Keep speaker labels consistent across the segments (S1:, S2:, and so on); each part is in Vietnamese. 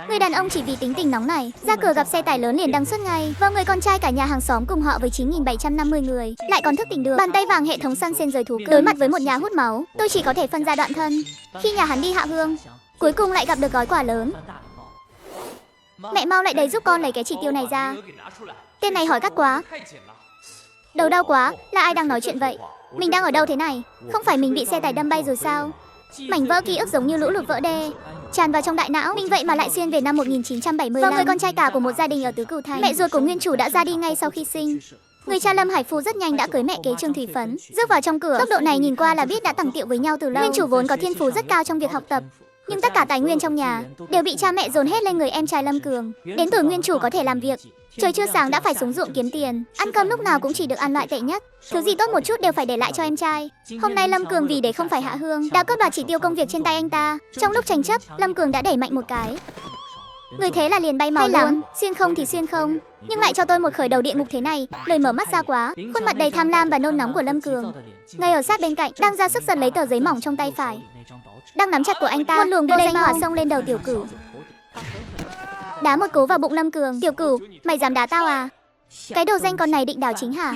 S1: Người đàn ông chỉ vì tính tình nóng này, ra cửa gặp xe tải lớn liền đăng xuất ngay. Và người con trai cả nhà hàng xóm cùng họ với 9.750 người, lại còn thức tỉnh được. Bàn tay vàng hệ thống săn sen rời thú cưng. Đối mặt với một nhà hút máu, tôi chỉ có thể phân ra đoạn thân. Khi nhà hắn đi hạ hương, cuối cùng lại gặp được gói quà lớn. Mẹ mau lại đây giúp con lấy cái chỉ tiêu này ra. Tên này hỏi gắt quá. Đầu đau quá, là ai đang nói chuyện vậy? Mình đang ở đâu thế này? Không phải mình bị xe tải đâm bay rồi sao? Mảnh vỡ ký ức giống như lũ lụt vỡ đê, tràn vào trong đại não. Mình vậy mà lại xuyên về năm 1975. Và người con trai cả của một gia đình ở Tứ Cửu Thành. Mẹ ruột của nguyên chủ đã ra đi ngay sau khi sinh. Người cha Lâm Hải Phu rất nhanh đã cưới mẹ kế Trương Thủy Phấn. Rước vào trong cửa, tốc độ này nhìn qua là biết đã tằng tiệu với nhau từ lâu. Nguyên chủ vốn có thiên phú rất cao trong việc học tập, nhưng tất cả tài nguyên trong nhà đều bị cha mẹ dồn hết lên người em trai Lâm Cường. Đến tuổi nguyên chủ có thể làm việc, trời chưa sáng đã phải xuống ruộng kiếm tiền, ăn cơm lúc nào cũng chỉ được ăn loại tệ nhất. Thứ gì tốt một chút đều phải để lại cho em trai. Hôm nay Lâm Cường vì để không phải hạ hương, đã cướp đoạt chỉ tiêu công việc trên tay anh ta. Trong lúc tranh chấp, Lâm Cường đã đẩy mạnh một cái. Người thế là liền bay màu luôn, xuyên không thì xuyên không, nhưng lại cho tôi một khởi đầu địa ngục thế này. Lời mở mắt ra quá, khuôn mặt đầy tham lam và nôn nóng của Lâm Cường. Ngay ở sát bên cạnh, đang ra sức giật lấy tờ giấy mỏng trong tay phải, đang nắm chặt của anh ta. Một luồng vô danh hỏa xông lên đầu Tiểu Cửu, đá một cú vào bụng Lâm Cường. Tiểu Cửu, mày dám đá tao à? Cái đồ danh con này định đảo chính hả?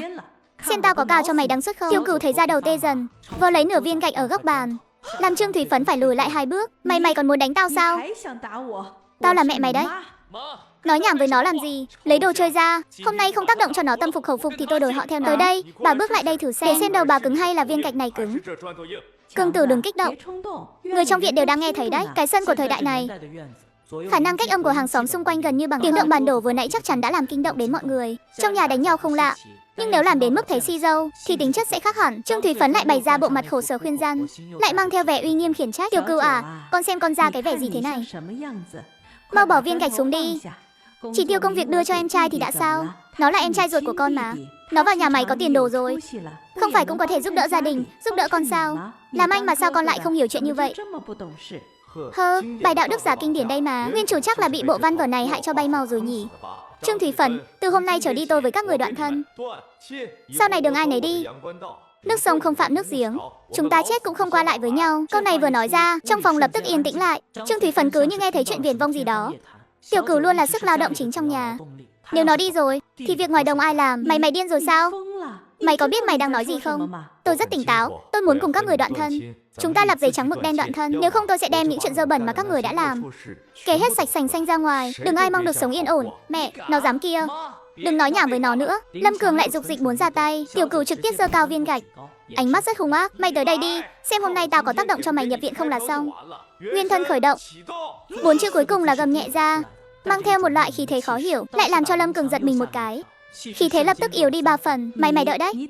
S1: Xem tao có cào cho mày đắng suốt không? Tiểu Cửu thấy da đầu tê dần, vơ lấy nửa viên gạch ở góc bàn, làm Trương Thủy Phấn phải lùi lại 2 bước. Mày còn muốn đánh tao sao? Tao là mẹ mày đấy. Nói nhảm với nó làm gì? Lấy đồ chơi ra. Hôm nay không tác động cho nó tâm phục khẩu phục thì tôi đổi họ theo nó. Tới đây, bà bước lại đây thử xem. Để xem đầu bà cứng hay là viên gạch này cứng. Cường tử đừng kích động. Người trong viện đều đang nghe thấy đấy. Cái sân của thời đại này, khả năng cách âm của hàng xóm xung quanh gần như bằng tiếng động bàn đổ vừa nãy chắc chắn đã làm kinh động đến mọi người. Trong nhà đánh nhau không lạ, nhưng nếu làm đến mức thấy si dâu thì tính chất sẽ khác hẳn. Trương Thủy Phấn lại bày ra bộ mặt khổ sở khuyên răn, lại mang theo vẻ uy nghiêm khiển trách. Tiểu Cửu à, con xem con ra cái vẻ gì thế này? Mau bỏ viên gạch xuống đi. Chỉ tiêu công việc đưa cho em trai thì đã sao? Nó là em trai ruột của con mà. Nó vào nhà mày có tiền đồ rồi, không phải cũng có thể giúp đỡ gia đình, giúp đỡ con sao? Làm anh mà sao con lại không hiểu chuyện như vậy? Hơ, bài đạo đức giả kinh điển đây mà. Nguyên chủ chắc là bị bộ văn vở này hại cho bay màu rồi nhỉ. Trương Thủy Phấn, từ hôm nay trở đi tôi với các người đoạn thân. Sau này đường ai nấy đi. Nước sông không phạm nước giếng, chúng ta chết cũng không qua lại với nhau. Câu này vừa nói ra, trong phòng lập tức yên tĩnh lại. Trương Thủy Phấn cứ như nghe thấy chuyện viển vông gì đó. Tiểu Cửu luôn là sức lao động chính trong nhà. Nếu nó đi rồi, thì việc ngoài đồng ai làm? Mày điên rồi sao? Mày có biết mày đang nói gì không? Tôi rất tỉnh táo, tôi muốn cùng các người đoạn thân. Chúng ta lập giấy trắng mực đen đoạn thân. Nếu không tôi sẽ đem những chuyện dơ bẩn mà các người đã làm kể hết sạch sành xanh ra ngoài. Đừng ai mong được sống yên ổn. Mẹ, nó dám kia. Đừng nói nhảm với nó nữa. Lâm Cường lại dục dịch muốn ra tay. Tiểu Cửu trực tiếp giơ cao viên gạch, ánh mắt rất hung ác. Mày tới đây đi, xem hôm nay tao có tác động cho mày nhập viện không là xong. Nguyên thân khởi động. 4 chữ cuối cùng là gầm nhẹ ra, mang theo một loại khí thế khó hiểu, lại làm cho Lâm Cường giật mình một cái. Khí thế lập tức yếu đi 3 phần. Mày đợi đấy.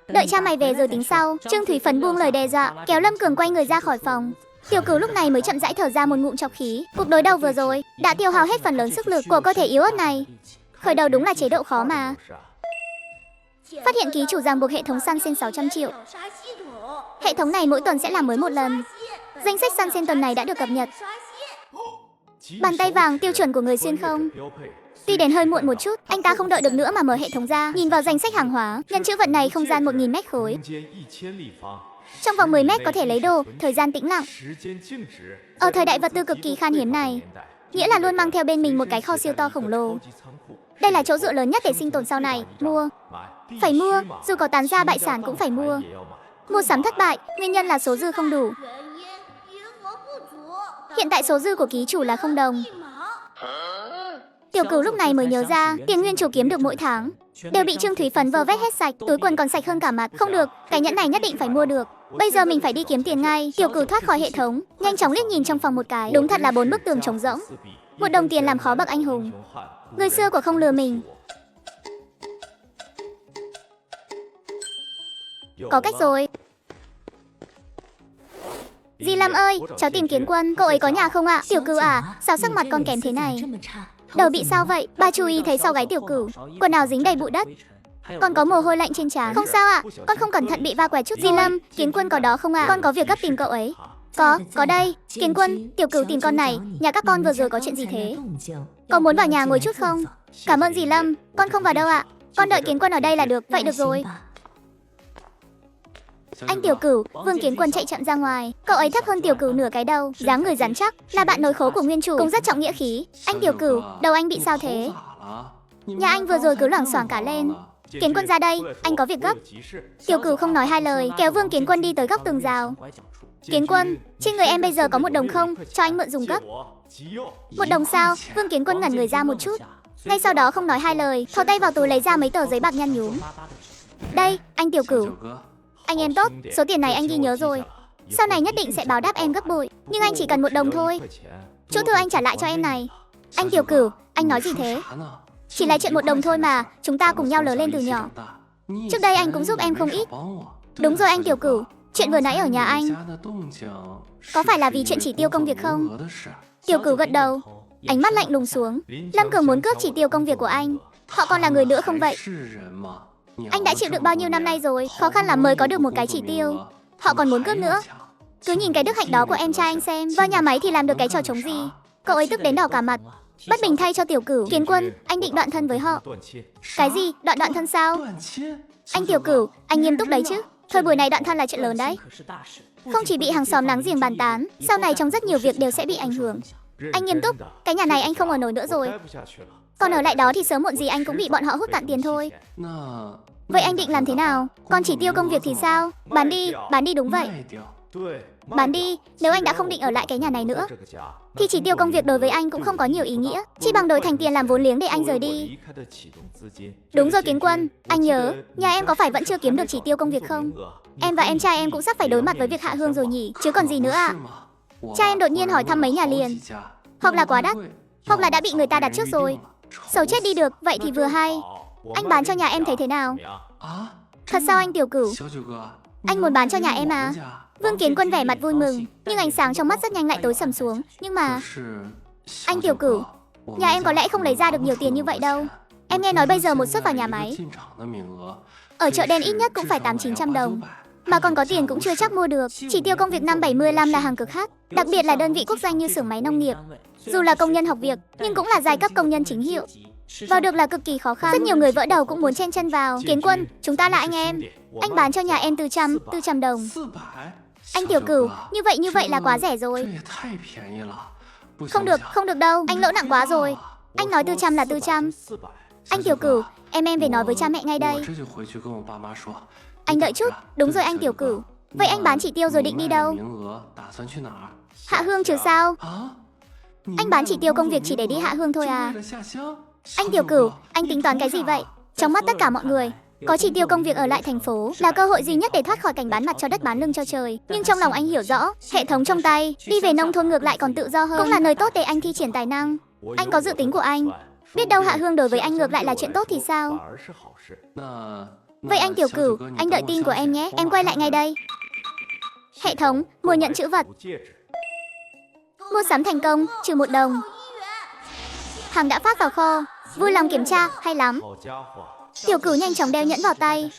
S1: Đợi cha mày về rồi tính sau. Trương Thủy Phấn buông lời đe dọa, kéo Lâm Cường quay người ra khỏi phòng. Tiểu Cửu lúc này mới chậm rãi thở ra một ngụm trọc khí. Cuộc đối đầu vừa rồi đã tiêu hao hết phần lớn sức lực của cơ thể yếu ớt này. Khởi đầu đúng là chế độ khó mà. Phát hiện ký chủ ràng buộc hệ thống săn sen 600 triệu. Hệ thống này mỗi tuần sẽ làm mới một lần. Danh sách săn sen tuần này đã được cập nhật. Bàn tay vàng tiêu chuẩn của người xuyên không. Tuy đến hơi muộn một chút, anh ta không đợi được nữa mà mở hệ thống ra. Nhìn vào danh sách hàng hóa, nhân chữ vận này không gian 1000 mét khối. Trong vòng 10 mét có thể lấy đồ, thời gian tĩnh lặng. Ở thời đại vật tư cực kỳ khan hiếm này, nghĩa là luôn mang theo bên mình một cái kho siêu to khổng lồ. Đây là chỗ dựa lớn nhất để sinh tồn sau này. Mua. Phải mua, dù có tán gia bại sản cũng phải mua. Mua sắm thất bại, nguyên nhân là số dư không đủ. Hiện tại số dư của ký chủ là 0 đồng. Tiểu Cửu lúc này mới nhớ ra, tiền nguyên chủ kiếm được mỗi tháng đều bị Trương Thủy Phấn vơ vét hết sạch, túi quần còn sạch hơn cả mặt. Không được, cái nhẫn này nhất định phải mua được. Bây giờ mình phải đi kiếm tiền ngay. Tiểu Cửu thoát khỏi hệ thống, nhanh chóng liếc nhìn trong phòng một cái. Đúng thật là 4 bức tường trống rỗng. 1 đồng tiền làm khó bậc anh hùng. Người xưa của không lừa mình. Có cách rồi. Di Lâm ơi, cháu tìm Kiến Quân, cậu ấy có nhà không ạ? Tiểu Cửu à, sao sắc mặt con kém thế này? Đầu bị sao vậy? Ba chú ý thấy sau gáy Tiểu Cửu, quần áo dính đầy bụi đất. Con có mồ hôi lạnh trên trán. Không sao ạ, con không cẩn thận bị va quẹt chút. Di Lâm, Kiến Quân có đó không ạ? Con có việc gấp tìm cậu ấy. Có đây. Kiến Quân, Tiểu Cửu tìm con này. Nhà các con vừa rồi có chuyện gì thế? Có muốn vào nhà ngồi chút không? Cảm ơn dì Lâm, con không vào đâu ạ. Con đợi Kiến Quân ở đây là được. Vậy được rồi. Anh Tiểu Cửu, Vương Kiến Quân chạy chậm ra ngoài. Cậu ấy thấp hơn Tiểu Cửu nửa cái đầu, dáng người rắn chắc, là bạn nối khố của nguyên chủ, cũng rất trọng nghĩa khí. Anh Tiểu Cửu, đầu anh bị sao thế? Nhà anh vừa rồi cứ loảng xoảng cả lên. Kiến Quân ra đây, anh có việc gấp. Tiểu Cửu không nói hai lời, kéo Vương Kiến Quân đi tới góc tường rào. Kiến Quân, trên người em bây giờ có 1 đồng không? Cho anh mượn dùng gấp. 1 đồng sao? Vương Kiến Quân ngẩn người ra một chút. Ngay sau đó không nói hai lời, thò tay vào túi lấy ra mấy tờ giấy bạc nhăn nhúm. Đây, anh Tiểu Cửu. Anh em tốt, số tiền này anh ghi nhớ rồi. Sau này nhất định sẽ báo đáp em gấp bội. Nhưng anh chỉ cần 1 đồng thôi. Chỗ thư anh trả lại cho em này. Anh Tiểu Cửu, anh nói gì thế? Chỉ là chuyện 1 đồng thôi mà, chúng ta cùng nhau lớn lên từ nhỏ. Trước đây anh cũng giúp em không ít. Đúng rồi anh Tiểu Cửu, chuyện vừa nãy ở nhà anh có phải là vì chuyện chỉ tiêu công việc không? Tiểu Cửu gật đầu, ánh mắt lạnh lùng xuống. Lâm Cường muốn cướp chỉ tiêu công việc của anh. Họ còn là người nữa không vậy? Anh đã chịu đựng bao nhiêu năm nay rồi, khó khăn lắm mới có được một cái chỉ tiêu. Họ còn muốn cướp nữa. Cứ nhìn cái đức hạnh đó của em trai anh xem, vào nhà máy thì làm được cái trò trống gì. Cậu ấy tức đến đỏ cả mặt. Bất bình thay cho Tiểu Cửu. Kiến Quân, anh định đoạn thân với họ. Cái gì? Đoạn thân sao? Anh Tiểu Cửu, anh nghiêm túc đấy chứ. Thời buổi này đoạn thân là chuyện lớn đấy. Không chỉ bị hàng xóm láng giềng bàn tán, sau này trong rất nhiều việc đều sẽ bị ảnh hưởng. Anh nghiêm túc, cái nhà này anh không ở nổi nữa rồi. Còn ở lại đó thì sớm muộn gì anh cũng bị bọn họ hút cạn tiền thôi. Vậy anh định làm thế nào? Còn chỉ tiêu công việc thì sao? Bán đi đúng vậy. Bán đi, nếu anh đã không định ở lại cái nhà này nữa thì chỉ tiêu công việc đối với anh cũng không có nhiều ý nghĩa. Chỉ bằng đổi thành tiền làm vốn liếng để anh rời đi. Đúng rồi Kiến Quân, anh nhớ, nhà em có phải vẫn chưa kiếm được chỉ tiêu công việc không? Em và em trai em cũng sắp phải đối mặt với việc hạ hương rồi nhỉ, chứ còn gì nữa ạ. Cha em đột nhiên hỏi thăm mấy nhà liền. Hoặc là quá đắt, hoặc là đã bị người ta đặt trước rồi. Xấu chết đi được, vậy thì vừa hay. Anh bán cho nhà em thấy thế nào? Thật sao anh Tiểu Cửu? Anh muốn bán cho nhà em à? Vương Kiến Quân vẻ mặt vui mừng, nhưng ánh sáng trong mắt rất nhanh lại tối sầm xuống. Nhưng mà... Anh Tiểu Cửu, nhà em có lẽ không lấy ra được nhiều tiền như vậy đâu. Em nghe nói bây giờ một suất vào nhà máy ở chợ đen ít nhất cũng phải 800-900 đồng. Mà còn có tiền cũng chưa chắc mua được. Chỉ tiêu công việc năm 75 là hàng cực hắc, đặc biệt là đơn vị quốc doanh như xưởng máy nông nghiệp. Dù là công nhân học việc, nhưng cũng là giai cấp công nhân chính hiệu. Vào được là cực kỳ khó khăn. Rất nhiều người vỡ đầu cũng muốn chen chân vào. Kiến Quân, chúng ta là anh em. Anh bán cho nhà em 400 đồng. Anh Tiểu Cửu, như vậy là quá rẻ rồi. Không được đâu, anh lỗ nặng quá rồi. Anh nói 400 là 400. Anh Tiểu Cửu, em về nói với cha mẹ ngay đây. Anh đợi chút, đúng rồi anh Tiểu Cửu. Vậy anh bán chỉ tiêu rồi định đi đâu? Hạ hương chứ sao? Anh bán chỉ tiêu công việc chỉ để đi hạ hương thôi à? Anh Tiểu Cửu, anh tính toán cái gì vậy? Trong mắt tất cả mọi người, có chỉ tiêu công việc ở lại thành phố là cơ hội duy nhất để thoát khỏi cảnh bán mặt cho đất bán lưng cho trời. Nhưng trong lòng anh hiểu rõ, hệ thống trong tay, đi về nông thôn ngược lại còn tự do hơn, cũng là nơi tốt để anh thi triển tài năng. Anh có dự tính của anh. Biết đâu hạ hương đối với anh ngược lại là chuyện tốt thì sao? Vậy anh Tiểu Cửu, anh đợi tin của em nhé, em quay lại ngay đây. Hệ thống, mua nhận chữ vật. Mua sắm thành công, trừ 1 đồng. Hàng đã phát vào kho. Vui lòng kiểm tra, hay lắm. Tiểu Cửu nhanh chóng đeo nhẫn vào tay.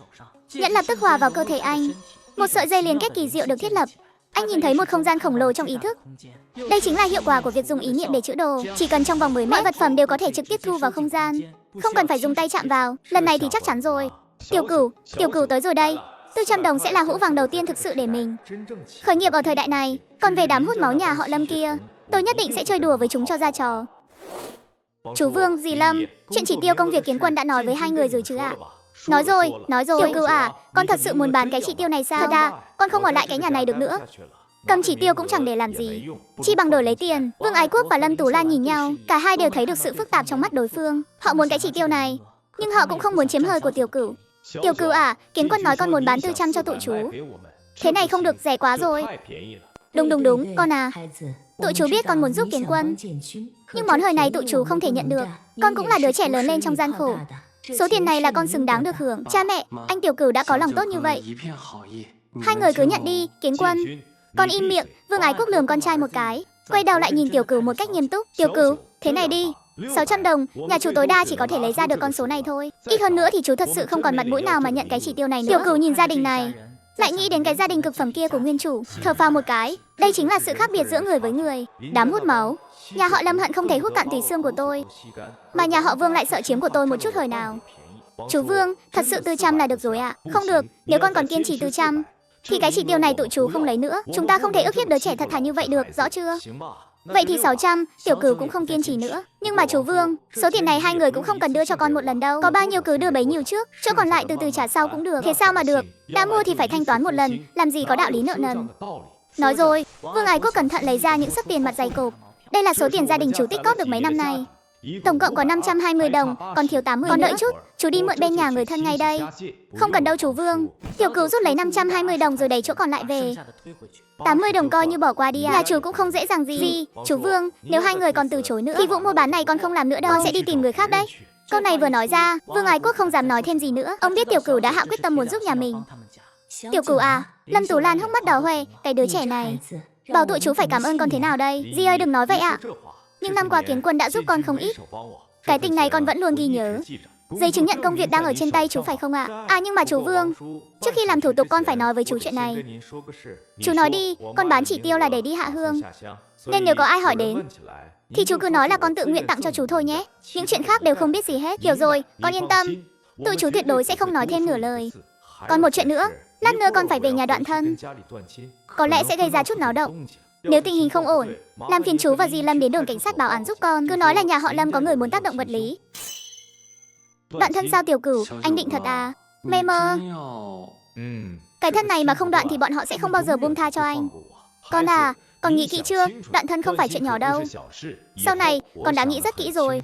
S1: Nhẫn lập tức hòa vào cơ thể anh. Một sợi dây liên kết kỳ diệu được thiết lập. Anh nhìn thấy một không gian khổng lồ trong ý thức. Đây chính là hiệu quả của việc dùng ý niệm để trữ đồ. Chỉ cần trong vòng 10 mét, mọi vật phẩm đều có thể trực tiếp thu vào không gian. Không cần phải dùng tay chạm vào. Lần này thì chắc chắn rồi. Tiểu Cửu tới rồi đây. 400 đồng sẽ là hũ vàng đầu tiên thực sự để mình khởi nghiệp ở thời đại này. Còn về đám hút máu nhà họ Lâm kia, tôi nhất định sẽ chơi đùa với chúng cho ra trò. Chú Vương, dì Lâm, chuyện chỉ tiêu công việc Kiến Quân đã nói với hai người rồi chứ ạ? Nói rồi. Tiểu Cửu à, con thật sự muốn bán cái chỉ tiêu này sao? Thật à, con không ở lại cái nhà này được nữa. Cầm chỉ tiêu cũng chẳng để làm gì, chi bằng đổi lấy tiền. Vương Ái Quốc và Lâm Tú Lan nhìn nhau, cả hai đều thấy được sự phức tạp trong mắt đối phương. Họ muốn cái chỉ tiêu này, nhưng họ cũng không muốn chiếm hơi của Tiểu Cửu. Tiểu Cửu à, Kiến Quân nói con muốn bán 400 cho tụi chú. Thế này không được, rẻ quá rồi. Đúng, con à. Tụi chú biết con muốn giúp Kiến Quân, nhưng món hời này tụi chú không thể nhận được. Con cũng là đứa trẻ lớn lên trong gian khổ. Số tiền này là con xứng đáng được hưởng. Cha mẹ, anh Tiểu Cửu đã có lòng tốt như vậy, hai người cứ nhận đi. Kiến Quân, con im miệng. Vương Ái Quốc lườm con trai một cái, quay đầu lại nhìn Tiểu Cửu một cách nghiêm túc. Tiểu Cửu, thế này đi, 600 đồng, nhà chú tối đa chỉ có thể lấy ra được con số này thôi. Ít hơn nữa thì chú thật sự không còn mặt mũi nào mà nhận cái chỉ tiêu này nữa. Tiểu Cửu nhìn gia đình này, lại nghĩ đến cái gia đình cực phẩm kia của nguyên chủ, thở phào một cái. Đây chính là sự khác biệt giữa người với người. Đám hút máu, nhà họ Lâm hận không thể hút cạn tùy xương của tôi, mà nhà họ Vương lại sợ chiếm của tôi một chút hời nào. Chú Vương, thật sự 400 là được rồi ạ? Không được, nếu con còn kiên trì 400 thì cái chỉ tiêu này tụi chú không lấy nữa. Chúng ta không thể ức hiếp đứa trẻ thật thà như vậy được, rõ chưa? Vậy thì 600, Tiểu Cửu cũng không kiên trì nữa. Nhưng mà chú Vương, số tiền này hai người cũng không cần đưa cho con một lần đâu. Có bao nhiêu cứ đưa bấy nhiêu trước, chỗ còn lại từ từ trả sau cũng được. Thế sao mà được? Đã mua thì phải thanh toán một lần, làm gì có đạo lý nợ nần. Nói rồi, Vương Ái Quốc cẩn thận lấy ra những sấp tiền mặt dày cộp. Đây là số tiền gia đình chú tích cóp được mấy năm nay. Tổng cộng có 520 đồng, còn thiếu 80 còn đợi chút, chú đi mượn bên nhà người thân ngay đây. Không cần đâu chú Vương. Tiểu Cửu rút lấy 520 đồng rồi đẩy chỗ còn lại về. 80 đồng coi như bỏ qua đi à? Nhà chú cũng không dễ dàng gì. Chú Vương, nếu hai người còn từ chối nữa thì vụ mua bán này con không làm nữa đâu. Con sẽ đi tìm người khác đấy. Câu này vừa nói ra, Vương Ái Quốc không dám nói thêm gì nữa. Ông biết Tiểu Cửu đã hạ quyết tâm muốn giúp nhà mình. Tiểu Cửu à? Lâm Tú Lan hốc mắt đỏ hoe, cái đứa trẻ này. Bảo tụi chú phải cảm ơn con thế nào đây? Dì ơi đừng nói vậy ạ. Nhưng năm qua Kiến Quân đã giúp con không ít. Cái tình này con vẫn luôn ghi nhớ. Giấy chứng nhận công việc đang ở trên tay chú phải không ạ? À nhưng mà chú Vương, trước khi làm thủ tục con phải nói với chú chuyện này. Chú nói đi, con bán chỉ tiêu là để đi hạ hương. Nên nếu có ai hỏi đến thì chú cứ nói là con tự nguyện tặng cho chú thôi nhé. Những chuyện khác đều không biết gì hết. Hiểu rồi, con yên tâm. Tụi chú tuyệt đối sẽ không nói thêm nửa lời. Còn một chuyện nữa, lát nữa con phải về nhà Đoạn Thân. Có lẽ sẽ gây ra chút náo động. Nếu tình hình không ổn, làm phiền chú và dì Lâm đến đồn cảnh sát báo án giúp con. Cứ nói là nhà họ Lâm có người muốn tác động vật lý. Đoạn thân sao Tiểu Cửu, anh định thật à? Mê mơ. Cái thân này mà không đoạn thì bọn họ sẽ không bao giờ buông tha cho anh. Con à, con nghĩ kỹ chưa? Đoạn thân không phải chuyện nhỏ đâu. Sau này, con đã nghĩ rất kỹ rồi.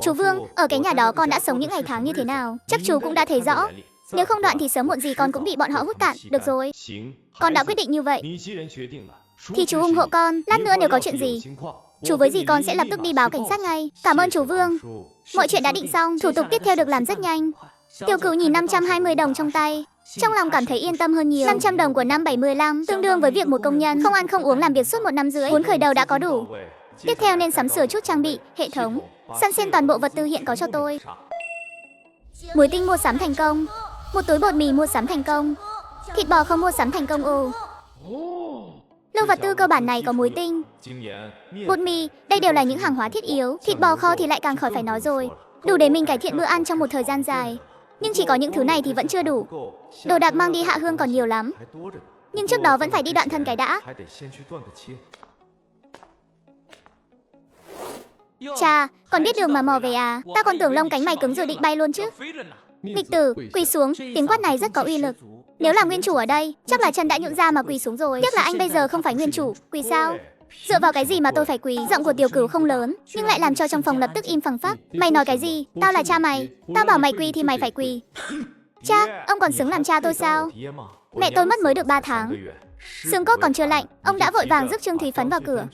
S1: Chú Vương, ở cái nhà đó con đã sống những ngày tháng như thế nào? Chắc chú cũng đã thấy rõ. Nếu không đoạn thì sớm muộn gì con cũng bị bọn họ hút cạn. Được rồi, con đã quyết định như vậy thì chú ủng hộ con. Lát nữa nếu có chuyện gì, chú với dì con sẽ lập tức đi báo cảnh sát ngay. Cảm ơn chú Vương. Mọi chuyện đã định xong, thủ tục tiếp theo được làm rất nhanh. Tiểu Cửu nhìn 520 đồng trong tay, trong lòng cảm thấy yên tâm hơn nhiều. 500 đồng của năm 75 tương đương với việc một công nhân không ăn không uống làm việc suốt 1 năm rưỡi, vốn khởi đầu đã có đủ. Tiếp theo nên sắm sửa chút trang bị, hệ thống, săn xen toàn bộ vật tư hiện có cho tôi. Muối tinh mua sắm thành công. Một túi bột mì mua sắm thành công. Thịt bò không mua sắm thành công ồ. Lô vật tư cơ bản này có muối tinh, bột mì, đây đều là những hàng hóa thiết yếu. Thịt bò kho thì lại càng khỏi phải nói rồi, đủ để mình cải thiện bữa ăn trong một thời gian dài. Nhưng chỉ có những thứ này thì vẫn chưa đủ. Đồ đạc mang đi hạ hương còn nhiều lắm. Nhưng trước đó vẫn phải đi Đoạn Thân cái đã. Chà, còn biết đường mà mò về à? Ta còn tưởng lông cánh mày cứng rồi định bay luôn chứ. Nghịch tử, quỳ xuống, tiếng quát này rất có uy lực. Nếu là nguyên chủ ở đây, chắc là chân đã nhũn ra mà quỳ xuống rồi. Tiếc là anh bây giờ không phải nguyên chủ, quỳ sao? Dựa vào cái gì mà tôi phải quỳ? Giọng của Tiểu Cửu không lớn, nhưng lại làm cho trong phòng lập tức im phăng phắc. Mày nói cái gì? Tao là cha mày. Tao bảo mày quỳ thì mày phải quỳ. Cha, ông còn xứng làm cha tôi sao? Mẹ tôi mất mới được 3 tháng. Xương cốt còn chưa lạnh, ông đã vội vàng rước Trương Thúy Phấn vào cửa.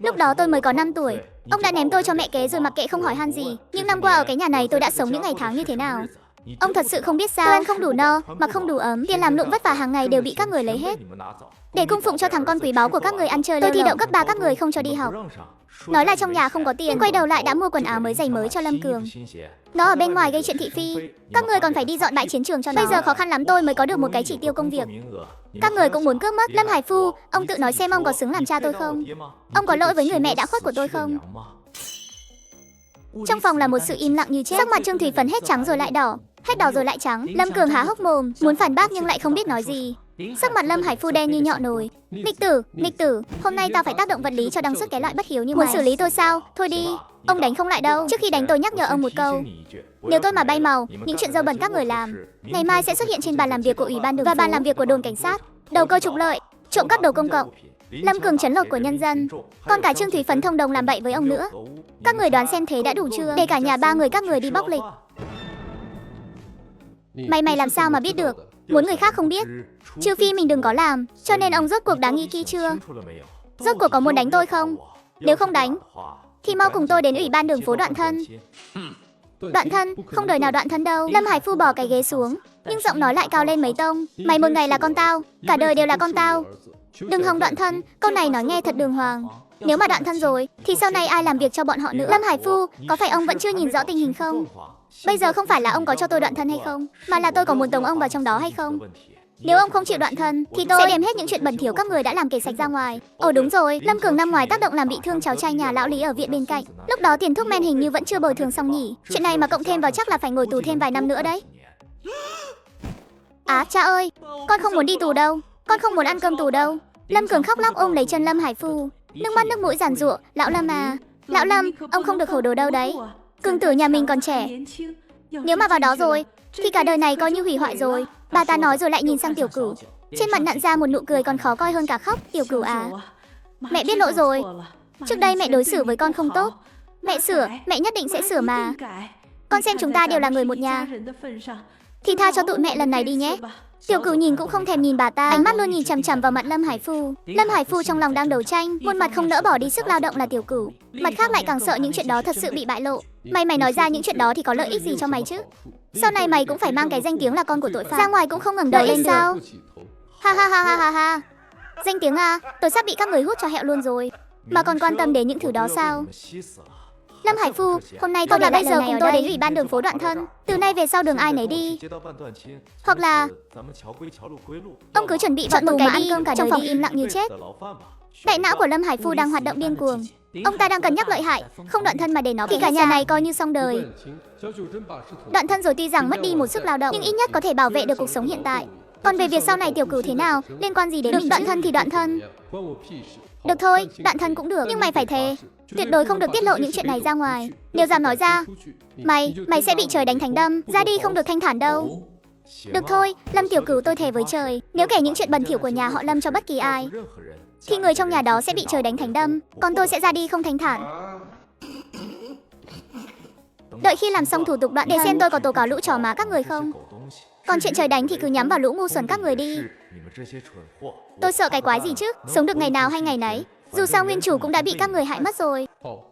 S1: Lúc đó tôi mới có 5 tuổi. Ông đã ném tôi cho mẹ kế rồi mặc kệ không hỏi han gì. Nhưng năm qua ở cái nhà này tôi đã sống những ngày tháng như thế nào? Ông thật sự không biết sao, tôi ăn không đủ no, mặc không đủ ấm, tiền làm lụng vất vả hàng ngày đều bị các người lấy hết. Để cung phụng cho thằng con quý báu của các người ăn chơi, tôi thi đậu cấp 3 các người không cho đi học. Nói là trong nhà không có tiền, quay đầu lại đã mua quần áo mới giày mới cho Lâm Cường. Nó ở bên ngoài gây chuyện thị phi, các người còn phải đi dọn bãi chiến trường cho nó. Bây giờ khó khăn lắm tôi mới có được một cái chỉ tiêu công việc. Các người cũng muốn cướp mất. Lâm Hải Phu, ông tự nói xem ông có xứng làm cha tôi không? Ông có lỗi với người mẹ đã khuất của tôi không? Trong phòng là một sự im lặng như chết. Sắc mặt Trương Thúy Phấn hết trắng rồi lại đỏ, hết đỏ rồi lại trắng. Lâm Cường há hốc mồm, muốn phản bác nhưng lại không biết nói gì. Sắc mặt Lâm Hải Phu đen như nhọ nồi. Nghịch tử, hôm nay tao phải tác động vật lý cho đằng xuất cái loại bất hiếu như mày. Muốn xử lý tôi sao? Thôi đi, ông đánh không lại đâu. Trước khi đánh tôi nhắc nhở ông một câu. Nếu tôi mà bay màu, những chuyện dơ bẩn các người làm, ngày mai sẽ xuất hiện trên bàn làm việc của Ủy ban đường và bàn làm việc của đồn cảnh sát. Đầu cơ trục lợi, trộm cắp đồ công cộng. Lâm Cường trấn lột của nhân dân, còn cả Trương Thúy Phấn thông đồng làm bậy với ông nữa. Các người đoán xem thế đã đủ chưa? Để cả nhà 3 người các người đi bóc lịch. Mày làm sao mà biết được? Muốn người khác không biết, trừ phi mình đừng có làm. Cho nên ông rốt cuộc đã nghĩ kỹ chưa? Rốt cuộc có muốn đánh tôi không? Nếu không đánh thì mau cùng tôi đến Ủy ban đường phố Đoạn Thân. Đoạn Thân? Không đời nào Đoạn Thân đâu. Lâm Hải Phu bỏ cái ghế xuống, nhưng giọng nói lại cao lên mấy tông. Mày một ngày là con tao, cả đời đều là con tao. Đừng hòng Đoạn Thân, câu này nói nghe thật đường hoàng. Nếu mà Đoạn Thân rồi thì sau này ai làm việc cho bọn họ nữa? Lâm Hải Phu, có phải ông vẫn chưa nhìn rõ tình hình không? Bây giờ không phải là ông có cho tôi Đoạn Thân hay không, mà là tôi có muốn tống ông vào trong đó hay không? Nếu ông không chịu Đoạn Thân thì tôi sẽ đem hết những chuyện bẩn thỉu các người đã làm kể sạch ra ngoài. Ồ đúng rồi, Lâm Cường năm ngoài tác động làm bị thương cháu trai nhà lão Lý ở viện bên cạnh. Lúc đó tiền thuốc men hình như vẫn chưa bồi thường xong nhỉ. Chuyện này mà cộng thêm vào chắc là phải ngồi tù thêm vài năm nữa đấy. Cha ơi, con không muốn đi tù đâu, con không muốn ăn cơm tù đâu. Lâm Cường khóc lóc ôm lấy chân Lâm Hải Phu, nước mắt nước mũi giàn giụa. Lão Lâm à, Lão Lâm, ông không được hồ đồ đâu đấy. Cường tử nhà mình còn trẻ, nếu mà vào đó rồi thì cả đời này coi như hủy hoại rồi. Bà ta nói rồi lại nhìn sang Tiểu Cửu, trên mặt nặn ra một nụ cười còn khó coi hơn cả khóc. Tiểu Cửu à, mẹ biết lỗi rồi. Trước đây mẹ đối xử với con không tốt. Mẹ sửa, mẹ nhất định sẽ sửa mà. Con xem chúng ta đều là người một nhà, thì tha cho tụi mẹ lần này đi nhé. Tiểu Cửu nhìn cũng không thèm nhìn bà ta, ánh mắt luôn nhìn chằm chằm vào mặt Lâm Hải Phu. Lâm Hải Phu trong lòng đang đấu tranh, một mặt không nỡ bỏ đi sức lao động là Tiểu Cửu, mặt khác lại càng sợ những chuyện đó thật sự bị bại lộ. Mày nói ra những chuyện đó thì có lợi ích gì cho mày chứ? Sau này mày cũng phải mang cái danh tiếng là con của tội phạm, ra ngoài cũng không ngẩng đầu lên sao? Ha ha ha ha ha ha. Danh tiếng à, tôi sắp bị các người hút cho hẹo luôn rồi, mà còn quan tâm đến những thứ đó sao? Lâm Hải Phu, hôm nay tôi là bây giờ cùng tôi đến ủy ban đường phố Đoạn Thân. Từ nay về sau đường ai nấy đi. Hoặc là ông cứ chuẩn bị chọn một cái đi, trong phòng im lặng như chết. Đại não của Lâm Hải Phu đang hoạt động điên cuồng. Ông ta đang cân nhắc lợi hại, không đoạn thân mà để nó thì cả nhà này coi như xong đời. Đoạn thân rồi tuy rằng mất đi một sức lao động, nhưng ít nhất có thể bảo vệ được cuộc sống hiện tại. Còn về việc sau này Tiểu Cửu thế nào, liên quan gì đến mình? Đoạn thân thì đoạn thân. Được thôi, đoạn thân cũng được, nhưng mày phải thề tuyệt đối không được tiết lộ những chuyện này ra ngoài. Nếu dám nói ra, mày sẽ bị trời đánh thành đâm, ra đi không được thanh thản đâu. Được thôi, Lâm Tiểu Cửu, tôi thề với trời, nếu kể những chuyện bẩn thỉu của nhà họ Lâm cho bất kỳ ai, thì người trong nhà đó sẽ bị trời đánh thành đâm, còn tôi sẽ ra đi không thanh thản. Đợi khi làm xong thủ tục đoạn để xem tôi có tố cáo lũ chó má các người không. Còn chuyện trời đánh thì cứ nhắm vào lũ ngu xuẩn các người đi. Tôi sợ cái quái gì chứ, sống được ngày nào hay ngày nấy. Dù sao nguyên chủ cũng đã bị các người hại mất rồi.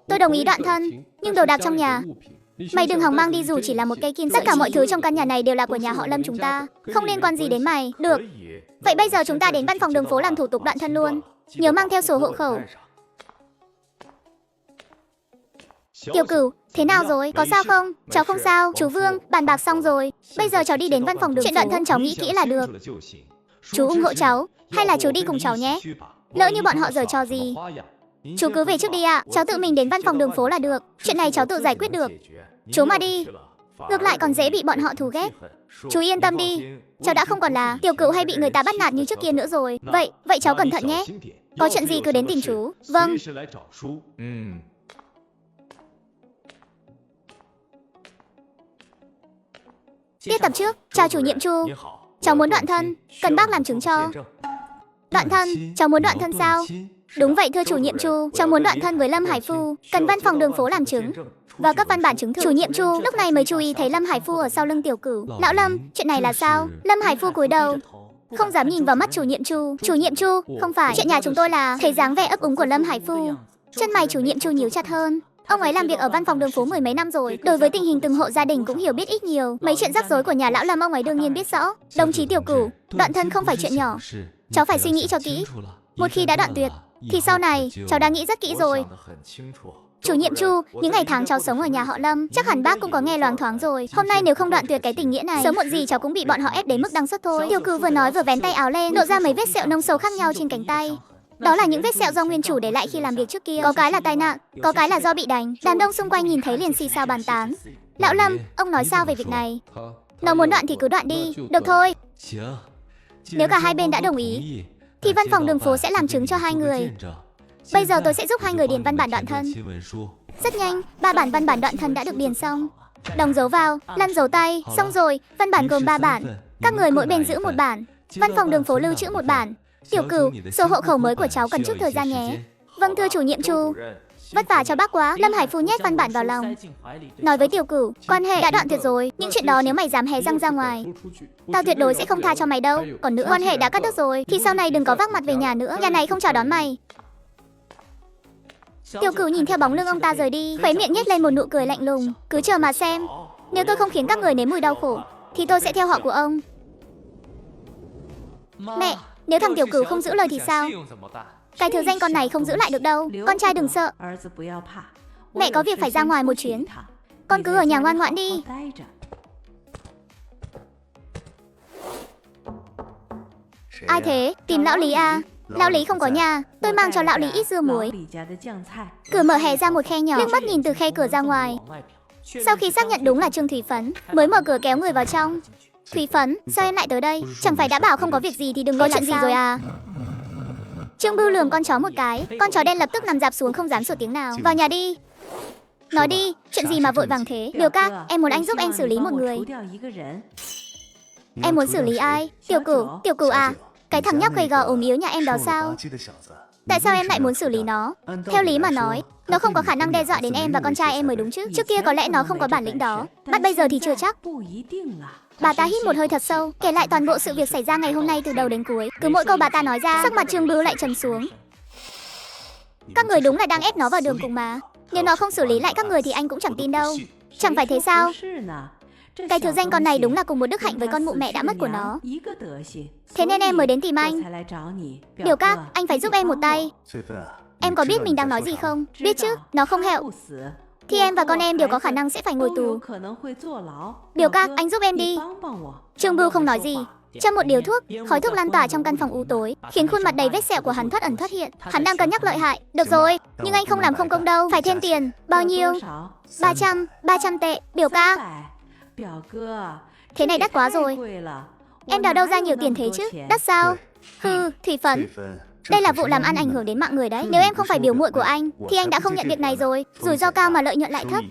S1: Tôi đồng ý đoạn thân, nhưng đồ đạc trong nhà mày đừng hòng mang đi dù chỉ là một cây kim. Tất cả mọi thứ trong căn nhà này đều là của nhà họ Lâm chúng ta, không liên quan gì đến mày. Được, vậy bây giờ chúng ta đến văn phòng đường phố làm thủ tục đoạn thân luôn. Nhớ mang theo sổ hộ khẩu. Tiểu Cửu, thế nào rồi? Có sao không? Cháu không sao. Chú Vương, bàn bạc xong rồi. Bây giờ cháu đi đến văn phòng đường phố. Chuyện đoạn thân cháu nghĩ kỹ là được. Chú ủng hộ cháu, hay là chú đi cùng cháu nhé? Lỡ như bọn họ giở trò gì, chú cứ về trước đi ạ. Cháu tự mình đến văn phòng đường phố là được. Chuyện này cháu tự giải quyết được. Chú mà đi, ngược lại còn dễ bị bọn họ thù ghét. Chú yên tâm đi, cháu đã không còn là Tiểu Cửu hay bị người ta bắt nạt như trước kia nữa rồi. Vậy cháu cẩn thận nhé. Có chuyện gì cứ đến tìm chú. Vâng. Tiết tập trước. Chào chủ nhiệm Chu, cháu muốn đoạn thân, cần bác làm chứng cho. Đoạn thân, cháu muốn đoạn thân sao? Đúng vậy thưa chủ nhiệm Chu, cháu muốn đoạn thân với Lâm Hải Phu, cần văn phòng đường phố làm chứng và cấp văn bản chứng thực. Chủ nhiệm Chu lúc này mới chú ý thấy Lâm Hải Phu ở sau lưng Tiểu Cửu. Lão Lâm, chuyện này là sao? Lâm Hải Phu cúi đầu, không dám nhìn vào mắt chủ nhiệm Chu. Chủ nhiệm Chu, không phải, chuyện nhà chúng tôi là... Thấy dáng vẻ ấp úng của Lâm Hải Phu, chân mày chủ nhiệm Chu nhíu chặt hơn. Ông ấy làm việc ở văn phòng đường phố mười mấy năm rồi, đối với tình hình từng hộ gia đình cũng hiểu biết ít nhiều. Mấy chuyện rắc rối của nhà lão Lâm ông ấy đương nhiên biết rõ. Đồng chí Tiểu Cửu, đoạn thân không phải chuyện nhỏ, cháu phải suy nghĩ cho kỹ. Một khi đã đoạn tuyệt thì sau này cháu đã nghĩ rất kỹ rồi. Chủ nhiệm Chu, những ngày tháng cháu sống ở nhà họ Lâm, chắc hẳn bác cũng có nghe loáng thoáng rồi. Hôm nay nếu không đoạn tuyệt cái tình nghĩa này, sớm muộn gì cháu cũng bị bọn họ ép đến mức đăng xuất thôi. Tiểu Cửu vừa nói vừa vén tay áo lên, lộ ra mấy vết sẹo nông sâu khác nhau trên cánh tay. Đó là những vết sẹo do nguyên chủ để lại khi làm việc trước kia. Có cái là tai nạn, có cái là do bị đánh. Đám đông xung quanh nhìn thấy liền xì xào bàn tán. Lão Lâm, ông nói sao về việc này? Nó muốn đoạn thì cứ đoạn đi. Được thôi, nếu cả hai bên đã đồng ý thì văn phòng đường phố sẽ làm chứng cho hai người. Bây giờ tôi sẽ giúp hai người điền văn bản đoạn thân. Rất nhanh, 3 bản văn bản đoạn thân đã được điền xong. Đóng dấu vào, lăn dấu tay, xong rồi. Văn bản gồm 3 bản, các người mỗi bên giữ một bản. Văn phòng đường phố lưu trữ một bản. Tiểu Cửu, sổ hộ khẩu mới của cháu cần chút thời gian nhé. Vâng thưa chủ nhiệm Chu. Vất vả cho bác quá. Lâm Hải Phu nhét văn bản vào lòng, nói với Tiểu Cửu, quan hệ đã đoạn tuyệt rồi. Những chuyện đó nếu mày dám hé răng ra ngoài, tao tuyệt đối sẽ không tha cho mày đâu. Còn nữa, quan hệ đã cắt đứt rồi thì sau này đừng có vác mặt về nhà nữa. Nhà này không chào đón mày. Tiểu Cửu nhìn theo bóng lưng ông ta rời đi, khóe miệng nhếch lên một nụ cười lạnh lùng. Cứ chờ mà xem, nếu tôi không khiến các người nếm mùi đau khổ thì tôi sẽ theo họ của ông. Mẹ, nếu thằng Tiểu Cửu không giữ lời thì sao? Cái thứ danh con này không giữ lại được đâu. Con trai đừng sợ. Mẹ có việc phải ra ngoài một chuyến, con cứ ở nhà ngoan ngoãn đi. Ai thế? Tìm lão Lý à? Lão Lý không có nhà, tôi mang cho lão Lý ít dưa muối. Cửa mở hé ra một khe nhỏ, liếc mắt nhìn từ khe cửa ra ngoài. Sau khi xác nhận đúng là Trương Thủy Phấn, mới mở cửa kéo người vào trong. Thủy Phấn, sao em lại tới đây? Chẳng phải đã bảo không có việc gì thì đừng có chuyện gì rồi à? Trương Bưu lườm con chó một cái, con chó đen lập tức nằm dạp xuống không dám sủa tiếng nào. Vào nhà đi. Nói đi, chuyện gì mà vội vàng thế? Biểu ca, em muốn anh giúp em xử lý một người. Em muốn xử lý ai? Tiểu Cửu à? Cái thằng nhóc gầy gò ốm yếu nhà em đó sao? Tại sao em lại muốn xử lý nó? Theo lý mà nói, nó không có khả năng đe dọa đến em và con trai em mới đúng chứ. Trước kia có lẽ nó không có bản lĩnh đó, bắt bây giờ thì chưa chắc. Bà ta hít một hơi thật sâu, kể lại toàn bộ sự việc xảy ra ngày hôm nay từ đầu đến cuối. Cứ mỗi câu bà ta nói ra, sắc mặt Trương Bưu lại trầm xuống. Các người đúng là đang ép nó vào đường cùng mà. Nếu nó không xử lý lại các người thì anh cũng chẳng tin đâu. Chẳng phải thế sao? Cái thứ danh con này đúng là cùng một đức hạnh với con mụ mẹ đã mất của nó. Thế nên em mới đến tìm anh. Biểu ca, anh phải giúp em một tay. Em có biết mình đang nói gì không? Biết chứ, nó không hẹo thì em và con em đều có khả năng sẽ phải ngồi tù. Biểu ca, anh giúp em đi. Trương Bưu không nói gì, châm một điếu thuốc, khói thuốc lan tỏa trong căn phòng u tối, khiến khuôn mặt đầy vết sẹo của hắn thoát ẩn thoát hiện. Hắn đang cân nhắc lợi hại. Được rồi, nhưng anh không làm không công đâu, phải thêm tiền. Bao nhiêu? 300 tệ. Biểu ca, thế này đắt quá rồi. Em đào đâu ra nhiều tiền thế chứ? Đắt sao? Hừ, Thủy Phấn, đây là vụ làm ăn ảnh hưởng đến mạng người đấy. Nếu em không phải biểu muội của anh thì anh đã không nhận việc này rồi. Rủi ro cao mà lợi nhuận lại thấp,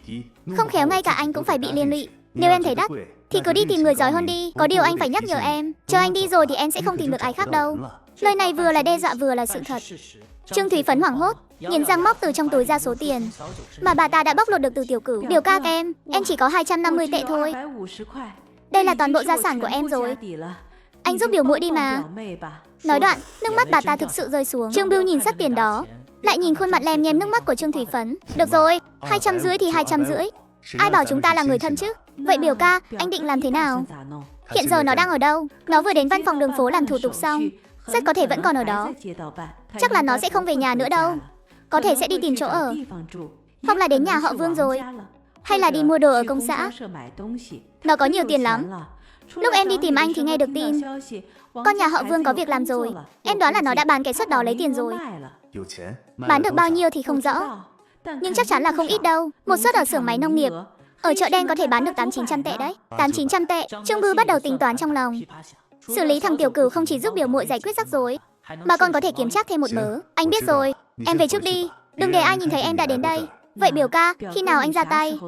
S1: không khéo ngay cả anh cũng phải bị liên lụy. Nếu em thấy đắt thì cứ đi tìm người giỏi hơn đi. Có điều anh phải nhắc nhở em, chờ anh đi rồi thì em sẽ không tìm được ai khác đâu. Lời này vừa là đe dọa vừa là sự thật. Trương Thủy Phấn hoảng hốt, nghiến răng móc từ trong túi ra số tiền mà bà ta đã bóc lột được từ Tiểu Cửu. Biểu ca em chỉ có 250 tệ thôi. Đây là toàn bộ gia sản của em rồi. Anh giúp biểu muội đi mà. Nói đoạn, nước mắt bà ta thực sự rơi xuống. Trương Bưu nhìn sắp tiền đó, lại nhìn khuôn mặt lem nhem nước mắt của Trương Thủy Phấn. Được rồi, 250 thì 250. Ai bảo chúng ta là người thân chứ? Vậy biểu ca, anh định làm thế nào? Hiện giờ nó đang ở đâu? Nó vừa đến văn phòng đường phố làm thủ tục xong, rất có thể vẫn còn ở đó. Chắc là nó sẽ không về nhà nữa đâu. Có thể sẽ đi tìm chỗ ở, hoặc là đến nhà họ Vương rồi, hay là đi mua đồ ở công xã. Nó có nhiều tiền lắm. Lúc em đi tìm anh thì nghe được tin con nhà họ Vương có việc làm rồi. Em đoán là nó đã bán cái suất đó lấy tiền rồi. Bán được bao nhiêu thì không rõ, nhưng chắc chắn là không ít đâu. Một suất ở xưởng máy nông nghiệp ở chợ đen có thể bán được 800-900 tệ đấy. 800-900 tệ. Trương Bưu bắt đầu tính toán trong lòng. Xử lý thằng Tiểu Cửu không chỉ giúp biểu muội giải quyết rắc rối, mà còn có thể kiếm trác thêm một mớ. Anh biết rồi, em về trước đi, đừng để ai nhìn thấy em đã đến đây. Vậy biểu ca, khi nào anh ra tay?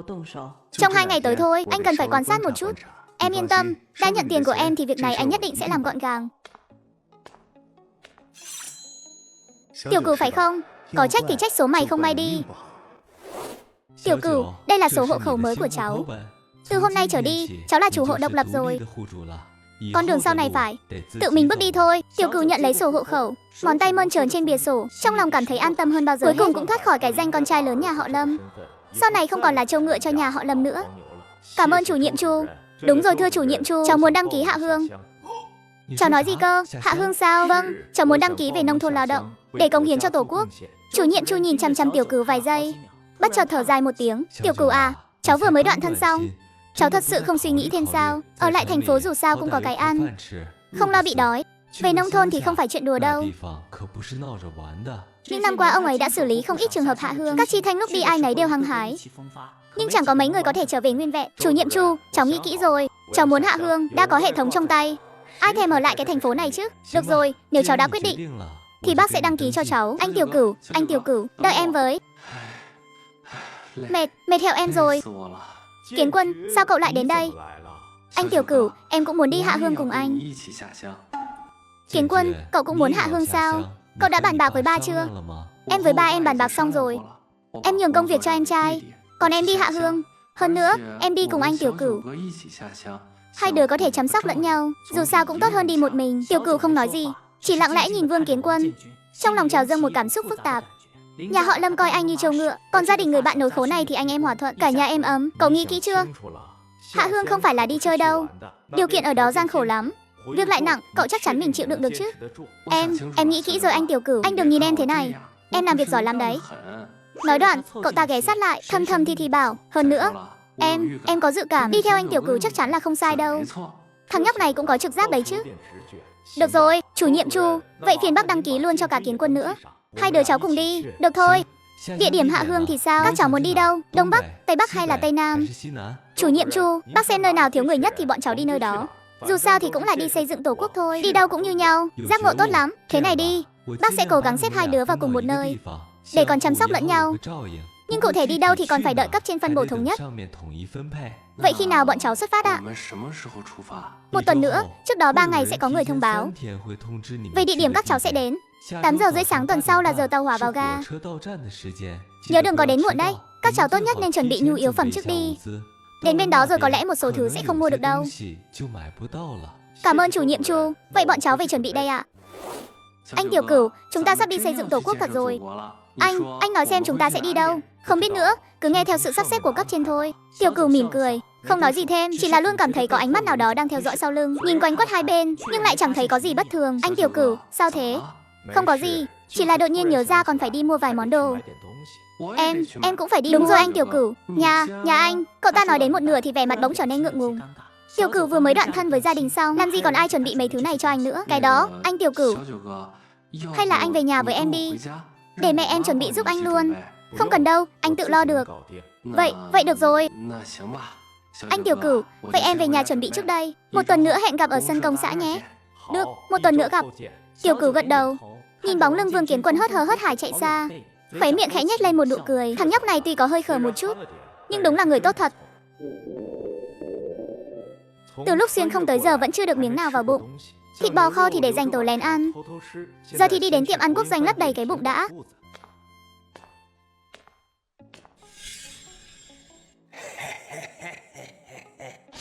S1: Trong 2 ngày tới thôi. Anh cần phải quan sát một chút. Em yên tâm, đã nhận tiền của em thì việc này anh nhất định sẽ làm gọn gàng. Tiểu Cửu phải không? Có trách thì trách số mày không may đi. Tiểu Cửu, đây là số hộ khẩu mới của cháu. Từ hôm nay trở đi, cháu là chủ hộ độc lập rồi. Con đường sau này phải tự mình bước đi thôi. Tiểu Cửu nhận lấy sổ hộ khẩu, ngón tay mơn trớn trên bìa sổ, trong lòng cảm thấy an tâm hơn bao giờ. Cuối cùng cũng thoát khỏi cái danh con trai lớn nhà họ Lâm. Sau này không còn là trâu ngựa cho nhà họ Lâm nữa. Cảm ơn chủ nhiệm Chu. Đúng rồi thưa chủ nhiệm Chu, cháu muốn đăng ký Hạ Hương. Cháu nói gì cơ? Hạ Hương sao? Vâng, cháu muốn đăng ký về nông thôn lao động để cống hiến cho Tổ quốc. Chủ nhiệm Chu nhìn chằm chằm Tiểu Cửu vài giây, bất chợt thở dài một tiếng. Tiểu Cửu à, cháu vừa mới đoạn thân xong, cháu thật sự không suy nghĩ thêm sao? Ở lại thành phố dù sao cũng có cái ăn, không lo bị đói. Về nông thôn thì không phải chuyện đùa đâu. Những năm qua ông ấy đã xử lý không ít trường hợp Hạ Hương. Các chi thanh lúc đi ai nấy đều hăng hái, nhưng chẳng có mấy người có thể trở về nguyên vẹn. Chủ nhiệm Chu, cháu nghĩ kỹ rồi. Cháu muốn Hạ Hương, đã có hệ thống trong tay, ai thèm ở lại cái thành phố này chứ? Được rồi, nếu cháu đã quyết định thì bác sẽ đăng ký cho cháu. Anh Tiểu Cửu, đợi em với. Mệt theo em rồi. Kiến Quân, sao cậu lại đến đây? Anh Tiểu Cửu, em cũng muốn đi Hạ Hương cùng anh. Kiến Quân, cậu cũng muốn Hạ Hương sao? Cậu đã bàn bạc với ba chưa? Em với ba em bàn bạc xong rồi. Em nhường công việc cho em trai, còn em đi Hạ Hương. Hơn nữa, em đi cùng anh Tiểu Cửu. Hai đứa có thể chăm sóc lẫn nhau, dù sao cũng tốt hơn đi một mình. Tiểu Cửu không nói gì, chỉ lặng lẽ nhìn Vương Kiến Quân, trong lòng trào dâng một cảm xúc phức tạp. Nhà họ Lâm coi anh như trâu ngựa, còn gia đình người bạn nối khố này thì anh em hòa thuận, cả nhà êm ấm. Cậu nghĩ kỹ chưa? Hạ Hương không phải là đi chơi đâu, điều kiện ở đó gian khổ lắm. Việc lại nặng, cậu chắc chắn mình chịu đựng được chứ? Em nghĩ kỹ rồi anh Tiểu Cửu. Anh đừng nhìn em thế này, em làm việc giỏi lắm đấy. Nói đoạn, cậu ta ghé sát lại, thầm thầm thì bảo, hơn nữa, em có dự cảm đi theo anh Tiểu Cửu chắc chắn là không sai đâu. Thằng nhóc này cũng có trực giác đấy chứ. Được rồi, chủ nhiệm Chu, vậy phiền bác đăng ký luôn cho cả Kiến Quân nữa. Hai đứa cháu cùng đi. Được thôi. Địa điểm Hạ Hương thì sao? Các cháu muốn đi đâu? Đông Bắc, Tây Bắc hay là Tây Nam? Chủ nhiệm Chu, bác xem nơi nào thiếu người nhất thì bọn cháu đi nơi đó. Dù sao thì cũng là đi xây dựng tổ quốc thôi, đi đâu cũng như nhau, giác ngộ tốt lắm. Thế này đi, bác sẽ cố gắng xếp hai đứa vào cùng một nơi, để còn chăm sóc lẫn nhau. Nhưng cụ thể đi đâu thì còn phải đợi cấp trên phân bổ thống nhất. Vậy khi nào bọn cháu xuất phát ạ? Một tuần nữa, trước đó 3 ngày sẽ có người thông báo. Về địa điểm các cháu sẽ đến. 8 giờ rưỡi sáng tuần sau là giờ tàu hỏa vào ga. Nhớ đừng có đến muộn đấy. Các cháu tốt nhất nên chuẩn bị nhu yếu phẩm trước đi. Đến bên đó rồi có lẽ một số thứ sẽ không mua được đâu. Cảm ơn chủ nhiệm Chu. Vậy bọn cháu về chuẩn bị đây ạ. Anh Tiểu Cửu, chúng ta sắp đi xây dựng tổ quốc thật rồi. Anh nói xem chúng ta sẽ đi đâu? Không biết nữa, cứ nghe theo sự sắp xếp của cấp trên thôi. Tiểu Cửu mỉm cười, không nói gì thêm, chỉ là luôn cảm thấy có ánh mắt nào đó đang theo dõi sau lưng, nhìn quanh quất hai bên, nhưng lại chẳng thấy có gì bất thường. Anh Tiểu Cửu, sao thế? Không có gì, chỉ là đột nhiên nhớ ra còn phải đi mua vài món đồ. Em cũng phải đi. Đúng rồi anh Tiểu Cửu, nhà anh. Cậu ta nói đến một nửa thì vẻ mặt bỗng trở nên ngượng ngùng. Tiểu Cửu vừa mới đoạn thân với gia đình xong, làm gì còn ai chuẩn bị mấy thứ này cho anh nữa. Cái đó, anh Tiểu Cửu, hay là anh về nhà với em đi, để mẹ em chuẩn bị giúp anh luôn. Không cần đâu, anh tự lo được. Vậy được rồi. Anh Tiểu Cửu, vậy em về nhà chuẩn bị trước đây. Một tuần nữa hẹn gặp ở sân công xã nhé. Được, một tuần nữa gặp. Tiểu Cửu gật đầu, nhìn bóng lưng Vương Kiến Quân hớt hờ hớt hải chạy xa, khóe miệng khẽ nhếch lên một nụ cười. Thằng nhóc này tuy có hơi khờ một chút, nhưng đúng là người tốt thật. Từ lúc xuyên không tới giờ vẫn chưa được miếng nào vào bụng. Thịt bò kho thì để dành tổ lén ăn. Giờ thì đi đến tiệm ăn quốc doanh lấp đầy cái bụng đã.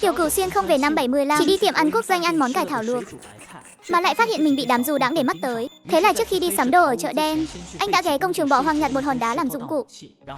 S1: Tiểu Cửu xuyên không về năm 75, chỉ đi tiệm ăn quốc doanh ăn món cải thảo luộc, mà lại phát hiện mình bị đám dù đãng để mắt tới. Thế là trước khi đi sắm đồ ở chợ đen, anh đã ghé công trường bỏ hoang nhặt một hòn đá làm dụng cụ.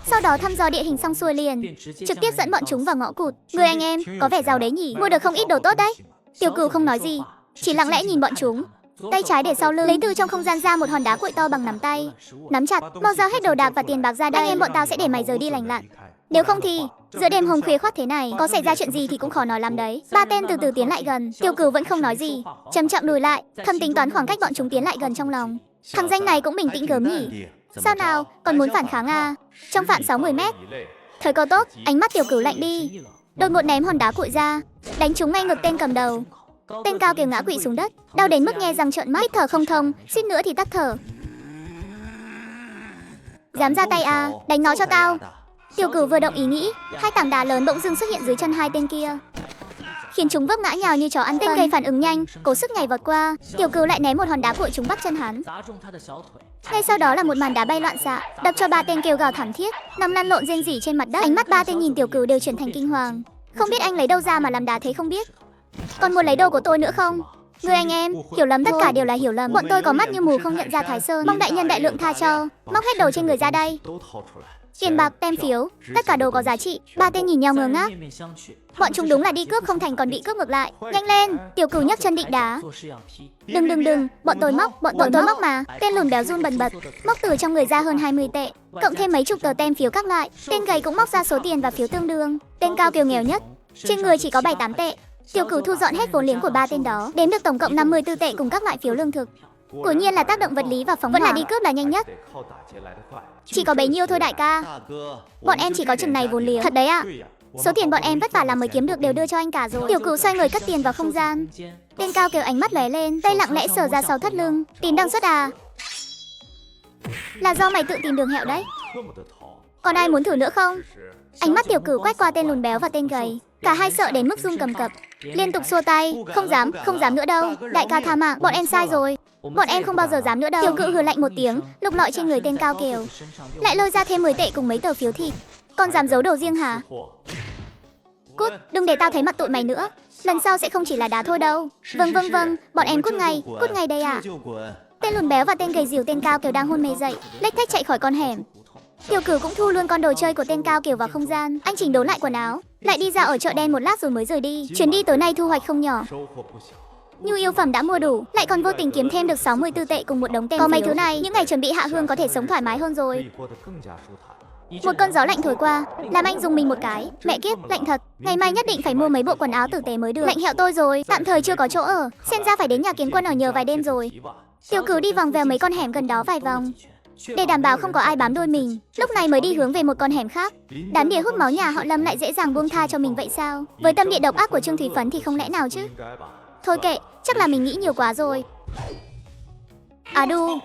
S1: Sau đó thăm dò địa hình xong xuôi liền, trực tiếp dẫn bọn chúng vào ngõ cụt. Người anh em, có vẻ giàu đấy nhỉ, mua được không ít đồ tốt đấy. Tiểu Cửu không nói gì, chỉ lặng lẽ nhìn bọn chúng, tay trái để sau lưng, lấy từ trong không gian ra một hòn đá cuội to bằng nắm tay, nắm chặt. Mau giao hết đồ đạc và tiền bạc ra đây, anh em bọn tao sẽ để mày rời đi lành lặn. Nếu không thì giữa đêm hôm khuya khoắt thế này, có xảy ra chuyện gì thì cũng khó nói lắm đấy. Ba tên từ từ tiến lại gần, Tiểu Cửu vẫn không nói gì, chậm chậm lùi lại, thầm tính toán khoảng cách bọn chúng tiến lại gần trong lòng. Thằng danh này cũng bình tĩnh gớm nhỉ. Sao nào, còn muốn phản kháng à? Trong phạm 60 mét. Thời cơ tốt, ánh mắt Tiểu Cửu lạnh đi, đột ngột ném hòn đá cuội ra, đánh trúng ngay ngực tên cầm đầu. Tên Cao Kiều ngã quỵ xuống đất, đau đến mức nghe răng trợn mắt, hít thở không thông, suýt nữa thì tắc thở. Dám ra tay à? Đánh nó cho tao. Tiểu Cửu vừa động ý nghĩ, hai tảng đá lớn bỗng dưng xuất hiện dưới chân hai tên kia, khiến chúng vấp ngã nhào như chó ăn phân. Tên gây phản ứng nhanh, cố sức nhảy vọt qua. Tiểu Cửu lại ném một hòn đá cuội trúng bắp chân hắn. Ngay sau đó là một màn đá bay loạn xạ, đập cho ba tên kêu gào thảm thiết, nằm lăn lộn rên rỉ trên mặt đất. Ánh mắt ba tên nhìn Tiểu Cửu đều chuyển thành kinh hoàng. Không biết anh lấy đâu ra mà làm đá thế không biết. Còn muốn lấy đồ của tôi nữa không? Người anh em, hiểu lầm, tất cả đều là hiểu lầm. Bọn tôi có mắt như mù không nhận ra Thái Sơn. Mong đại nhân đại lượng tha cho. Móc hết đồ trên người ra đây. Tiền bạc, tem phiếu, tất cả đồ có giá trị. Ba tên nhìn nhau ngơ ngác. Bọn chúng đúng là đi cướp không thành còn bị cướp ngược lại. Nhanh lên, Tiểu Cửu nhấc chân định đá. Đừng, bọn tôi móc mà. Tên lùn béo run bần bật, móc từ trong người ra hơn 20 tệ, cộng thêm mấy chục tờ tem phiếu các loại. Tên gầy cũng móc ra số tiền và phiếu tương đương. Tên Cao Kiều nghèo nhất, trên người chỉ có 7-8 tệ. Tiểu Cửu thu dọn hết vốn liếng của ba tên đó, đếm được tổng cộng 54 tệ cùng các loại phiếu lương thực. Quả nhiên là tác động vật lý và phóng hỏa, vẫn là đi cướp là nhanh nhất. Chỉ có bấy nhiêu thôi đại ca. Bọn em chỉ có chừng này vốn liếng. Thật đấy ạ. Số tiền bọn em vất vả làm mới kiếm được đều đưa cho anh cả rồi. Tiểu Cửu xoay người cất tiền vào không gian. Tên Cao Kiều ánh mắt lóe lên, tay lặng lẽ sờ ra sau thắt lưng. Tìm đăng xuất à? Là do mày tự tìm đường hẹo đấy. Còn ai muốn thử nữa không? Ánh mắt Tiểu Cửu quét qua tên lùn béo và tên gầy. Cả hai sợ đến mức run cầm cập, liên tục xua tay. Không dám nữa đâu. Đại ca tha mạng, bọn em sai rồi. Bọn em không bao giờ dám nữa đâu. Tiểu Cửu hừ lạnh một tiếng, lục lọi trên người tên Cao Kiều, lại lôi ra thêm 10 tệ cùng mấy tờ phiếu thịt. Còn dám giấu đồ riêng hả? Cút, đừng để tao thấy mặt tụi mày nữa. Lần sau sẽ không chỉ là đá thôi đâu. Vâng, bọn em cút ngay đây à. Tên lùn béo và tên gầy dìu tên Cao Kiều đang hôn mê dậy, lếch thếch chạy khỏi con hẻm. Tiểu Cửu cũng thu luôn con đồ chơi của tên Cao Kiều vào không gian. Anh chỉnh đốn lại quần áo, lại đi ra ở chợ đen một lát rồi mới rời đi. Chuyến đi tối nay thu hoạch không nhỏ. Nhu yếu phẩm đã mua đủ, lại còn vô tình kiếm thêm được 64 tệ cùng một đống tem phiếu. Có mấy thứ này, những ngày chuẩn bị hạ hương có thể sống thoải mái hơn rồi. Một cơn gió lạnh thổi qua, làm anh dùng mình một cái. Mẹ kiếp, lạnh thật. Ngày mai nhất định phải mua mấy bộ quần áo tử tế mới được. Lạnh hẹo tôi rồi, tạm thời chưa có chỗ ở, xem ra phải đến nhà Kiến Quân ở nhờ vài đêm rồi. Tiểu Cửu đi vòng vèo mấy con hẻm gần đó vài vòng, để đảm bảo không có ai bám đuôi mình, lúc này mới đi hướng về một con hẻm khác. Đám địa hút máu nhà họ Lâm lại dễ dàng buông tha cho mình vậy sao? Với tâm địa độc ác của Trương Thủy Phấn thì không lẽ nào chứ? Thôi kệ, chắc là mình nghĩ nhiều quá rồi. À đu.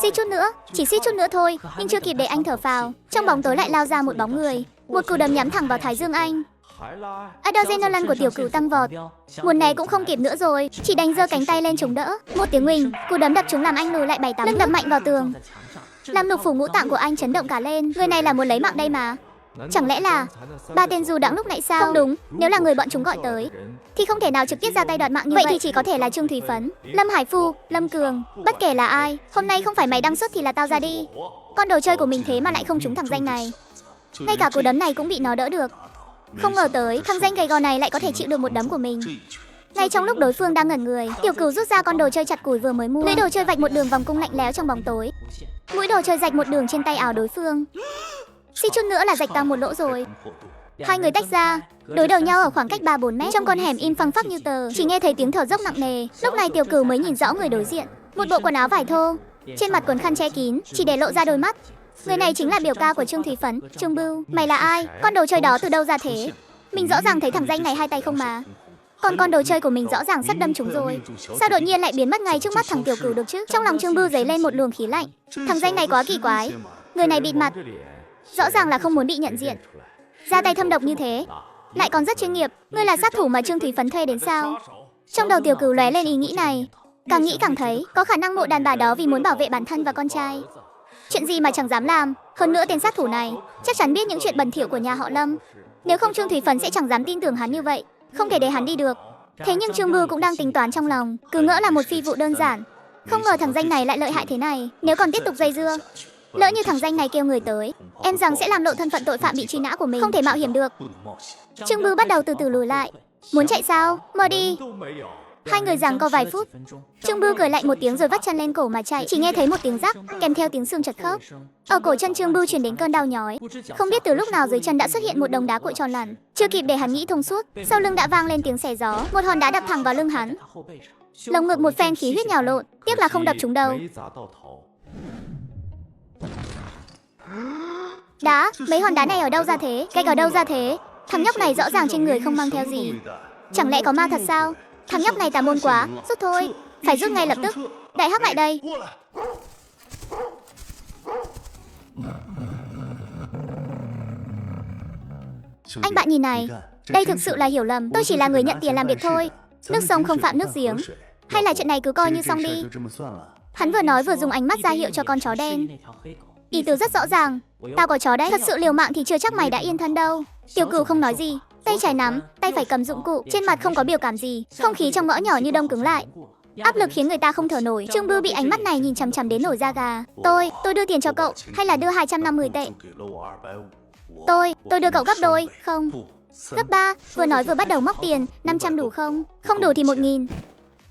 S1: Xích chút nữa, chỉ xích chút nữa thôi. Nhưng chưa kịp để anh thở phào, trong bóng tối lại lao ra một bóng người. Một cú đấm nhắm thẳng vào thái dương anh. Adrenaline của tiểu cửu tăng vọt. Muốn né cũng không kịp nữa rồi, chỉ đành giơ cánh tay lên chống đỡ. Một tiếng huỳnh, cú đấm đập trúng làm anh lùi lại 7-8 lưng đập mạnh vào tường, làm lục phủ ngũ tạng của anh chấn động cả lên. Người này là muốn lấy mạng đây mà. Chẳng lẽ là ba tên dù đãng lúc nãy sao? Không đúng, nếu là người bọn chúng gọi tới thì không thể nào trực tiếp ra tay đoạt mạng như vậy. Vậy thì chỉ có thể là Trương Thủy Phấn, Lâm Hải Phu, Lâm Cường. Bất kể là ai, hôm nay không phải mày đăng xuất thì là tao ra đi. Con đồ chơi của mình thế mà lại không trúng thằng danh này. Ngay cả cú đấm này cũng bị nó đỡ được. Không ngờ tới thằng danh gầy gò này lại có thể chịu được một đấm của mình. Ngay trong lúc đối phương đang ngẩn người, tiểu cửu rút ra con đồ chơi chặt củi vừa mới mua. Lưỡi đồ chơi vạch một đường vòng cung lạnh lẽo trong bóng tối. Mũi đồ chơi rạch một đường trên tay áo đối phương. Xích chút nữa là rạch toang một lỗ rồi. Hai người tách ra, đối đầu nhau ở khoảng cách 3-4 mét. Trong con hẻm im phăng phắc như tờ, chỉ nghe thấy tiếng thở dốc nặng nề. Lúc này tiểu cửu mới nhìn rõ người đối diện. Một bộ quần áo vải thô, trên mặt quần khăn che kín, chỉ để lộ ra đôi mắt. Người này chính là biểu ca của Trương Thủy Phấn, Trương Bưu. Mày là ai? Con đồ chơi đó từ đâu ra thế? Mình rõ ràng thấy thằng danh này hai tay không mà. Còn con đồ chơi của mình rõ ràng sắp đâm trúng rồi. Sao đột nhiên lại biến mất ngay trước mắt thằng tiểu cửu được chứ? Trong lòng Trương Bưu dấy lên một luồng khí lạnh. Thằng danh này quá kỳ quái. Người này bịt mặt, rõ ràng là không muốn bị nhận diện. Ra tay thâm độc như thế, lại còn rất chuyên nghiệp. Ngươi là sát thủ mà Trương Thủy Phấn thuê đến sao? Trong đầu tiểu cửu lóe lên ý nghĩ này. Càng nghĩ càng thấy có khả năng mụ đàn bà đó vì muốn bảo vệ bản thân và con trai, chuyện gì mà chẳng dám làm. Hơn nữa tên sát thủ này chắc chắn biết những chuyện bẩn thỉu của nhà họ Lâm. Nếu không Trương Thủy Phấn sẽ chẳng dám tin tưởng hắn như vậy. Không thể để hắn đi được. Thế nhưng Trương Bưu cũng đang tính toán trong lòng, cứ ngỡ là một phi vụ đơn giản. Không ngờ thằng danh này lại lợi hại thế này. Nếu còn tiếp tục dây dưa, lỡ như thằng danh này kêu người tới, em rằng sẽ làm lộ thân phận tội phạm bị truy nã của mình. Không thể mạo hiểm được. Trương Bưu bắt đầu từ từ lùi lại. Muốn chạy sao? Mau đi. Hai người giằng co vài phút. Trương Bưu cười lạnh một tiếng rồi vắt chân lên cổ mà chạy. Chỉ nghe thấy một tiếng rắc, kèm theo tiếng xương chật khớp. Ở cổ chân Trương Bưu truyền đến cơn đau nhói. Không biết từ lúc nào dưới chân đã xuất hiện một đống đá cuội tròn lẳn. Chưa kịp để hắn nghĩ thông suốt, sau lưng đã vang lên tiếng xé gió. Một hòn đá đập thẳng vào lưng hắn. Lồng ngực một phen khí huyết nhào lộn. Tiếc là không đập trúng đầu. Đá, mấy hòn đá này ở đâu ra thế? Gạch ở đâu ra thế? Thằng nhóc này rõ ràng trên người không mang theo gì. Chẳng lẽ có ma thật sao? Thằng nhóc này tà môn quá, rút thôi. Phải rút ngay lập tức. Đại Hắc lại đây. Anh bạn nhìn này, đây thực sự là hiểu lầm. Tôi chỉ là người nhận tiền làm việc thôi. Nước sông không phạm nước giếng. Hay là chuyện này cứ coi như xong đi. Hắn vừa nói vừa dùng ánh mắt ra hiệu cho con chó đen. Ý tứ rất rõ ràng. Tao có chó đấy. Thật sự liều mạng thì chưa chắc mày đã yên thân đâu. Tiểu Cửu không nói gì, tay trái nắm, tay phải cầm dụng cụ, trên mặt không có biểu cảm gì. Không khí trong ngõ nhỏ như đông cứng lại. Áp lực khiến người ta không thở nổi. Trương Bưu bị ánh mắt này nhìn chằm chằm đến nổi da gà. Tôi đưa tiền cho cậu, hay là đưa 250 tệ? Tôi đưa cậu gấp đôi. Không, gấp 3. Vừa nói vừa bắt đầu móc tiền. 500 đủ không? Không đủ thì 1000.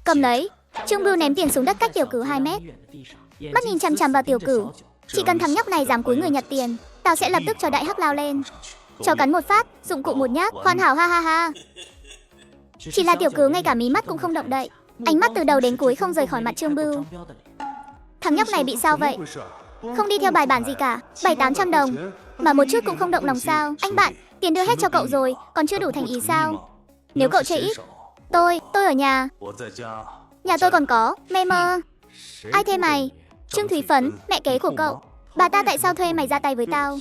S1: Cầm lấy. Trương Bưu ném tiền xuống đất cách Tiểu Cửu 2 mét. Mắt nhìn chằm chằm vào Tiểu Cửu. Chỉ cần thằng nhóc này dám cúi người nhặt tiền, tao sẽ lập tức cho Đại Hắc lao lên. Cho cắn một phát, dụng cụ một nhát, hoàn hảo, ha ha ha. Chỉ là Tiểu Cửu ngay cả mí mắt cũng không động đậy. Ánh mắt từ đầu đến cuối không rời khỏi mặt Trương Bưu. Thằng nhóc này bị sao vậy? Không đi theo bài bản gì cả. 700-800 đồng mà một chút cũng không động lòng sao? Anh bạn, tiền đưa hết cho cậu rồi, còn chưa đủ thành ý sao? Nếu cậu chơi ít, tôi ở nhà. Nhà tôi còn có, mê mơ. Ai thuê mày? Trương Thúy Phấn, mẹ kế của cậu. Bà ta tại sao thuê mày ra tay với tao?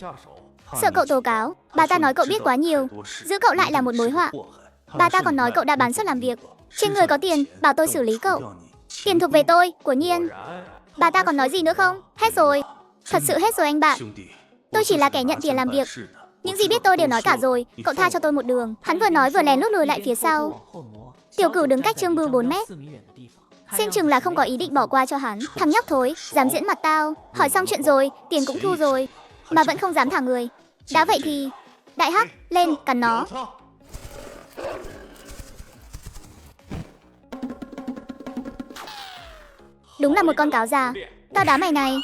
S1: Sợ cậu tố cáo. Bà ta nói cậu biết quá nhiều, giữ cậu lại là một mối họa. Bà ta còn nói cậu đã bán suất làm việc, trên người có tiền, bảo tôi xử lý cậu. Tiền thuộc về tôi, của Nhiên. Bà ta còn nói gì nữa không? Hết rồi. Thật sự hết rồi anh bạn. Tôi chỉ là kẻ nhận tiền làm việc. Những gì biết tôi đều nói cả rồi. Cậu tha cho tôi một đường. Hắn vừa nói vừa lén lút lùi lại phía sau. Tiểu Cửu đứng cách Trương Bưu 4 mét. Xem chừng là không có ý định bỏ qua cho hắn. Thằng nhóc thối, dám diễn mặt tao. Hỏi xong chuyện rồi, tiền cũng thu rồi, mà vẫn không dám thả người. Đã vậy thì Đại Hắc, lên, cắn nó. Đúng là một con cáo già. Tao đá mày này.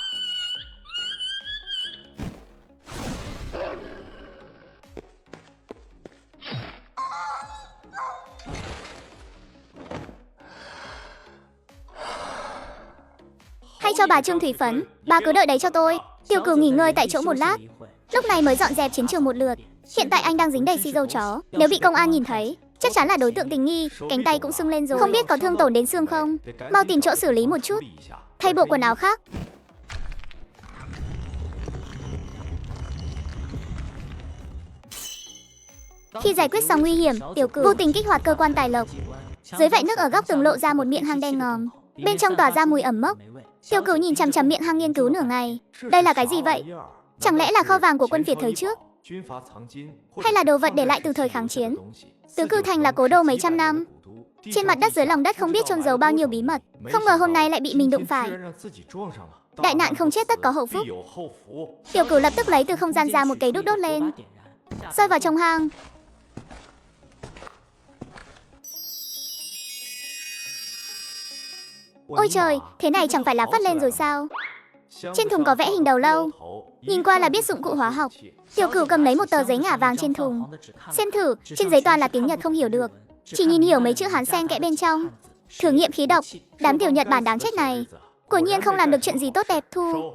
S1: Hay cho bà Trương Thủy Phấn, bà cứ đợi đấy cho tôi. Tiểu Cửu nghỉ ngơi tại chỗ một lát, lúc này mới dọn dẹp chiến trường một lượt. Hiện tại anh đang dính đầy xì dầu chó. Nếu bị công an nhìn thấy, chắc chắn là đối tượng tình nghi. Cánh tay cũng sưng lên rồi. Không biết có thương tổn đến xương không? Mau tìm chỗ xử lý một chút. Thay bộ quần áo khác. Khi giải quyết xong nguy hiểm, Tiểu Cửu vô tình kích hoạt cơ quan tài lộc. Dưới vại nước ở góc tường lộ ra một miệng hang đen ngòm. Bên trong tỏa ra mùi ẩm mốc. Tiểu Cửu nhìn chằm chằm miệng hang nghiên cứu nửa ngày. Đây là cái gì vậy? Chẳng lẽ là kho vàng của quân Việt thời trước? Hay là đồ vật để lại từ thời kháng chiến? Tứ Cử Thành là cố đô mấy trăm năm. Trên mặt đất dưới lòng đất không biết chôn giấu bao nhiêu bí mật. Không ngờ hôm nay lại bị mình đụng phải. Đại nạn không chết tất có hậu phúc. Tiểu Cửu lập tức lấy từ không gian ra một cây đuốc đốt lên, rơi vào trong hang. Ôi trời, thế này chẳng phải là phát lên rồi sao? Trên thùng có vẽ hình đầu lâu, nhìn qua là biết dụng cụ hóa học. Tiểu Cửu cầm lấy một tờ giấy ngả vàng trên thùng, xem thử. Trên giấy toàn là tiếng Nhật không hiểu được, chỉ nhìn hiểu mấy chữ Hán xen kẽ bên trong. Thử nghiệm khí độc. Đám tiểu Nhật Bản đáng chết này, quả nhiên không làm được chuyện gì tốt đẹp. Thu.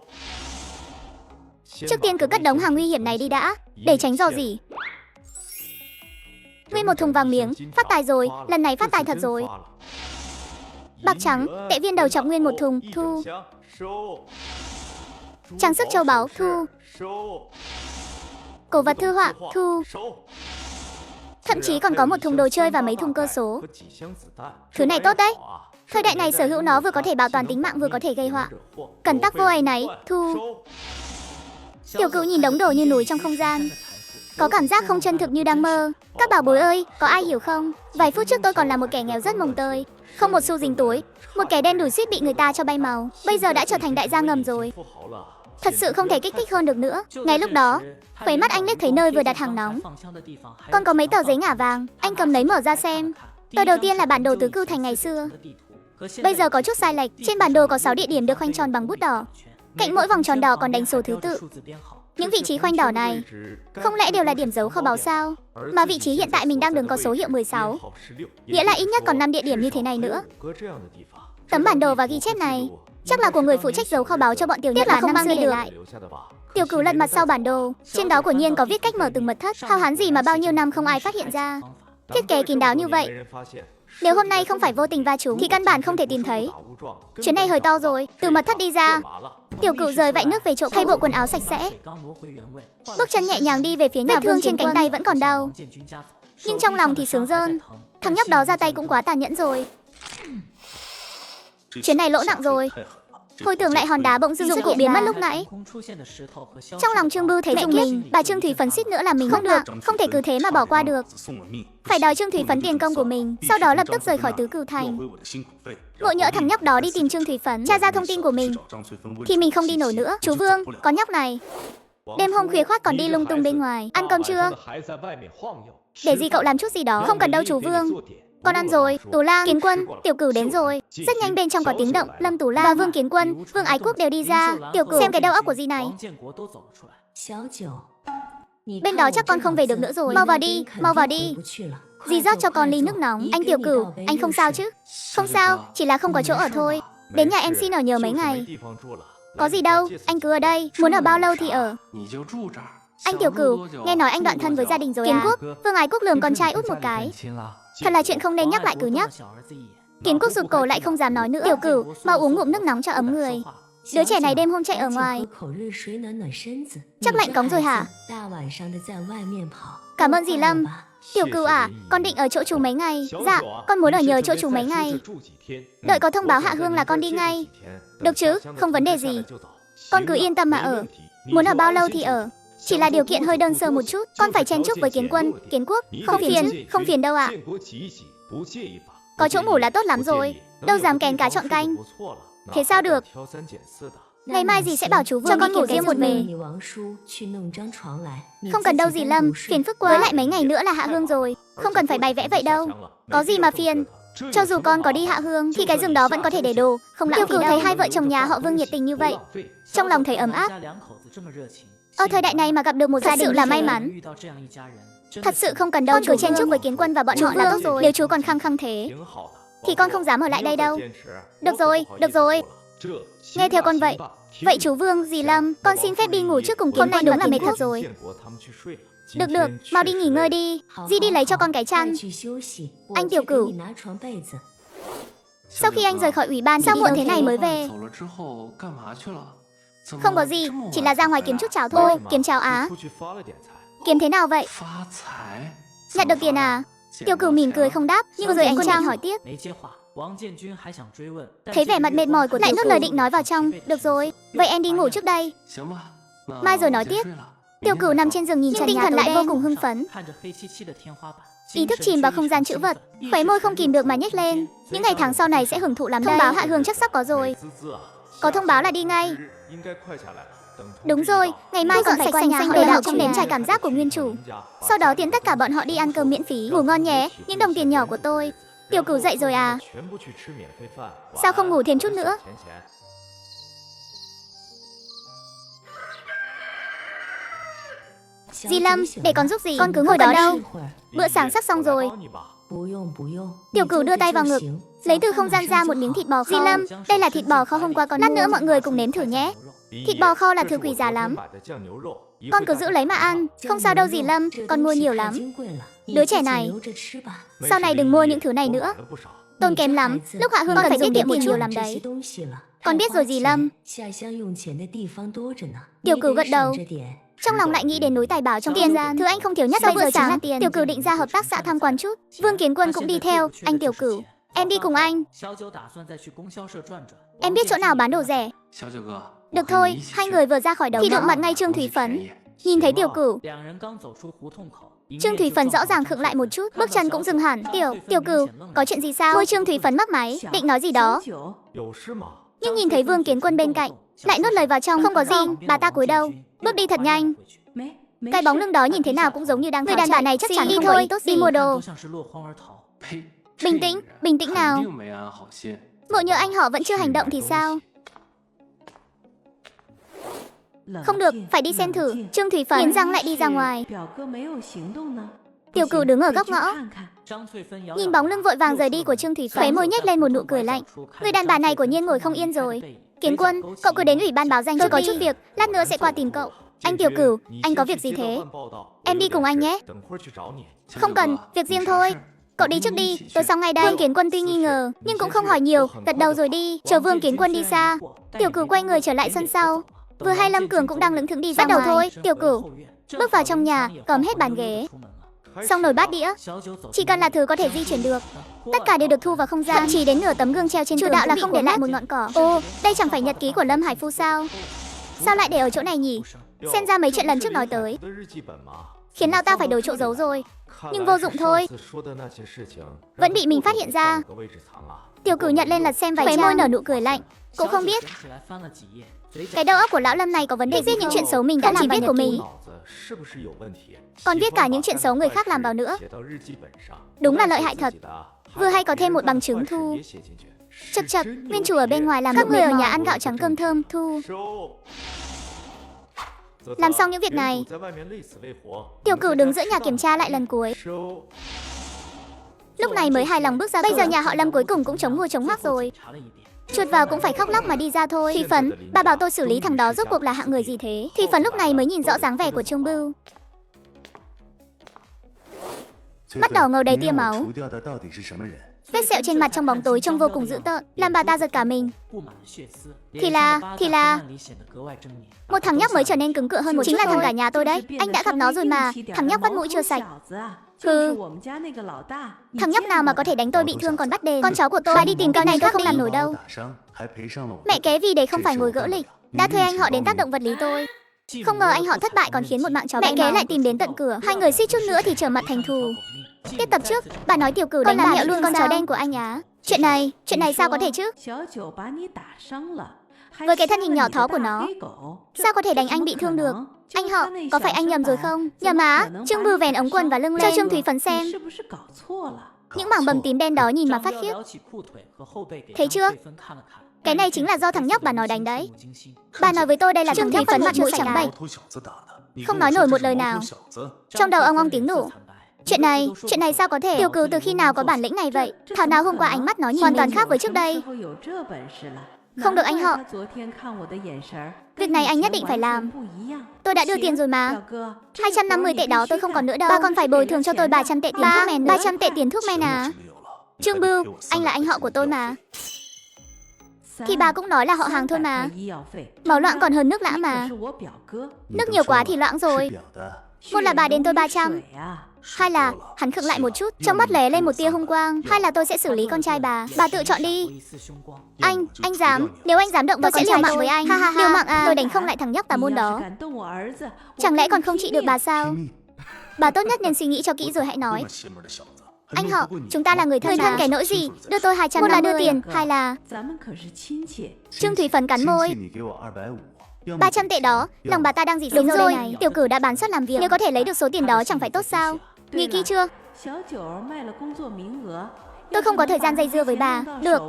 S1: Trước tiên cứ cất đống hàng nguy hiểm này đi đã, để tránh rò rỉ. Nguyên một thùng vàng miếng, phát tài rồi, lần này phát tài thật rồi. Bạc trắng, tệ viên đầu chọc nguyên một thùng. Thu. Trang sức châu báu. Thu. Cổ vật thư họa. Thu. Thậm chí còn có một thùng đồ chơi và mấy thùng cơ số. Thứ này tốt đấy. Thời đại này sở hữu nó vừa có thể bảo toàn tính mạng vừa có thể gây họa. Cần tắc vô ấy nấy. Thu. Tiểu Cửu nhìn đống đồ như núi trong không gian, có cảm giác không chân thực như đang mơ. Các bảo bối ơi, có ai hiểu không? Vài phút trước tôi còn là một kẻ nghèo rất mồng tơi, không một xu dính túi, một kẻ đen đủi suýt bị người ta cho bay màu. Bây giờ đã trở thành đại gia ngầm rồi. Thật sự không thể kích thích hơn được nữa. Ngay lúc đó, khóe mắt anh liếc thấy nơi vừa đặt hàng nóng. Còn có mấy tờ giấy ngả vàng. Anh cầm lấy mở ra xem. Tờ đầu tiên là bản đồ Tứ Cử Thành ngày xưa. Bây giờ có chút sai lệch. Trên bản đồ có 6 địa điểm được khoanh tròn bằng bút đỏ. Cạnh mỗi vòng tròn đỏ còn đánh số thứ tự. Những vị trí khoanh đỏ này không lẽ đều là điểm dấu kho báu sao? Mà vị trí hiện tại mình đang đứng có số hiệu 16, nghĩa là ít nhất còn 5 địa điểm như thế này nữa. Tấm bản đồ và ghi chép này chắc là của người phụ trách giấu kho báu cho bọn tiểu Nhật là không mang đi được. Tiểu Cửu lật mặt sau bản đồ, trên đó quả nhiên có viết cách mở từng mật thất. Hao hán gì mà bao nhiêu năm không ai phát hiện ra. Thiết kế kín đáo như vậy, nếu hôm nay không phải vô tình va trúng thì căn bản không thể tìm thấy. Chuyến này hơi to rồi. Từ mật thất đi ra, Tiểu Cửu rời vại nước về chỗ thay bộ quần áo sạch sẽ. Bước chân nhẹ nhàng đi về phía nhà. Vết thương trên cánh tay vẫn còn đau, nhưng trong lòng thì sướng rơn. Thằng nhóc đó ra tay cũng quá tàn nhẫn rồi. Chuyến này lỗ nặng rồi. Hồi tưởng lại hòn đá bỗng dưng dụng cụ biến mất lúc nãy, trong lòng Trương Bưu thấy dùng mình. Bà Trương Thủy Phấn suýt nữa là mình không được, không thể cứ thế mà bỏ qua được. Phải đòi Trương Thủy Phấn tiền công của mình, sau đó lập tức rời khỏi Tứ Cử Thành. Ngộ nhỡ thằng nhóc đó đi tìm Trương Thủy Phấn, tra ra thông tin của mình thì mình không đi nổi nữa. Chú Vương, con nhóc này đêm hôm khuya khoắt còn đi lung tung bên ngoài. Ăn cơm chưa? Để gì cậu làm chút gì đó. Không cần đâu chú Vương, con ăn rồi. Tú Lang, Kiến Quân, Tiểu Cửu đến rồi. Rất nhanh bên trong có tiếng động. Lâm Tú Lang và Vương Kiến Quân, Vương Ái Quốc đều đi ra. Tiểu Cửu, xem cái đầu óc của gì này. Bên đó chắc con không về được nữa rồi. Mau vào đi, mau vào đi. Dì rót cho con ly nước nóng. Anh Tiểu Cửu, anh không sao chứ? Không sao, chỉ là không có chỗ ở thôi. Đến nhà em xin ở nhờ mấy ngày. Có gì đâu, anh cứ ở đây. Muốn ở bao lâu thì ở. Anh Tiểu Cửu, nghe nói anh đoạn thân với gia đình rồi à? Kiến Quốc, Vương Ái Quốc lườm con trai út một cái. Thật là chuyện không nên nhắc lại cứ nhắc. Kiến Quốc rụt cổ lại không dám nói nữa. Tiểu Cửu, mau uống ngụm nước nóng cho ấm người. Đứa trẻ này đêm hôm chạy ở ngoài, chắc lạnh cống rồi hả? Cảm ơn dì Lâm. Tiểu Cửu à, con định ở chỗ chú mấy ngày? Dạ, con muốn ở nhờ chỗ chú mấy ngày. Đợi có thông báo hạ hương là con đi ngay. Được chứ, không vấn đề gì. Con cứ yên tâm mà ở. Muốn ở bao lâu thì ở. Chỉ là điều kiện hơi đơn sơ một chút. Con phải chen chúc với Kiến Quân, Kiến Quốc. Không phiền đâu ạ. Có chỗ ngủ là tốt lắm rồi. Đâu dám kén cá chọn canh. Thế sao được? Ngày mai dì sẽ bảo chú Vương cho con ngủ riêng một mình. Không cần đâu dì Lâm, phiền phức quá. Với lại mấy ngày nữa là hạ hương rồi, không cần phải bày vẽ vậy đâu. Có gì mà phiền. Cho dù con có đi hạ hương thì cái giường đó vẫn có thể để đồ, không lãng phí. Tiểu Cửu thấy hai vợ chồng nhà họ Vương nhiệt tình như vậy, trong lòng thấy ấm áp. Ở thời đại này mà gặp được một gia đình là may mắn. Thật sự không cần đâu. Con cứ chen chúc với Kiến Quân và bọn họ là tốt rồi. Nếu chú còn khăng khăng thế thì con không dám ở lại đây đâu. Được rồi. Nghe theo con vậy. Vậy chú Vương, dì Lâm, con xin phép đi ngủ trước cùng Kiến Quân. Đúng là mệt thật rồi. Được được, mau đi nghỉ ngơi đi. Di đi lấy cho con cái chăn. Anh Tiểu Cửu. Sau khi anh rời khỏi ủy ban, sao muộn thế này mới về? Không có gì, chỉ là ra ngoài kiếm chút cháo thôi. Kiếm cháo á? Kiếm thế nào vậy? Nhận được tiền à? Tiểu Cửu mỉm cười không đáp, nhưng rồi anh Trang hỏi tiếp. Thấy vẻ mặt mệt mỏi của lại nuốt lời định nói vào trong. Được rồi, vậy em đi ngủ trước đây. Mai rồi nói tiếp. Tiểu Cửu nằm trên giường nhìn trần nhà, tinh thần lại vô cùng hưng phấn. Ý thức chìm vào không gian trữ vật, khóe môi không kìm được mà nhếch lên. Những ngày tháng sau này sẽ hưởng thụ lắm đây. Thông báo Hạ Hương chắc sắp có rồi. Có thông báo là đi ngay. Đúng rồi, ngày mai còn phải qua nhà họ để đạo cũng nếm trải cảm giác của nguyên chủ. Sau đó tiến tất cả bọn họ đi ăn cơm miễn phí. Ngủ ngon nhé, những đồng tiền nhỏ của tôi. Tiểu Cửu dậy rồi à? Sao không ngủ thêm chút nữa? Di Lâm, để con giúp gì? Con cứ ngồi đó đâu. Bữa sáng sắp xong rồi. Tiểu Cửu đưa tay vào ngực, lấy từ không gian ra một miếng thịt bò kho. Di Lâm, đây là thịt bò kho hôm qua con mua. Lát nữa mọi người cùng nếm thử nhé. Thịt bò kho là thứ quý giá lắm. Con cứ giữ lấy mà ăn. Không sao đâu Di Lâm, con mua nhiều lắm. Đứa trẻ này, sau này đừng mua những thứ này nữa. Tốn kém lắm, lúc Hạ Hương con phải tiết kiệm tiền nhiều lắm đấy. Con biết rồi Di Lâm. Tiểu Cửu gật đầu. Trong lòng lại nghĩ đến núi tài bảo trong tiền gian. Thứ anh không thiếu nhất bây giờ chính là tiền. Tiểu Cửu định ra hợp tác xã tham quan chút. Vương Kiến Quân cũng đi theo. Anh Tiểu Cửu, em đi cùng anh. Em biết chỗ nào bán đồ rẻ. Được thôi, hai người vừa ra khỏi đầu thì đụng mặt ngay Trương Thủy Phấn. Nhìn thấy Tiểu Cửu, Trương Thủy Phấn rõ ràng khựng lại một chút, bước chân cũng dừng hẳn. Tiểu Cửu, có chuyện gì sao? Môi Trương Thủy Phấn mấp máy, định nói gì đó, nhưng nhìn thấy Vương Kiến Quân bên cạnh, lại nuốt lời vào trong. Không có gì, bà ta cúi đầu, bước đi thật nhanh. Cái bóng lưng đó nhìn thế nào cũng giống như đang người đàn bà này chắc chắn không có ý tốt gì. Đi mua đồ. Bình tĩnh nào. Ngộ nhỡ anh họ vẫn chưa hành động thì sao? Không được, phải đi xem thử. Trương Thủy Phấn nghiến răng lại đi ra ngoài. Tiểu Cửu đứng ở góc ngõ, nhìn bóng lưng vội vàng rời đi của Trương Thủy Phấn, khóe môi nhếch lên một nụ cười lạnh. Người đàn bà này quả nhiên ngồi không yên rồi. Kiến Quân, cậu cứ đến ủy ban báo danh. Tôi có chút việc, lát nữa sẽ qua tìm cậu. Anh Tiểu Cửu, anh có việc gì thế? Em đi cùng anh nhé. Không cần, việc riêng thôi. Cậu đi trước đi, tôi xong ngay đây. Vương Kiến Quân tuy nghi ngờ, nhưng cũng không hỏi nhiều, gật đầu rồi đi. Chờ Vương Kiến Quân đi xa, Tiểu Cửu quay người trở lại sân sau. Vừa hay Lâm Cường cũng đang lững thững đi ra ngoài. Bắt đầu thôi, Tiểu Cửu. Bước vào trong nhà, cầm hết bàn ghế, xong nồi bát đĩa. Chỉ cần là thứ có thể di chuyển được, tất cả đều được thu vào không gian. Thậm chí đến nửa tấm gương treo trên tường, chủ đạo là không để lại một ngọn cỏ. Ô, đây chẳng phải nhật ký của Lâm Hải Phu sao? Sao lại để ở chỗ này nhỉ? Xem ra mấy chuyện lần trước nói tới khiến lão ta phải đổi chỗ giấu rồi. Nhưng vô dụng thôi, vẫn bị mình phát hiện ra. Tiểu Cửu nhận lên lật xem vài trang, khóe môi nở nụ cười lạnh. Cũng không biết cái đầu óc của lão Lâm này có vấn đề. Viết những chuyện xấu mình đã làm, chỉ viết của mình, còn viết cả những chuyện xấu người khác làm vào nữa. Đúng là lợi hại thật. Vừa hay có thêm một bằng chứng thu. Chật chật, nguyên chủ ở bên ngoài làm các người ở nhà ăn gạo trắng cơm thơm. Thu làm xong những việc này, Tiểu Cửu đứng giữa nhà kiểm tra lại lần cuối. Lúc này mới hài lòng bước ra. Bây giờ nhà họ Lâm cuối cùng cũng chống hua chống hoác rồi. Chuột vào cũng phải khóc lóc mà đi ra thôi. Thủy Phấn, bà bảo tôi xử lý thằng đó rốt cuộc là hạng người gì thế? Thủy Phấn lúc này mới nhìn rõ dáng vẻ của Trương Bưu. Mắt đỏ ngầu đầy tia máu, vết sẹo trên mặt trong bóng tối trông vô cùng dữ tợn, làm bà ta giật cả mình. Thì là một thằng nhóc mới trở nên cứng cựa hơn một chút. Chính là thằng cả nhà tôi đấy. Anh đã gặp nó rồi mà. Thằng nhóc vắt mũi chưa sạch. Thằng nhóc nào mà có thể đánh tôi bị thương còn bắt đền. Con cháu của tôi đi tìm cái này tôi không làm nổi đâu. Mẹ kế vì để không phải ngồi gỡ lịch, đã thuê anh họ đến tác động vật lý tôi. Không ngờ anh họ thất bại còn khiến một mạng chó mẹ kế lại tìm đến tận cửa. Hai người suýt chút nữa thì trở mặt thành thù. Tiếp tập trước, bà nói Tiểu Cửu đánh bà mẹo luôn con chó đen của anh á. Chuyện này sao có thể chứ? Với cái thân hình nhỏ thó của nó, sao có thể đánh anh bị thương được? Anh họ, có phải anh nhầm rồi không? Nhầm á. Trương Bưu vén ống quần và lưng lên cho Trương Thủy Phấn xem. Những mảng bầm tím đen đó nhìn mà phát khiếp. Thấy chưa? Cái này chính là do thằng nhóc bà nói đánh đấy. Bà nói với tôi đây là Trương Thủy Phấn mặt mũi trắng bệch, không nói nổi một lời nào. Trong đầu ong ong tiếng nổ. Chuyện này sao có thể? Tiểu Cửu từ khi nào có bản lĩnh này vậy? Thảo nào hôm qua ánh mắt nó nhìn hoàn toàn khác với trước đây. Không được anh họ, việc này anh nhất định phải làm. Tôi đã đưa tiền rồi mà. 250 tệ đó tôi không còn nữa đâu. Ba còn phải bồi thường cho tôi 300 tệ tiền thuốc men nữa. 300 tệ tiền thuốc men à? Trương Bưu, anh là anh họ của tôi mà. Thì bà cũng nói là họ hàng thôi mà. Máu loãng còn hơn nước lã mà. Nước nhiều quá thì loãng rồi. Một là bà đến tôi 300. Hai là hắn khựng lại một chút, trong mắt lóe lên một tia hung quang. Hai là tôi sẽ xử lý con trai bà tự chọn đi. Anh dám, nếu anh dám động vào con trai tôi sẽ liều mạng với anh. Ha ha ha. Liều mạng à? Tôi đánh không lại thằng nhóc tà môn đó. Chẳng lẽ còn không trị được bà sao? Bà tốt nhất nên suy nghĩ cho kỹ rồi hãy nói. Anh họ, chúng ta là người thân kẻ nỗi gì? Đưa tôi 250. Một là đưa tiền, hai là... Trương Thủy Phấn cắn môi. 300 tệ đó, lòng bà ta đang gì đúng rồi này. Tiểu Cửu đã bán suất làm việc, nếu có thể lấy được số tiền đó chẳng phải tốt sao? Nghĩ kỹ chưa? Tôi không có thời gian dây dưa với bà. Được.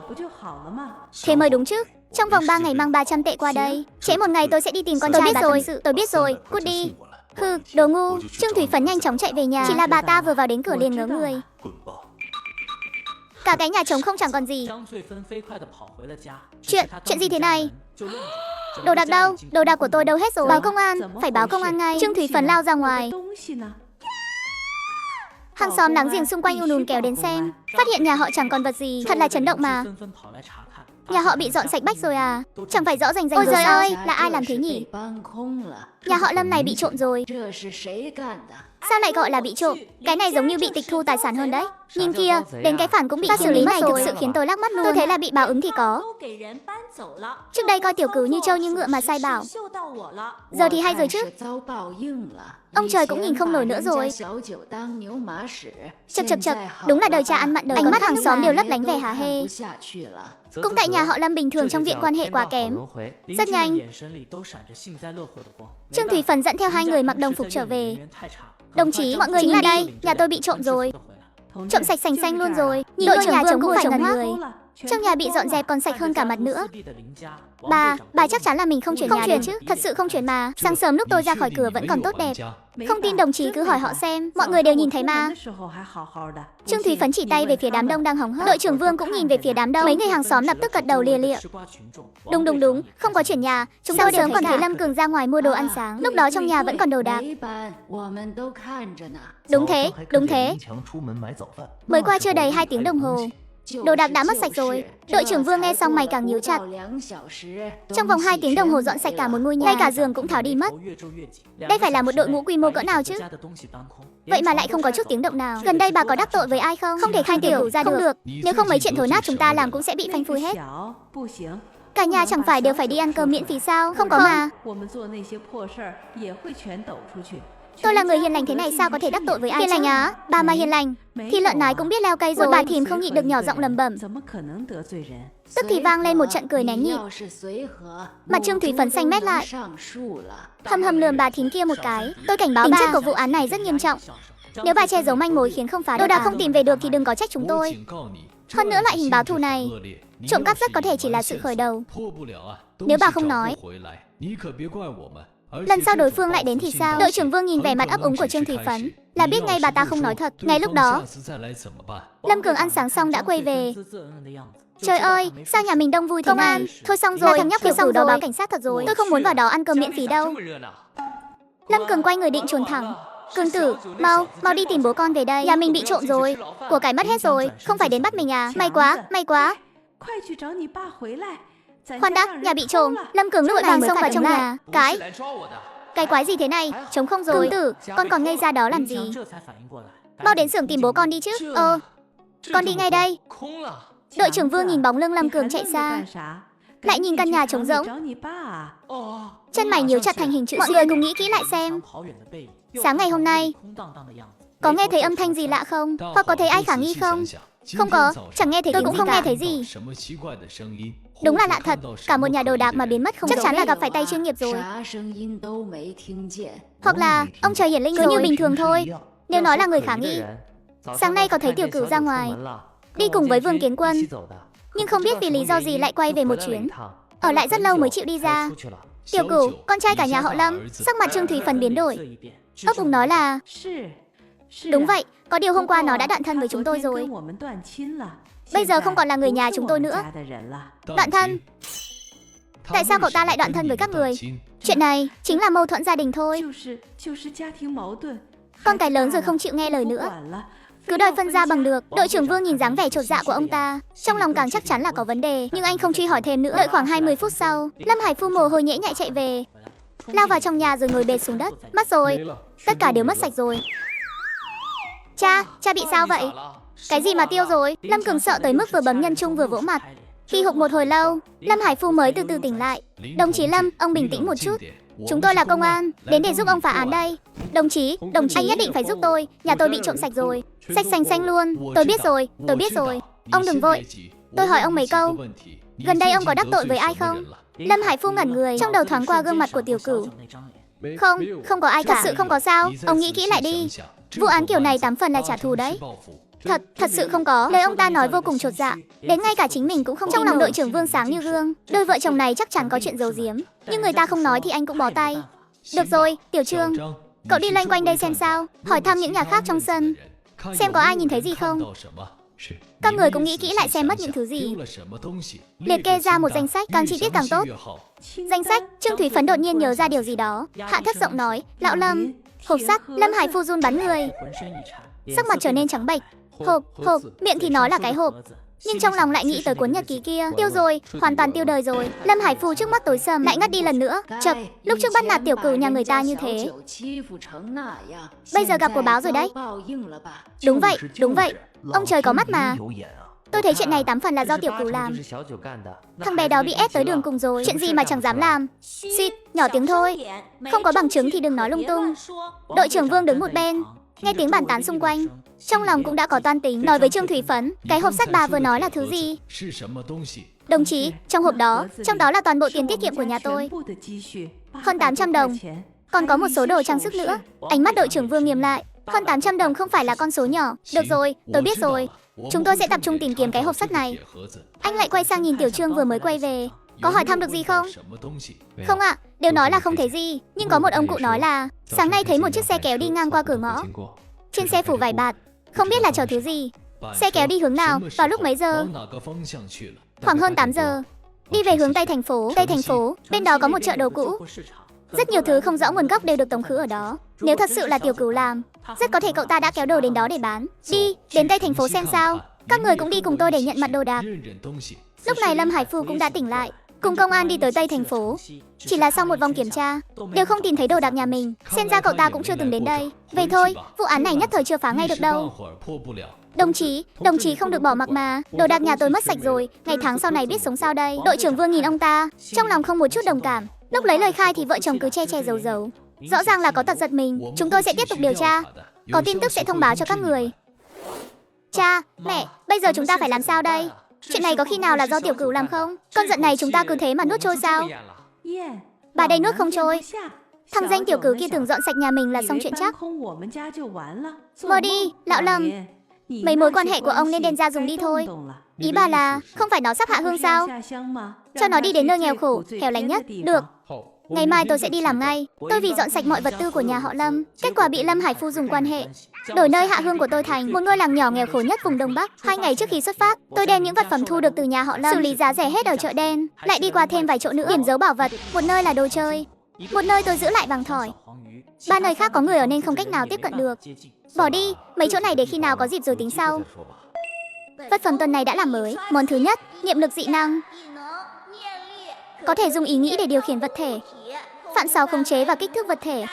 S1: Thế mới đúng chứ. Trong vòng 3 ngày mang 300 tệ qua đây. Trễ một ngày tôi sẽ đi tìm con trai bà tâm sự. Tôi biết rồi, cút đi. Hừ, đồ ngu. Trương Thủy Phấn nhanh chóng chạy về nhà. Chỉ là bà ta vừa vào đến cửa liền ngớ người. Cả cái nhà trống không chẳng còn gì. Chuyện gì thế này? Đồ đạc đâu? Đồ đạc của tôi đâu hết rồi? Báo công an, phải báo công an ngay. Trương Thủy Phấn lao ra ngoài. Hàng xóm láng giềng xung quanh ùn ùn kéo đến xem, phát hiện nhà họ chẳng còn vật gì, thật là chấn động mà. Nhà họ bị dọn sạch bách rồi à? Chẳng phải rõ rành rành. Ôi giời ơi, là ai làm thế nhỉ? Nhà họ Lâm này bị trộm rồi. Sao lại gọi là bị trộm? Cái này giống như bị tịch thu tài sản hơn đấy. Nhìn kia, đến cái phản cũng bị xử lý này, thực sự khiến tôi lắc mắt luôn. Tôi thấy là bị báo ứng thì có. Trước đây coi Tiểu Cửu như trâu như ngựa mà sai bảo. Giờ thì hay rồi chứ. Ông trời cũng nhìn không nổi nữa rồi. Chật, đúng là đời cha ăn mặn đời. Ánh mắt hàng xóm đều lấp lánh vẻ hả hê. Cũng tại nhà họ Lâm bình thường trong viện quan hệ quá kém. Rất nhanh, Trương Thủy Phấn dẫn theo hai người mặc đồng phục trở về. Đồng chí, mọi người nhìn đây, nhà tôi bị trộm rồi. Trộm sạch sành xanh luôn rồi. Nhìn đội nhà trống cũng phải ngẩn người. Trong nhà bị dọn dẹp còn sạch hơn cả mặt nữa. Bà chắc chắn là mình không chuyển nhà chứ? Thật sự không chuyển mà. Sáng sớm lúc tôi ra khỏi cửa vẫn còn tốt đẹp. Không tin đồng chí cứ hỏi họ xem, mọi người đều nhìn thấy mà. Trương Thúy Phấn chỉ tay về phía đám đông đang hóng hớt. Đội trưởng Vương cũng nhìn về phía đám đông. Mấy người hàng xóm lập tức gật đầu lia lịa. Đúng, không có chuyển nhà. Chúng tôi sớm còn thấy Lâm Cường ra ngoài mua đồ ăn sáng. Lúc đó trong nhà vẫn còn đồ đạc. Đúng thế. Mới qua chưa đầy 2 tiếng đồng hồ, đồ đạc đã mất sạch rồi. Đội trưởng Vương nghe xong mày càng nhíu chặt. Trong vòng 2 tiếng đồng hồ dọn sạch cả một ngôi nhà, ngay cả giường cũng tháo đi mất. Đây phải là một đội ngũ quy mô cỡ nào chứ? Vậy mà lại không có chút tiếng động nào. Gần đây bà có đắc tội với ai không? Không thể khai Tiểu ra được. Nếu không mấy chuyện thối nát chúng ta làm cũng sẽ bị phanh phui hết. Cả nhà chẳng phải đều phải đi ăn cơm miễn phí sao? Không có mà. Tôi là người hiền lành thế này sao có thể đắc tội với ai? Hiền lành á? Bà mà hiền lành thì lợn nái cũng biết leo cây rồi. Một bà thím không nhịn được nhỏ giọng lẩm bẩm. Tức thì vang lên một trận cười nén nhịn. Mặt Trương Thúy Phấn xanh mét lại, hầm lườm bà thím kia một cái. Tôi cảnh báo bà, tính chất của vụ án này rất nghiêm trọng. Nếu bà che giấu manh mối khiến không phá được, đồ đạc không tìm về được thì đừng có trách chúng tôi. Hơn nữa loại hình báo thù này, trộm cắp rất có thể chỉ là sự khởi đầu. Nếu bà không nói, lần sau đối phương lại đến thì sao? Đội trưởng Vương nhìn vẻ mặt ấp úng của Trương Thúy Phấn là biết ngay bà ta không nói thật. Ngay lúc đó, Lâm Cường ăn sáng xong đã quay về. Trời ơi, sao nhà mình đông vui thế này? Công an, thôi xong rồi, là thằng nhóc Tiểu Cửu đó báo cảnh sát thật rồi. Tôi không muốn vào đó ăn cơm miễn phí đâu. Lâm Cường quay người định chuồn thẳng. Cường tử, mau đi tìm bố con về đây. Nhà mình bị trộm rồi, của cải mất hết rồi. Không phải đến bắt mình à? May quá. Khoan đã, nhà bị trộm. Lâm Cường lúc vàng xông vào trong nhà. Cái quái gì thế này? Trống không rồi. Cường tử, con còn ngây ra đó làm gì? Mau đến xưởng tìm bố con đi chứ. Con đi ngay đây. Đội trưởng Vương nhìn bóng lưng Lâm Cường chạy xa, lại nhìn căn nhà trống rỗng. Chân mày nhíu chặt thành hình chữ xuyên. Mọi người cùng nghĩ kỹ lại xem. Sáng ngày hôm nay, có nghe thấy âm thanh gì lạ không? Hoặc có thấy ai khả nghi không? Không có, chẳng nghe thấy. Tôi cũng không nghe thấy gì. Đúng là lạ thật, cả một nhà đồ đạc mà biến mất không. Chắc chắn là gặp phải tay chuyên nghiệp rồi. Hoặc là ông trời hiển linh cứ như bình thường thôi. Nếu nói là người khả nghi, sáng nay có thấy Tiểu Cửu ra ngoài, đi cùng với Vương Kiến Quân, nhưng không biết vì lý do gì lại quay về một chuyến, ở lại rất lâu mới chịu đi ra. Tiểu Cửu, con trai cả nhà họ Lâm. Sắc mặt Trương Thúy Phấn biến đổi, ấp úng nói là đúng vậy, có điều hôm qua nó đã đoạn thân với chúng tôi rồi. Bây giờ không còn là người nhà chúng tôi nữa. Đoạn thân? Tại sao cậu ta lại đoạn thân với các người? Chuyện này chính là mâu thuẫn gia đình thôi. Con cái lớn rồi không chịu nghe lời nữa. Cứ đòi phân ra bằng được. Đội trưởng Vương nhìn dáng vẻ chột dạ của ông ta, trong lòng càng chắc chắn là có vấn đề, nhưng anh không truy hỏi thêm nữa. Đợi khoảng 20 phút sau, Lâm Hải Phu mồ hôi nhễ nhại chạy về, lao vào trong nhà rồi ngồi bệt xuống đất. Mất rồi, tất cả đều mất sạch rồi. Cha bị sao vậy? Cái gì mà tiêu rồi? Lâm Cường sợ tới mức vừa bấm nhân trung vừa vỗ mặt. Khi hụt một hồi lâu, Lâm Hải Phu mới từ từ tỉnh lại. Đồng chí Lâm, ông bình tĩnh một chút. Chúng tôi là công an, đến để giúp ông phá án đây. Đồng chí, anh nhất định phải giúp tôi. Nhà tôi bị trộm sạch rồi. Sạch sành xanh luôn. Tôi biết rồi. Ông đừng vội. Tôi hỏi ông mấy câu. Gần đây ông có đắc tội với ai không? Lâm Hải Phu ngẩn người, trong đầu thoáng qua gương mặt của Tiểu Cửu. Không có ai cả. Thật sự không có sao. Ông nghĩ kỹ lại đi. Vụ án kiểu này 8 phần là trả thù đấy. Thật sự không có. Lời ông ta nói vô cùng chột dạ, đến ngay cả chính mình cũng không tin. Trong lòng đội trưởng Vương sáng như gương. Đôi vợ chồng này chắc chắn có chuyện giấu giếm, nhưng người ta không nói thì anh cũng bó tay. Được rồi, Tiểu Trương, cậu đi loanh quanh đây xem sao, hỏi thăm những nhà khác trong sân, xem có ai nhìn thấy gì không. Các người cũng nghĩ kỹ lại xem mất những thứ gì. Liệt kê ra một danh sách, càng chi tiết càng tốt. Danh sách. Trương Thúy Phấn đột nhiên nhớ ra điều gì đó, hạ thấp giọng nói, lão Lâm. Hộp sắt. Lâm Hải Phu run bắn người, sắc mặt trở nên trắng bệch. Hộp, miệng thì nói là cái hộp, nhưng trong lòng lại nghĩ tới cuốn nhật ký kia. Tiêu rồi, hoàn toàn tiêu đời rồi. Lâm Hải Phu trước mắt tối sầm, lại ngất đi lần nữa. Chật, lúc trước bắt nạt Tiểu Cửu nhà người ta như thế, bây giờ gặp của báo rồi đấy. Đúng vậy, ông trời có mắt mà. Tôi thấy chuyện này 8 phần là do Tiểu Cửu làm. Thằng bé đó bị ép tới đường cùng rồi, chuyện gì mà chẳng dám làm. Xịt, nhỏ tiếng thôi, không có bằng chứng thì đừng nói lung tung. Đội trưởng Vương đứng một bên, nghe tiếng bàn tán xung quanh, trong lòng cũng đã có toan tính, nói với Trương Thúy Phấn, cái hộp sắt bà vừa nói là thứ gì? Đồng chí, trong hộp đó, trong đó là toàn bộ tiền tiết kiệm của nhà tôi, hơn 800 đồng, còn có một số đồ trang sức nữa. Ánh mắt đội trưởng Vương nghiêm lại, hơn 800 đồng không phải là con số nhỏ. Được rồi, tôi biết rồi, chúng tôi sẽ tập trung tìm kiếm cái hộp sắt này. Anh lại quay sang nhìn Tiểu Trương vừa mới quay về. Có hỏi thăm được gì không? Không ạ, đều nói là không thấy gì, nhưng có một ông cụ nói là sáng nay thấy một chiếc xe kéo đi ngang qua cửa ngõ. Trên xe phủ vải bạt, không biết là chở thứ gì. Xe kéo đi hướng nào, vào lúc mấy giờ? Khoảng hơn 8 giờ. Đi về hướng Tây thành phố. Bên đó có một chợ đồ cũ. Rất nhiều thứ không rõ nguồn gốc đều được tống khứ ở đó. Nếu thật sự là Tiểu Cửu làm, rất có thể cậu ta đã kéo đồ đến đó để bán. Đi, đến Tây thành phố xem sao. Các người cũng đi cùng tôi để nhận mặt đồ đạc. Lúc này Lâm Hải Phu cũng đã tỉnh lại, cùng công an đi tới Tây thành phố. Chỉ là sau một vòng kiểm tra, đều không tìm thấy đồ đạc nhà mình. Xem ra cậu ta cũng chưa từng đến đây. Vậy thôi, vụ án này nhất thời chưa phá ngay được đâu. Đồng chí không được bỏ mặc mà. Đồ đạc nhà tôi mất sạch rồi, ngày tháng sau này biết sống sao đây. Đội trưởng Vương nhìn ông ta, trong lòng không một chút đồng cảm. Lúc lấy lời khai thì vợ chồng cứ che giấu. Rõ ràng là có tật giật mình. Chúng tôi sẽ tiếp tục điều tra, có tin tức sẽ thông báo cho các người. Cha, mẹ, bây giờ chúng ta phải làm sao đây? Chuyện này có khi nào là do Tiểu Cửu làm không? Cơn giận này chúng ta cứ thế mà nuốt trôi sao? Bà đây nuốt không trôi. Thằng danh Tiểu Cửu kia tưởng dọn sạch nhà mình là xong chuyện chắc. Mơ đi, lão Lâm. Mấy mối quan hệ của ông nên đem ra dùng đi thôi. Ý bà là không phải nó sắp hạ hương sao? Cho nó đi đến nơi nghèo khổ, hẻo lánh nhất. Được. Ngày mai tôi sẽ đi làm ngay. Tôi vì dọn sạch mọi vật tư của nhà họ Lâm, kết quả bị Lâm Hải Phu dùng quan hệ đổi nơi hạ hương của tôi thành một ngôi làng nhỏ nghèo khổ nhất vùng Đông Bắc. 2 ngày trước khi xuất phát, tôi đem những vật phẩm thu được từ nhà họ Lâm xử lý giá rẻ hết ở chợ đen, lại đi qua thêm vài chỗ nữa điểm giấu bảo vật. Một nơi là đồ chơi, một nơi tôi giữ lại vàng thỏi, 3 nơi khác có người ở nên không cách nào tiếp cận được. Bỏ đi, mấy chỗ này để khi nào có dịp rồi tính sau. Vật phẩm tuần này đã làm mới. Món thứ nhất, niệm lực dị năng, có thể dùng ý nghĩ để điều khiển vật thể, phản xáo khống chế và kích thước vật thể,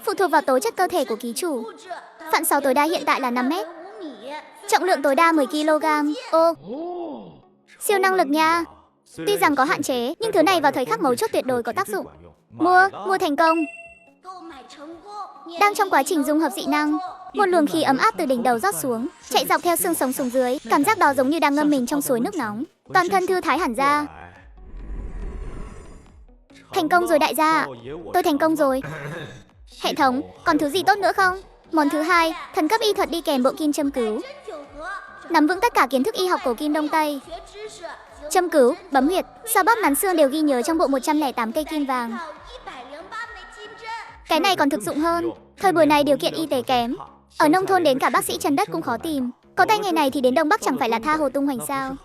S1: phụ thuộc vào tố chất cơ thể của ký chủ. Phản xáo tối đa hiện tại là 5 mét, trọng lượng tối đa 10 kg. Ô, siêu năng lực nha. Tuy rằng có hạn chế, nhưng thứ này vào thời khắc mấu chốt tuyệt đối có tác dụng. Mua thành công. Đang trong quá trình dung hợp dị năng, một luồng khí ấm áp từ đỉnh đầu rót xuống, chạy dọc theo xương sống xuống dưới. Cảm giác đó giống như đang ngâm mình trong suối nước nóng, toàn thân thư thái hẳn ra. Thành công rồi đại gia ạ. Tôi thành công rồi. Hệ thống, còn thứ gì tốt nữa không? Món thứ hai, thần cấp y thuật đi kèm bộ kim châm cứu. Nắm vững tất cả kiến thức y học cổ kim Đông Tây. Châm cứu, bấm huyệt, xoa bóp nắn xương đều ghi nhớ trong bộ 108 cây kim vàng. Cái này còn thực dụng hơn. Thời buổi này điều kiện y tế kém, ở nông thôn đến cả bác sĩ trần đất cũng khó tìm. Có tay nghề này thì đến Đông Bắc chẳng phải là tha hồ tung hoành sao?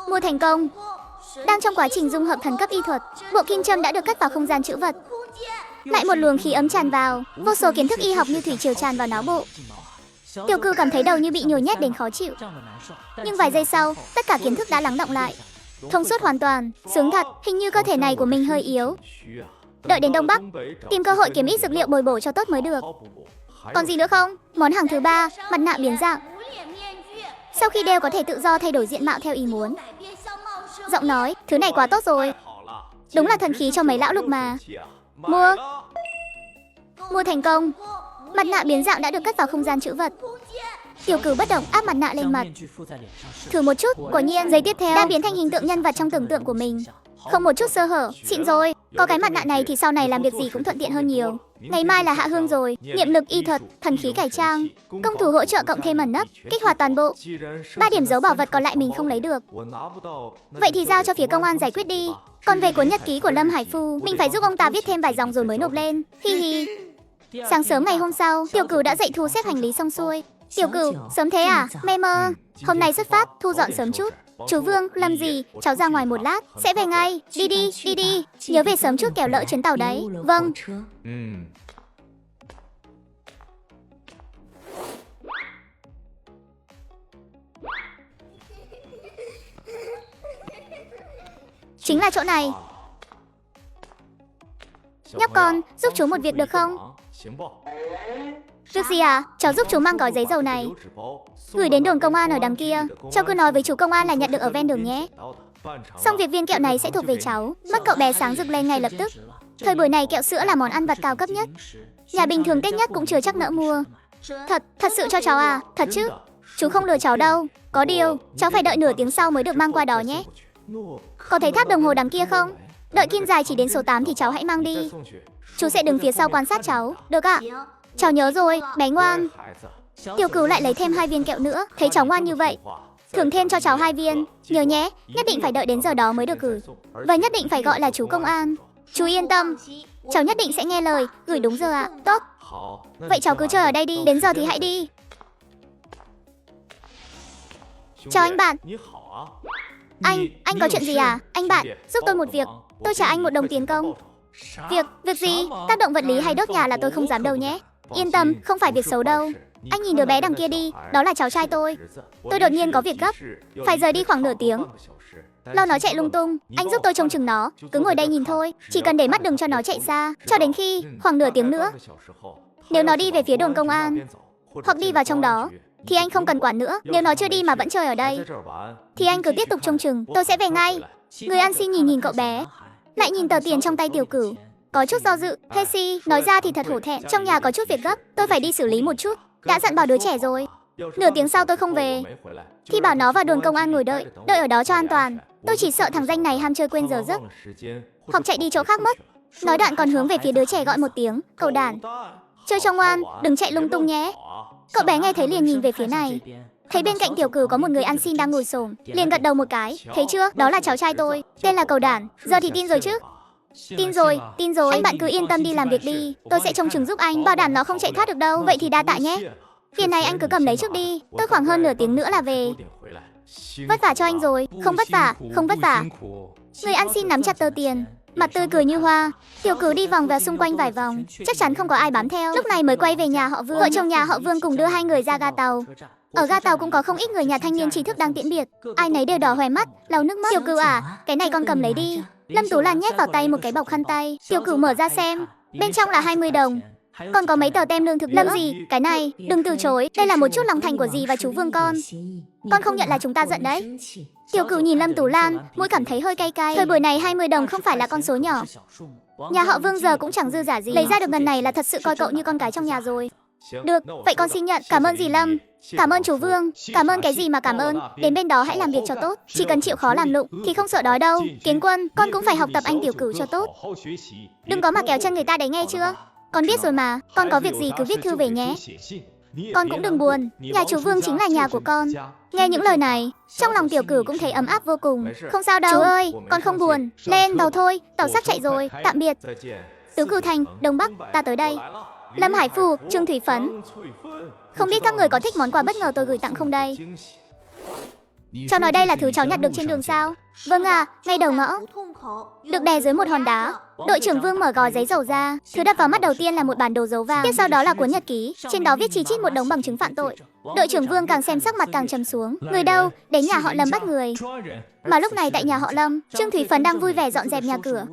S1: Mua thành công. Đang trong quá trình dung hợp thần cấp y thuật, bộ kim châm đã được cất vào không gian trữ vật. Lại một luồng khí ấm tràn vào, vô số kiến thức y học như thủy triều tràn vào não bộ. Tiểu Cửu cảm thấy đầu như bị nhồi nhét đến khó chịu. Nhưng vài giây sau, tất cả kiến thức đã lắng đọng lại. Thông suốt hoàn toàn, sướng thật, hình như cơ thể này của mình hơi yếu. Đợi đến Đông Bắc, tìm cơ hội kiếm ít dược liệu bồi bổ cho tốt mới được. Còn gì nữa không? Món hàng thứ 3, mặt nạ biến dạng. Sau khi đeo có thể tự do thay đổi diện mạo theo ý muốn. Giọng nói, thứ này quá tốt rồi. Đúng là thần khí cho mấy lão lục mà. Mua thành công. Mặt nạ biến dạng đã được cất vào không gian trữ vật. Tiểu Cửu bất động áp mặt nạ lên mặt. Thử một chút, quả nhiên giây tiếp theo đã biến thành hình tượng nhân vật trong tưởng tượng của mình. Không một chút sơ hở, xịn rồi. Có cái mặt nạ này thì sau này làm việc gì cũng thuận tiện hơn nhiều. Ngày mai là hạ hương rồi, niệm lực y thuật, thần khí cải trang, công thủ hỗ trợ cộng thêm ẩn nấp, kích hoạt toàn bộ. 3 điểm giấu bảo vật còn lại mình không lấy được. Vậy thì giao cho phía công an giải quyết đi. Còn về cuốn nhật ký của Lâm Hải Phu, mình phải giúp ông ta viết thêm vài dòng rồi mới nộp lên. Hi hi. Sáng sớm ngày hôm sau, Tiểu Cửu đã dậy thu xếp hành lý xong xuôi. Tiểu Cửu, sớm thế à? Mê mơ. Hôm nay xuất phát, thu dọn sớm chút. Chú Vương, làm gì? Cháu ra ngoài một lát, sẽ về ngay. Đi đi. Nhớ về sớm chút kẻo lỡ chuyến tàu đấy. Vâng. Chính là chỗ này. Nhóc con, giúp chú một việc được không? Việc gì à? Cháu giúp chú mang gói giấy dầu này, gửi đến đồn công an ở đằng kia. Cháu cứ nói với chú công an là nhận được ở ven đường nhé. Xong việc viên kẹo này sẽ thuộc về cháu. Mắt cậu bé sáng rực lên ngay lập tức. Thời buổi này kẹo sữa là món ăn vặt cao cấp nhất. Nhà bình thường Tết nhất cũng chưa chắc nỡ mua. Thật sự cho cháu à? Thật chứ? Chú không lừa cháu đâu. Có điều, cháu phải đợi nửa tiếng sau mới được mang qua đó nhé. Có thấy tháp đồng hồ đằng kia không? Đợi kim dài chỉ đến số 8 thì cháu hãy mang đi. Chú sẽ đứng phía sau quan sát cháu, được ạ? Cháu nhớ rồi, bé ngoan. Tiểu Cửu lại lấy thêm 2 viên kẹo nữa. Thấy cháu ngoan như vậy, thưởng thêm cho cháu 2 viên. Nhớ nhé, nhất định phải đợi đến giờ đó mới được gửi. Và nhất định phải gọi là chú công an. Chú yên tâm, cháu nhất định sẽ nghe lời, gửi đúng giờ ạ. Tốt. Vậy cháu cứ chờ ở đây đi, đến giờ thì hãy đi. Chào anh bạn. Anh có chuyện gì à? Anh bạn, giúp tôi một việc. Tôi trả anh 1 đồng tiền công. Việc gì? Tác động vật lý hay đốt nhà là tôi không dám đâu nhé. Yên tâm, không phải việc xấu đâu. Anh nhìn đứa bé đằng kia đi, đó là cháu trai tôi. Tôi đột nhiên có việc gấp, phải rời đi khoảng nửa tiếng. Lo nó chạy lung tung, anh giúp tôi trông chừng nó. Cứ ngồi đây nhìn thôi, chỉ cần để mắt đừng cho nó chạy xa. Cho đến khi, khoảng nửa tiếng nữa, nếu nó đi về phía đồn công an, hoặc đi vào trong đó, thì anh không cần quản nữa. Nếu nó chưa đi mà vẫn chơi ở đây, thì anh cứ tiếp tục trông chừng, tôi sẽ về ngay. Người ăn xin nhìn cậu bé, lại nhìn tờ tiền trong tay Tiểu Cửu, có chút do dự. Hesi, nói ra thì thật hổ thẹn, trong nhà có chút việc gấp, tôi phải đi xử lý một chút. Đã dặn bảo đứa trẻ rồi. Nửa tiếng sau tôi không về, thì bảo nó vào đồn công an ngồi đợi ở đó cho an toàn. Tôi chỉ sợ thằng danh này ham chơi quên giờ giấc, hoặc chạy đi chỗ khác mất. Nói đoạn còn hướng về phía đứa trẻ gọi một tiếng, cậu đàn. Chơi cho ngoan, đừng chạy lung tung nhé. Cậu bé nghe thấy liền nhìn về phía này, thấy bên cạnh Tiểu Cửu có một người ăn xin đang ngồi xổm, liền gật đầu một cái. Thấy chưa, đó là cháu trai tôi, tên là cậu đàn. Giờ thì tin rồi chứ? Tin rồi. Anh bạn cứ yên tâm đi làm việc đi, tôi sẽ trông chừng giúp anh, bảo đảm nó không chạy thoát được đâu. Vậy thì đa tạ nhé. Tiền này anh cứ cầm lấy trước đi, tôi khoảng hơn nửa tiếng nữa là về. Vất vả cho anh rồi. Không vất vả. Người ăn xin nắm chặt tờ tiền, mặt tươi cười như hoa. Tiểu Cửu đi vòng vào xung quanh vài vòng, chắc chắn không có ai bám theo. Lúc này mới quay về nhà họ Vương. Vợ chồng nhà họ Vương cùng đưa 2 người ra ga tàu. Ở ga tàu cũng có không ít người nhà thanh niên trí thức đang tiễn biệt, ai nấy đều đỏ hoe mắt, lau nước mắt. Tiểu Cửu à, cái này con cầm lấy đi. Lâm Tú Lan nhét vào tay một cái bọc khăn tay. Tiểu Cửu mở ra xem, bên trong là 20 đồng. Còn có mấy tờ tem lương thực nữa. Lâm gì, cái này, đừng từ chối, đây là một chút lòng thành của dì và chú Vương con. Con không nhận là chúng ta giận đấy. Tiểu Cửu nhìn Lâm Tú Lan, mũi cảm thấy hơi cay cay. Thời buổi này 20 đồng không phải là con số nhỏ. Nhà họ Vương giờ cũng chẳng dư giả gì, lấy ra được ngần này là thật sự coi cậu như con cái trong nhà rồi. Được, vậy con xin nhận. Cảm ơn dì Lâm. Cảm ơn chú Vương. Cảm ơn cái gì mà cảm ơn. Đến bên đó hãy làm việc cho tốt, chỉ cần chịu khó làm lụng thì không sợ đói đâu. Kiến Quân, con cũng phải học tập anh Tiểu Cửu cho tốt, đừng có mà kéo chân người ta đấy nghe chưa. Con biết rồi mà, con có việc gì cứ viết thư về nhé. Con cũng đừng buồn, nhà chú Vương chính là nhà của con. Nghe những lời này, trong lòng Tiểu Cửu cũng thấy ấm áp vô cùng. Không sao đâu. Chú ơi, con không buồn. Lên tàu thôi, tàu sắp chạy rồi. Tạm biệt. Tứ Cửu Thành, Đông Bắc, ta tới đây. Lâm Hải Phù, Trương Thủy Phấn. Không biết các người có thích món quà bất ngờ tôi gửi tặng không đây? Cháu nói đây là thứ cháu nhặt được trên đường sao? Vâng ạ, ngay đầu ngõ. Được đè dưới một hòn đá. Đội trưởng Vương mở gói giấy dầu ra. Thứ đập vào mắt đầu tiên là một bản đồ dấu vàng. Tiếp sau đó là cuốn nhật ký. Trên đó viết chi chít một đống bằng chứng phạm tội. Đội trưởng Vương càng xem sắc mặt càng trầm xuống. Người đâu? Đến nhà họ Lâm bắt người. Mà lúc này tại nhà họ Lâm, Trương Thúy Phấn đang vui vẻ dọn dẹp nhà cửa.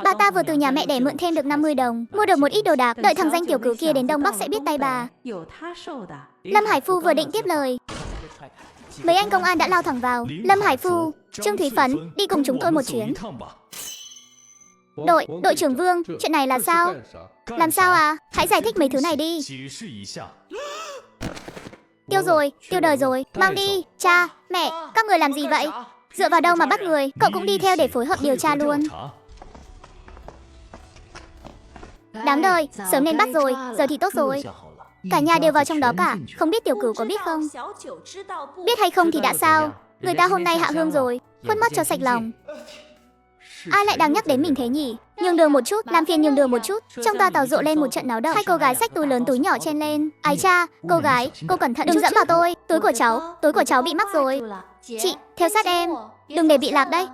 S1: Bà ta vừa từ nhà mẹ đẻ mượn thêm được 50 đồng, mua được một ít đồ đạc, đợi thằng danh tiểu cứu kia đến Đông Bắc sẽ biết tay bà. Lâm Hải Phu vừa định tiếp lời, mấy anh công an đã lao thẳng vào. Lâm Hải Phu, Trương Thúy Phấn, đi cùng chúng tôi một chuyến. Đội trưởng Vương, chuyện này là sao? Làm sao à? Hãy giải thích mấy thứ này đi. Tiêu rồi, tiêu đời rồi, mang đi. Cha, mẹ, các người làm gì vậy? Dựa vào đâu mà bắt người? Cậu cũng đi theo để phối hợp điều tra luôn. Đáng đời, sớm nên bắt rồi, giờ thì tốt rồi. Cả nhà đều vào trong đó cả, không biết tiểu cửu có biết không? Biết hay không thì đã sao? Người ta hôm nay hạ hương rồi, khuất mắt cho sạch lòng. Ai lại đang nhắc đến mình thế nhỉ? Nhường đường một chút, làm phiền nhường đường một chút. Trong toa tàu rộ lên một trận náo động. Hai cô gái xách túi lớn túi nhỏ chen lên. Ái cha, cô gái, cô cẩn thận, đừng dẫm vào tôi. Túi của cháu bị mắc rồi. Chị, theo sát em, đừng để bị lạc đấy.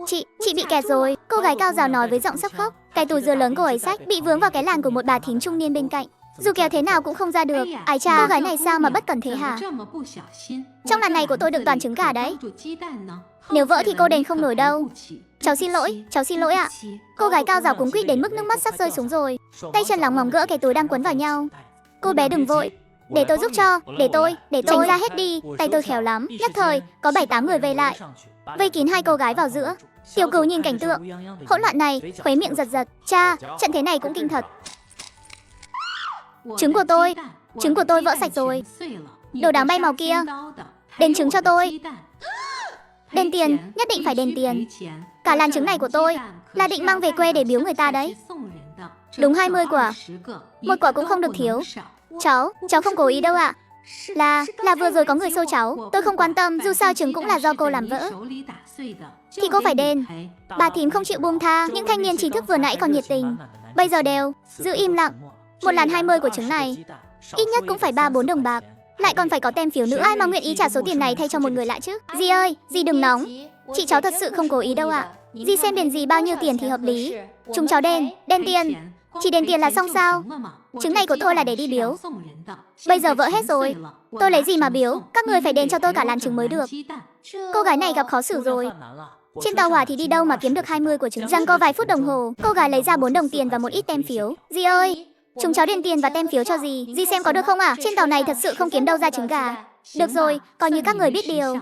S1: Chị bị kẹt rồi. Cô gái cao rào nói với giọng sắp khóc. Cái túi dừa lớn cô ấy xách bị vướng vào cái làn của một bà thím trung niên bên cạnh. Dù kéo thế nào cũng không ra được. Ái cha, cô gái này sao mà bất cẩn thế hả? Trong làn này của tôi đựng toàn trứng gà đấy. Nếu vỡ thì cô đền không nổi đâu. Cháu xin lỗi ạ. Cô gái cao rào cuống quýt đến mức nước mắt sắp rơi xuống rồi. Tay chân lóng ngóng gỡ cái túi đang quấn vào nhau. Cô bé đừng vội, để tôi giúp cho. Để tôi tránh ra hết đi. Tay tôi khéo lắm. Nhất thời có 7-8 người vây lại, vây kín hai cô gái vào giữa. Tiểu Cửu nhìn cảnh tượng hỗn loạn này, khuấy miệng giật giật. Cha, trận thế này cũng kinh thật. Trứng của tôi vỡ sạch rồi. Đồ đáng bay màu kia, đền trứng cho tôi. Đền tiền, nhất định phải đền tiền. Cả làn trứng này của tôi là định mang về quê để biếu người ta đấy. Đúng 20 quả, một quả cũng không được thiếu. Cháu không cố ý đâu ạ. Là vừa rồi có người xô cháu. Tôi không quan tâm, dù sao trứng cũng là do cô làm vỡ. Thì cô phải đền. Bà thím không chịu buông tha. Những thanh niên trí thức vừa nãy còn nhiệt tình, bây giờ đều giữ im lặng. Một làn 20 của trứng này ít nhất cũng phải 3-4 đồng bạc. Lại còn phải có tem phiếu nữa. Ai mà nguyện ý trả số tiền này thay cho một người lạ chứ? Dì ơi, dì đừng nóng. Chị cháu thật sự không cố ý đâu ạ. Dì xem đền dì bao nhiêu tiền thì hợp lý. Chúng cháu đền tiền. Chỉ đền tiền là xong sao? Trứng này của tôi là để đi biếu. Bây giờ vỡ hết rồi, tôi lấy gì mà biếu? Các người phải đền cho tôi cả làn trứng mới được. Cô gái này gặp khó xử rồi. Trên tàu hỏa thì đi đâu mà kiếm được 20 của trứng. Giằng co vài phút đồng hồ, cô gái lấy ra 4 đồng tiền và một ít tem phiếu. Dì ơi, chúng cháu đền tiền và tem phiếu cho dì. Dì xem có được không ạ? Trên tàu này thật sự không kiếm đâu ra trứng gà. Được rồi, coi như các người biết điều.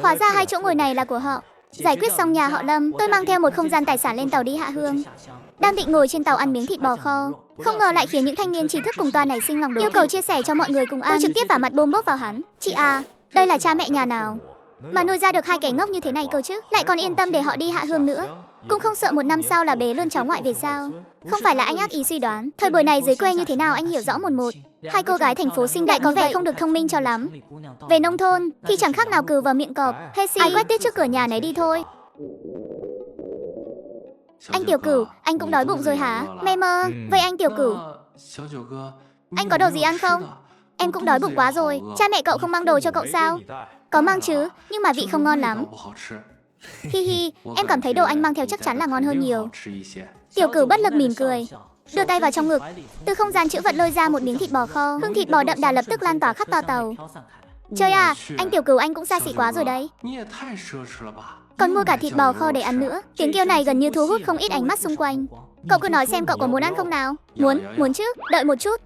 S1: Hóa ra 2 chỗ ngồi này là của họ. Giải quyết xong nhà họ Lâm, tôi mang theo một không gian tài sản lên tàu đi hạ hương. Đang định ngồi trên tàu ăn miếng thịt bò kho, không ngờ lại khiến những thanh niên trí thức cùng toa này sinh lòng yêu cầu chia sẻ cho mọi người cùng ăn. Tôi trực tiếp vả mặt bôm bốp vào hắn. Chị à, đây là cha mẹ nhà nào mà nuôi ra được 2 kẻ ngốc như thế này cơ chứ? Lại còn yên tâm để họ đi hạ hương nữa. Cũng không sợ 1 năm sau là bế luôn cháu ngoại về sao? Không phải là anh ác ý suy đoán. Thời buổi này dưới quê như thế nào anh hiểu rõ một. 2 cô gái thành phố xinh đẹp có vẻ không được thông minh cho lắm. Về nông thôn thì chẳng khác nào cừu vào miệng cọp. Ai quét tuyết trước cửa nhà nấy đi thôi. Anh Tiểu Cửu, anh cũng đói bụng rồi hả? Mê mơ. Vậy anh Tiểu Cửu, anh có đồ gì ăn không? Em cũng đói bụng quá rồi. Cha mẹ cậu không mang đồ cho cậu sao? Có mang chứ, nhưng mà vị không ngon lắm. Hi hi, em cảm thấy đồ anh mang theo chắc chắn là ngon hơn nhiều. Tiểu Cửu bất lực mỉm cười, đưa tay vào trong ngực, từ không gian trữ vật lôi ra một miếng thịt bò kho. Hương thịt bò đậm đà lập tức lan tỏa khắp toa tàu. Trời à, anh Tiểu Cửu anh cũng xa xỉ quá rồi đấy. Còn mua cả thịt bò kho để ăn nữa. Tiếng kêu này gần như thu hút không ít ánh mắt xung quanh. Cậu cứ nói xem cậu có muốn ăn không nào? Muốn chứ, đợi một chút.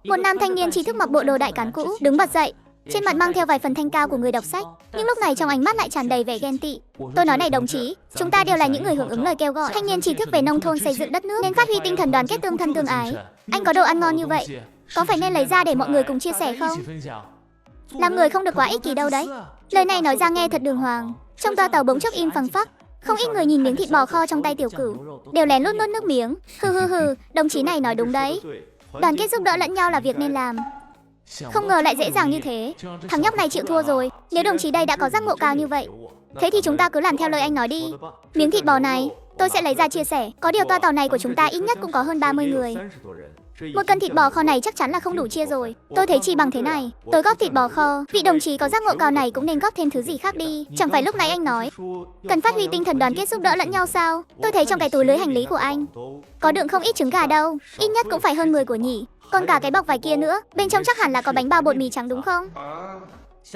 S1: Một nam thanh niên trí thức mặc bộ đồ đại cán cũ đứng bật dậy, trên mặt mang theo vài phần thanh cao của người đọc sách, nhưng lúc này trong ánh mắt lại tràn đầy vẻ ghen tị. Tôi nói này đồng chí, chúng ta đều là những người hưởng ứng lời kêu gọi thanh niên trí thức về nông thôn xây dựng đất nước, nên phát huy tinh thần đoàn kết tương thân tương ái. Anh có đồ ăn ngon như vậy, có phải nên lấy ra để mọi người cùng chia sẻ không? Làm người không được quá ích kỷ đâu đấy. Lời này nói ra nghe thật đường hoàng. Trong toa tàu bỗng chốc im phăng phắc. Không ít người nhìn miếng thịt bò kho trong tay Tiểu Cửu, đều lén lút nuốt nước miếng. Hừ, đồng chí này nói đúng đấy. Đoàn kết giúp đỡ lẫn nhau là việc nên làm. Không ngờ lại dễ dàng như thế. Thằng nhóc này chịu thua rồi. Nếu đồng chí đây đã có giác ngộ cao như vậy, thế thì chúng ta cứ làm theo lời anh nói đi. Miếng thịt bò này tôi sẽ lấy ra chia sẻ. Có điều toa tàu này của chúng ta ít nhất cũng có hơn 30 người. Một cân thịt bò kho này chắc chắn là không đủ chia rồi. Tôi thấy chỉ bằng thế này. Tôi góp thịt bò kho. Vị đồng chí có giác ngộ cao này cũng nên góp thêm thứ gì khác đi. Chẳng phải lúc nãy anh nói cần phát huy tinh thần đoàn kết giúp đỡ lẫn nhau sao? Tôi thấy trong cái túi lưới hành lý của anh có đựng không ít trứng gà đâu. Ít nhất cũng phải hơn 10 của nhỉ. Còn cả cái bọc vải kia nữa. Bên trong chắc hẳn là có bánh bao bột mì trắng đúng không?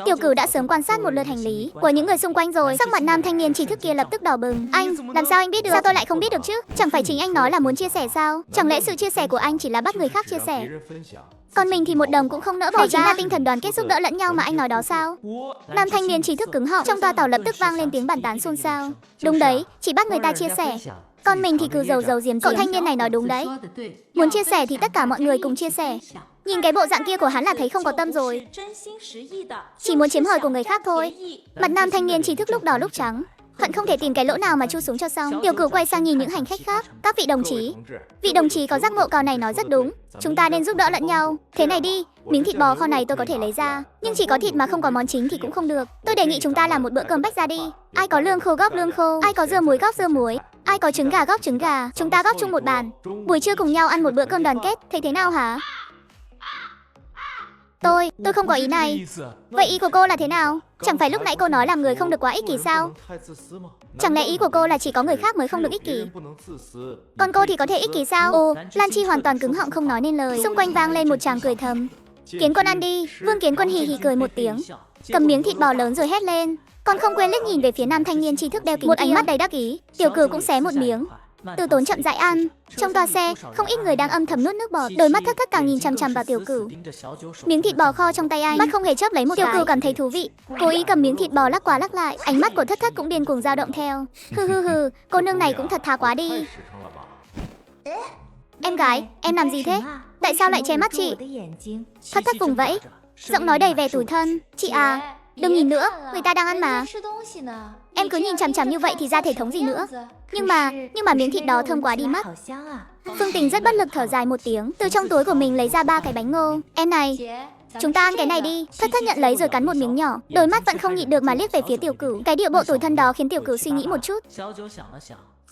S1: Tiểu Cửu đã sớm quan sát một lượt hành lý của những người xung quanh rồi. Sắc mặt nam thanh niên trí thức kia lập tức đỏ bừng. Anh, làm sao anh biết được? Sao tôi lại không biết được chứ? Chẳng phải chính anh nói là muốn chia sẻ sao? Chẳng lẽ sự chia sẻ của anh chỉ là bắt người khác chia sẻ? Còn mình thì một đồng cũng không nỡ bỏ ra. Đây chính là tinh thần đoàn kết giúp đỡ lẫn nhau mà anh nói đó sao? Nam thanh niên trí thức cứng họng. Trong toa tàu lập tức vang lên tiếng bàn tán xôn xao. Đúng đấy, chỉ bắt người ta chia sẻ. Còn mình thì cứ giấu giếm. Cậu thanh niên này nói đúng đấy. Muốn chia sẻ thì tất cả mọi người cùng chia sẻ. Nhìn cái bộ dạng kia của hắn là thấy không có tâm rồi. Chỉ muốn chiếm hời của người khác thôi. Mặt nam thanh niên trí thức lúc đỏ lúc trắng, hận không thể tìm cái lỗ nào mà chui xuống cho xong. Tiểu Cửu quay sang nhìn những hành khách khác. Các vị đồng chí có giác ngộ cao này nói rất đúng. Chúng ta nên giúp đỡ lẫn nhau. Thế này đi, miếng thịt bò kho này tôi có thể lấy ra, nhưng chỉ có thịt mà không có món chính thì cũng không được. Tôi đề nghị chúng ta làm một bữa cơm bách ra đi. Ai có lương khô góp lương khô, ai có dưa muối góp dưa muối, ai có trứng gà góp trứng gà. Chúng ta góp chung một bàn. Buổi trưa cùng nhau ăn một bữa cơm đoàn kết. Thấy thế nào hả? Tôi không có ý này. Vậy ý của cô là thế nào? Chẳng phải lúc nãy cô nói làm người không được quá ích kỷ sao? Chẳng lẽ ý của cô là chỉ có người khác mới không được ích kỷ? Còn cô thì có thể ích kỷ sao? Ồ, Lan Chi hoàn toàn cứng họng không nói nên lời. Xung quanh vang lên một tràng cười thầm. Kiến Quân ăn đi. Vương Kiến Quân hì hì cười một tiếng, cầm miếng thịt bò lớn rồi hét lên. Còn không quên liếc nhìn về phía nam thanh niên tri thức đeo kính, một ánh mắt đầy đắc ý. Tiểu Cửu cũng xé một miếng, Từ Tốn chậm rãi ăn. Trong toa xe, không ít người đang âm thầm nuốt nước bọt, đôi mắt thất thất càng nhìn chằm chằm vào Tiểu Cửu. Miếng thịt bò kho trong tay anh, mắt không hề chớp lấy một cái. Tiểu Cửu cảm thấy thú vị, cố ý cầm miếng thịt bò lắc qua lắc lại. Ánh mắt của thất thất cũng điên cuồng dao động theo. Hừ, cô nương này cũng thật thà quá đi. Em gái, em làm gì thế? Tại sao lại che mắt chị? Thất thất vùng vẫy, giọng nói đầy vẻ tủi thân. Chị à, đừng nhìn nữa, người ta đang ăn mà. Em cứ nhìn chằm chằm như vậy thì ra thể thống gì nữa. Nhưng mà miếng thịt đó thơm quá đi mất. Phương Tình rất bất lực thở dài một tiếng, từ trong túi của mình lấy ra 3 cái bánh ngô. Em này, chúng ta ăn cái này đi. Thất thất nhận lấy rồi cắn một miếng nhỏ, đôi mắt vẫn không nhịn được mà liếc về phía Tiểu Cửu. Cái điệu bộ tủi thân đó khiến Tiểu Cửu suy nghĩ một chút.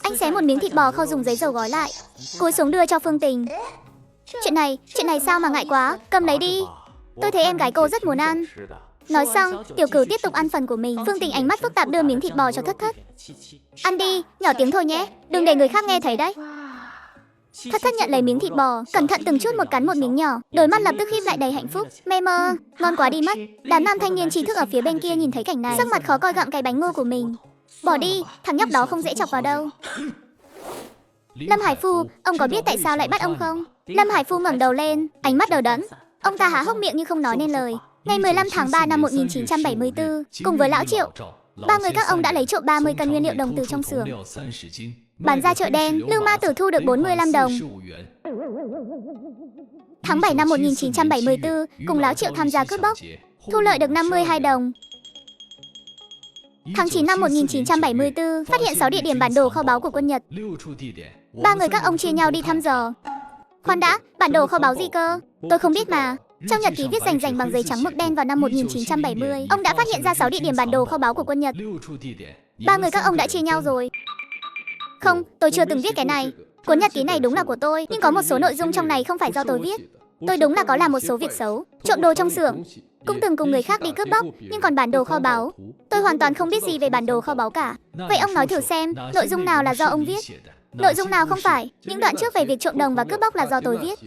S1: Anh xé một miếng thịt bò kho dùng giấy dầu gói lại, cúi xuống đưa cho Phương Tình. Chuyện này sao mà ngại quá, cầm lấy đi. Tôi thấy em gái cô rất muốn ăn. Nói xong, Tiểu Cửu tiếp tục ăn phần của mình. Phương Tình ánh mắt phức tạp đưa miếng thịt bò cho thất thất. Ăn đi, nhỏ tiếng thôi nhé, đừng để người khác nghe thấy đấy. Thất thất nhận lấy miếng thịt bò, cẩn thận từng chút một cắn một miếng nhỏ, đôi mắt lập tức híp lại đầy hạnh phúc. Mê mơ, ngon quá đi mất. Đám nam thanh niên trí thức ở phía bên kia nhìn thấy cảnh này, sắc mặt khó coi gặm cái bánh ngô của mình. Bỏ đi, thằng nhóc đó không dễ chọc vào đâu. Lâm Hải Phu, ông có biết tại sao lại bắt ông không? Lâm Hải Phu ngẩng đầu lên, ánh mắt đờ đẫn. Ông ta há hốc miệng nhưng không nói nên lời. Ngày 15 tháng 3 năm 1974, cùng với Lão Triệu, 3 người các ông đã lấy trộm 30 cân nguyên liệu đồng từ trong xưởng, bán ra chợ đen. Lưu Ma Tử thu được 45 đồng. Tháng 7 năm 1974, cùng Lão Triệu tham gia cướp bóc, thu lợi được 52 đồng. Tháng 9 năm 1974, phát hiện 6 địa điểm bản đồ kho báu của quân Nhật. 3 người các ông chia nhau đi thăm dò. Khoan đã, bản đồ kho báu gì cơ? Tôi không biết mà. Trong nhật ký viết rành rành bằng giấy trắng mực đen vào năm 1970, ông đã phát hiện ra 6 địa điểm bản đồ kho báu của quân Nhật. 3 người các ông đã chia nhau rồi. Không, tôi chưa từng viết cái này. Cuốn nhật ký này đúng là của tôi, nhưng có một số nội dung trong này không phải do tôi viết. Tôi đúng là có làm một số việc xấu, trộm đồ trong xưởng, cũng từng cùng người khác đi cướp bóc, nhưng còn bản đồ kho báu, tôi hoàn toàn không biết gì về bản đồ kho báu cả. Vậy ông nói thử xem, nội dung nào là do ông viết? Nội dung nào không phải? Những đoạn trước về việc trộm đồng và cướp bóc là do tôi viết.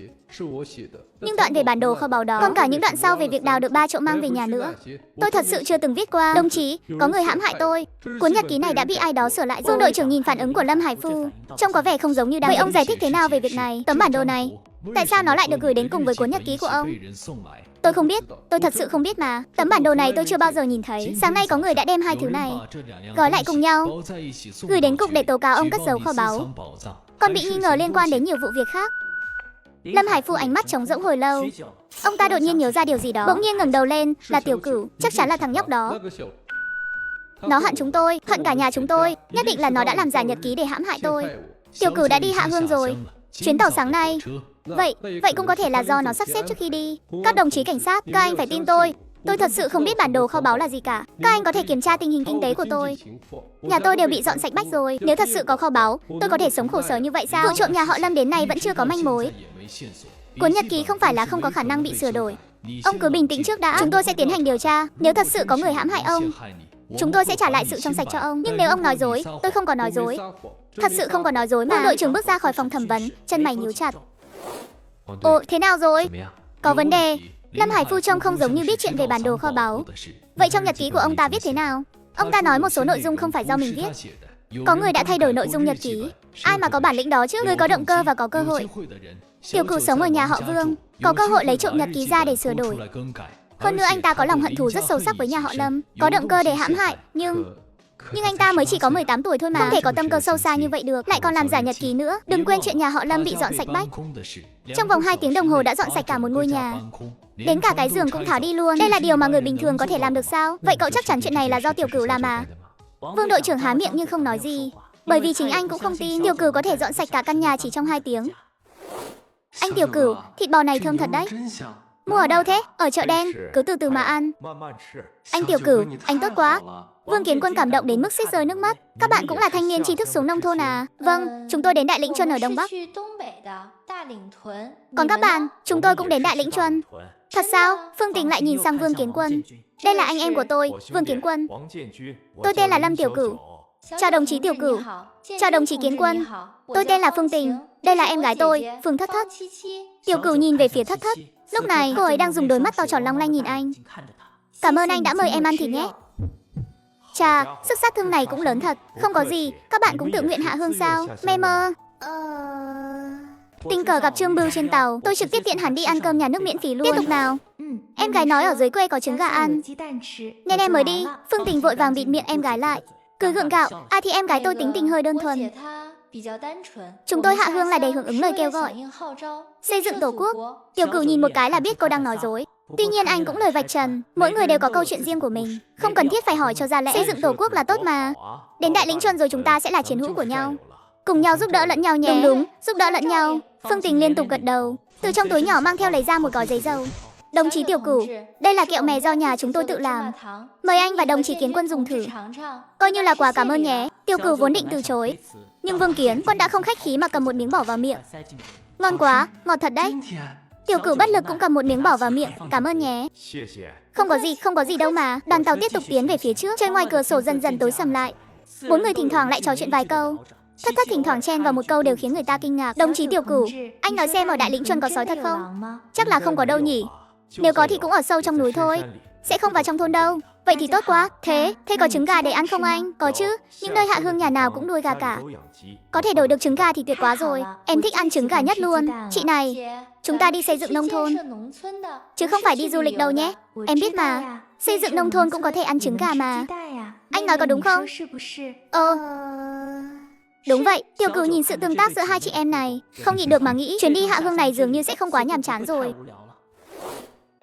S1: Nhưng đoạn về bản đồ kho báu đó, còn cả những đoạn sau về việc đào được 3 trộm mang về nhà nữa, tôi thật sự chưa từng viết qua. Đồng chí, có người hãm hại tôi. Cuốn nhật ký này đã bị ai đó sửa lại. Vương đội trưởng nhìn phản ứng của Lâm Hải Phu, trông có vẻ không giống như đang. Vậy ông giải thích thế nào về việc này? Tấm bản đồ này, tại sao nó lại được gửi đến cùng với cuốn nhật ký của ông? Tôi không biết, tôi thật sự không biết mà. Tấm bản đồ này tôi chưa bao giờ nhìn thấy. Sáng nay có người đã đem 2 thứ này gói lại cùng nhau, gửi đến cục để tố cáo ông cất giấu kho báu, còn bị nghi ngờ liên quan đến nhiều vụ việc khác. Lâm Hải Phu ánh mắt trống rỗng hồi lâu. Ông ta đột nhiên nhớ ra điều gì đó, bỗng nhiên ngẩng đầu lên. Là Tiểu Cửu, chắc chắn là thằng nhóc đó. Nó hận chúng tôi, hận cả nhà chúng tôi. Nhất định là nó đã làm giả nhật ký để hãm hại tôi. Tiểu Cửu đã đi hạ hương rồi. Chuyến tàu sáng nay. Vậy cũng có thể là do nó sắp xếp trước khi đi. Các đồng chí cảnh sát, các anh phải tin tôi. Tôi thật sự không biết bản đồ kho báu là gì cả. Các anh có thể kiểm tra tình hình kinh tế của tôi. Nhà tôi đều bị dọn sạch bách rồi. Nếu thật sự có kho báu, tôi có thể sống khổ sở như vậy sao? Vụ trộm nhà họ Lâm đến nay vẫn chưa có manh mối. Cuốn nhật ký không phải là không có khả năng bị sửa đổi. Ông cứ bình tĩnh trước đã, chúng tôi sẽ tiến hành điều tra. Nếu thật sự có người hãm hại ông, chúng tôi sẽ trả lại sự trong sạch cho ông. Nhưng nếu ông nói dối, tôi không có nói dối. Thật sự không có nói dối mà. Vương đội trưởng bước ra khỏi phòng thẩm vấn, chân mày nhíu chặt. Ồ, thế nào rồi? Có vấn đề. Lâm Hải Phu trông không giống như biết chuyện về bản đồ kho báu. Vậy trong nhật ký của ông ta viết thế nào? Ông ta nói một số nội dung không phải do mình viết. Có người đã thay đổi nội dung nhật ký. Ai mà có bản lĩnh đó chứ? Người có động cơ và có cơ hội. Tiểu Cửu sống ở nhà họ Vương, có cơ hội lấy trộm nhật ký ra để sửa đổi. Hơn nữa anh ta có lòng hận thù rất sâu sắc với nhà họ Lâm, có động cơ để hãm hại, nhưng anh ta mới chỉ có 18 tuổi thôi mà, không thể có tâm cơ sâu xa như vậy được, lại còn làm giả nhật ký nữa. Đừng quên chuyện nhà họ Lâm bị dọn sạch bách. Trong vòng 2 tiếng đồng hồ đã dọn sạch cả một ngôi nhà. Đến cả cái giường cũng tháo đi luôn. Đây là điều mà người bình thường có thể làm được sao? Vậy cậu chắc chắn chuyện này là do Tiểu Cửu làm à? Vương đội trưởng há miệng nhưng không nói gì, bởi vì chính anh cũng không tin Tiểu Cửu có thể dọn sạch cả căn nhà chỉ trong 2 tiếng. Anh Tiểu Cửu, thịt bò này thơm thật đấy. Mua ở đâu thế? Ở chợ đen, cứ từ từ mà ăn. Anh Tiểu Cửu, anh tốt quá. Vương Kiến Quân cảm động đến mức suýt rơi nước mắt. Các bạn cũng là thanh niên tri thức xuống nông thôn à? Vâng, chúng tôi đến Đại Lĩnh Chuân ở Đông Bắc. Còn các bạn, chúng tôi cũng đến Đại Lĩnh Chuân. Thật sao? Phương Tình lại nhìn sang Vương Kiến Quân. Đây là anh em của tôi, Vương Kiến Quân. Tôi tên là Lâm Tiểu Cửu. Chào đồng chí Tiểu Cửu. Chào đồng chí Kiến Quân. Tôi tên là Phương Tình. Đây là em gái tôi, Phương Thất Thất. Tiểu Cửu nhìn về phía Thất Thất. Lúc này cô ấy đang dùng đôi mắt to tròn long lanh nhìn anh. Cảm ơn anh đã mời em ăn thịt nhé. Chà, sức sát thương này cũng lớn thật. Không có gì, các bạn cũng tự nguyện hạ hương sao? Mê mơ. Tình cờ gặp Trương Bưu trên tàu, tôi trực tiếp tiện hắn đi ăn cơm nhà nước miễn phí luôn. Tiếp tục nào. Em gái nói ở dưới quê có trứng gà ăn, nên em mới đi. Phương Tình vội vàng bịt miệng em gái lại, cười gượng gạo. À thì em gái tôi tính tình hơi đơn thuần. Chúng tôi hạ hương là để hưởng ứng lời kêu gọi xây dựng tổ quốc. Tiểu Cửu nhìn một cái là biết cô đang nói dối. Tuy nhiên anh cũng lời vạch trần, mỗi người đều có câu chuyện riêng của mình, không cần thiết phải hỏi cho ra lẽ. Xây dựng tổ quốc là tốt mà. Đến Đại Lĩnh Chuân rồi chúng ta sẽ là chiến hữu của nhau, cùng nhau giúp đỡ lẫn nhau nhé. Đúng, giúp đỡ lẫn nhau. Phương Tình liên tục gật đầu. Từ trong túi nhỏ mang theo lấy ra một gói giấy dầu. Đồng chí Tiểu Cửu, đây là kẹo mè do nhà chúng tôi tự làm. Mời anh và đồng chí Kiến Quân dùng thử, coi như là quà cảm ơn nhé. Tiểu Cửu vốn định từ chối, nhưng Vương Kiến Quân đã không khách khí mà cầm một miếng bỏ vào miệng. Ngon quá, ngọt thật đấy. Tiểu Cửu bất lực cũng cầm một miếng bỏ vào miệng. Cảm ơn nhé. Không có gì đâu mà. Đoàn tàu tiếp tục tiến về phía trước. Trời ngoài cửa sổ dần dần tối sầm lại. 4 người thỉnh thoảng lại trò chuyện vài câu. Thất Thất thỉnh thoảng chen vào một câu đều khiến người ta kinh ngạc. Đồng chí Tiểu Cửu, anh nói xem ở Đại Lĩnh Chuân có sói thật không? Chắc là không có đâu nhỉ. Nếu có thì cũng ở sâu trong núi thôi, sẽ không vào trong thôn đâu. Vậy thì tốt quá. Thế có trứng gà để ăn không anh? Có chứ, những nơi hạ hương nhà nào cũng nuôi gà cả. Có thể đổi được trứng gà thì tuyệt quá rồi. Em thích ăn trứng gà nhất luôn. Chị này, chúng ta đi xây dựng nông thôn, chứ không phải đi du lịch đâu nhé. Em biết mà, xây dựng nông thôn cũng có thể ăn trứng gà mà. Anh nói có đúng không? Đúng vậy. Tiểu Cửu nhìn sự tương tác giữa hai chị em này, không nhịn được mà nghĩ chuyến đi hạ hương này dường như sẽ không quá nhàm chán rồi.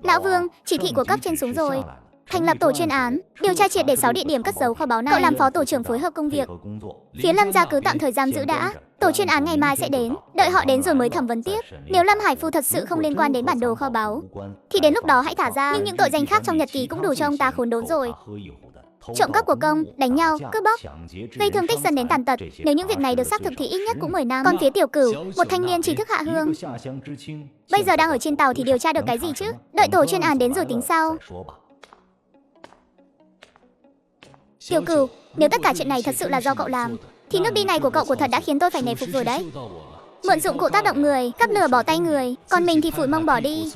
S1: Lão Vương, chỉ thị của cấp trên xuống rồi. Thành lập tổ chuyên án, điều tra triệt để 6 địa điểm cất giấu kho báu này. Cậu làm phó tổ trưởng phối hợp công việc. Phía Lâm gia cứ tạm thời giam giữ đã. Tổ chuyên án ngày mai sẽ đến, đợi họ đến rồi mới thẩm vấn tiếp. Nếu Lâm Hải Phu thật sự không liên quan đến bản đồ kho báu, thì đến lúc đó hãy thả ra. Nhưng những tội danh khác trong nhật ký cũng đủ cho ông ta khốn đốn rồi. Trộm cắp của công, đánh nhau, cướp bóc, gây thương tích dẫn đến tàn tật. Nếu những việc này được xác thực thì ít nhất cũng 10 năm. Còn phía Tiểu Cửu, một thanh niên trí thức hạ hương, bây giờ đang ở trên tàu thì điều tra được cái gì chứ? Đợi tổ chuyên án đến rồi tính sau. Tiểu Cửu, nếu tất cả chuyện này thật sự là do cậu làm, thì nước đi này của cậu của thật đã khiến tôi phải nể phục rồi đấy. Mượn dụng cụ tác động người, cắp lửa bỏ tay người, còn mình thì phủi mông bỏ đi.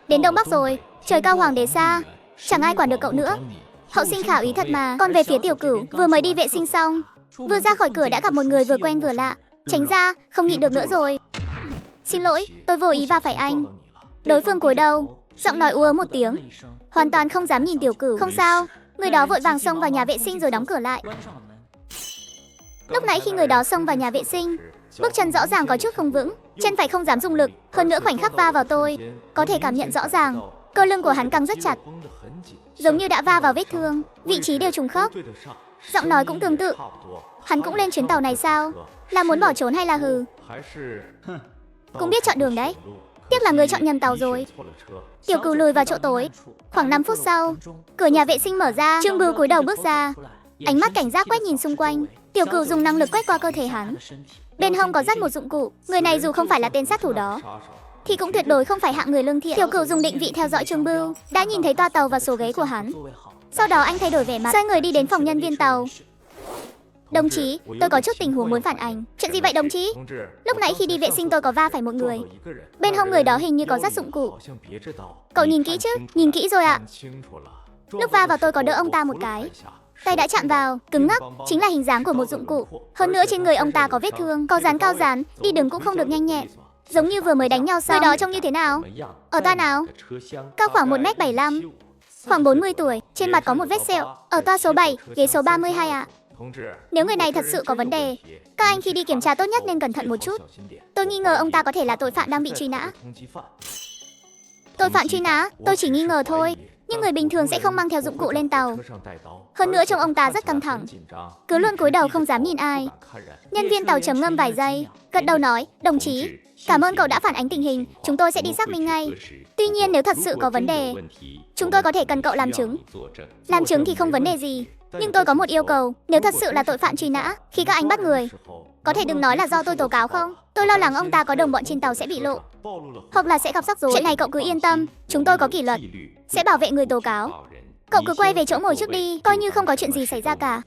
S1: Đến Đông Bắc rồi, trời cao hoàng đế xa, chẳng ai quản được cậu nữa. Hậu sinh khả úy thật mà. Còn về phía Tiểu Cửu, vừa mới đi vệ sinh xong, vừa ra khỏi cửa đã gặp một người vừa quen vừa lạ. Tránh ra, không nhịn được nữa rồi. Xin lỗi, tôi vô ý va phải anh. Đối phương cúi đầu, giọng nói ú ớ một tiếng, hoàn toàn không dám nhìn Tiểu Cửu. Không sao. Người đó vội vàng xông vào nhà vệ sinh rồi đóng cửa lại. Lúc nãy khi người đó xông vào nhà vệ sinh, bước chân rõ ràng có chút không vững, chân phải không dám dùng lực, hơn nữa khoảnh khắc va vào tôi, có thể cảm nhận rõ ràng, cơ lưng của hắn căng rất chặt, giống như đã va vào vết thương, vị trí đều trùng khớp. Giọng nói cũng tương tự. Hắn cũng lên chuyến tàu này sao? Là muốn bỏ trốn hay là hừ? Cũng biết chọn đường đấy. Tiếc là người chọn nhầm tàu rồi. Tiểu Cửu lùi vào chỗ tối. Khoảng 5 phút sau, cửa nhà vệ sinh mở ra. Trương Bưu cúi đầu bước ra, ánh mắt cảnh giác quét nhìn xung quanh. Tiểu Cửu dùng năng lực quét qua cơ thể hắn. Bên hông có dắt một dụng cụ. Người này dù không phải là tên sát thủ đó, thì cũng tuyệt đối không phải hạng người lương thiện. Tiểu Cửu dùng định vị theo dõi Trương Bưu, đã nhìn thấy toa tàu và số ghế của hắn. Sau đó anh thay đổi vẻ mặt, xoay người đi đến phòng nhân viên tàu. Đồng chí, tôi có chút tình huống muốn phản ánh. Chuyện gì vậy đồng chí? Lúc nãy khi đi vệ sinh tôi có va phải một người. Bên hông người đó hình như có dắt dụng cụ. Cậu nhìn kỹ chứ? Nhìn kỹ rồi ạ. Lúc va vào tôi có đỡ ông ta một cái. Tay đã chạm vào, cứng ngắc, chính là hình dáng của một dụng cụ. Hơn nữa trên người ông ta có vết thương, có dán cao dán, đi đường cũng không được nhanh nhẹn. Giống như vừa mới đánh nhau xong. Người đó trông như thế nào? Ở toa nào? Cao khoảng 1m75, khoảng 40 tuổi, trên mặt có một vết sẹo. Ở toa số 7, ghế số 32 ạ. Nếu người này thật sự có vấn đề, các anh khi đi kiểm tra tốt nhất nên cẩn thận một chút. Tôi nghi ngờ ông ta có thể là tội phạm đang bị truy nã. Tội phạm truy nã? Tôi chỉ nghi ngờ thôi. Nhưng người bình thường sẽ không mang theo dụng cụ lên tàu. Hơn nữa trông ông ta rất căng thẳng, cứ luôn cúi đầu không dám nhìn ai. Nhân viên tàu trầm ngâm vài giây, gật đầu nói, đồng chí, cảm ơn cậu đã phản ánh tình hình, chúng tôi sẽ đi xác minh ngay. Tuy nhiên nếu thật sự có vấn đề, chúng tôi có thể cần cậu làm chứng. Làm chứng thì không vấn đề gì, nhưng tôi có một yêu cầu, nếu thật sự là tội phạm truy nã, khi các anh bắt người, có thể đừng nói là do tôi tố cáo không? Tôi lo lắng ông ta có đồng bọn trên tàu sẽ bị lộ, hoặc là sẽ gặp rắc rối. Chuyện này cậu cứ yên tâm, chúng tôi có kỷ luật, sẽ bảo vệ người tố cáo. Cậu cứ quay về chỗ ngồi trước đi, coi như không có chuyện gì xảy ra cả.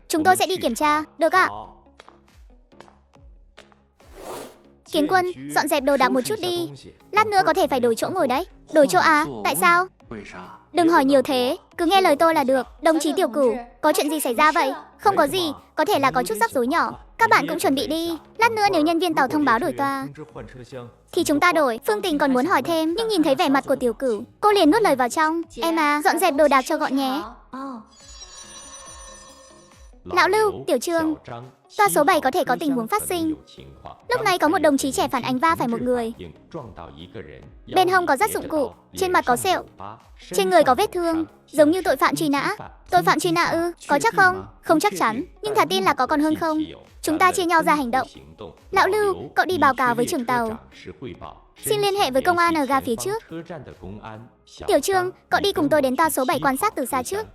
S1: Chúng tôi sẽ đi kiểm tra, được ạ? Kiến Quân, dọn dẹp đồ đạc một chút đi. Lát nữa có thể phải đổi chỗ ngồi đấy. Đổi chỗ à? Tại sao? Đừng hỏi nhiều thế, cứ nghe lời tôi là được. Đồng chí Tiểu Cửu, có chuyện gì xảy ra vậy? Không có gì, có thể là có chút rắc rối nhỏ. Các bạn cũng chuẩn bị đi. Lát nữa nếu nhân viên tàu thông báo đổi toa thì chúng ta đổi. Phương Tình còn muốn hỏi thêm, nhưng nhìn thấy vẻ mặt của Tiểu Cửu, cô liền nuốt lời vào trong. Em à, dọn dẹp đồ đạc cho gọn nhé. Lão Lưu, Tiểu Trương, toa số 7 có thể có tình huống phát sinh. Lúc này có một đồng chí trẻ phản ánh va phải một người. Bên hông có dắt dụng cụ, trên mặt có sẹo, trên người có vết thương, giống như tội phạm truy nã. Tội phạm truy nã ư? Có chắc không? Không chắc chắn, nhưng thà tin là có còn hơn không. Chúng ta chia nhau ra hành động. Lão Lưu, cậu đi báo cáo với trưởng tàu. Xin liên hệ với công an ở ga phía trước. Tiểu Trương, cậu đi cùng tôi đến toa số 7 quan sát từ xa trước.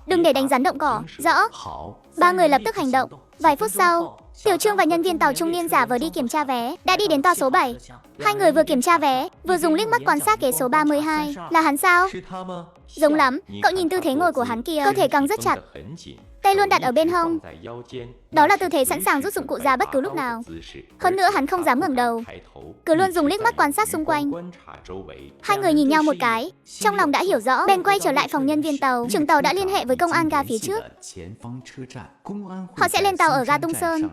S1: Đừng để đánh rắn động cỏ. Rõ. Ba người lập tức hành động. Vài phút sau, Tiểu Trương và nhân viên tàu trung niên giả vờ đi kiểm tra vé đã đi đến toa số 7. Hai người vừa kiểm tra vé, vừa dùng liếc mắt quan sát ghế số 32. Là hắn sao? Giống lắm, cậu nhìn tư thế ngồi của hắn kìa, cơ thể căng rất chặt, tay luôn đặt ở bên hông. Đó là tư thế sẵn sàng rút dụng cụ ra bất cứ lúc nào. Hơn nữa hắn không dám ngẩng đầu, cứ luôn dùng liếc mắt quan sát xung quanh. Hai người nhìn nhau một cái, trong lòng đã hiểu rõ, bèn quay trở lại phòng nhân viên tàu. Trưởng tàu đã liên hệ với công an ga phía trước. Họ sẽ lên tàu ở ga Tung Sơn.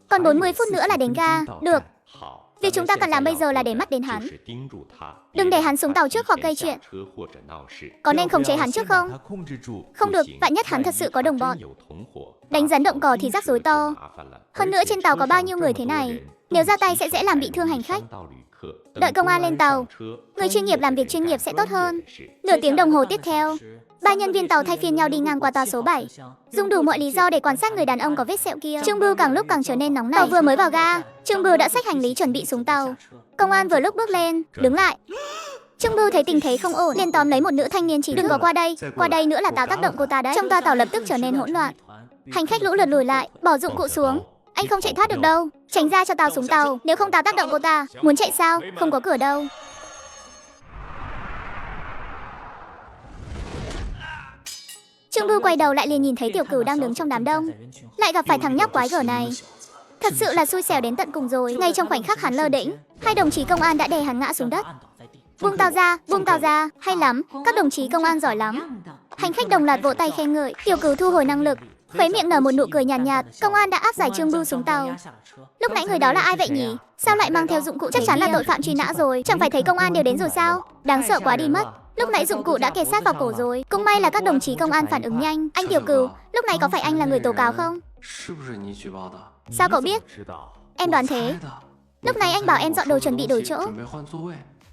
S1: Còn 40 phút nữa là đến ga. Được. Việc chúng ta cần làm bây giờ là để mắt đến hắn. Đừng để hắn xuống tàu trước hoặc gây chuyện. Có nên khống chế hắn trước không? Không được, vạn nhất hắn thật sự có đồng bọn. Đánh rắn động cỏ thì rắc rối to. Hơn nữa trên tàu có bao nhiêu người thế này, nếu ra tay sẽ dễ làm bị thương hành khách. Đợi công an lên tàu, người chuyên nghiệp làm việc chuyên nghiệp sẽ tốt hơn. Nửa tiếng đồng hồ tiếp theo, ba nhân viên tàu thay phiên nhau đi ngang qua toa số 7, dùng đủ mọi lý do để quan sát người đàn ông có vết sẹo kia. Trương Bưu càng lúc càng trở nên nóng nảy. Tàu vừa mới vào ga, Trương Bưu đã xách hành lý chuẩn bị xuống tàu. Công an vừa lúc bước lên, đứng lại. Trương Bưu thấy tình thế không ổn, liền tóm lấy một nữ thanh niên chỉ đừng có qua đây nữa là tao tác động cô ta đấy. Trong toa tàu lập tức trở nên hỗn loạn. Hành khách lũ lượt lùi lại, bỏ dụng cụ xuống. Anh không chạy thoát được đâu, tránh ra cho tao xuống tàu, nếu không tao tác động cô ta. Muốn chạy sao? Không có cửa đâu. Trương Bưu quay đầu lại liền nhìn thấy Tiểu Cửu đang đứng trong đám đông, lại gặp phải thằng nhóc quái gở này. Thật sự là xui xẻo đến tận cùng rồi. Ngay trong khoảnh khắc hắn lơ đễnh, hai đồng chí công an đã đè hắn ngã xuống đất. Buông tao ra, hay lắm, các đồng chí công an giỏi lắm. Hành khách đồng loạt vỗ tay khen ngợi. Tiểu Cửu thu hồi năng lực, khóe miệng nở một nụ cười nhàn nhạt. Công an đã áp giải Trương Bưu xuống tàu. Lúc nãy người đó là ai vậy nhỉ? Sao lại mang theo dụng cụ? Chắc chắn là tội phạm truy nã rồi. Chẳng phải thấy công an đều đến rồi sao? Đáng sợ quá đi mất. Lúc nãy dụng cụ đã kề sát vào cổ rồi. Cũng may là các đồng chí công an phản ứng nhanh. Anh Tiểu Cửu, lúc này có phải anh là người tố cáo không? Sao cậu biết? Em đoán thế. Lúc này anh bảo em dọn đồ chuẩn bị đổi chỗ,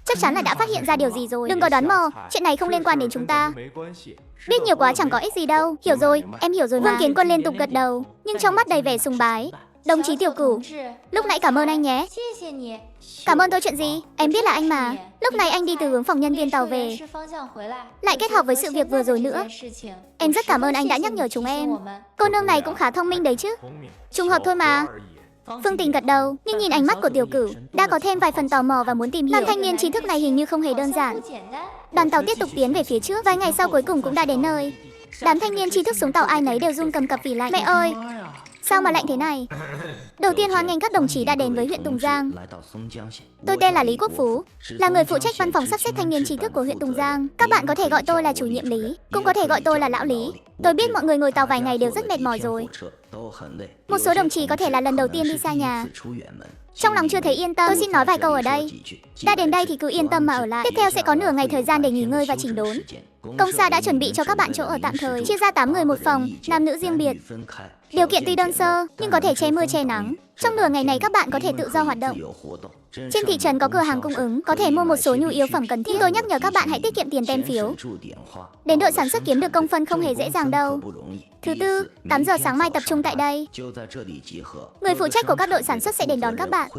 S1: chắc chắn là đã phát hiện ra điều gì rồi. Đừng có đoán mò, chuyện này không liên quan đến chúng ta. Biết nhiều quá chẳng có ích gì đâu. Hiểu rồi, em hiểu rồi mà. Vương Kiến Quân liên tục gật đầu, nhưng trong mắt đầy vẻ sùng bái. Đồng chí Tiểu Cửu, lúc nãy cảm ơn anh nhé. Cảm ơn tôi chuyện gì? Em biết là anh mà. Lúc này anh đi từ hướng phòng nhân viên tàu về, lại kết hợp với sự việc vừa rồi nữa. Em rất cảm ơn anh đã nhắc nhở chúng em. Cô nương này cũng khá thông minh đấy chứ. Trùng hợp thôi mà. Phương Tình gật đầu, nhưng nhìn ánh mắt của Tiểu Cửu, đã có thêm vài phần tò mò và muốn tìm hiểu. Nam thanh niên trí thức này hình như không hề đơn giản. Đoàn tàu tiếp tục tiến về phía trước, vài ngày sau cuối cùng cũng đã đến nơi. Đám thanh niên trí thức xuống tàu ai nấy đều run cầm cập vì lạnh. Mẹ ơi, sao mà lạnh thế này? Đầu tiên hoan nghênh các đồng chí đã đến với huyện Tùng Giang. Tôi tên là Lý Quốc Phú, là người phụ trách văn phòng sắp xếp thanh niên trí thức của huyện Tùng Giang. Các bạn có thể gọi tôi là chủ nhiệm Lý, cũng có thể gọi tôi là lão Lý. Tôi biết mọi người ngồi tàu vài ngày đều rất mệt mỏi rồi. Một số đồng chí có thể là lần đầu tiên đi xa nhà. Trong lòng chưa thấy yên tâm, tôi xin nói vài câu ở đây. Đã đến đây thì cứ yên tâm mà ở lại. Tiếp theo sẽ có nửa ngày thời gian để nghỉ ngơi và chỉnh đốn. Công xã đã chuẩn bị cho các bạn chỗ ở tạm thời, chia ra 8 người một phòng, nam nữ riêng biệt. Điều kiện tuy đơn sơ, nhưng có thể che mưa che nắng. Trong nửa ngày này các bạn có thể tự do hoạt động. Trên thị trấn có cửa hàng cung ứng, có thể mua một số nhu yếu phẩm cần thiết. Nhưng tôi nhắc nhở các bạn hãy tiết kiệm tiền tem phiếu. Đến đội sản xuất kiếm được công phân không hề dễ dàng đâu. Thứ tư, 8 giờ sáng mai tập trung tại đây. Người phụ trách của các đội sản xuất sẽ đến đón các bạn.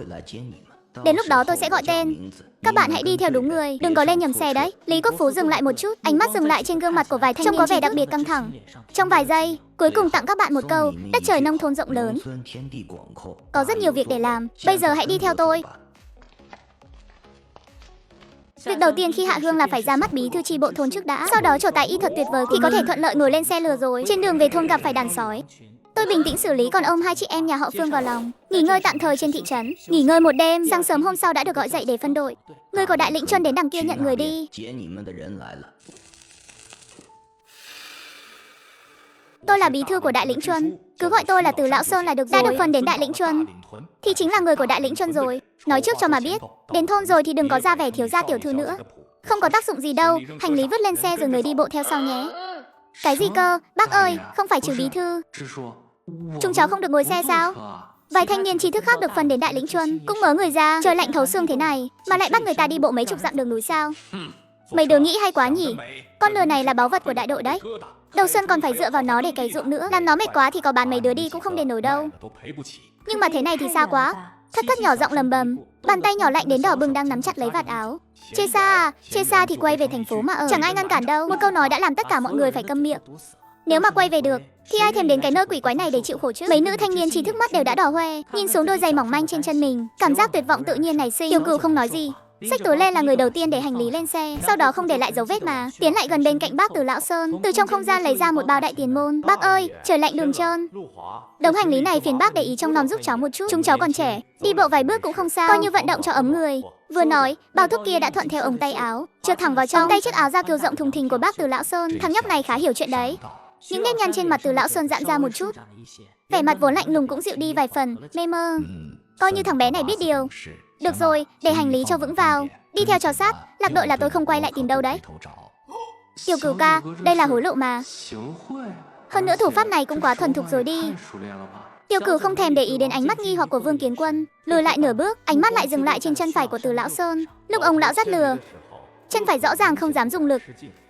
S1: Đến lúc đó tôi sẽ gọi tên. Các bạn hãy đi theo đúng người, đừng có lên nhầm xe đấy. Lý Quốc Phú dừng lại một chút, ánh mắt dừng lại trên gương mặt của vài thanh niên trông có vẻ đặc biệt căng thẳng. Trong vài giây, cuối cùng tặng các bạn một câu, đất trời nông thôn rộng lớn. Có rất nhiều việc để làm, bây giờ hãy đi theo tôi. Việc đầu tiên khi hạ hương là phải ra mắt bí thư chi bộ thôn trước đã. Sau đó trổ tài y thuật tuyệt vời thì có thể thuận lợi ngồi lên xe lừa rồi. Trên đường về thôn gặp phải đàn sói. Tôi bình tĩnh xử lý còn ôm hai chị em nhà họ Phương vào lòng. Nghỉ ngơi tạm thời trên thị trấn. Nghỉ ngơi một đêm, sáng sớm hôm sau đã được gọi dậy để phân đội. Người của Đại Lĩnh Chuân đến đằng kia nhận người đi. Tôi là bí thư của Đại Lĩnh Chuân. Cứ gọi tôi là Từ Lão Sơn là được rồi. Đã được phân đến Đại Lĩnh Chuân thì chính là người của Đại Lĩnh Chuân rồi. Nói trước cho mà biết, đến thôn rồi thì đừng có ra vẻ thiếu gia tiểu thư nữa. Không có tác dụng gì đâu, hành lý vứt lên xe rồi người đi bộ theo sau nhé. Cái gì cơ? Bác ơi, không phải trừ bí thư. Chúng cháu không được ngồi xe sao? Vài thanh niên trí thức khác được phân đến Đại Lĩnh Chuân cũng mớ người ra, trời lạnh thấu xương thế này mà lại bắt người ta đi bộ mấy chục dặm đường núi sao? Mấy đứa nghĩ hay quá nhỉ? Con lừa này là báu vật của đại đội đấy. Đầu xuân còn phải dựa vào nó để cày ruộng nữa. Làm nó mệt quá thì có bán mấy đứa đi cũng không đền nổi đâu. Nhưng mà thế này thì xa quá. Thất thất nhỏ giọng lầm bầm, bàn tay nhỏ lạnh đến đỏ bừng đang nắm chặt lấy vạt áo. Chê xa à? Chê xa thì quay về thành phố mà ở. Chẳng ai ngăn cản đâu. Một câu nói đã làm tất cả mọi người phải câm miệng. Nếu mà quay về được thì ai thèm đến cái nơi quỷ quái này để chịu khổ chứ. Mấy nữ thanh niên trí thức mắt đều đã đỏ hoe, nhìn xuống đôi giày mỏng manh trên chân mình, cảm giác tuyệt vọng tự nhiên nảy sinh. Tiểu Cửu không nói gì, xách túi lên là người đầu tiên để hành lý lên xe, sau đó không để lại dấu vết mà tiến lại gần bên cạnh bác Từ Lão Sơn, từ trong không gian lấy ra một bao đại tiền môn. Bác ơi, trời lạnh đường trơn. Đống hành lý này phiền bác để ý trong nom giúp cháu một chút, chúng cháu còn trẻ, đi bộ vài bước cũng không sao, coi như vận động cho ấm người. Vừa nói, bao thuốc kia đã thuận theo ống tay áo, trượt thẳng vào trong. Tay chiếc áo da kiều rộng thùng thình của bác Từ Lão Sơn, thằng nhóc này khá hiểu chuyện đấy. Những nếp nhăn trên mặt Từ Lão Sơn giãn ra một chút, vẻ mặt vốn lạnh lùng cũng dịu đi vài phần. Mê mơ, coi như thằng bé này biết điều. Được rồi, để hành lý cho vững vào, đi theo cho sát, lạc đội là tôi không quay lại tìm đâu đấy. Tiểu Cửu ca, đây là hối lộ mà. Hơn nữa thủ pháp này cũng quá thuần thục rồi đi. Tiểu Cửu không thèm để ý đến ánh mắt nghi hoặc của Vương Kiến Quân, lùi lại nửa bước, ánh mắt lại dừng lại trên chân phải của Từ Lão Sơn. Lúc ông lão dắt lừa, chân phải rõ ràng không dám dùng lực,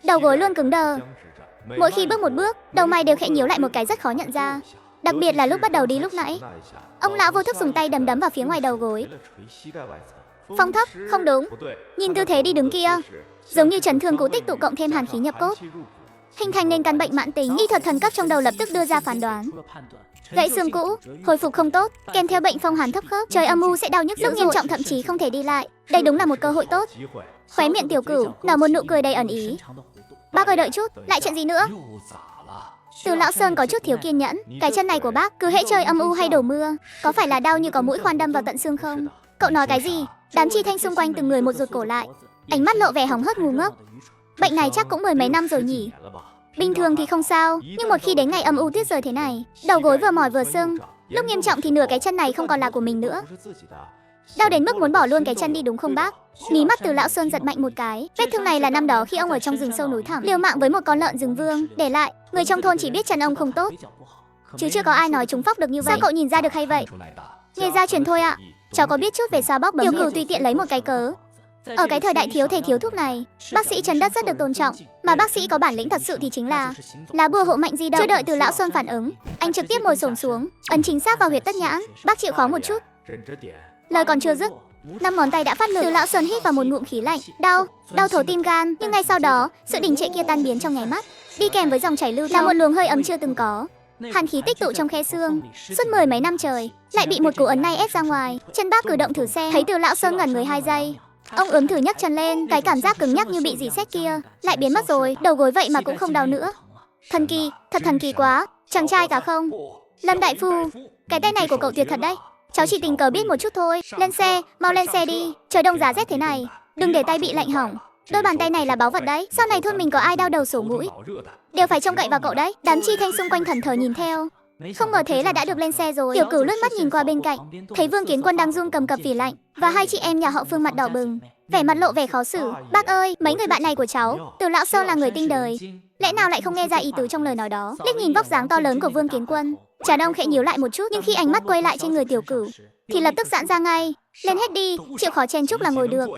S1: đầu gối luôn cứng đờ. Mỗi khi bước một bước, đầu mày đều khẽ nhíu lại một cái rất khó nhận ra. Đặc biệt là lúc bắt đầu đi lúc nãy, ông lão vô thức dùng tay đấm đấm vào phía ngoài đầu gối. Phong thấp, không đúng. Nhìn tư thế đi đứng kia, giống như chấn thương cũ tích tụ cộng thêm hàn khí nhập cốt, hình thành nên căn bệnh mãn tính. Y thuật thần cấp trong đầu lập tức đưa ra phán đoán. Gãy xương cũ, hồi phục không tốt, kèm theo bệnh phong hàn thấp khớp, trời âm u sẽ đau nhức, lúc nghiêm trọng thậm chí không thể đi lại. Đây đúng là một cơ hội tốt. Khóe miệng Tiểu Cửu nở một nụ cười đầy ẩn ý. Bác ơi đợi chút, lại chuyện gì nữa? Từ Lão Sơn có chút thiếu kiên nhẫn. Cái chân này của bác cứ hễ trời âm u hay đổ mưa, có phải là đau như có mũi khoan đâm vào tận xương không? Cậu nói cái gì? Đám chi thanh xung quanh từng người một rụt cổ lại, ánh mắt lộ vẻ hóng hớt ngu ngốc. Bệnh này chắc cũng mười mấy năm rồi nhỉ? Bình thường thì không sao, nhưng một khi đến ngày âm u tuyết rơi thế này, đầu gối vừa mỏi vừa sưng, lúc nghiêm trọng thì nửa cái chân này không còn là của mình nữa. Đau đến mức muốn bỏ luôn cái chân đi đúng không bác? Mí mắt Từ Lão Sơn giật mạnh một cái. Vết thương này là năm đó khi ông ở trong rừng sâu núi thẳm, liều mạng với một con lợn rừng vương, để lại. Người trong thôn chỉ biết chân ông không tốt, chứ chưa có ai nói chúng phóc được như vậy. Sao cậu nhìn ra được hay vậy? Nghề gia truyền thôi ạ. Cháu có biết chút về xoa bóp bấm. Tiểu Cửu tùy tiện lấy một cái cớ. Ở cái thời đại thiếu thầy thiếu thuốc này, bác sĩ Trần Đất rất được tôn trọng, mà bác sĩ có bản lĩnh thật sự thì chính là bùa hộ mạnh di động. Chưa đợi Từ Lão Sơn phản ứng, anh trực tiếp ngồi xổm xuống, ấn chính xác vào huyệt tất nhãn. Bác chịu khó một chút. Lời còn chưa dứt, 5 ngón tay đã phát lực. Từ Lão Sơn hít vào một ngụm khí lạnh. Đau thấu tim gan, nhưng ngay sau đó, sự đình trệ kia tan biến trong nháy mắt, đi kèm với dòng chảy lưu thông là một luồng hơi ấm chưa từng có. Hàn khí tích tụ trong khe xương, suốt 10 mấy năm trời, lại bị một cú ấn này ép ra ngoài. Chân bác cử động thử xem, thấy Từ Lão Sơn ngẩn người 2 giây. Ông ướm thử nhấc chân lên, cái cảm giác cứng nhắc như bị dỉ sét kia lại biến mất rồi, đầu gối vậy mà cũng không đau nữa. Thần kỳ, thật thần kỳ quá. Chàng trai cả không? Lâm đại phu, cái tay này của cậu tuyệt thật đấy. Cháu chỉ tình cờ biết một chút thôi. Lên xe, mau lên xe đi. Trời đông giá rét thế này, đừng để tay bị lạnh hỏng. Đôi bàn tay này là báu vật đấy. Sau này thôn mình có ai đau đầu sổ mũi đều phải trông cậy vào cậu đấy. Đám chi thanh xung quanh thần thờ nhìn theo. Không ngờ thế là đã được lên xe rồi. Tiểu Cửu lướt mắt nhìn qua bên cạnh, thấy Vương Kiến Quân đang run cầm cập vì lạnh, và hai chị em nhà họ Phương mặt đỏ bừng, vẻ mặt lộ vẻ khó xử. Bác ơi, mấy người bạn này của cháu, Từ Lão Sơn là người tinh đời, lẽ nào lại không nghe ra ý tứ trong lời nói đó. Liếc nhìn vóc dáng to lớn của Vương Kiến Quân, Trà Đông khẽ nhíu lại một chút, nhưng khi ánh mắt quay lại trên người Tiểu Cửu thì lập tức giãn ra ngay. Lên hết đi, chịu khó chen chúc là ngồi được.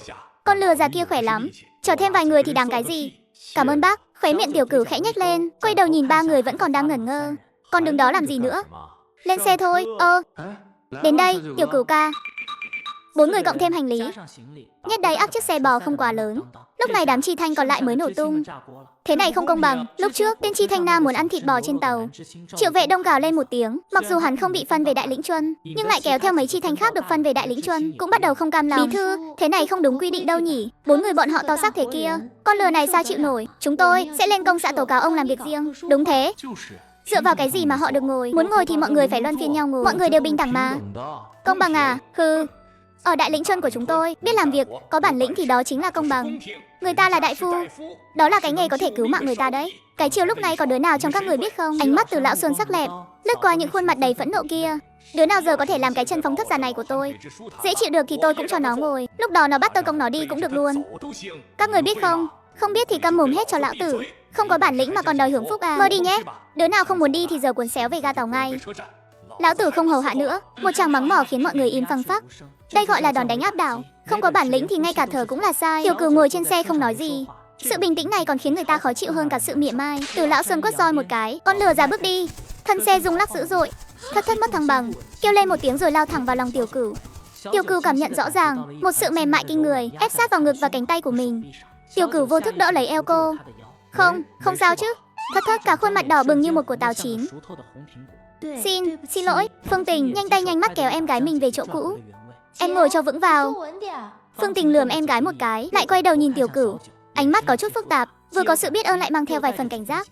S1: Con lừa già kia khỏe lắm, chờ thêm vài người thì đáng cái gì. Cảm ơn bác. Khóe miệng Tiểu Cửu khẽ nhếch lên, quay đầu nhìn ba người vẫn còn đang ngẩn ngơ. Còn đứng đó làm gì nữa? Lên xe thôi. Đến đây, Tiểu Cửu ca. 4 người cộng thêm hành lý, nhét đầy ắp chiếc xe bò không quá lớn. Lúc này đám Chi Thanh còn lại mới nổ tung. Thế này không công bằng. Lúc trước tên Chi Thanh Nam muốn ăn thịt bò trên tàu, Triệu Vệ Đông gào lên một tiếng. Mặc dù hắn không bị phân về Đại Lĩnh Chuân, nhưng lại kéo theo mấy Chi Thanh khác được phân về Đại Lĩnh Chuân, cũng bắt đầu không cam lòng. Bí thư, thế này không đúng quy định đâu nhỉ? 4 người bọn họ to xác thế kia, con lừa này sao chịu nổi? Chúng tôi sẽ lên công xã tố cáo ông làm việc riêng. Đúng thế. Dựa vào cái gì mà họ được ngồi? Muốn ngồi thì mọi người phải luân phiên nhau ngồi. Mọi người đều bình đẳng mà. Công bằng à? Hừ. Ở Đại Lĩnh Chuân của chúng tôi, biết làm việc, có bản lĩnh thì đó chính là công bằng. Người ta là đại phu, đó là cái nghề có thể cứu mạng người ta đấy. Cái chiều lúc này có đứa nào trong các người biết không? Ánh mắt Từ Lão Xuân sắc lẹm, lướt qua những khuôn mặt đầy phẫn nộ kia. Đứa nào giờ có thể làm cái chân phóng thấp già này của tôi? Dễ chịu được thì tôi cũng cho nó ngồi. Lúc đó nó bắt tôi công nó đi cũng được luôn. Các người biết không? Không biết thì câm mồm hết cho lão tử. Không có bản lĩnh mà còn đòi hưởng phúc à? Mơ đi nhé. Đứa nào không muốn đi thì giờ cuốn xéo về ga tàu ngay. Lão tử không hầu hạ nữa. Một tràng mắng mỏ khiến mọi người im phăng phắc. Đây gọi là đòn đánh áp đảo. Không có bản lĩnh thì ngay cả thở cũng là sai. Tiểu Cửu ngồi trên xe không nói gì. Sự bình tĩnh này còn khiến người ta khó chịu hơn cả sự mỉa mai. Từ Lão Xuân quất roi một cái, con lừa ra bước đi. Thân xe rung lắc dữ dội, thất thất mất thăng bằng, kêu lên một tiếng rồi lao thẳng vào lòng Tiểu Cửu. Tiểu Cửu cảm nhận rõ ràng một sự mềm mại kinh người ép sát vào ngực và cánh tay của mình. Tiểu Cửu vô thức đỡ lấy eo cô. Không sao chứ? Thất thất cả khuôn mặt đỏ bừng như một quả táo chín. Xin lỗi, Phương Tình, nhanh tay nhanh mắt kéo em gái mình về chỗ cũ. Em ngồi cho vững vào. Phương Tình lườm em gái một cái, lại quay đầu nhìn Tiểu Cửu. Ánh mắt có chút phức tạp, vừa có sự biết ơn lại mang theo vài phần cảnh giác.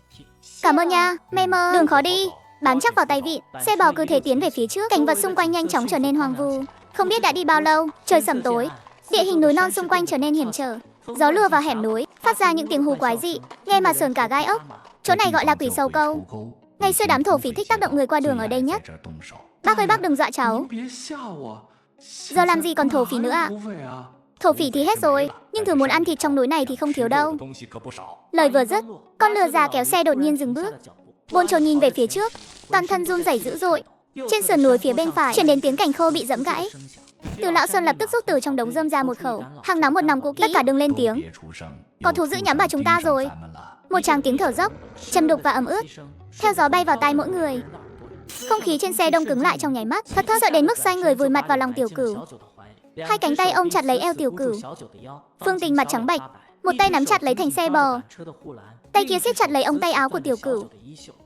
S1: Cảm ơn nha, mê mơ. Đường khó đi, bám chắc vào tay vịn, xe bò cứ thế tiến về phía trước. Cảnh vật xung quanh nhanh chóng trở nên hoang vu. Không biết đã đi bao lâu, trời sẩm tối, địa hình núi non xung quanh trở nên hiểm trở. Gió lùa vào hẻm núi, phát ra những tiếng hú quái dị, nghe mà sờn cả gai ốc. Chỗ này gọi là Quỷ Sầu Câu. Ngày xưa đám thổ phỉ thích tác động người qua đường ở đây nhất. Bác ơi, bác đừng dọa cháu. Giờ làm gì còn thổ phỉ nữa ạ? Thổ phỉ thì hết rồi, nhưng thứ muốn ăn thịt trong núi này thì không thiếu đâu. Lời vừa dứt, con lừa già kéo xe đột nhiên dừng bước, bồn chồn nhìn về phía trước, toàn thân run rẩy dữ dội. Trên sườn núi phía bên phải truyền đến tiếng cành khô bị giẫm gãy. Từ Lão Xuân lập tức rút từ trong đống rơm ra một khẩu, hàng nóng một nòng cũ kỹ. Tất cả đừng lên tiếng, có thú dữ nhắm vào chúng ta rồi. Một tràng tiếng thở dốc, trầm đục và ẩm ướt, theo gió bay vào tai mỗi người. Không khí trên xe đông cứng lại trong nháy mắt. Thất thất sợ đến mức xoay người vùi mặt vào lòng Tiểu Cửu. Hai cánh tay ôm chặt lấy eo Tiểu Cửu. Phương Tình mặt trắng bệch, một tay nắm chặt lấy thành xe bò, tay kia siết chặt lấy ống tay áo của Tiểu Cửu.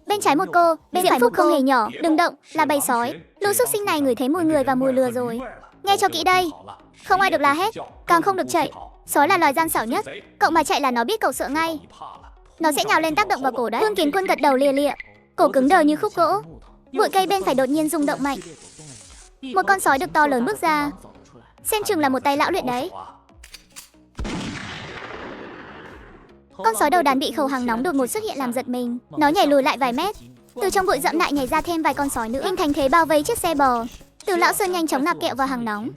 S1: Bên trái một cô, bên phải một cô. Không hề nhỏ, đừng động, là bầy sói. Lũ súc sinh này ngửi thấy mùi người và mùi lừa rồi. Nghe cho kỹ đây, không ai được la hét, càng không được chạy. Sói là loài gian xảo nhất, cậu mà chạy là nó biết cậu sợ ngay. Nó sẽ nhào lên tác động vào cổ đấy. Vương Kiến Quân gật đầu lìa lịa, cổ cứng đờ như khúc gỗ. Bụi cây bên phải đột nhiên rung động mạnh. Một con sói đực to lớn bước ra, xem chừng là một tay lão luyện đấy. Con sói đầu đàn bị khẩu hàng nóng đột ngột xuất hiện làm giật mình. Nó nhảy lùi lại vài mét, từ trong bụi rậm lại nhảy ra thêm vài con sói nữa, hình thành thế bao vây chiếc xe bò. Từ Lão Sơn nhanh chóng nạp kẹo vào hàng nóng.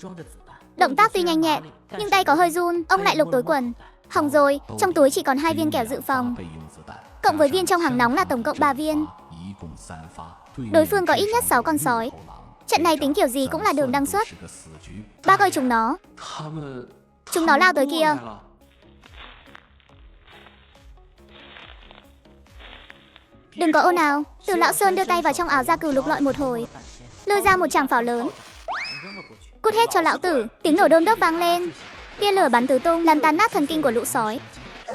S1: Động tác tuy nhanh nhẹn, nhưng tay có hơi run. Ông lại lục túi quần. Hỏng rồi, trong túi chỉ còn 2 viên kẹo dự phòng, cộng với viên trong hàng nóng là tổng cộng 3 viên. Đối phương có ít nhất 6 con sói. Trận này tính kiểu gì cũng là đường đăng xuất. Bác ơi, chúng nó lao tới kia. Đừng có ồn ào. Từ Lão Sơn đưa tay vào trong áo ra cừu lục lọi một hồi, lôi ra một tràng pháo lớn. Cút hết cho lão tử. Tiếng nổ đôm đốp vang lên, tia lửa bắn tứ tung, làm tan nát thần kinh của lũ sói,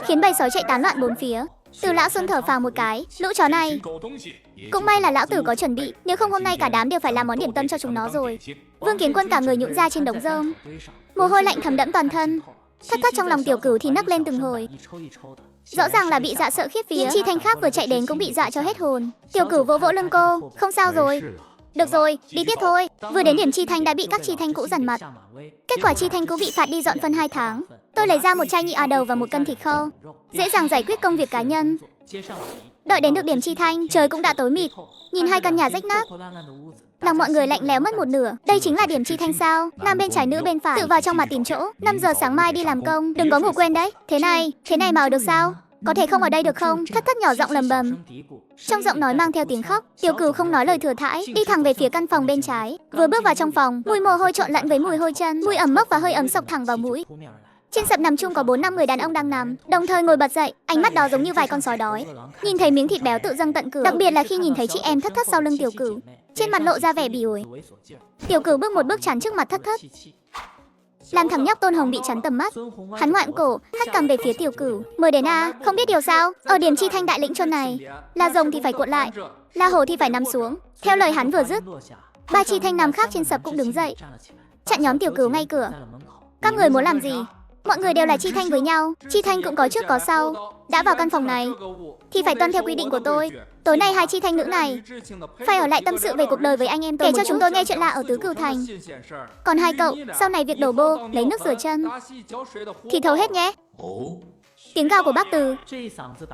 S1: khiến bầy sói chạy tán loạn bốn phía. Từ Lão Xuân thở phào một cái, lũ chó này. Cũng may là lão tử có chuẩn bị, nếu không hôm nay cả đám đều phải làm món điểm tâm cho chúng nó rồi. Vương Kiến Quân cả người nhũn ra trên đống rơm, mồ hôi lạnh thấm đẫm toàn thân. Thất thất trong lòng Tiểu Cửu thì nấc lên từng hồi. Rõ ràng là bị dọa sợ khiếp vía. Những chi thanh khác vừa chạy đến cũng bị dọa cho hết hồn. Tiểu Cửu vỗ vỗ lưng cô, không sao rồi. Được rồi, đi tiếp thôi. Vừa đến điểm chi thanh đã bị các chi thanh cũ dằn mặt. Kết quả chi thanh cũ bị phạt đi dọn phân 2 tháng. Tôi lấy ra một chai nhị à đầu và một cân thịt kho, dễ dàng giải quyết công việc cá nhân. Đợi đến được điểm chi thanh, trời cũng đã tối mịt. Nhìn hai căn nhà rách nát, lòng mọi người lạnh lẽo mất một nửa. Đây chính là điểm chi thanh sao? Nam bên trái nữ bên phải, tự vào trong mà tìm chỗ. 5 giờ sáng mai đi làm công, đừng có ngủ quên đấy. Thế này mà ở được sao? Có thể không ở đây được không? Thất thất nhỏ giọng lầm bầm, trong giọng nói mang theo tiếng khóc. Tiểu Cửu không nói lời thừa thãi, đi thẳng về phía căn phòng bên trái. Vừa bước vào trong phòng, mùi mồ hôi trộn lẫn với mùi hôi chân, mùi ẩm mốc và hơi ấm xộc thẳng vào mũi. Trên sập nằm chung có 4-5 người đàn ông đang nằm, đồng thời ngồi bật dậy, ánh mắt đó giống như vài con sói đói. Nhìn thấy miếng thịt béo tự dâng tận cửa, đặc biệt là khi nhìn thấy chị em Thất thất sau lưng Tiểu Cửu, trên mặt lộ ra vẻ bỉ ổi. Tiểu Cửu bước một bước chắn trước mặt Thất thất, làm thằng nhóc Tôn Hồng bị chắn tầm mắt. Hắn ngoạm cổ, hất cằm về phía Tiểu Cửu. Mới đến à, không biết điều sao? Ở điểm chi thanh đại lĩnh chôn này, là rồng thì phải cuộn lại, là hổ thì phải nằm xuống. Theo lời hắn vừa dứt, 3 chi thanh nằm khác trên sập cũng đứng dậy, chặn nhóm Tiểu Cửu ngay cửa. Các người muốn làm gì? Mọi người đều là chi thanh với nhau, chi thanh cũng có trước có sau. Đã vào căn phòng này thì phải tuân theo quy định của tôi. Tối nay 2 chi thanh nữ này phải ở lại tâm sự về cuộc đời với anh em tôi, kể cho chúng tôi nghe chuyện lạ ở Tứ Cửu Thành. Còn 2 cậu, sau này việc đổ bô, lấy nước rửa chân thì thấu hết nhé. Tiếng gào của bác Từ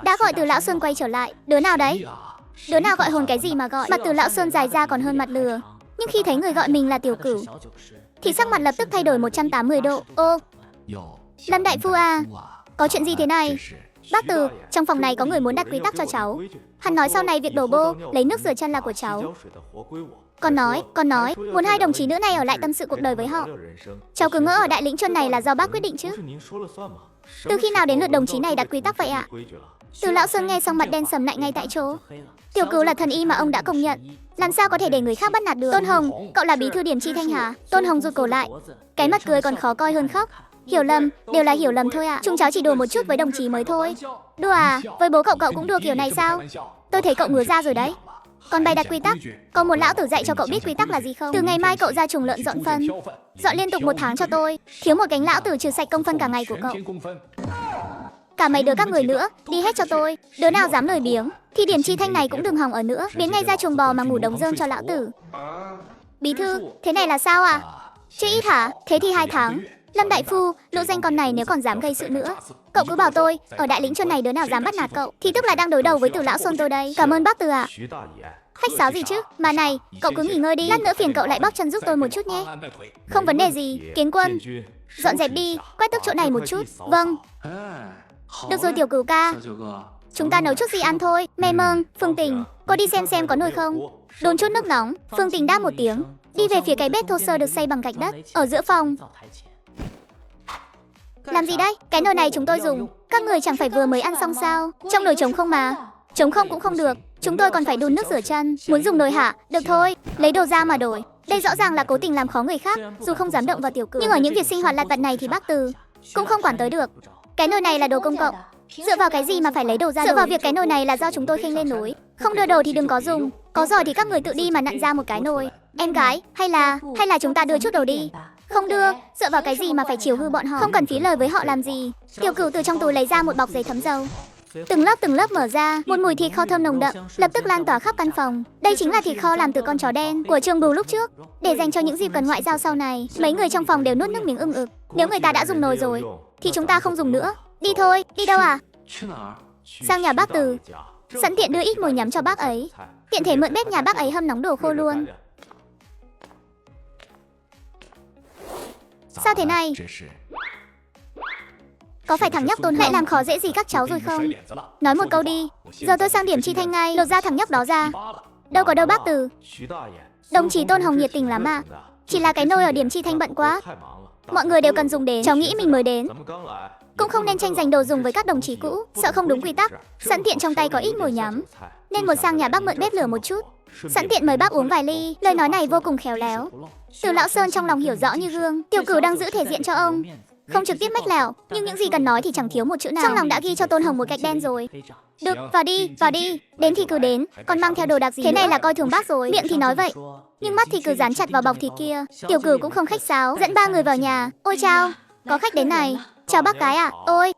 S1: đã gọi Từ Lão Xuân quay trở lại. Đứa nào đấy? Đứa nào gọi hồn cái gì mà gọi? Mặt Từ Lão Xuân dài ra còn hơn mặt lừa, nhưng khi thấy người gọi mình là Tiểu Cửu thì sắc mặt lập tức thay đổi 180 độ. Ô, Lâm đại phu à, có chuyện gì thế này? Bác Từ, trong phòng này có người muốn đặt quy tắc cho cháu. Hắn nói sau này việc đổ bô, lấy nước rửa chân là của cháu. Còn nói, muốn 2 đồng chí nữ này ở lại tâm sự cuộc đời với họ. Cháu cứ ngỡ ở đại lĩnh chôn này là do bác quyết định chứ. Từ khi nào đến lượt đồng chí này đặt quy tắc vậy ạ? Từ Lão Xuân nghe xong mặt đen sầm lại ngay tại chỗ. Tiểu Cửu là thần y mà ông đã công nhận, làm sao có thể để người khác bắt nạt được? Tôn Hồng, cậu là bí thư điểm chi thanh hả? Tôn Hồng rụt cổ lại, cái mặt cười còn khó coi hơn khóc. Hiểu lầm, đều là hiểu lầm thôi ạ. Chúng cháu chỉ đùa một chút với đồng chí mới thôi. Đùa à? Với bố cậu cũng đùa kiểu này sao? Tôi thấy cậu ngứa ra rồi đấy. Còn bày đặt quy tắc, có một lão tử dạy cho cậu biết quy tắc là gì không? Từ ngày mai cậu ra chuồng lợn dọn phân, dọn liên tục 1 tháng cho tôi. Thiếu một cánh lão tử trừ sạch công phân cả ngày của cậu. Cả mấy đứa các người nữa, đi hết cho tôi. Đứa nào dám lười biếng thì điểm chi thanh này cũng đừng hòng ở nữa, biến ngay ra chuồng bò mà ngủ đống rơm cho lão tử. Bí thư, thế này là sao à? Chứ ít hả? Thế thì 2 tháng. Lâm đại phu, lũ danh con này nếu còn dám gây sự nữa, cậu cứ bảo tôi, ở đại lĩnh chôn này đứa nào dám bắt nạt cậu thì tức là đang đối đầu với Từ Lão Xuân tôi đây. Cảm ơn bác Từ ạ. Khách sáo gì chứ? Mà này, cậu cứ nghỉ ngơi đi, lát nữa phiền cậu lại bóp chân giúp tôi một chút nhé. Không vấn đề gì, Kiến Quân. Dọn dẹp đi, quét tước chỗ này một chút. Vâng. Được rồi Tiểu Cửu ca, chúng ta nấu chút gì ăn thôi. Mê Mơn, Phương Tình, cô đi xem có nồi không? Đun chút nước nóng. Phương Tình đáp một tiếng, đi về phía cái bếp thô sơ được xây bằng gạch đất ở giữa phòng. Làm gì đấy? Cái nồi này chúng tôi dùng. Các người chẳng phải vừa mới ăn xong sao? Trong nồi trống không mà. Trống không cũng không được, chúng tôi còn phải đun nước rửa chân. Muốn dùng nồi hả? Được thôi, lấy đồ ra mà đổi. Đây rõ ràng là cố tình làm khó người khác. Dù không dám động vào Tiểu Cửu, nhưng ở những việc sinh hoạt lặt vặt này thì bác Từ cũng không quản tới được. Cái nồi này là đồ công cộng, dựa vào cái gì mà phải lấy đồ ra? Dựa vào việc cái nồi này là do chúng tôi khênh lên núi. Không đưa đồ thì đừng có dùng. Có giỏi thì các người tự đi mà nặn ra một cái nồi. Em gái, hay là chúng ta đưa chút đồ đi. Không đưa, dựa vào cái gì mà phải chiều hư bọn họ? Không cần phí lời với họ làm gì. Tiểu Cửu từ trong túi lấy ra một bọc giấy thấm dầu, từng lớp mở ra, một mùi thịt kho thơm nồng đậm lập tức lan tỏa khắp căn phòng. Đây chính là thịt kho làm từ con chó đen của Trương Bưu lúc trước, để dành cho những dịp cần ngoại giao sau này. Mấy người trong phòng đều nuốt nước miếng ực. Nếu người ta đã dùng nồi rồi thì chúng ta không dùng nữa. Đi thôi. Đi đâu à? Sang nhà bác Từ, sẵn tiện đưa ít mồi nhắm cho bác ấy, tiện thể mượn bếp nhà bác ấy hâm nóng đồ khô luôn. Sao thế này? Có phải thằng nhóc Tôn lại làm khó dễ gì các cháu rồi không? Nói một câu đi. Giờ tôi sang điểm chi thanh ngay, lột ra thằng nhóc đó ra. Đâu có đâu bác Từ. Đồng chí Tôn Hồng nhiệt tình lắm ạ. Chỉ là cái nồi ở điểm chi thanh bận quá, mọi người đều cần dùng đến. Cháu nghĩ mình mới đến cũng không nên tranh giành đồ dùng với các đồng chí cũ, sợ không đúng quy tắc. Sẵn tiện trong tay có ít mồi nhắm, nên muốn sang nhà bác mượn bếp lửa một chút, sẵn tiện mời bác uống vài ly. Lời nói này vô cùng khéo léo. Từ Lão Sơn trong lòng hiểu rõ như gương. Tiểu Cửu đang giữ thể diện cho ông, không trực tiếp mách lẻo, nhưng những gì cần nói thì chẳng thiếu một chữ nào. Trong lòng đã ghi cho Tôn Hồng một gạch đen rồi. Được, vào đi, đến thì cứ đến, còn mang theo đồ đạc gì thế nữa? Này là coi thường bác rồi, miệng thì nói vậy, nhưng mắt thì cứ dán chặt vào bọc thịt kia. Tiểu Cửu cũng không khách sáo, dẫn ba người vào nhà. Ôi chao, có khách đến này. Chào bác cái ạ. Ôi,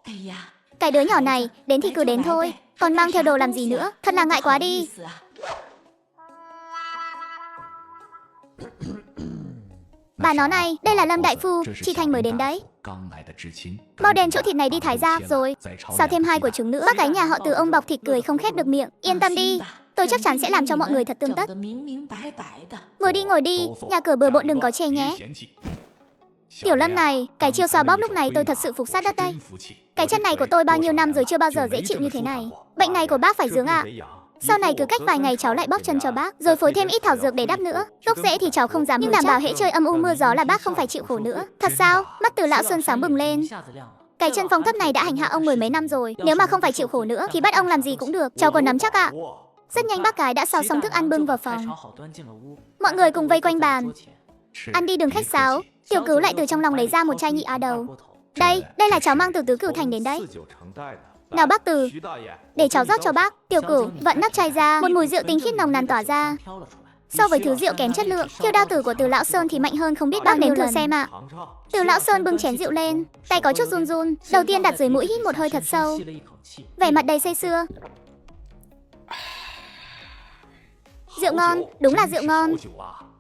S1: cái đứa nhỏ này, đến thì cứ đến thôi, còn mang theo đồ làm gì nữa, thật là ngại quá đi. Bà nó này, đây là Lâm đại phu, chị Thành mới đến đấy. Mau đem chỗ thịt này đi thái ra, rồi sao thêm 2 quả trứng nữa. Bác cái nhà họ Từ ông bọc thịt cười không khép được miệng. Yên tâm đi, tôi chắc chắn sẽ làm cho mọi người thật tươm tất. Ngồi đi, nhà cửa bừa bộn đừng có chê nhé. Tiểu Lâm này, cái chiêu xoa bóp lúc này tôi thật sự phục sát đất đây. Cái chân này của tôi bao nhiêu năm rồi chưa bao giờ dễ chịu như thế này. Bệnh này của bác phải dưỡng ạ. Sau này cứ cách vài ngày cháu lại bóp chân cho bác, rồi phối thêm ít thảo dược để đắp nữa. Gốc rễ thì cháu không dám, nhưng đảm bảo hễ trời âm u mưa gió là bác không phải chịu khổ nữa. Thật sao? Mắt Từ lão Xuân sáng bừng lên. Cái chân phong thấp này đã hành hạ ông 10 mấy năm rồi, nếu mà không phải chịu khổ nữa thì bắt ông làm gì cũng được. Cháu còn nắm chắc ạ. Rất nhanh bác cái đã xào xong thức ăn bưng vào phòng. Mọi người cùng vây quanh bàn. Ăn đi đừng khách sáo. Tiểu Cửu lại từ trong lòng lấy ra một chai nhị á đầu. Đây là cháu mang từ Tứ Cửu Thành đến đấy. Nào bác Từ, để cháu rót cho bác. Tiểu Cửu vặn nắp chai ra, một mùi rượu tinh khiết nồng nàn tỏa ra. So với thứ rượu kém chất lượng, Khiêu Đao Tử của Từ lão Sơn thì mạnh hơn không biết bác nếm thử xem ạ. Từ lão Sơn bưng chén rượu lên, tay có chút run run, đầu tiên đặt dưới mũi hít một hơi thật sâu, vẻ mặt đầy say sưa. Rượu ngon, đúng là rượu ngon.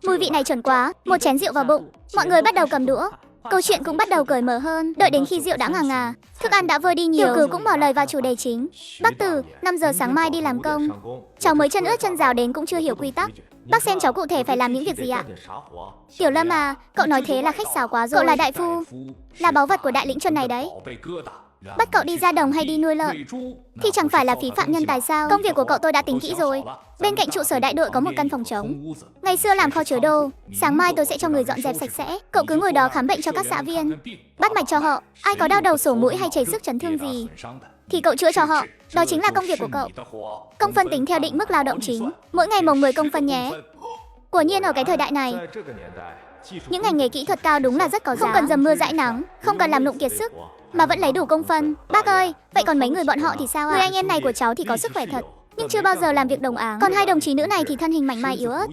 S1: Mùi vị này chuẩn quá. Một chén rượu vào bụng, mọi người bắt đầu cầm đũa. Câu chuyện cũng bắt đầu cởi mở hơn. Đợi đến khi rượu đã ngà ngà, thức ăn đã vơi đi nhiều, Tiểu Cửu cũng mở lời vào chủ đề chính. Bác Từ, 5 giờ sáng mai đi làm công. Cháu mới chân ướt chân rào đến cũng chưa hiểu quy tắc. Bác xem cháu cụ thể phải làm những việc gì ạ? Tiểu Lâm à, cậu nói thế là khách sáo quá rồi. Cậu là đại phu, là báu vật của đại lĩnh Chuân này đấy. Bắt cậu đi ra đồng hay đi nuôi lợn thì chẳng phải là phí phạm nhân tài sao? Công việc của cậu tôi đã tính kỹ rồi. Bên cạnh trụ sở đại đội có một căn phòng trống, ngày xưa làm kho chứa đồ. Sáng mai tôi sẽ cho người dọn dẹp sạch sẽ. Cậu cứ ngồi đó khám bệnh cho các xã viên, bắt mạch cho họ. Ai có đau đầu sổ mũi hay chảy sức chấn thương gì thì cậu chữa cho họ. Đó chính là công việc của cậu. Công phân tính theo định mức lao động chính, mỗi ngày mồng 10 công phân nhé. Quả nhiên ở cái thời đại này, những ngành nghề kỹ thuật cao đúng là rất có giá. Không cần dầm mưa dãi nắng, không cần làm lụng kiệt sức, mà vẫn lấy đủ công phân. Bác ơi, vậy còn mấy người bọn họ thì sao ạ? Người anh em này của cháu thì có sức khỏe thật, nhưng chưa bao giờ làm việc đồng áng. Còn 2 đồng chí nữ này thì thân hình mảnh mai yếu ớt.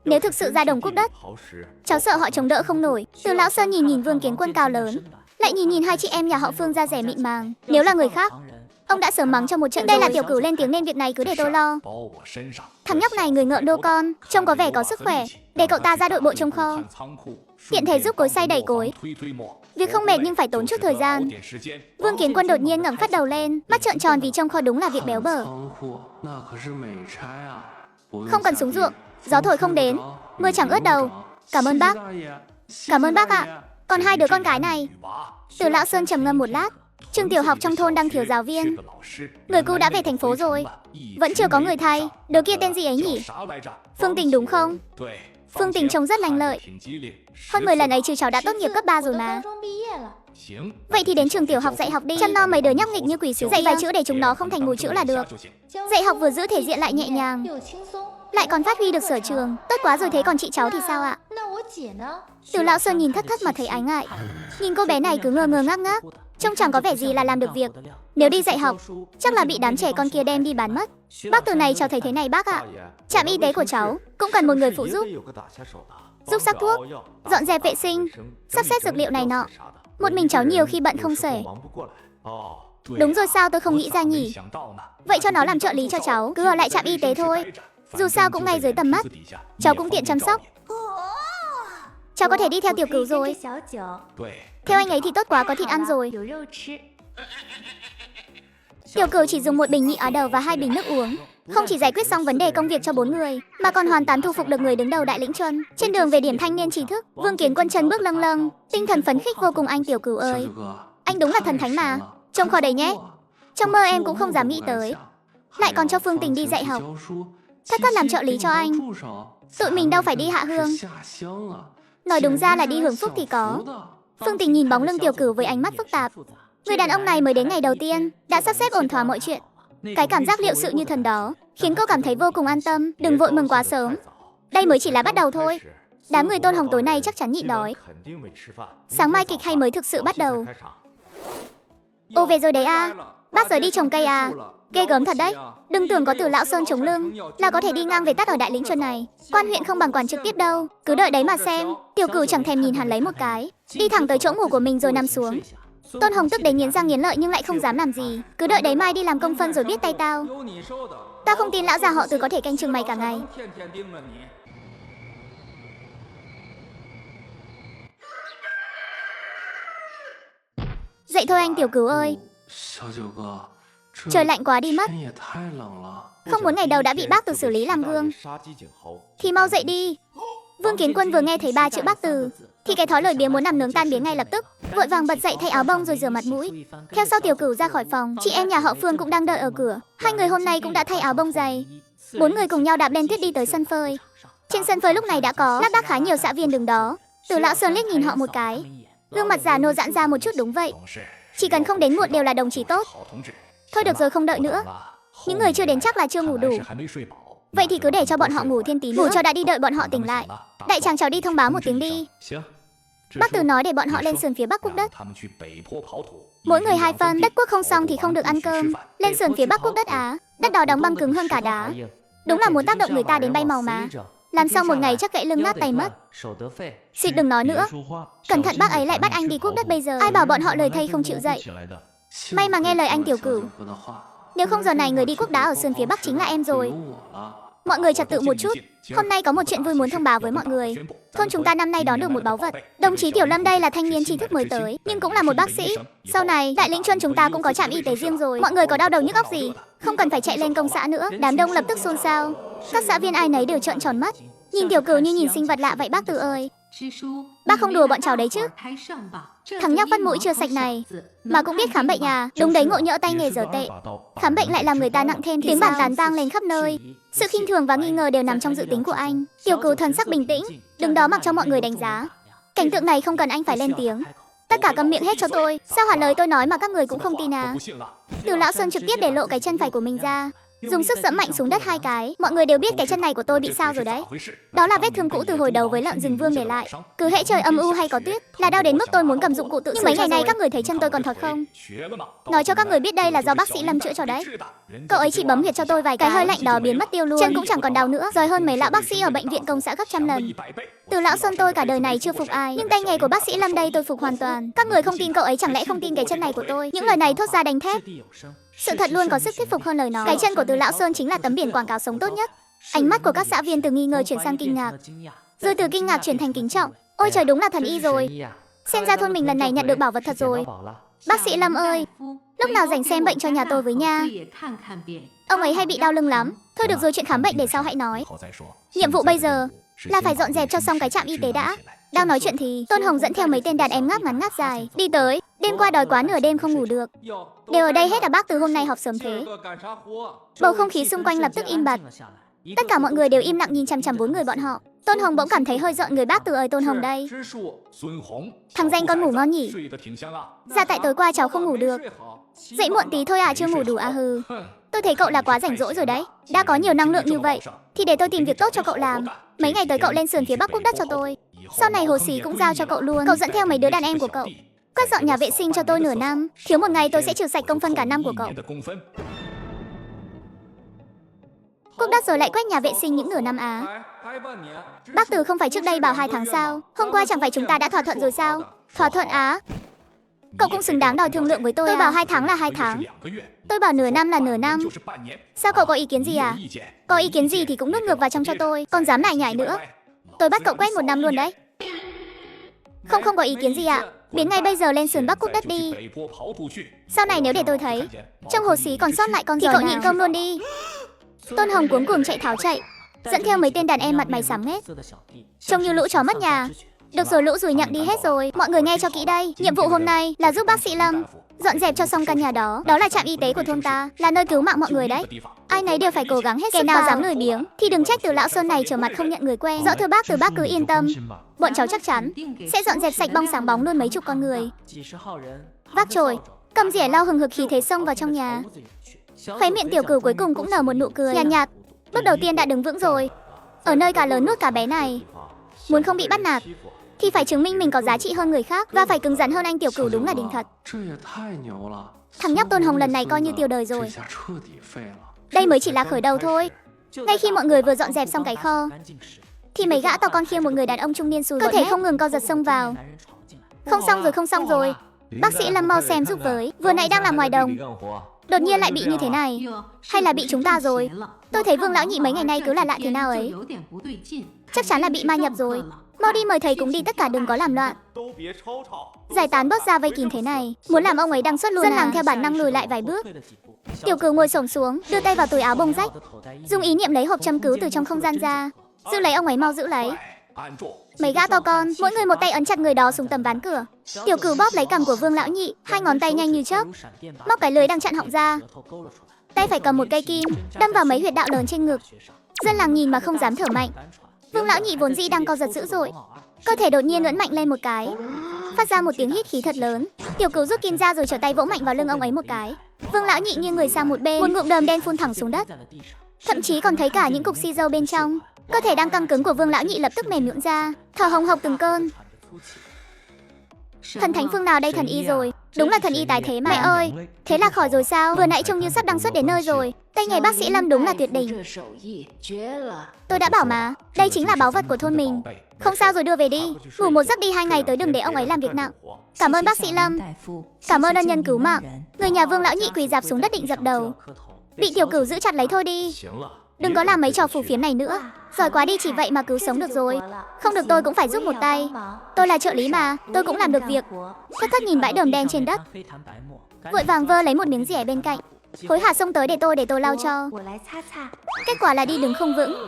S1: Nếu thực sự ra đồng cúp đất, cháu sợ họ chống đỡ không nổi. Từ lão Sơn nhìn Vương Kiến Quân cao lớn, lại nhìn 2 chị em nhà họ Phương da rẻ mịn màng. Nếu là người khác, ông đã sớm mắng cho một trận. Đây là Tiểu Cửu lên tiếng nên việc này cứ để tôi lo. Thằng nhóc này người ngợm đô con, trông có vẻ có sức khỏe, để cậu ta ra đội bộ trông kho, tiện thể giúp cối xay đẩy cối. Việc không mệt nhưng phải tốn chút thời gian. Vương Kiến Quân đột nhiên ngẩng phát đầu lên, mắt trợn tròn vì trông kho đúng là việc béo bở. Không cần súng ruộng, gió thổi không đến, mưa chẳng ướt đầu. Cảm ơn bác. Cảm ơn bác ạ. Còn 2 đứa con gái này. Từ lão Sơn trầm ngâm một lát. Trường tiểu học trong thôn đang thiếu giáo viên. Người cũ đã về thành phố rồi, vẫn chưa có người thay. Đứa kia tên gì ấy nhỉ? Phương Tình đúng không? Phương Tình trông rất lành lợi. Hơn 10 lần ấy chứ cháu đã tốt nghiệp cấp 3 rồi mà. Vậy thì đến trường tiểu học dạy học đi. Chăm no mấy đứa nhóc nghịch như quỷ sứ, dạy vài chữ để chúng nó không thành mù chữ là được. Dạy học vừa giữ thể diện lại nhẹ nhàng, lại còn phát huy được sở trường. Tốt quá rồi. Thế còn chị cháu thì sao ạ? Từ lão Sơn nhìn thất thất mà thấy ái ngại. Nhìn cô bé này cứ ngơ ngơ ngác ngác, trông chẳng có vẻ gì là làm được việc. Nếu đi dạy học, chắc là bị đám trẻ con kia đem đi bán mất. Bác Từ này cháu thấy thế này bác ạ. Trạm y tế của cháu cũng cần một người phụ giúp sắc thuốc, dọn dẹp vệ sinh, sắp xếp dược liệu này nọ. Một mình cháu nhiều khi bận không xuể. Đúng rồi, sao tôi không nghĩ ra nhỉ? Vậy cho nó làm trợ lý cho cháu, cứ ở lại trạm y tế thôi. Dù sao cũng ngay dưới tầm mắt, cháu cũng tiện chăm sóc. Cháu có thể đi theo Tiểu Cửu rồi. Theo anh ấy thì tốt quá, có thịt ăn rồi. Tiểu Cửu chỉ dùng 1 bình nhị á đầu và 2 bình nước uống, không chỉ giải quyết xong vấn đề công việc cho 4 người, mà còn hoàn toàn thu phục được người đứng đầu đại lĩnh Chuân. Trên đường về điểm thanh niên trí thức, Vương Kiến Quân chân bước lâng lâng, tinh thần phấn khích vô cùng. Anh Tiểu Cửu ơi, anh đúng là thần thánh mà. Trông kho đấy nhé. Trong mơ em cũng không dám nghĩ tới, lại còn cho Phương Tình đi dạy học, thất thất làm trợ lý cho anh. Tụi mình đâu phải đi hạ hương, nói đúng ra là đi hưởng phúc thì có. Phương Tình nhìn bóng lưng Tiểu Cửu với ánh mắt phức tạp. Người đàn ông này mới đến ngày đầu tiên đã sắp xếp ổn thỏa mọi chuyện. Cái cảm giác liệu sự như thần đó khiến cô cảm thấy vô cùng an tâm. Đừng vội mừng quá sớm, đây mới chỉ là bắt đầu thôi. Đám người Tôn Hồng tối nay chắc chắn nhịn đói. Sáng mai kịch hay mới thực sự bắt đầu. Ô về rồi đấy à. Bác giờ đi trồng cây à. Ghê gớm thật đấy. Đừng tưởng có Từ Lão Sơn chống lưng là có thể đi ngang về tắt ở Đại Lĩnh Chuân này. Quan huyện không bằng quản trực tiếp đâu. Cứ đợi đấy mà xem. Tiểu Cửu chẳng thèm nhìn hắn lấy một cái, đi thẳng tới chỗ ngủ của mình rồi nằm xuống. Tôn Hồng tức đến nghiến răng nghiến lợi nhưng lại không dám làm gì. Cứ đợi đấy mai đi làm công phân rồi biết tay tao. Tao không tin lão già họ Từ có thể canh chừng mày cả ngày. Dậy thôi anh Tiểu Cửu ơi. Trời lạnh quá đi mất. Không muốn ngày đầu đã bị bác Từ xử lý làm gương thì mau dậy đi. Vương Kiến Quân vừa nghe thấy 3 chữ bác Từ thì cái thói lười biếng muốn nằm nướng tan biến ngay lập tức, vội vàng bật dậy thay áo bông rồi rửa mặt mũi. Theo sau Tiểu Cửu ra khỏi phòng, chị em nhà họ Phương cũng đang đợi ở cửa. Hai người hôm nay cũng đã thay áo bông dày. 4 người cùng nhau đạp lên tuyết đi tới sân phơi. Trên sân phơi lúc này đã có lác đác khá nhiều xã viên đứng đó. Từ Lão Sơn liếc nhìn họ một cái, gương mặt già nô giãn ra một chút. Đúng vậy, chỉ cần không đến muộn đều là đồng chí tốt. Thôi được rồi, không đợi nữa. Những người chưa đến chắc là chưa ngủ đủ. Vậy thì cứ để cho bọn họ ngủ thêm tí nữa, ngủ cho đã đi, đợi bọn họ tỉnh lại. Đại tràng cháu đi thông báo một tiếng đi. Bác Từ nói để bọn họ lên sườn phía Bắc quốc đất. Mỗi người 2 phân, đất quốc không xong thì không được ăn cơm. Lên sườn phía Bắc quốc đất á. Đất đó đóng băng cứng hơn cả đá. Đúng là muốn tác động người ta đến bay màu mà. Làm xong một ngày chắc gãy lưng nát tay mất. Xịt đừng nói nữa. Cẩn thận bác ấy lại bắt anh đi quốc đất bây giờ. Ai bảo bọn họ lời thây không chịu dậy. May mà nghe lời anh Tiểu Cửu. Nếu không giờ này người đi quốc đá ở sườn phía Bắc chính là em rồi. Mọi người trật tự một chút. Hôm nay có một chuyện vui muốn thông báo với mọi người. Thôn chúng ta năm nay đón được một báu vật. Đồng chí Tiểu Lâm đây là thanh niên tri thức mới tới, nhưng cũng là một bác sĩ. Sau này, Đại Lĩnh Chuân chúng ta cũng có trạm y tế riêng rồi. Mọi người có đau đầu nhức óc gì, không cần phải chạy lên công xã nữa. Đám đông lập tức xôn xao. Các xã viên ai nấy đều trợn tròn mắt, nhìn Tiểu Cửu như nhìn sinh vật lạ vậy. Bác Từ ơi, bác không đùa bọn cháu đấy chứ? Thằng nhóc vắt mũi chưa sạch này mà cũng biết khám bệnh à? Đúng đấy, ngộ nhỡ tay nghề dở tệ, khám bệnh lại làm người ta nặng thêm. Tiếng bàn tán vang lên khắp nơi. Sự khinh thường và nghi ngờ đều nằm trong dự tính của anh. Tiểu Cửu thần sắc bình tĩnh, đứng đó mặc cho mọi người đánh giá. Cảnh tượng này không cần anh phải lên tiếng. Tất cả câm miệng hết cho tôi. Sao hẳn lời tôi nói mà các người cũng không tin à? Từ Lão Sơn trực tiếp để lộ cái chân phải của mình ra, dùng sức dẫm mạnh xuống đất 2 cái. Mọi người đều biết cái chân này của tôi bị sao rồi đấy. Đó là vết thương cũ từ hồi đầu với Lợn Rừng Vương để lại. Cứ hễ trời âm u hay có tuyết là đau đến mức tôi muốn cầm dụng cụ tự. Nhưng mấy ngày nay các người thấy chân tôi còn thọt không? Nói cho các người biết đây là do bác sĩ Lâm chữa cho đấy. Cậu ấy chỉ bấm huyệt cho tôi vài cái, hơi lạnh đó biến mất tiêu luôn. Chân cũng chẳng còn đau nữa, rồi hơn mấy lão bác sĩ ở bệnh viện công xã gấp trăm lần. Từ Lão Sơn tôi cả đời này chưa phục ai, nhưng tay nghề của bác sĩ Lâm đây tôi phục hoàn toàn. Các người không tin cậu ấy, chẳng lẽ không tin cái chân này của tôi? Những lời này thốt ra đánh thép. Sự thật luôn có sức thuyết phục hơn lời nói. Cái chân của Từ Lão Sơn chính là tấm biển quảng cáo sống tốt nhất. Ánh mắt của các xã viên từ nghi ngờ chuyển sang kinh ngạc, rồi từ kinh ngạc chuyển thành kính trọng. Ôi trời, đúng là thần y rồi. Xem ra thôn mình lần này nhận được bảo vật thật rồi. Bác sĩ Lâm ơi, lúc nào rảnh xem bệnh cho nhà tôi với nha. Ông ấy hay bị đau lưng lắm. Thôi được rồi, chuyện khám bệnh để sau hãy nói. Nhiệm vụ bây giờ là phải dọn dẹp cho xong cái trạm y tế đã. Đang nói chuyện thì Tôn Hồng dẫn theo mấy tên đàn em ngáp ngắn ngáp dài đi tới. Đêm qua đói quá nửa đêm không ngủ được. Đều ở đây hết à bác? Từ hôm nay họp sớm thế. Bầu không khí xung quanh lập tức im bặt. Tất cả mọi người đều im lặng nhìn chằm chằm 4 người bọn họ. Tôn Hồng bỗng cảm thấy hơi giận người. Bác Từ ơi, Tôn Hồng đây. Thằng danh con ngủ ngon nhỉ? Dạ tại tối qua cháu không ngủ được. Dậy muộn tí thôi à, chưa ngủ đủ à? Hừ. Tôi thấy cậu là quá rảnh rỗi rồi đấy. Đã có nhiều năng lượng như vậy thì để tôi tìm việc tốt cho cậu làm. Mấy ngày tới cậu lên sườn phía Bắc quốc đất cho tôi. Sau này hồ xí cũng giao cho cậu luôn. Cậu dẫn theo mấy đứa đàn em của cậu quét dọn nhà vệ sinh cho tôi nửa năm. Thiếu một ngày tôi sẽ trừ sạch công phân cả năm của cậu. Quốc đất rồi lại quét nhà vệ sinh những nửa năm á? Bác Từ không phải trước đây bảo 2 tháng sao? Hôm qua chẳng phải chúng ta đã thỏa thuận rồi sao? Thỏa thuận á? Cậu cũng xứng đáng đòi thương lượng với tôi. Tôi bảo 2 tháng là 2 tháng. Tôi bảo nửa năm là nửa năm. Sao cậu có ý kiến gì à? Có ý kiến gì thì cũng nuốt ngược vào trong cho tôi. Còn dám lại nhảy nữa, tôi bắt cậu quét 1 năm luôn đấy. Không có ý kiến gì ạ. Biến ngay bây giờ lên sườn Bắc quốc đất đi. Sau này nếu để tôi thấy trong hồ xí còn sót lại con thì cậu nhịn cơm luôn đi. Tôn Hồng cuống cuồng chạy tháo chạy, dẫn theo mấy tên đàn em mặt mày xám nghét, trông như lũ chó mất nhà. Được rồi, lũ rùi nhặng đi hết rồi. Mọi người nghe cho kỹ đây. Nhiệm vụ hôm nay là giúp bác sĩ Lâm dọn dẹp cho xong căn nhà đó. Đó là trạm y tế của thôn ta, là nơi cứu mạng mọi người đấy. Ai nấy đều phải cố gắng hết sức. Kẻ nào dám lười biếng thì đừng trách Từ Lão Sơn này trở mặt không nhận người quen. Rõ thưa bác, Từ bác cứ yên tâm, bọn cháu chắc chắn sẽ dọn dẹp sạch bong sáng bóng luôn mấy chục con người. Vác chổi, cầm dỉa lau hừng hực khí thế xông vào trong nhà. Khóe miệng Tiểu Cửu cuối cùng cũng nở một nụ cười nhàn nhạt. Bước đầu tiên đã đứng vững rồi. Ở nơi cả lớn nuốt cả bé này, Muốn không bị bắt nạt thì phải chứng minh mình có giá trị hơn người khác và phải cứng rắn hơn anh Tiểu Cửu, đúng là đỉnh thật. Thằng nhóc Tôn Hồng lần này coi như tiêu đời rồi. Đây mới chỉ là khởi đầu thôi. Ngay khi mọi người vừa dọn dẹp xong cái kho thì mấy gã to con khiêng một người đàn ông trung niên xùi, cơ thể không ngừng co giật xông vào. Không xong rồi. Bác sĩ Lâm mau xem giúp với, vừa nãy đang làm ngoài đồng, đột nhiên lại bị như thế này. Hay là bị chúng ta rồi? Tôi thấy Vương lão nhị mấy ngày nay cứ là lạ thế nào ấy. Chắc chắn là bị ma nhập rồi. Mau đi mời thầy cũng đi, tất cả đừng có làm loạn. Giải tán bớt ra vây kín thế này. Muốn làm ông ấy đăng xuất luôn. Dân làng theo bản năng lùi lại vài bước. Tiểu Cửu ngồi xổm xuống, đưa tay vào túi áo bông rách, dùng ý niệm lấy hộp châm cứu từ trong không gian ra. Giữ lấy ông ấy, mau giữ lấy. Mấy gã to con, mỗi người một tay ấn chặt người đó xuống tấm ván cửa. Tiểu Cửu bóp lấy cằm của Vương lão nhị, hai ngón tay nhanh như chớp, móc cái lưới đang chặn họng ra. Tay phải cầm một cây kim, đâm vào mấy huyệt đạo lớn trên ngực. Dân làng nhìn mà không dám thở mạnh. Vương lão nhị vốn dĩ đang co giật dữ dội, cơ thể đột nhiên ưỡn mạnh lên một cái, phát ra một tiếng hít khí thật lớn. Tiểu Cửu rút kim ra rồi trở tay vỗ mạnh vào lưng ông ấy một cái. Vương lão nhị nghiêng người sang một bên, một ngụm đờm đen phun thẳng xuống đất, thậm chí còn thấy cả những cục xi dâu bên trong. Cơ thể đang căng cứng của Vương lão nhị lập tức mềm nhũn ra, thở hồng hộc từng cơn. Thần thánh phương nào đây? Thần y rồi. Đúng là thần y tái thế mà. Mẹ ơi, thế là khỏi rồi sao? Vừa nãy trông như sắp đăng xuất đến nơi rồi. Tay nghề bác sĩ Lâm đúng là tuyệt đỉnh. Tôi đã bảo mà, đây chính là báu vật của thôn mình. Không sao rồi, đưa về đi. Ngủ một giấc đi, 2 ngày tới đừng để ông ấy làm việc nặng. Cảm ơn bác sĩ Lâm. Cảm ơn ân nhân cứu mạng. Người nhà Vương lão nhị quỳ rạp xuống đất định dập đầu. Bị Tiểu Cửu giữ chặt lấy. Thôi đi, đừng có làm mấy trò phù phiếm này nữa. Giỏi quá đi, chỉ vậy mà cứu sống được rồi. Không được tôi cũng phải giúp một tay. Tôi là trợ lý mà, tôi cũng làm được việc. Thất thất nhìn bãi đờm đen trên đất, vội vàng vơ lấy một miếng rẻ bên cạnh, hối hả xông tới để tôi lau cho. Kết quả là đi đứng không vững.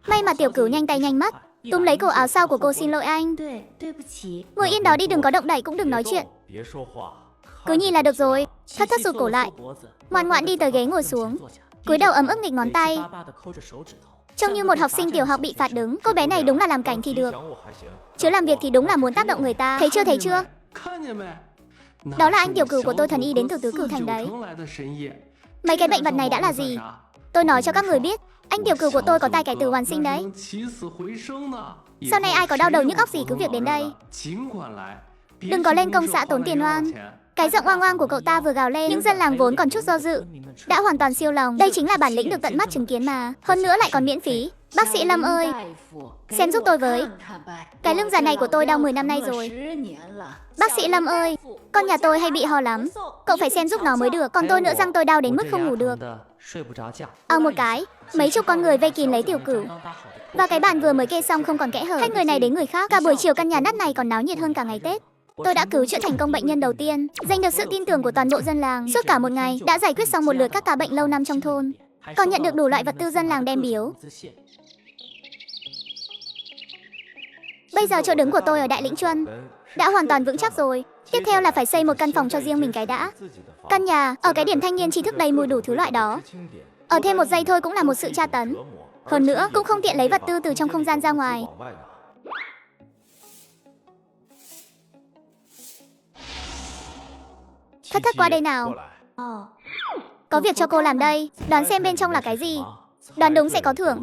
S1: May mà Tiểu Cửu nhanh tay nhanh mắt, túm lấy cổ áo sau của cô. Xin lỗi anh. Ngồi yên đó đi, đừng có động đậy, cũng đừng nói chuyện. Cứ nhìn là được rồi. Thất thất rụt cổ lại, ngoan ngoãn đi tới ghế ngồi xuống, cúi đầu ấm ức nghịch ngón tay, trông như một học sinh tiểu học bị phạt đứng. Cô bé này đúng là làm cảnh thì được, chứ làm việc thì đúng là muốn tác động người ta. Thấy chưa? Đó là anh Tiểu Cửu của tôi, thần y đến từ Tứ Cửu Thành đấy. Mấy cái bệnh vật này đã là gì? Tôi nói cho các người biết, anh Tiểu Cửu của tôi có tài cải tử hoàn sinh đấy. Sau này ai có đau đầu nhức óc gì cứ việc đến đây. Đừng có lên công xã tốn tiền oan. Cái giọng oang oang của cậu ta vừa gào lên, những dân làng vốn còn chút do dự đã hoàn toàn siêu lòng. Đây chính là bản lĩnh được tận mắt chứng kiến mà, hơn nữa lại còn miễn phí. Bác sĩ Lâm ơi, xem giúp tôi với. Cái lưng già này của tôi đau 10 năm nay rồi. Bác sĩ Lâm ơi, con nhà tôi hay bị ho lắm, cậu phải xem giúp nó mới được. Còn tôi nữa, răng tôi đau đến mức không ngủ được. Một cái, mấy chục con người vây kín lấy Tiểu Cửu, và cái bàn vừa mới kê xong không còn kẽ hở. Hết người này đến người khác, cả buổi chiều căn nhà nát này còn náo nhiệt hơn cả ngày Tết. Tôi đã cứu chữa thành công bệnh nhân đầu tiên, giành được sự tin tưởng của toàn bộ dân làng. Suốt cả một ngày đã giải quyết xong một lượt các ca bệnh lâu năm trong thôn, còn nhận được đủ loại vật tư dân làng đem biếu. Bây giờ chỗ đứng của tôi ở Đại Lĩnh Chuân đã hoàn toàn vững chắc rồi. Tiếp theo là phải xây một căn phòng cho riêng mình cái đã. Căn nhà ở cái điểm thanh niên tri thức đầy mùi đủ thứ loại đó, ở thêm một giây thôi cũng là một sự tra tấn. Hơn nữa cũng không tiện lấy vật tư từ trong không gian ra ngoài. Thất thất qua đây nào. Có việc cho cô làm đây. Đoán xem bên trong là cái gì. Đoán đúng sẽ có thưởng.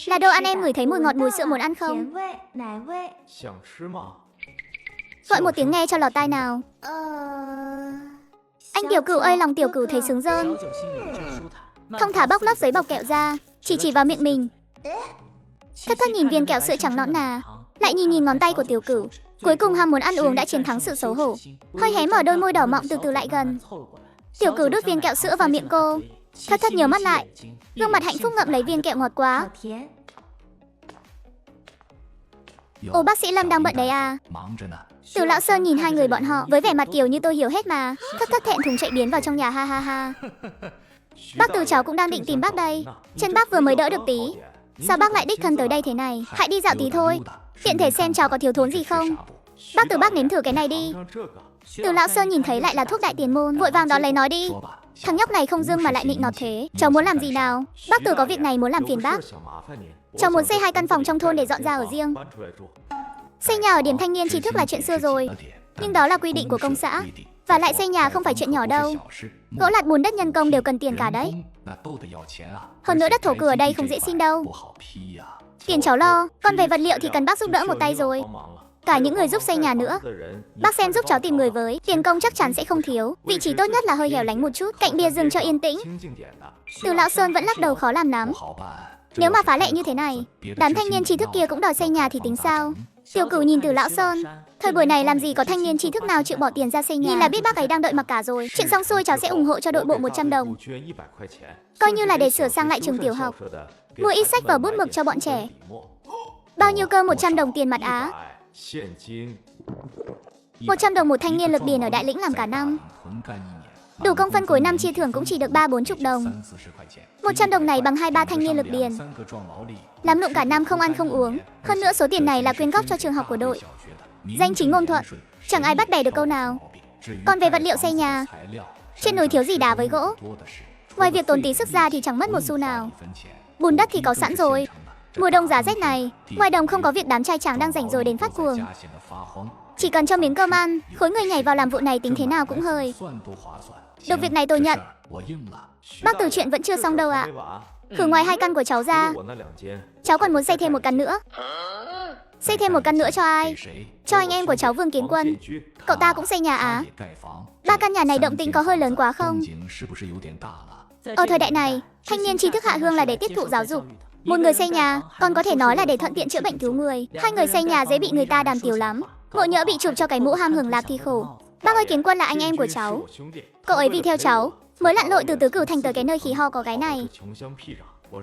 S1: Là đồ ăn, em ngửi thấy mùi ngọt mùi sữa, muốn ăn không? Gọi một tiếng nghe cho lọt tai nào. Anh Tiểu Cửu ơi, lòng Tiểu Cửu thấy sướng rơn. Thong thả bóc lớp giấy bọc kẹo ra, chỉ vào miệng mình. Thất thất nhìn viên kẹo sữa trắng nõn nà, lại nhìn ngón tay của Tiểu Cửu. Cuối cùng ham muốn ăn uống đã chiến thắng sự xấu hổ, hơi hé mở đôi môi đỏ mọng, từ từ lại gần. Tiểu Cửu đút viên kẹo sữa vào miệng cô. Thất thất nhớ mắt lại, gương mặt hạnh phúc ngậm lấy viên kẹo ngọt quá. Ồ, bác sĩ Lâm đang bận đấy à? Từ lão Sơn nhìn hai người bọn họ với vẻ mặt kiểu như tôi hiểu hết mà. Thất thất thẹn thùng chạy biến vào trong nhà, ha ha ha. Bác Từ cháu cũng đang định tìm bác đây. Chân bác vừa mới đỡ được tí. Sao bác lại đích thân tới đây thế này? Hãy đi dạo tí thôi, tiện thể xem cháu có thiếu thốn gì không. Bác Từ, bác nếm thử cái này đi. Từ lão Sơn nhìn thấy lại là thuốc đại tiền môn, vội vàng đón lấy nói đi. Thằng nhóc này không dưng mà lại nịnh nọt thế. Cháu muốn làm gì nào? Bác Từ có việc này muốn làm phiền bác. Cháu muốn xây 2 căn phòng trong thôn để dọn ra ở riêng. Xây nhà ở điểm thanh niên tri thức là chuyện xưa rồi, nhưng đó là quy định của công xã. Và lại xây nhà không phải chuyện nhỏ đâu. Gỗ lạt bùn đất nhân công đều cần tiền cả đấy. Hơn nữa đất thổ cư ở đây không dễ xin đâu. Tiền cháu lo, còn về vật liệu thì cần bác giúp đỡ một tay rồi. Cả những người giúp xây nhà nữa. Bác xem giúp cháu tìm người với, tiền công chắc chắn sẽ không thiếu. Vị trí tốt nhất là hơi hẻo lánh một chút, cạnh bìa rừng cho yên tĩnh. Từ Lão Sơn vẫn lắc đầu khó làm lắm. Nếu mà phá lệ như thế này, đám thanh niên trí thức kia cũng đòi xây nhà thì tính sao? Tiểu Cửu nhìn Từ Lão Sơn. Thời buổi này làm gì có thanh niên trí thức nào chịu bỏ tiền ra xây nhà. Nhìn là biết bác ấy đang đợi mặc cả rồi. Chuyện xong xuôi cháu sẽ ủng hộ cho đội bộ 100 đồng. Coi như là để sửa sang lại trường tiểu học. Mua ít sách vở bút mực cho bọn trẻ. Bao nhiêu cơ 100 đồng tiền mặt Á? 100 đồng một thanh niên lực điền ở Đại Lĩnh làm cả năm. Đủ công phân cuối năm chia thưởng cũng chỉ được 30-40 đồng. 100 đồng này bằng 2-3 thanh niên lực điền. Làm lụng cả năm không ăn không uống. Hơn nữa số tiền này là quyên góp cho trường học của đội. Danh chính ngôn thuận, chẳng ai bắt bẻ được câu nào. Còn về vật liệu xây nhà, trên núi thiếu gì đá với gỗ. Ngoài việc tốn tí sức ra thì chẳng mất một xu nào. Bùn đất thì có sẵn rồi. Mùa đông giá rét này, ngoài đồng không có việc đám trai tráng đang rảnh rồi đến phát cuồng. Chỉ cần cho miếng cơm ăn, khối người nhảy vào làm vụ này tính thế nào cũng hơi. Được việc này tôi nhận. Bác Từ chuyện vẫn chưa xong đâu ạ. Khử ngoài 2 căn của cháu ra, cháu còn muốn xây thêm 1 căn nữa. Xây thêm 1 căn nữa cho ai? Cho anh em của cháu Vương Kiến Quân. Cậu ta cũng xây nhà á? 3 căn nhà này động tĩnh có hơi lớn quá không? Ở thời đại này, thanh niên trí thức hạ hương là để tiếp thụ giáo dục. Một người xây nhà, còn có thể nói là để thuận tiện chữa bệnh cứu người. 2 người xây nhà dễ bị người ta đàm tiếu lắm. Ngộ nhỡ bị chụp cho cái mũ ham hưởng lạc thì khổ. Bác ơi, Kiến Quân là anh em của cháu. Cậu ấy vì theo cháu mới lặn lội từ Tứ Cửu thành tới cái nơi khí ho có cái này.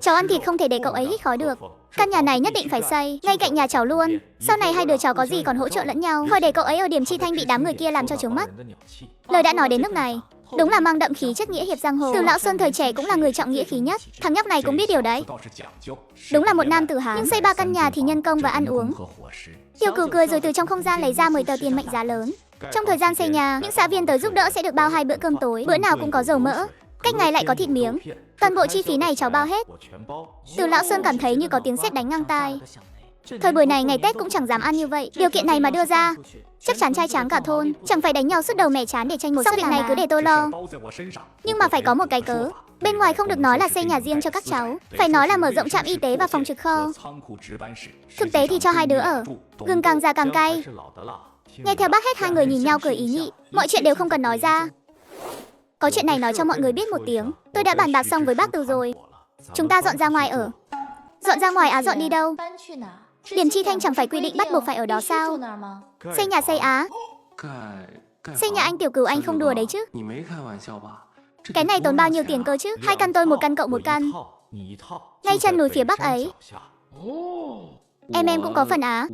S1: Cháu ăn thịt không thể để cậu ấy hít khói được. Căn nhà này nhất định phải xây ngay cạnh nhà cháu luôn. Sau này 2 đứa cháu có gì còn hỗ trợ lẫn nhau. Thôi để cậu ấy ở điểm chi thanh bị đám người kia làm cho trướng mắt. Lời đã nói đến nước này, đúng là mang đậm khí chất nghĩa hiệp giang hồ. Từ Lão Sơn thời trẻ cũng là người trọng nghĩa khí nhất. Thằng nhóc này cũng biết điều đấy. Đúng là một nam tử Hán. Nhưng xây 3 căn nhà thì nhân công và ăn uống. Tiểu Cửu cười rồi từ trong không gian lấy ra 10 tờ tiền mệnh giá lớn. Trong thời gian xây nhà, những xã viên tới giúp đỡ sẽ được bao 2 bữa cơm tối, bữa nào cũng có dầu mỡ. Cách ngày lại có thịt miếng. Toàn bộ chi phí này cháu bao hết. Từ Lão Sơn cảm thấy như có tiếng sét đánh ngang tai. Thời buổi này ngày Tết cũng chẳng dám ăn như vậy. Điều kiện này mà đưa ra, chắc chắn trai tráng cả thôn chẳng phải đánh nhau sứt đầu mẻ chán để tranh một. Xong việc này cứ để tôi lo. Nhưng mà phải có một cái cớ. Bên ngoài không được nói là xây nhà riêng cho các cháu, phải nói là mở rộng trạm y tế và phòng trực kho. Thực tế thì cho 2 đứa ở. Gừng càng già càng cay. Nghe theo bác hết 2 người nhìn nhau cười ý nhị. Mọi chuyện đều không cần nói ra. Có chuyện này nói cho mọi người biết một tiếng. Tôi đã bàn bạc xong với bác Từ rồi. Chúng ta dọn ra ngoài ở. Dọn ra ngoài á? Dọn đi đâu? Điền Chi Thanh chẳng phải quy định bắt buộc phải ở đó sao? Xây nhà xây á? Xây nhà anh Tiểu Cửu anh không đùa đấy chứ? Cái này tốn bao nhiêu tiền cơ chứ? 2 căn tôi 1 căn cậu 1 căn. Ngay chân núi phía bắc ấy. Em cũng có phần á.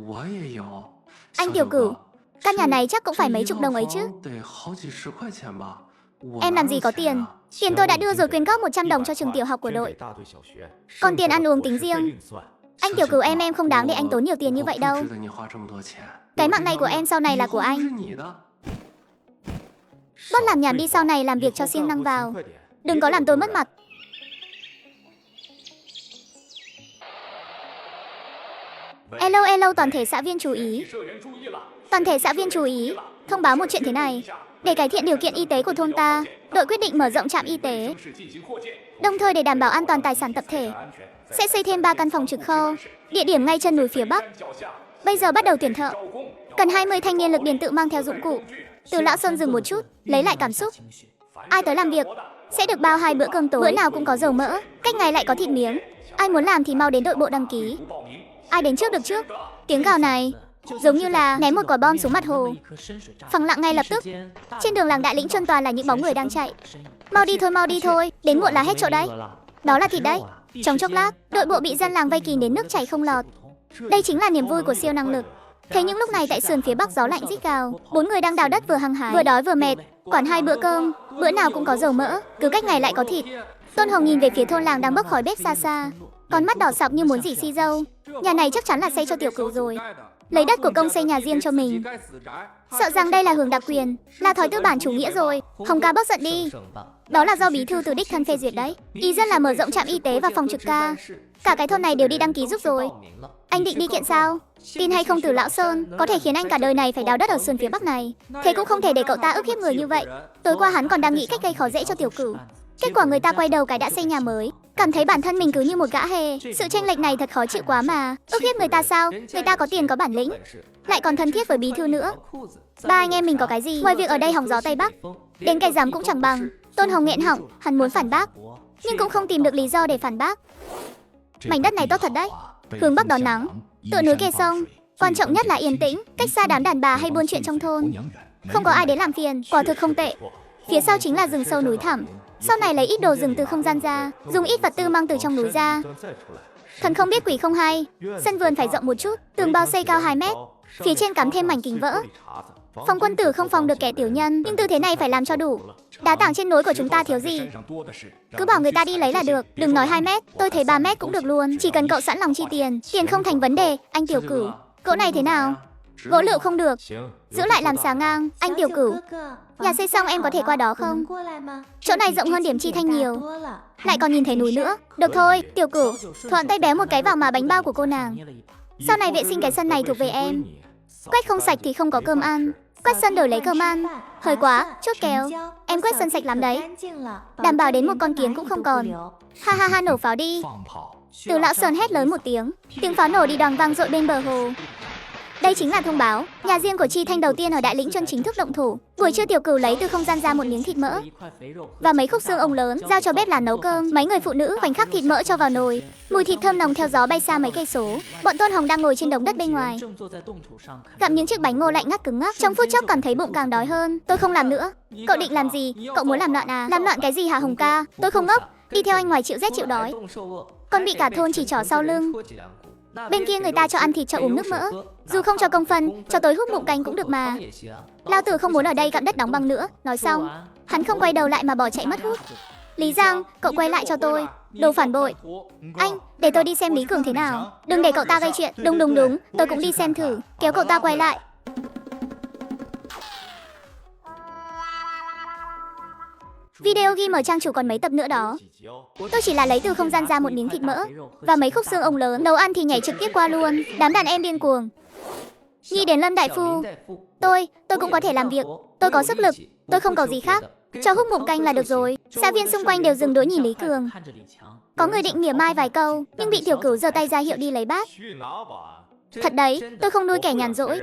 S1: Anh Tiểu Cửu, căn nhà này chắc cũng phải mấy chục đồng ấy chứ? Em làm gì có tiền. Tiền tôi đã đưa rồi, quyên góp 100 đồng cho trường tiểu học của đội. Còn tiền ăn uống tính riêng. Anh Tiểu Cửu em không đáng để anh tốn nhiều tiền như vậy đâu. Cái mạng này của em sau này là của anh. Bớt làm nhảm đi, sau này làm việc cho siêng năng vào. Đừng có làm tôi mất mặt. Hello, toàn thể xã viên chú ý. Toàn thể xã viên chú ý. Thông báo một chuyện thế này. Để cải thiện điều kiện y tế của thôn ta, đội quyết định mở rộng trạm y tế. Đồng thời để đảm bảo an toàn tài sản tập thể, sẽ xây thêm 3 căn phòng trực kho, địa điểm ngay chân núi phía bắc. Bây giờ bắt đầu tuyển thợ. Cần 20 thanh niên lực điền tự mang theo dụng cụ. Từ Lão Sơn dừng một chút, lấy lại cảm xúc. Ai tới làm việc sẽ được bao 2 bữa cơm tối, bữa nào cũng có dầu mỡ, cách ngày lại có thịt miếng. Ai muốn làm thì mau đến đội bộ đăng ký. Ai đến trước được trước. Tiếng gào này giống như là ném một quả bom xuống mặt hồ. Phẳng lặng ngay lập tức. Trên đường làng Đại Lĩnh chuân toàn là những bóng người đang chạy. Mau đi thôi, đến muộn là hết chỗ đấy. Đó là thịt đấy. Trong chốc lát, đội bộ bị dân làng vây kín đến nước chảy không lọt. Đây chính là niềm vui của siêu năng lực. Thế những lúc này tại sườn phía bắc gió lạnh rít gào. 4 người đang đào đất vừa hăng hái, vừa đói vừa mệt. Quản 2 bữa cơm, bữa nào cũng có dầu mỡ, cứ cách ngày lại có thịt. Tôn Hồng nhìn về phía thôn làng đang bốc khói bếp xa xa, con mắt đỏ sọc như muốn rỉ xi dâu. Nhà này chắc chắn là xây cho Tiểu Cửu rồi. Lấy đất của công xây nhà riêng cho mình. Sợ rằng đây là hưởng đặc quyền, là thói tư bản chủ nghĩa rồi. Hồng ca bớt giận đi. Đó là do bí thư từ đích thân phê duyệt đấy. Ý rất là mở rộng trạm y tế và phòng trực ca. Cả cái thôn này đều đi đăng ký giúp rồi. Anh định đi kiện sao? Tin hay không, Từ Lão Sơn có thể khiến anh cả đời này phải đào đất ở sườn phía bắc này. Thế cũng không thể để cậu ta ức hiếp người như vậy. Tối qua hắn còn đang nghĩ cách gây khó dễ cho Tiểu Cửu. Kết quả người ta quay đầu cái đã xây nhà mới, cảm thấy bản thân mình cứ như một gã hề. Sự chênh lệch này thật khó chịu quá mà. Ức hiếp người ta sao? Người ta có tiền có bản lĩnh, lại còn thân thiết với bí thư nữa. Ba anh em mình có cái gì ngoài việc ở đây hòng gió Tây Bắc, đến cái dám cũng chẳng bằng. Tôn Hồng nghẹn họng, hắn muốn phản bác nhưng cũng không tìm được lý do để phản bác. Mảnh đất này tốt thật đấy, hướng bắc đón nắng, tựa núi kề sông, quan trọng nhất là yên tĩnh, cách xa đám đàn bà hay buôn chuyện trong thôn, không có ai đến làm phiền, quả thực không tệ. Phía sau chính là rừng sâu núi thẳm, sau này lấy ít đồ rừng từ không gian ra, dùng ít vật tư mang từ trong núi ra. Thần không biết quỷ không hay, sân vườn phải rộng một chút, tường bao xây cao 2 mét, phía trên cắm thêm mảnh kính vỡ. Phòng quân tử không phòng được kẻ tiểu nhân, nhưng tư thế này phải làm cho đủ. Đá tảng trên núi của chúng ta thiếu gì, cứ bảo người ta đi lấy là được. Đừng nói 2 mét, tôi thấy 3 mét cũng được luôn. Chỉ cần cậu sẵn lòng chi tiền, tiền không thành vấn đề. Anh Tiểu Cửu, cỗ này thế nào? Gỗ lựu không được, giữ lại làm xà ngang. Anh Tiểu Cửu, nhà xây xong em có thể qua đó không? Chỗ này rộng hơn điểm chi thanh nhiều, lại còn nhìn thấy núi nữa. Được thôi, Tiểu Cửu, thuận tay béo một cái vào mà bánh bao của cô nàng. Sau này vệ sinh cái sân này thuộc về em. Quét không sạch thì không có cơm ăn, quét sân đổi lấy cơm ăn. Hơi quá, chốt kèo. Em quét sân sạch lắm đấy, đảm bảo đến một con kiến cũng không còn. Ha ha ha, nổ pháo đi. Từ Lão Sơn hét lớn một tiếng pháo nổ đi đòn vang dội bên bờ hồ. Đây chính là thông báo, nhà riêng của Chi Thanh đầu tiên ở Đại Lĩnh Chuân chính thức động thủ. Buổi trưa Tiểu Cửu lấy từ không gian ra một miếng thịt mỡ và mấy khúc xương ông lớn, giao cho bếp là nấu cơm. Mấy người phụ nữ khoảnh khắc thịt mỡ cho vào nồi, mùi thịt thơm nồng theo gió bay xa mấy cây số. Bọn Tôn Hồng đang ngồi trên đống đất bên ngoài, gặm những chiếc bánh ngô lạnh ngắt cứng ngắc. Trong phút chốc cảm thấy bụng càng đói hơn. Tôi không làm nữa. Cậu định làm gì? Cậu muốn làm loạn à? Làm loạn cái gì hả Hồng ca? Tôi không ngốc, đi theo anh ngoài chịu rét chịu đói. Con bị cả thôn chỉ trỏ sau lưng. Bên kia người ta cho ăn thịt cho uống nước mỡ, dù không cho công phân, cho tôi hút bụng canh cũng được mà. Lao Tử không muốn ở đây cặm đất đóng băng nữa. Nói xong, hắn không quay đầu lại mà bỏ chạy mất hút. Lý Giang, cậu quay lại cho tôi. Đồ phản bội. Anh, để tôi đi xem Lý Cường thế nào. Đừng để cậu ta gây chuyện. Đúng, tôi cũng đi xem thử. Kéo cậu ta quay lại. Video ghi mở trang chủ còn mấy tập nữa đó. Tôi chỉ là lấy từ không gian ra một miếng thịt mỡ và mấy khúc xương ông lớn, nấu ăn thì nhảy trực tiếp qua luôn. Đám đàn em điên cuồng. Nghĩ đến Lâm đại phu, tôi cũng có thể làm việc. Tôi có sức lực, tôi không cầu gì khác, cho hút bụng canh là được rồi. Xã viên xung quanh đều dừng đỗ nhìn Lý Cường. Có người định mỉa mai vài câu, nhưng bị Tiểu Cửu giơ tay ra hiệu đi lấy bát. Thật đấy, tôi không nuôi kẻ nhàn rỗi.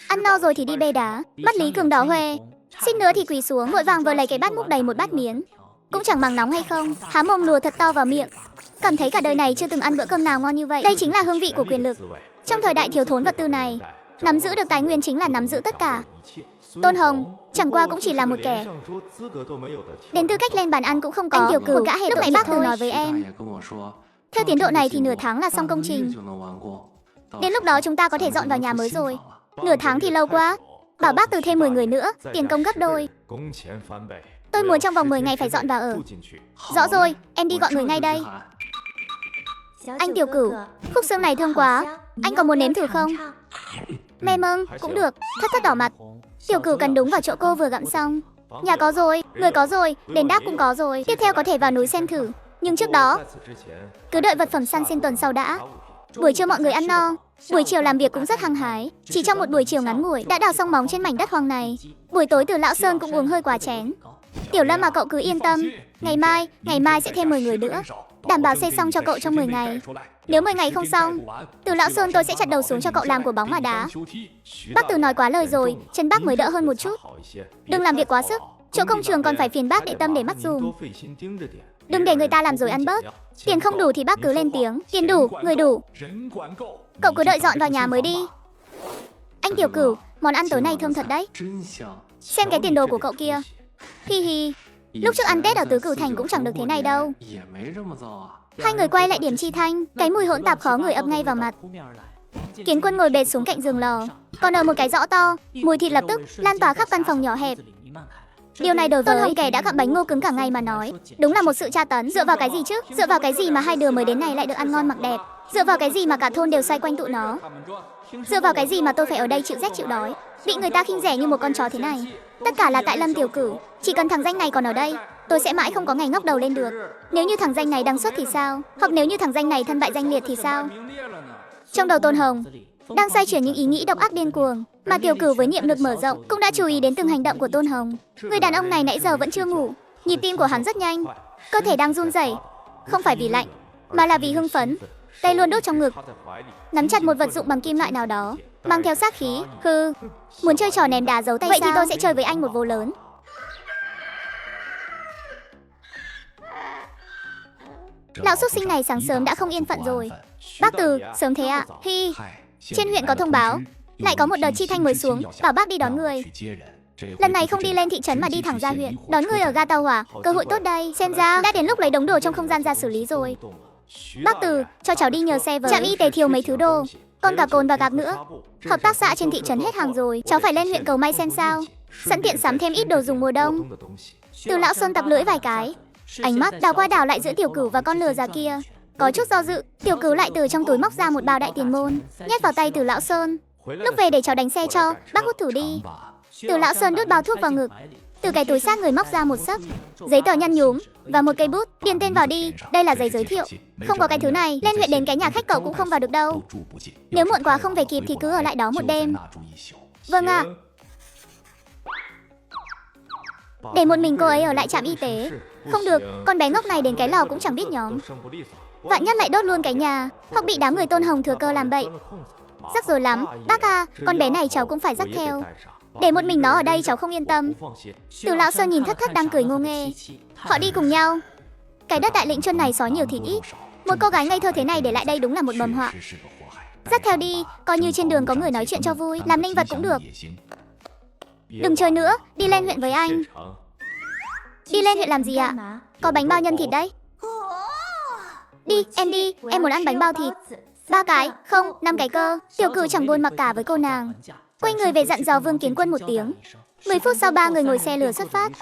S1: Ăn no rồi thì đi bê đá. Mắt Lý Cường đỏ hoe, xích nữa thì quỳ xuống, vội vàng vừa lấy cái bát múc đầy một bát miến. Cũng chẳng màng nóng hay không, há mồm lùa thật to vào miệng. Cảm thấy cả đời này chưa từng ăn bữa cơm nào ngon như vậy. Đây chính là hương vị của quyền lực. Trong thời đại thiếu thốn vật tư này, nắm giữ được tài nguyên chính là nắm giữ tất cả. Tôn Hồng chẳng qua cũng chỉ là một kẻ, đến tư cách lên bàn ăn cũng không có. Anh Tiểu Cửu, một gã hề lúc nãy bác từ nói với em, theo tiến độ này thì nửa tháng là xong công trình. Đến lúc đó chúng ta có thể dọn vào nhà mới rồi. Nửa tháng thì lâu quá, bảo bác từ thêm 10 người nữa, tiền công gấp đôi. Tôi muốn trong vòng 10 ngày phải dọn vào ở. Rõ rồi, em đi gọi người ngay đây. Anh Tiểu Cửu, khúc xương này thơm quá, anh có muốn nếm thử không? Mê mâng, cũng được. Thất đỏ mặt. Tiểu Cửu cần đúng vào chỗ cô vừa gặm xong. Nhà có rồi, người có rồi, đền đáp cũng có rồi. Tiếp theo có thể vào núi xem thử. Nhưng trước đó, cứ đợi vật phẩm săn xin tuần sau đã. Buổi trưa mọi người ăn no, buổi chiều làm việc cũng rất hăng hái. Chỉ trong một buổi chiều ngắn ngủi đã đào xong móng trên mảnh đất hoang này. Buổi tối từ Lão Sơn cũng uống hơi quá chén. Tiểu Lâm mà cậu cứ yên tâm, ngày mai sẽ thêm 10 người nữa, đảm bảo xây xong cho cậu trong 10 ngày. Nếu 10 ngày không xong, từ Lão Sơn tôi sẽ chặt đầu xuống cho cậu làm của bóng mà đá. Bác Từ nói quá lời rồi, chân bác mới đỡ hơn một chút. Đừng làm việc quá sức, chỗ công trường còn phải phiền bác để tâm để mắt dùm. Đừng để người ta làm rồi ăn bớt. Tiền không đủ thì bác cứ lên tiếng, tiền đủ, người đủ. Cậu cứ đợi dọn vào nhà mới đi. Anh Tiểu Cửu, món ăn tối nay thơm thật đấy. Xem cái tiền đồ của cậu kia. Hi hi, lúc trước ăn Tết ở Tứ Cửu Thành cũng chẳng được thế này đâu. Hai người quay lại điểm Chi Thanh, cái mùi hỗn tạp khó ngửi ập ngay vào mặt. Kiến Quân ngồi bệt xuống cạnh giường lò, còn ở một cái giõ to, mùi thịt lập tức lan tỏa khắp căn phòng nhỏ hẹp. Điều này đối với Tôn Hồng kẻ đã gặm bánh ngô cứng cả ngày mà nói, đúng là một sự tra tấn. Dựa vào cái gì chứ? Dựa vào cái gì mà hai đứa mới đến này lại được ăn ngon mặc đẹp? Dựa vào cái gì mà cả thôn đều xoay quanh tụi nó? Dựa vào cái gì mà tôi phải ở đây chịu rét chịu đói, bị người ta khinh rẻ như một con chó thế này? Tất cả là tại Lâm Tiểu Cửu. Chỉ cần thằng danh này còn ở đây, tôi sẽ mãi không có ngày ngóc đầu lên được. Nếu như thằng danh này đăng xuất thì sao? Hoặc nếu như thằng danh này thân bại danh liệt thì sao? Trong đầu Tôn Hồng đang xoay chuyển những ý nghĩ độc ác điên cuồng, mà Tiểu Cửu với niệm lực mở rộng cũng đã chú ý đến từng hành động của Tôn Hồng. Người đàn ông này nãy giờ vẫn chưa ngủ, nhịp tim của hắn rất nhanh, Cơ thể đang run rẩy, không phải vì lạnh, mà là vì hưng phấn. Tay luôn đốt trong ngực, nắm chặt một vật dụng bằng kim loại nào đó, mang theo sát khí. Hừ, muốn chơi trò ném đá giấu tay. Vậy sao? Thì tôi sẽ chơi với anh một vố lớn. Lão xuất sinh này sáng sớm đã không yên phận rồi. Bác Từ, sớm thế ạ? Hi, trên huyện có thông báo, lại có một đợt chi thanh mới xuống, bảo bác đi đón người. Lần này không đi lên thị trấn mà đi thẳng ra huyện, đón người ở ga tàu hỏa. Cơ hội tốt đây, xem ra đã đến lúc lấy đống đồ trong không gian ra xử lý rồi. Bác Từ, cho cháu đi nhờ xe với. Trạm y tế thiếu mấy thứ đồ, còn cả cồn và gạc nữa. Hợp tác xã trên thị trấn hết hàng rồi, cháu phải lên huyện cầu may xem sao. Sẵn tiện sắm thêm ít đồ dùng mùa đông. Từ lão Sơn tập lưỡi vài cái, ánh mắt đảo qua đảo lại giữa Tiểu Cửu và con lừa già kia. Có chút do dự, Tiểu Cửu lại từ trong túi móc ra một bao đại tiền môn, nhét vào tay Từ lão Sơn. Lúc về để cháu đánh xe cho, bác hút thử đi. Từ lão Sơn đút bao thuốc vào ngực, từ cái túi sát người móc ra một xấp giấy tờ nhăn nhúm và một cây bút, điền tên vào đi. Đây là giấy giới thiệu. Không có cái thứ này, lên huyện đến cái nhà khách cậu cũng không vào được đâu. Nếu muộn quá không về kịp thì cứ ở lại đó một đêm. Vâng ạ. Để một mình cô ấy ở lại trạm y tế. Không được, con bé ngốc này đến cái lò cũng chẳng biết nhóm. Vạn nhất lại đốt luôn cái nhà, hoặc bị đám người Tôn Hồng thừa cơ làm bậy. Rắc rối lắm, bác à, con bé này cháu cũng phải dắt theo. Để một mình nó ở đây cháu không yên tâm. Từ lão Sơn nhìn Thất Thất đang cười ngô nghê. Họ đi cùng nhau. Cái đất Đại Lĩnh Chuân này sói nhiều thịt ít. Một cô gái ngây thơ thế này để lại đây đúng là một mầm họa. Dắt theo đi, coi như trên đường có người nói chuyện cho vui, làm linh vật cũng được. Đừng chơi nữa, đi lên huyện với anh. Đi lên huyện làm gì ạ? Có bánh bao nhân thịt đấy. Đi, em muốn ăn bánh bao thịt. 3 cái, không, 5 cái cơ. Tiểu Cửu chẳng buồn mặc cả với cô nàng. Quay người về dặn dò Vương Kiến Quân một tiếng. 10 phút sau 3 người ngồi xe lửa xuất phát.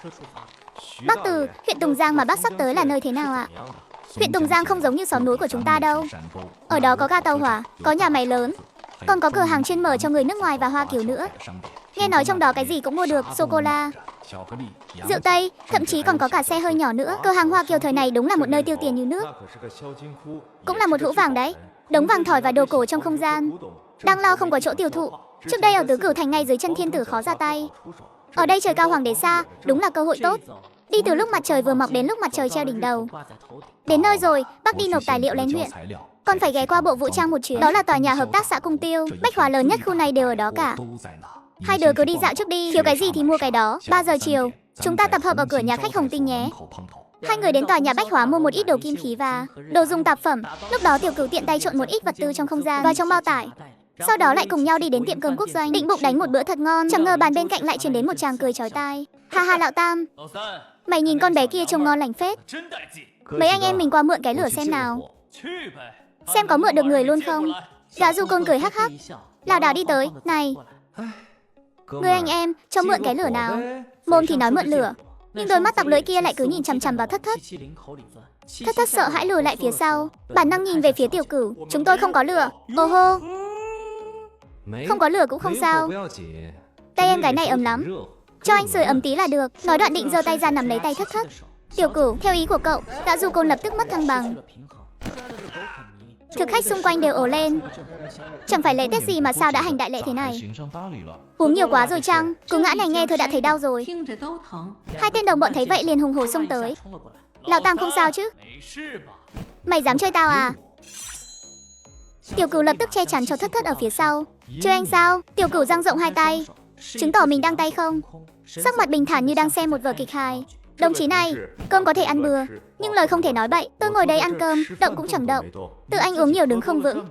S1: Bác Từ, huyện Tùng Giang mà bác sắp tới là nơi thế nào ạ? Huyện Tùng Giang không giống như xóm núi của chúng ta đâu. Ở đó có ga tàu hỏa, có nhà máy lớn, còn có cửa hàng chuyên mở cho người nước ngoài và Hoa Kiều nữa. Nghe nói trong đó cái gì cũng mua được, sô-cô-la, rượu Tây, thậm chí còn có cả xe hơi nhỏ nữa. Cửa hàng Hoa Kiều thời này đúng là một nơi tiêu tiền như nước. Cũng là một hũ vàng đấy, đống vàng thỏi và đồ cổ trong không gian. Đang lo không có chỗ tiêu thụ. Trước đây ở Tứ Cửu Thành ngay dưới chân thiên tử khó ra tay. Ở đây trời cao hoàng đế xa, đúng là cơ hội tốt. Đi từ lúc mặt trời vừa mọc đến lúc mặt trời treo đỉnh đầu. Đến nơi rồi, bác đi nộp tài liệu lên huyện. Còn phải ghé qua bộ vũ trang một chuyến. Đó là tòa nhà hợp tác xã Cung Tiêu, bách hóa lớn nhất khu này đều ở đó cả. Hai đứa cứ đi dạo trước đi, thiếu cái gì thì mua cái đó. 3 giờ chiều, chúng ta tập hợp ở cửa nhà khách Hồng Tinh nhé. Hai người đến tòa nhà bách hóa mua một ít đồ kim khí và đồ dùng tạp phẩm. Lúc đó Tiểu Cửu tiện tay trộn một ít vật tư trong không gian vào trong bao tải. Sau đó lại cùng nhau đi đến tiệm cơm quốc doanh, định bụng đánh một bữa thật ngon. Chẳng ngờ bàn bên cạnh lại truyền đến một tràng cười chói tai. Ha ha lão Tam, mày nhìn con bé kia trông ngon lành phết. Mấy anh em mình qua mượn cái lửa xem nào. Xem có mượn được người luôn không. Gã Du Côn cười hắc hắc, lảo đảo đi tới. Này người anh em, cho mượn cái lửa nào. Mồm thì nói mượn lửa, nhưng đôi mắt tặc lưỡi kia lại cứ nhìn chằm chằm vào Thất Thất. Thất Thất sợ hãi lùi lại phía sau, bản năng nhìn về phía Tiểu Cửu. Chúng tôi không có lửa. Ô hô. Không có lửa cũng không sao. Tay em gái này ấm lắm, cho anh sưởi ấm tí là được. Nói đoạn định giơ tay ra nắm lấy tay Thất Thất. Tiểu Cửu, theo ý của cậu. Gã Du Côn lập tức mất thăng bằng. Thực khách xung quanh đều ồ lên. Chẳng phải lễ Tết gì mà sao đã hành đại lễ thế này. Uống nhiều quá rồi chăng? Cú ngã này nghe thôi đã thấy đau rồi. Hai tên đồng bọn thấy vậy liền hùng hổ xông tới. Lão Tam không sao chứ? Mày dám chơi tao à? Tiểu Cửu lập tức che chắn cho Thất Thất ở phía sau. Chơi anh sao? Tiểu Cửu dang rộng hai tay, chứng tỏ mình đang tay không. Sắc mặt bình thản như đang xem một vở kịch hài. Đồng chí này, cơm có thể ăn bừa, nhưng lời không thể nói bậy. Tôi ngồi đây ăn cơm, động cũng chẳng động. Tự anh uống nhiều đứng không vững.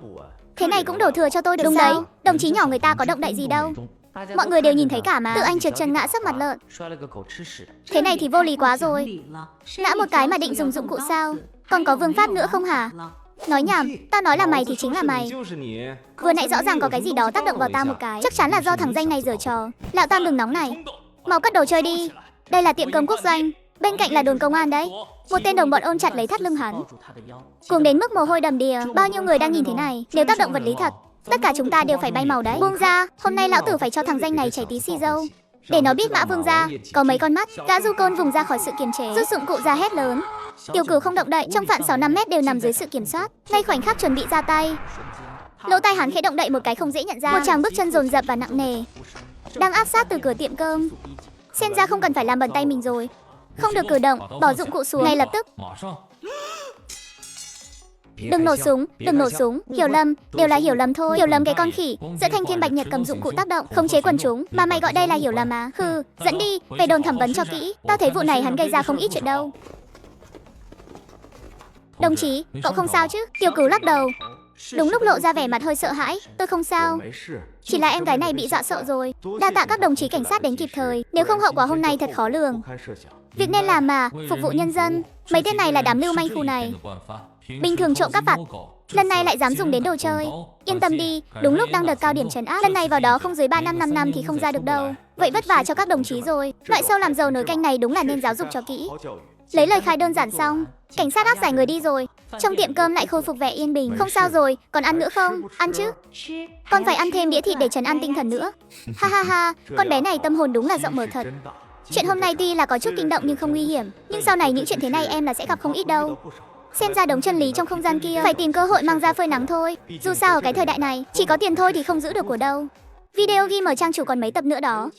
S1: Thế này cũng đổ thừa cho tôi được. Đúng sao? Đấy, đồng chí nhỏ người ta có động đậy gì đâu. Mọi người đều nhìn thấy cả mà. Tự anh trượt chân ngã sấp mặt lợn. Thế này thì vô lý quá rồi. Ngã một cái mà định dùng dụng cụ sao? Còn có vương pháp nữa không hả? Nói nhảm, tao nói là mày thì chính là mày. Vừa nãy rõ ràng có cái gì đó tác động vào tao một cái. Chắc chắn là do thằng danh này giở trò. Lão Tam đừng nóng này, mau cất đồ chơi đi. Đây là tiệm cơm quốc doanh, bên cạnh là đồn công an đấy. Một tên đồng bọn ôm chặt lấy thắt lưng hắn, cuồng đến mức mồ hôi đầm đìa. Bao nhiêu người đang nhìn thế này, nếu tác động vật lý thật, tất cả chúng ta đều phải bay màu đấy. Buông ra, hôm nay lão tử phải cho thằng danh này chảy tí xì dâu, để nó biết Mã Vương gia có mấy con mắt. Gã Du Côn vùng ra khỏi sự kiềm chế, rút dụng cụ ra hét lớn. Tiểu Cửu không động đậy, trong phạm 6-5 mét đều nằm dưới sự kiểm soát. Ngay khoảnh khắc chuẩn bị ra tay, lỗ tai hắn khẽ động đậy một cái không dễ nhận ra. Một tràng bước chân dồn dập và nặng nề đang áp sát từ cửa tiệm cơm. Xem ra không cần phải làm bẩn tay mình rồi. Không được cử động, bỏ dụng cụ xuống ngay lập tức. Đừng nổ súng, đừng nổ súng. Hiểu lầm, đều là hiểu lầm thôi. Hiểu lầm cái con khỉ. Giữa Thanh Thiên Bạch Nhật cầm dụng cụ tác động, khống chế quần chúng, mà mày gọi đây là hiểu lầm à? Hừ, dẫn đi, về đồn thẩm vấn cho kỹ. Tao thấy vụ này hắn gây ra không ít chuyện đâu. Đồng chí, cậu không sao chứ? Tiểu Cửu lắc đầu. Đúng lúc lộ ra vẻ mặt hơi sợ hãi. Tôi không sao. Chỉ là em gái này bị dọa sợ rồi. Đa tạ các đồng chí cảnh sát đến kịp thời. Nếu không hậu quả hôm nay thật khó lường. Việc nên làm mà, phục vụ nhân dân. Mấy tên này là đám lưu manh khu này. Bình thường trộm cắp vặt, lần này lại dám dùng đến đồ chơi. Yên tâm đi, đúng lúc đang đợt cao điểm trấn áp, lần này vào đó không dưới 3 năm 5 năm thì không ra được đâu. Vậy vất vả cho các đồng chí rồi. Loại sâu làm giàu nồi canh này đúng là nên giáo dục cho kỹ. Lấy lời khai đơn giản xong, cảnh sát áp giải người đi rồi. Trong tiệm cơm lại khôi phục vẻ yên bình. Không sao rồi, còn ăn nữa không? Ăn chứ. Con phải ăn thêm đĩa thịt để trấn an tinh thần nữa. Ha ha ha, con bé này tâm hồn đúng là rộng mở thật. Chuyện hôm nay tuy là có chút kinh động nhưng không nguy hiểm. Nhưng sau này những chuyện thế này em là sẽ gặp không ít đâu. Xem ra đống chân lý trong không gian kia, phải tìm cơ hội mang ra phơi nắng thôi. Dù sao ở cái thời đại này, chỉ có tiền thôi thì không giữ được của đâu. Video ghi mở trang chủ còn mấy tập nữa đó.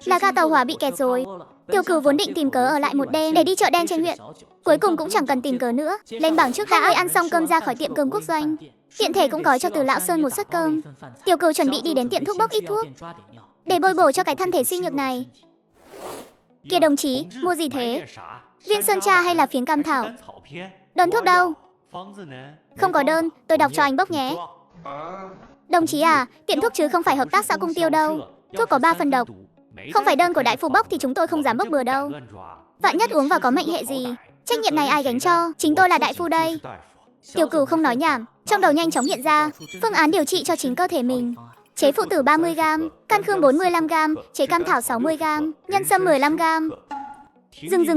S1: Là ga tàu hỏa bị kẹt rồi. Tiểu Cửu vốn định tìm cớ ở lại một đêm để đi chợ đen trên huyện. Cuối cùng cũng chẳng cần tìm cớ nữa. Lên bảng trước đã ơi, ăn xong cơm ra khỏi tiệm cơm quốc doanh. Tiện thể cũng có cho Từ Lão Sơn một suất cơm. Tiểu Cửu chuẩn bị đi đến tiệm thuốc bốc ít thuốc để bồi bổ cho cái thân thể suy nhược này. Kìa đồng chí, mua gì thế? Viên sơn tra hay là phiến cam thảo? Đơn thuốc đâu? Không có đơn, tôi đọc cho anh bốc nhé. Đồng chí à, tiệm thuốc chứ không phải hợp tác xã Cung Tiêu đâu. Thuốc có 3 phần độc. Không phải đơn của đại phu bốc thì chúng tôi không dám bốc bừa đâu. Vạn nhất uống vào có mệnh hệ gì, trách nhiệm này ai gánh cho? Chính tôi là đại phu đây. Tiểu Cửu không nói nhảm, trong đầu nhanh chóng hiện ra phương án điều trị cho chính cơ thể mình. Chế phụ tử 30g, can khương 45g, chế cam thảo 60g, nhân sâm 15g.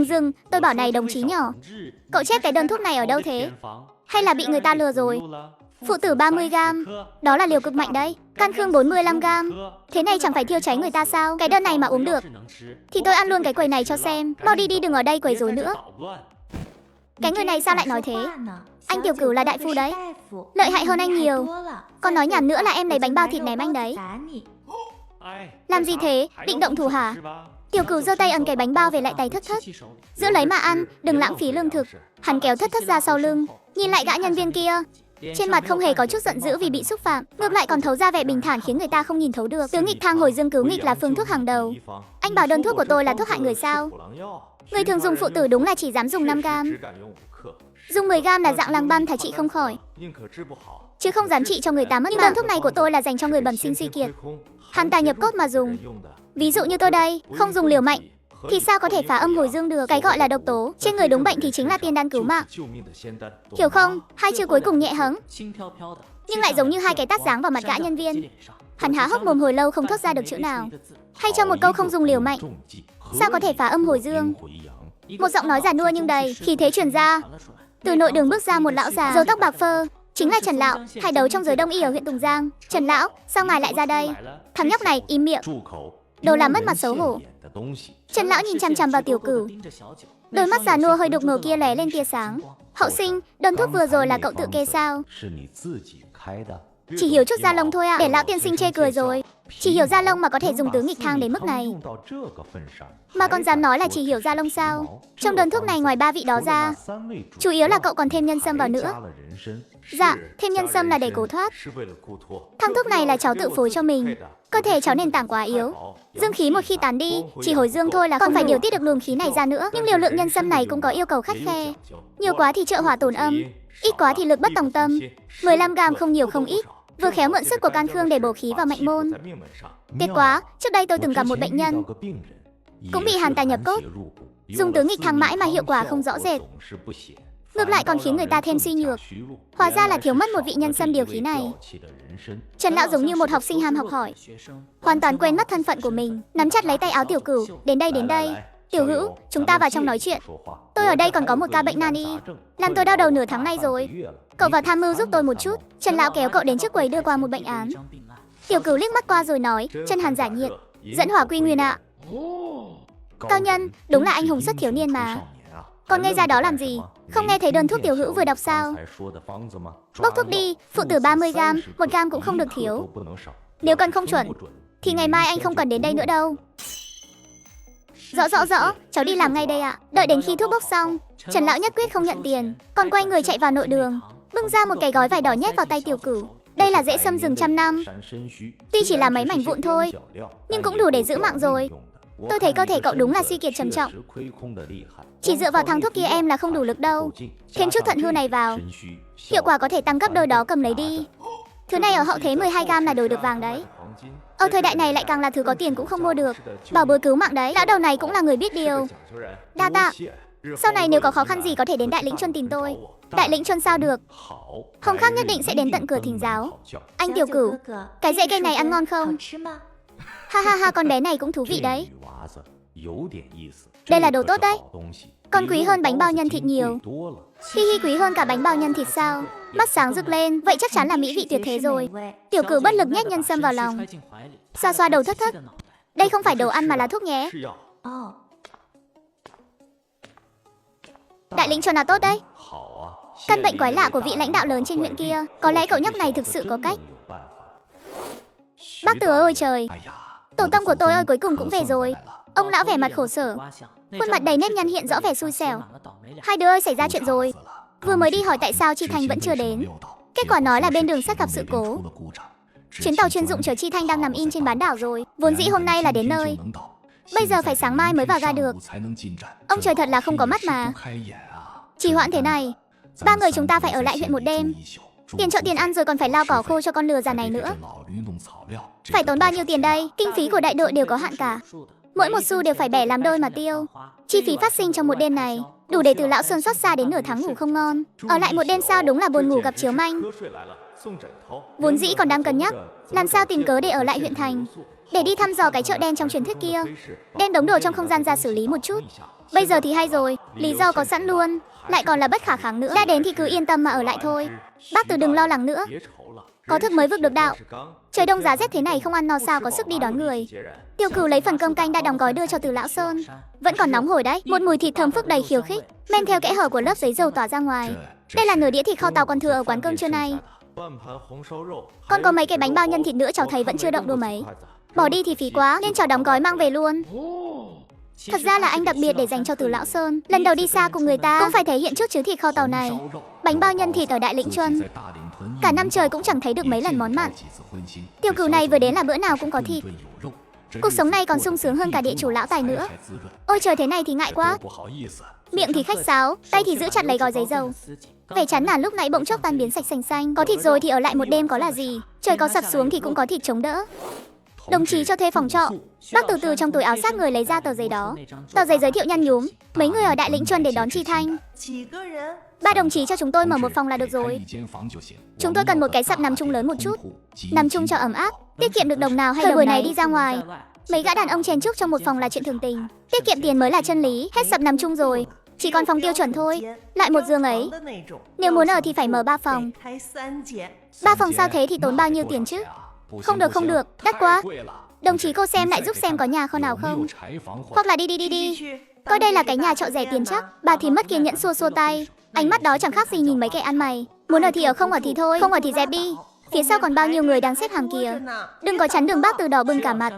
S1: Dừng, tôi bảo này đồng chí nhỏ, cậu chép cái đơn thuốc này ở đâu thế? Hay là bị người ta lừa rồi? Phụ tử 30g, đó là liều cực mạnh đấy. Can khương 45g, thế này chẳng phải thiêu cháy người ta sao? Cái đơn này mà uống được thì tôi ăn luôn cái quầy này cho xem. Mau đi đừng ở đây quấy rối nữa. Cái người này sao lại nói thế? Anh Tiểu Cửu là đại phu đấy, lợi hại hơn anh nhiều. Còn nói nhảm nữa là em lấy bánh bao thịt ném anh đấy. Làm gì thế? Định động thủ hả? Tiểu Cửu giơ tay ấn cái bánh bao về lại tay Thất Thất. Giữ lấy mà ăn, đừng lãng phí lương thực. Hắn kéo Thất Thất ra sau lưng, nhìn lại gã nhân viên kia. Trên mặt không hề có chút giận dữ vì bị xúc phạm, ngược lại còn thấu ra vẻ bình thản khiến người ta không nhìn thấu được. Tướng nghịch thang hồi dương cứu nghịch là phương thuốc hàng đầu. Anh bảo đơn thuốc của tôi là thuốc hại người sao? Người thường dùng phụ tử đúng là chỉ dám dùng 5g. Dùng 10g là dạng làng băm thả trị không khỏi, chứ không dám trị cho người ta mất mạng. Nhưng đơn thuốc này của tôi là dành cho người bẩm sinh suy kiệt, hắn ta nhập cốt mà dùng. Ví dụ như tôi đây, không dùng liều mạnh thì sao có thể phá âm hồi dương được? Cái gọi là độc tố trên người đúng bệnh thì chính là tiên đan cứu mạng. Hiểu không? Hai chữ cuối cùng nhẹ hứng, nhưng lại giống như hai cái tát giáng vào mặt gã nhân viên. Hắn há hốc mồm hồi lâu không thốt ra được chữ nào. Hay cho một câu không dùng liều mạnh, sao có thể phá âm hồi dương? Một giọng nói già nua nhưng đầy khí thế truyền ra. Từ nội đường bước ra một lão già, râu tóc bạc phơ, chính là Trần Lão, thầy đấu trong giới đông y ở huyện Tùng Giang. Trần Lão, sao ngài lại ra đây? Thằng nhóc này im miệng, đồ làm mất mặt xấu hổ. Trần Lão nhìn chằm chằm vào Tiểu Cửu, đôi mắt già nua hơi đục ngầu kia lóe lên tia sáng. Hậu sinh, đơn thuốc vừa rồi là cậu tự kê sao? Chỉ hiểu chút da lông thôi ạ. Để lão tiên sinh chê cười rồi. Chỉ hiểu da lông mà có thể dùng tứ nghịch thang đến mức này, mà còn dám nói là chỉ hiểu da lông sao? Trong đơn thuốc này ngoài 3 vị đó ra, chủ yếu là cậu còn thêm nhân sâm vào nữa. Dạ, thêm nhân sâm là để cố thoát. Thang thuốc này là cháu tự phối cho mình. Cơ thể cháu nền tảng quá yếu, dương khí một khi tán đi, chỉ hồi dương thôi là còn phải điều tiết được luồng khí này ra nữa. Nhưng liều lượng nhân sâm này cũng có yêu cầu khắt khe. Nhiều quá thì trợ hỏa tổn âm, ít quá thì lực bất tòng tâm. 15g không nhiều không ít, vừa khéo mượn sức của can khương để bổ khí vào mệnh môn. Tiếc quá, trước đây tôi từng gặp một bệnh nhân cũng bị hàn tà nhập cốt, dùng tứ nghịch thang mãi mà hiệu quả không rõ rệt, ngược lại còn khiến người ta thêm suy nhược. Hóa ra là thiếu mất một vị nhân sâm điều khí này. Trần Lão giống như một học sinh ham học hỏi, hoàn toàn quên mất thân phận của mình, nắm chặt lấy tay áo Tiểu Cửu. Đến đây. Tiểu Hữu, chúng ta vào trong nói chuyện. Tôi ở đây còn có một ca bệnh nan y, làm tôi đau đầu nửa tháng nay rồi. Cậu vào tham mưu giúp tôi một chút. Trần Lão kéo cậu đến trước quầy đưa qua một bệnh án. Tiểu Cửu liếc mắt qua rồi nói, chân hàn giải nhiệt, dẫn hỏa quy nguyên ạ. Cao nhân, đúng là anh hùng xuất thiếu niên mà. Còn ngây ra đó làm gì? Không nghe thấy đơn thuốc Tiểu Hữu vừa đọc sao? Bốc thuốc đi, phụ tử 30g, 1g cũng không được thiếu. Nếu cần không chuẩn thì ngày mai anh không cần đến đây nữa đâu. Rõ, cháu đi làm ngay đây ạ. Đợi đến khi thuốc bốc xong, Trần lão nhất quyết không nhận tiền, còn quay người chạy vào nội đường, bưng ra một cái gói vải đỏ nhét vào tay Tiểu Cửu. Đây là rễ sâm rừng trăm năm. Tuy chỉ là mấy mảnh vụn thôi, nhưng cũng đủ để giữ mạng rồi. Tôi thấy cơ thể cậu đúng là suy kiệt trầm trọng. Chỉ dựa vào thang thuốc kia em là không đủ lực đâu. Thêm chút thận hư này vào, hiệu quả có thể tăng gấp đôi đó, cầm lấy đi. Thứ này ở hậu thế 12 gram là đổi được vàng đấy. Ở thời đại này lại càng là thứ có tiền cũng không mua được. Bảo bối cứu mạng đấy, lão đầu này cũng là người biết điều. Đa tạ. Sau này nếu có khó khăn gì có thể đến Đại Lĩnh Chuân tìm tôi. Đại Lĩnh Chuân sao được, hôm khác nhất định sẽ đến tận cửa thỉnh giáo. Anh Tiểu Cửu, cái rễ cây này ăn ngon không? Ha, con bé này cũng thú vị đấy. Đây là đồ tốt đấy, còn quý hơn bánh bao nhân thịt nhiều. Hi, quý hơn cả bánh bao nhân thịt sao? Mắt sáng rực lên, vậy chắc chắn là mỹ vị tuyệt thế rồi. Tiểu Cửu bất lực nhét nhân sâm vào lòng, xoa đầu thất. Đây không phải đồ ăn mà là thuốc nhé. Đại Lĩnh Chuân là tốt đấy. Căn bệnh quái lạ của vị lãnh đạo lớn trên huyện kia, có lẽ cậu nhóc này thực sự có cách. Bác Từ ơi trời, tổ tông của tôi ơi, cuối cùng cũng về rồi. Ông lão vẻ mặt khổ sở, khuôn mặt đầy nếp nhăn hiện rõ vẻ xui xẻo. Hai đứa ơi, xảy ra chuyện rồi. Vừa mới đi hỏi tại sao Chi Thanh vẫn chưa đến, kết quả nói là bên đường sắt gặp sự cố. Chuyến tàu chuyên dụng chở Chi Thanh đang nằm in trên bán đảo rồi. Vốn dĩ hôm nay là đến nơi, bây giờ phải sáng mai mới vào ga được. Ông trời thật là không có mắt mà. Trì hoãn thế này, ba người chúng ta phải ở lại huyện một đêm. Tiền chợ tiền ăn rồi còn phải lao cỏ khô cho con lừa già này nữa. Phải tốn bao nhiêu tiền đây? Kinh phí của đại đội đều có hạn cả, mỗi một xu đều phải bẻ làm đôi mà tiêu. Chi phí phát sinh trong một đêm này đủ để Từ lão Sơn xót xa đến nửa tháng ngủ không ngon. Ở lại một đêm sao, đúng là buồn ngủ gặp chiếu manh. Vốn dĩ còn đang cân nhắc làm sao tìm cớ để ở lại huyện thành, để đi thăm dò cái chợ đen trong truyền thuyết kia, đem đống đồ trong không gian ra xử lý một chút. Bây giờ thì hay rồi, lý do có sẵn luôn, lại còn là bất khả kháng nữa. Đã đến thì cứ yên tâm mà ở lại thôi. Bác Từ đừng lo lắng nữa, có thức mới vực được đạo. Trời đông giá rét thế này không ăn no sao có sức đi đón người. Tiểu Cửu lấy phần cơm canh đã đóng gói đưa cho Từ lão Sơn, vẫn còn nóng hổi đấy. Một mùi thịt thơm phức đầy khiêu khích men theo kẽ hở của lớp giấy dầu tỏa ra ngoài. Đây là nửa đĩa thịt kho tàu còn thừa ở quán cơm trưa nay. Còn có mấy cái bánh bao nhân thịt nữa, cháu thấy vẫn chưa động đua mấy. Bỏ đi thì phí quá nên cháu đóng gói mang về luôn. Thật ra là anh đặc biệt để dành cho Từ lão Sơn. Lần đầu đi xa cùng người ta cũng phải thể hiện chút chứ thịt kho tàu này. Bánh bao nhân thịt ở Đại Lĩnh Chuân, cả năm trời cũng chẳng thấy được mấy lần món mặn. Tiểu Cửu này vừa đến là bữa nào cũng có thịt. Cuộc sống này còn sung sướng hơn cả địa chủ lão tài nữa. Ôi trời, thế này thì ngại quá. Miệng thì khách sáo, tay thì giữ chặt lấy gói giấy dầu. Vẻ chán nản lúc nãy bỗng chốc tan biến sạch sành xanh. Có thịt rồi thì ở lại một đêm có là gì. Trời có sập xuống thì cũng có thịt chống đỡ. Đồng chí cho thuê phòng trọ. Bác từ trong túi áo sát người lấy ra tờ giấy đó. Tờ giấy giới thiệu nhăn nhúm mấy người ở Đại Lĩnh Chuân để đón Chi Thanh. 3 đồng chí cho chúng tôi mở một phòng là được rồi. Chúng tôi cần một cái sập nằm chung lớn một chút, nằm chung cho ấm áp, tiết kiệm được đồng nào hay đồng buổi này đi ra ngoài. Mấy gã đàn ông chen chúc trong một phòng là chuyện thường tình, tiết kiệm tiền mới là chân lý. Hết sập nằm chung rồi, chỉ còn phòng tiêu chuẩn thôi, lại một giường ấy. Nếu muốn ở thì phải mở 3 phòng. 3 phòng sao thế thì tốn bao nhiêu tiền chứ? Không được, đắt quá. Đồng chí cô xem lại giúp xem có nhà kho nào không. Hoặc là đi. Coi đây là cái nhà trọ rẻ tiền chắc. Bà thì mất kiên nhẫn xua tay. Ánh mắt đó chẳng khác gì nhìn mấy kẻ ăn mày. Muốn ở thì ở, không ở thì thôi. Không ở thì dẹp đi. Phía sau còn bao nhiêu người đang xếp hàng kìa. Đừng có chắn đường bác từ đỏ bừng cả mặt.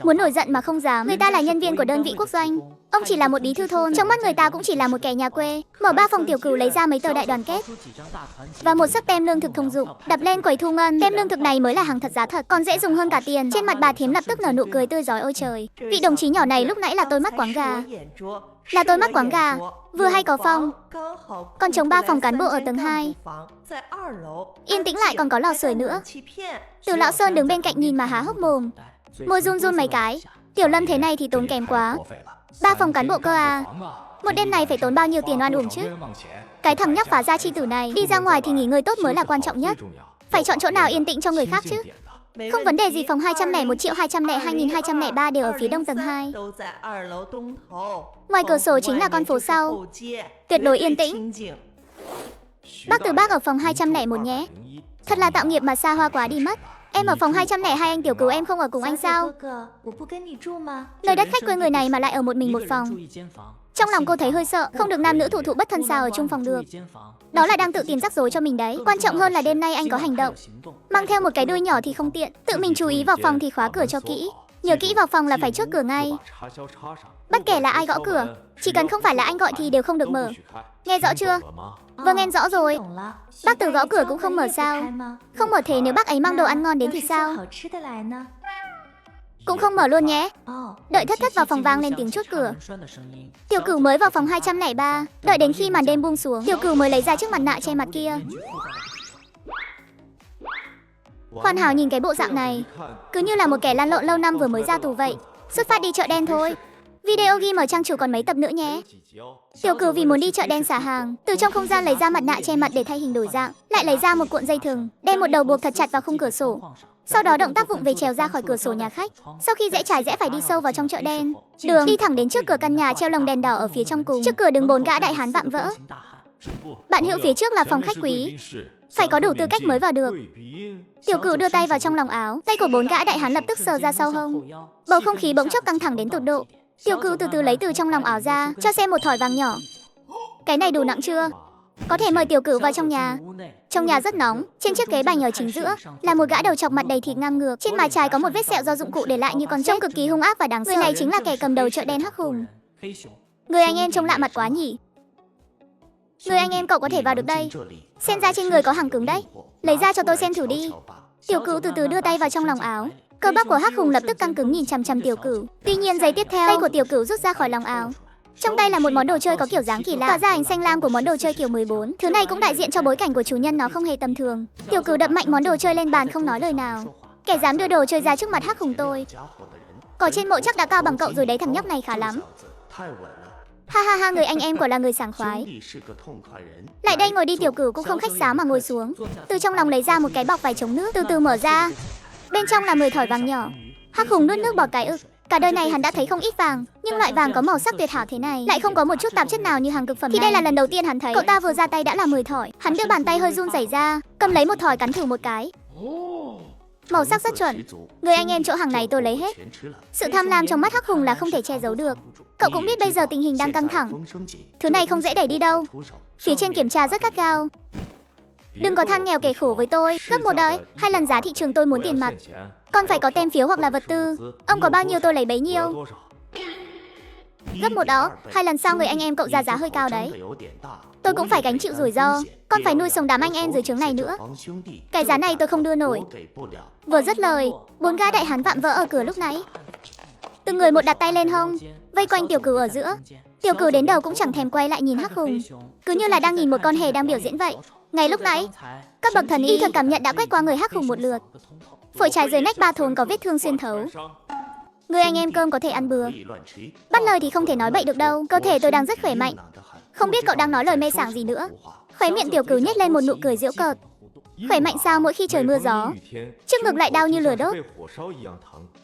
S1: Muốn nổi giận mà không dám. Người ta là nhân viên của đơn vị quốc doanh, ông chỉ là một bí thư thôn. Trong mắt người ta cũng chỉ là một kẻ nhà quê. Mở 3 phòng, Tiểu Cửu lấy ra mấy tờ đại đoàn kết và một sấp tem lương thực thông dụng, đập lên quầy thu ngân. Tem lương thực này mới là hàng thật giá thật, còn dễ dùng hơn cả tiền. Trên mặt bà thím lập tức nở nụ cười tươi rói. Ôi trời, vị đồng chí nhỏ này lúc nãy là tôi mắt quáng gà. Vừa hay có phòng, còn trống 3 phòng cán bộ ở tầng 2. Yên tĩnh lại, còn có lò sưởi nữa. Từ lão Sơn đứng bên cạnh nhìn mà há hốc mồm, môi run mấy cái. Tiểu Lâm, thế này thì tốn kém quá. 3 phòng cán bộ cơ à? Một đêm này phải tốn bao nhiêu tiền oan uổng chứ? Cái thằng nhóc phá gia chi tử này, đi ra ngoài thì nghỉ ngơi tốt mới là quan trọng nhất. Phải chọn chỗ nào yên tĩnh cho người khác chứ. Không vấn đề gì, phòng 201.202.203 đều ở phía đông tầng 2. Ngoài cửa sổ chính là con phố sau, tuyệt đối yên tĩnh. Bác Từ, bác ở phòng 201 nhé. Thật là tạo nghiệp mà xa hoa quá đi mất. Em ở phòng 202, anh Tiểu Cửu em không ở cùng anh sao? Nơi đất khách quê người này mà lại ở một mình một phòng. Trong lòng cô thấy hơi sợ, không được nam nữ thủ thụ bất thân sao ở chung phòng được. Đó là đang tự tìm rắc rối cho mình đấy. Quan trọng hơn là đêm nay anh có hành động. Mang theo một cái đuôi nhỏ thì không tiện, tự mình chú ý vào phòng thì khóa cửa cho kỹ. Nhớ kỹ vào phòng là phải chốt cửa ngay. Bất kể là ai gõ cửa, chỉ cần không phải là anh gọi thì đều không được mở. Nghe rõ chưa? Vâng, em rõ rồi. Bác Tử gõ cửa cũng không mở sao? Không mở thế nếu bác ấy mang đồ ăn ngon đến thì sao? Cũng không mở luôn nhé. Đợi Thất Thất vào phòng vang lên tiếng chốt cửa. Tiểu Cửu mới vào phòng 203. Đợi đến khi màn đêm buông xuống, Tiểu Cửu mới lấy ra chiếc mặt nạ che mặt kia. Hoàn Hảo nhìn cái bộ dạng này, cứ như là một kẻ lăn lộn lâu năm vừa mới ra tù vậy. Xuất phát đi chợ đen thôi. Video ghi ở trang chủ còn mấy tập nữa nhé. Tiểu Cửu vì muốn đi chợ đen xả hàng, từ trong không gian lấy ra mặt nạ che mặt để thay hình đổi dạng, lại lấy ra một cuộn dây thừng, đem một đầu buộc thật chặt vào khung cửa sổ. Sau đó động tác vụng về trèo ra khỏi cửa sổ nhà khách. Sau khi rẽ trái rẽ phải đi sâu vào trong chợ đen, đường đi thẳng đến trước cửa căn nhà treo lồng đèn đỏ ở phía trong cùng. Trước cửa đứng 4 gã đại hán vạm vỡ. Bạn Hữu, phía trước là phòng khách quý, phải có đủ tư cách mới vào được. Tiểu Cửu đưa tay vào trong lòng áo, tay của 4 gã đại hán lập tức sờ ra sau hông. Bầu không khí bỗng chốc căng thẳng đến tột độ. Tiểu Cửu từ từ lấy từ trong lòng áo ra, cho xem một thỏi vàng nhỏ. Cái này đủ nặng chưa? Có thể mời Tiểu Cửu vào trong nhà. Trong nhà rất nóng, trên chiếc ghế bành ở chính giữa là một gã đầu chọc mặt đầy thịt ngang ngược, trên má trái có một vết sẹo do dụng cụ để lại như con trông cực kỳ hung ác và đáng sợ. Người này chính là kẻ cầm đầu chợ đen Hắc Hùng. Người anh em trông lạ mặt quá nhỉ. Người anh em cậu có thể vào được đây. Xem ra trên người có hàng cứng đấy. Lấy ra cho tôi xem thử đi. Tiểu Cửu từ từ đưa tay vào trong lòng áo. Cơ bắp của Hắc Hùng lập tức căng cứng nhìn chằm chằm Tiểu Cửu. Tuy nhiên giây tiếp theo, tay của Tiểu Cửu rút ra khỏi lòng áo. Trong tay là một món đồ chơi có kiểu dáng kỳ lạ, tỏa ra ánh xanh lam của món đồ chơi kiểu 14. Thứ này cũng đại diện cho bối cảnh của chủ nhân, nó không hề tầm thường. Tiểu Cửu đập mạnh món đồ chơi lên bàn không nói lời nào. Kẻ dám đưa đồ chơi ra trước mặt Hắc Hùng tôi, cỏ trên mộ chắc đã cao bằng cậu rồi đấy, thằng nhóc này khá lắm. Ha ha ha, người anh em quả là người sảng khoái. Lại đây ngồi đi. Tiểu Cửu cũng không khách sáo mà ngồi xuống. Từ trong lòng lấy ra một cái bọc vải chống nước, từ từ mở ra. Bên trong là 10 thỏi vàng nhỏ. Hắc Hùng nuốt nước bọt cái ực. Cả đời này hắn đã thấy không ít vàng, nhưng loại vàng có màu sắc tuyệt hảo thế này lại không có một chút tạp chất nào như hàng cực phẩm này. Thì đây là lần đầu tiên hắn thấy. Cậu ta vừa ra tay đã là 10 thỏi. Hắn đưa bàn tay hơi run rẩy ra, cầm lấy một thỏi cắn thử một cái. Màu sắc rất chuẩn. Người anh em chỗ hàng này tôi lấy hết. Sự tham lam trong mắt Hắc Hùng là không thể che giấu được. Cậu cũng biết bây giờ tình hình đang căng thẳng. Thứ này không dễ đẩy đi đâu. Phía trên kiểm tra rất gắt gao. Đừng có than nghèo kể khổ với tôi. Gấp 1 đấy, 2 lần giá thị trường, tôi muốn tiền mặt. Còn phải có tem phiếu hoặc là vật tư. Ông có bao nhiêu tôi lấy bấy nhiêu. Gấp 1 đó, 2 lần sau người anh em cậu ra giá hơi cao đấy. Tôi cũng phải gánh chịu rủi ro. Còn phải nuôi sống đám anh em dưới trướng này nữa. Cái giá này tôi không đưa nổi. Vừa dứt lời, 4 gã đại hán vạm vỡ ở cửa lúc nãy từng người một đặt tay lên hông, vây quanh Tiểu Cửu ở giữa. Tiểu Cửu đến đầu cũng chẳng thèm quay lại nhìn Hắc Hùng, cứ như là đang nhìn một con hề đang biểu diễn vậy. Ngay lúc nãy, các bậc thần y thuật cảm nhận đã quét qua người Hắc Hùng một lượt. Phổi trái dưới nách 3 thốn có vết thương xuyên thấu. Người anh em cơm có thể ăn bừa, bắt lời thì không thể nói bậy được đâu. Cơ thể tôi đang rất khỏe mạnh. Không biết cậu đang nói lời mê sảng gì nữa. Khóe miệng Tiểu Cửu nhếch lên một nụ cười giễu cợt. Khỏe mạnh sao mỗi khi trời mưa gió, trước ngực lại đau như lửa đốt.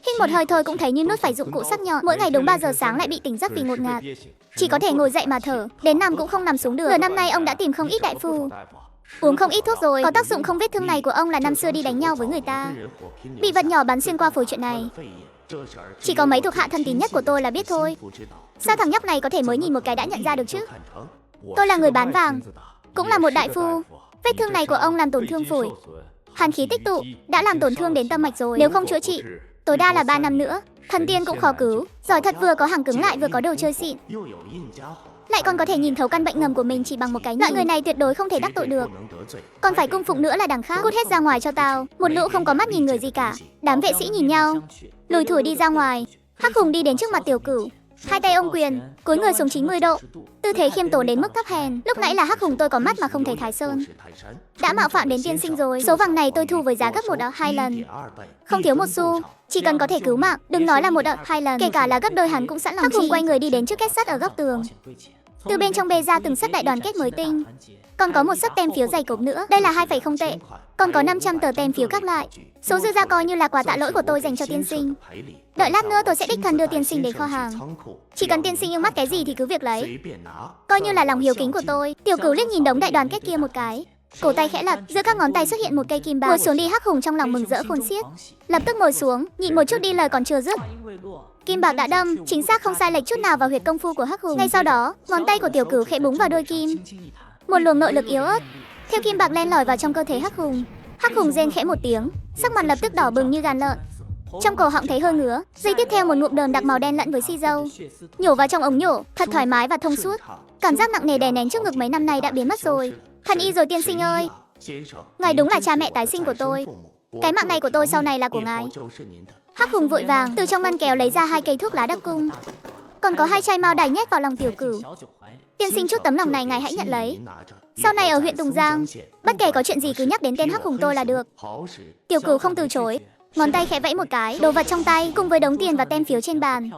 S1: Hít một hơi thôi cũng thấy như nuốt phải dụng cụ sắc nhọn. Mỗi ngày đúng 3 giờ sáng lại bị tỉnh giấc vì ngột ngạt, chỉ có thể ngồi dậy mà thở, đến nằm cũng không nằm xuống được. Nửa năm nay ông đã tìm không ít đại phu, uống không ít thuốc rồi, có tác dụng không. Vết thương này của ông là năm xưa đi đánh nhau với người ta, bị vật nhỏ bắn xuyên qua phổi. Chuyện này chỉ có mấy thuộc hạ thân tín nhất của tôi là biết thôi. Sao thằng nhóc này có thể mới nhìn một cái đã nhận ra được chứ? Tôi là người bán vàng, cũng là một đại phu. Vết thương này của ông làm tổn thương phổi, hàn khí tích tụ, đã làm tổn thương đến tâm mạch rồi. Nếu không chữa trị, tối đa là 3 năm nữa. Thần tiên cũng khó cứu. Giỏi thật, vừa có hàng cứng lại vừa có đồ chơi xịn, lại còn có thể nhìn thấu căn bệnh ngầm của mình chỉ bằng một cái nhìn. Loại người này tuyệt đối không thể đắc tội được. Còn phải cung phụng nữa là đằng khác. Cút hết ra ngoài cho tao. Một lũ không có mắt nhìn người gì cả. Đám vệ sĩ nhìn nhau, lùi thủi đi ra ngoài. Hắc Hùng đi đến trước mặt Tiểu Cửu, hai tay ôm quyền, cúi người xuống 90 độ, tư thế khiêm tốn đến mức thấp hèn. Lúc nãy là Hắc Hùng tôi có mắt mà không thấy Thái Sơn, đã mạo phạm đến tiên sinh rồi. Số vàng này tôi thu với giá gấp 1 ở 2 lần, không thiếu một xu. Chỉ cần có thể cứu mạng, đừng nói là 1 ở 2 lần, kể cả là gấp đôi hắn cũng sẵn lòng. Hắc Hùng quay người đi đến trước két sắt ở góc tường, từ bên trong bê ra từng sấp đại đoàn kết mới tinh. Còn có một sấp tem phiếu dày cộp nữa, đây là 2,0 tệ. Còn có 500 tờ tem phiếu các loại. Số dư ra coi như là quà tạ lỗi của tôi dành cho tiên sinh. Đợi lát nữa tôi sẽ đích thân đưa tiên sinh đến kho hàng. Chỉ cần tiên sinh yêu mắt cái gì thì cứ việc lấy, coi như là lòng hiếu kính của tôi. Tiểu Cửu liếc nhìn đống đại đoàn kết kia một cái, cổ tay khẽ lật, giữa các ngón tay xuất hiện một cây kim bạc. Ngồi xuống đi. Hắc Hùng trong lòng mừng rỡ khôn xiết, lập tức ngồi xuống, nhịn một chút đi. Lời còn chưa dứt, kim bạc đã đâm chính xác không sai lệch chút nào vào huyệt công phu của Hắc Hùng. Ngay sau đó, ngón tay của Tiểu Cửu khẽ búng vào đôi kim, một luồng nội lực yếu ớt theo kim bạc len lỏi vào trong cơ thể Hắc Hùng. Hắc Hùng rên khẽ một tiếng, sắc mặt lập tức đỏ bừng như gan lợn. Trong cổ họng thấy hơi ngứa. Giây tiếp theo một ngụm đờn đặc màu đen lẫn với xi dâu nhổ vào trong ống nhổ, thật thoải mái và thông suốt. Cảm giác nặng nề đè nén trước ngực mấy năm nay đã biến mất rồi. Thần y rồi tiên sinh ơi, ngài đúng là cha mẹ tái sinh của tôi. Cái mạng này của tôi sau này là của ngài. Hắc Hùng vội vàng từ trong ngăn kéo lấy ra 2 cây thuốc lá đặc cung, còn có 2 chai mao đài nhét vào lòng Tiểu Cửu. Tiên sinh chút tấm lòng này ngài hãy nhận lấy. Sau này ở huyện Tùng Giang, bất kể có chuyện gì cứ nhắc đến tên Hắc Hùng tôi là được. Tiểu Cửu không từ chối, ngón tay khẽ vẫy một cái, đồ vật trong tay cùng với đống tiền và tem phiếu trên bàn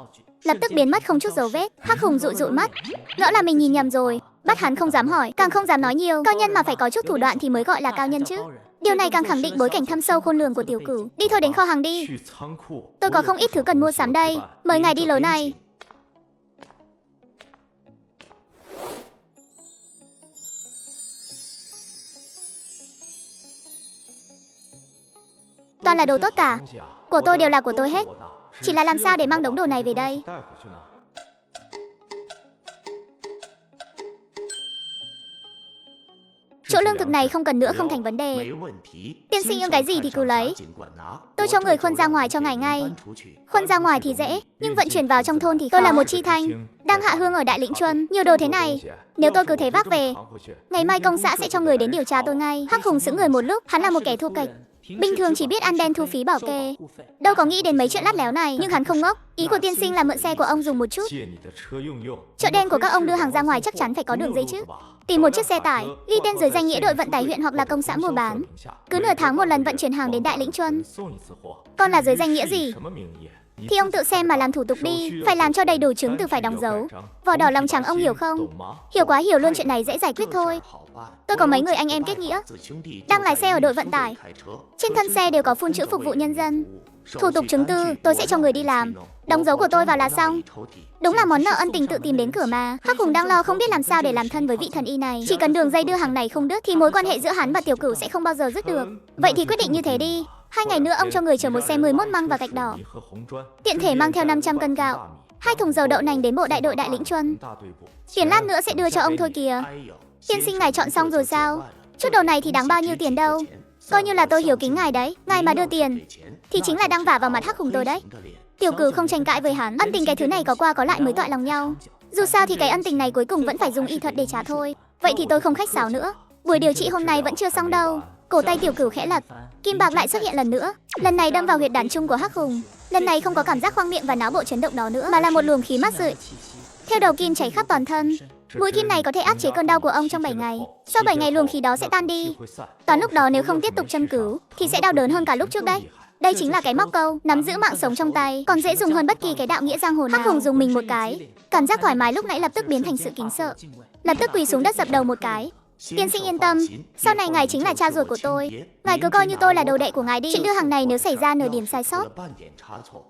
S1: lập tức biến mất không chút dấu vết. Hắc Hùng dụi dụi mắt, ngỡ là mình nhìn nhầm rồi. Bắt hắn không dám hỏi, càng không dám nói nhiều. Cao nhân mà phải có chút thủ đoạn thì mới gọi là cao nhân chứ. Điều này càng khẳng định bối cảnh thâm sâu khôn lường của Tiểu Cửu. Đi thôi, đến kho hàng đi. Tôi có không ít thứ cần mua sắm đây. Mời ngài đi lối này. Toàn là đồ tốt cả. Của tôi đều là của tôi hết. Chỉ là làm sao để mang đống đồ này về đây. Chỗ lương thực này không cần nữa không thành vấn đề. Tiên sinh yêu cái gì thì cứ lấy. Tôi cho người khuân ra ngoài cho ngài ngay. Khuân ra ngoài thì dễ, nhưng vận chuyển vào trong thôn thì khó. Tôi là một chi thanh, đang hạ hương ở Đại Lĩnh Chuân. Nhiều đồ thế này, nếu tôi cứ thế vác về, ngày mai công xã sẽ cho người đến điều tra tôi ngay. Hắc Hùng sững người một lúc, hắn là một kẻ thô kệch. Bình thường chỉ biết ăn đen thu phí bảo kê, đâu có nghĩ đến mấy chuyện lắt léo này. Nhưng hắn không ngốc. Ý của tiên sinh là mượn xe của ông dùng một chút. Chợ đen của các ông đưa hàng ra ngoài chắc chắn phải có đường dây chứ. Tìm một chiếc xe tải, ghi tên dưới danh nghĩa đội vận tải huyện hoặc là công xã mua bán. Cứ nửa tháng một lần vận chuyển hàng đến Đại Lĩnh Chuân. Còn là dưới danh nghĩa gì thì ông tự xem mà làm thủ tục đi. Phải làm cho đầy đủ chứng từ, phải đóng dấu, vỏ đỏ lòng trắng, ông hiểu không? Hiểu quá hiểu luôn, chuyện này dễ giải quyết thôi. Tôi có mấy người anh em kết nghĩa đang lái xe ở đội vận tải. Trên thân xe đều có phun chữ phục vụ nhân dân. Thủ tục chứng từ tôi sẽ cho người đi làm, đóng dấu của tôi vào là xong. Đúng là món nợ ân tình tự tìm đến cửa mà. Hắc Hùng đang lo không biết làm sao để làm thân với vị thần y này. Chỉ cần đường dây đưa hàng này không đứt thì mối quan hệ giữa hắn và Tiểu Cửu sẽ không bao giờ dứt được. Vậy thì quyết định như thế đi. 2 ngày nữa ông cho người chở một xe 11 măng và gạch đỏ, tiện thể mang theo 500 cân gạo, 2 thùng dầu đậu nành đến bộ đại đội Đại Lĩnh Chuân. Tiền lát nữa sẽ đưa cho ông thôi kìa. Tiên sinh ngài chọn xong rồi sao? Chút đồ này thì đáng bao nhiêu tiền đâu. Coi như là tôi hiếu kính ngài đấy. Ngài mà đưa tiền thì chính là đang vả vào mặt Hắc Hùng tôi đấy. Tiểu Cửu không tranh cãi với hắn. Ân tình cái thứ này có qua có lại mới tọa lòng nhau. Dù sao thì cái ân tình này cuối cùng vẫn phải dùng y thuật để trả thôi. Vậy thì tôi không khách sáo nữa. Buổi điều trị hôm nay vẫn chưa xong đâu. Cổ tay Tiểu Cửu khẽ lật, kim bạc lại xuất hiện lần nữa. Lần này đâm vào huyệt đàn trung của Hắc Hùng. Lần này không có cảm giác khoang miệng và não bộ chấn động đó nữa, mà là một luồng khí mát rượi theo đầu kim chảy khắp toàn thân. Mũi kim này có thể áp chế cơn đau của ông trong 7 ngày. Sau 7 ngày luồng khí đó sẽ tan đi. Toàn lúc đó nếu không tiếp tục châm cứu thì sẽ đau đớn hơn cả lúc trước đấy. Đây chính là cái móc câu nắm giữ mạng sống trong tay, còn dễ dùng hơn bất kỳ cái đạo nghĩa giang hồ nào. Hắc Hùng dùng mình một cái, cảm giác thoải mái lúc nãy lập tức biến thành sự kính sợ, lập tức quỳ xuống đất dập đầu một cái. Tiên sinh yên tâm, sau này ngài chính là cha ruột của tôi. Ngài cứ coi như tôi là đồ đệ của ngài đi. Chuyện đưa hàng này nếu xảy ra nửa điểm sai sót,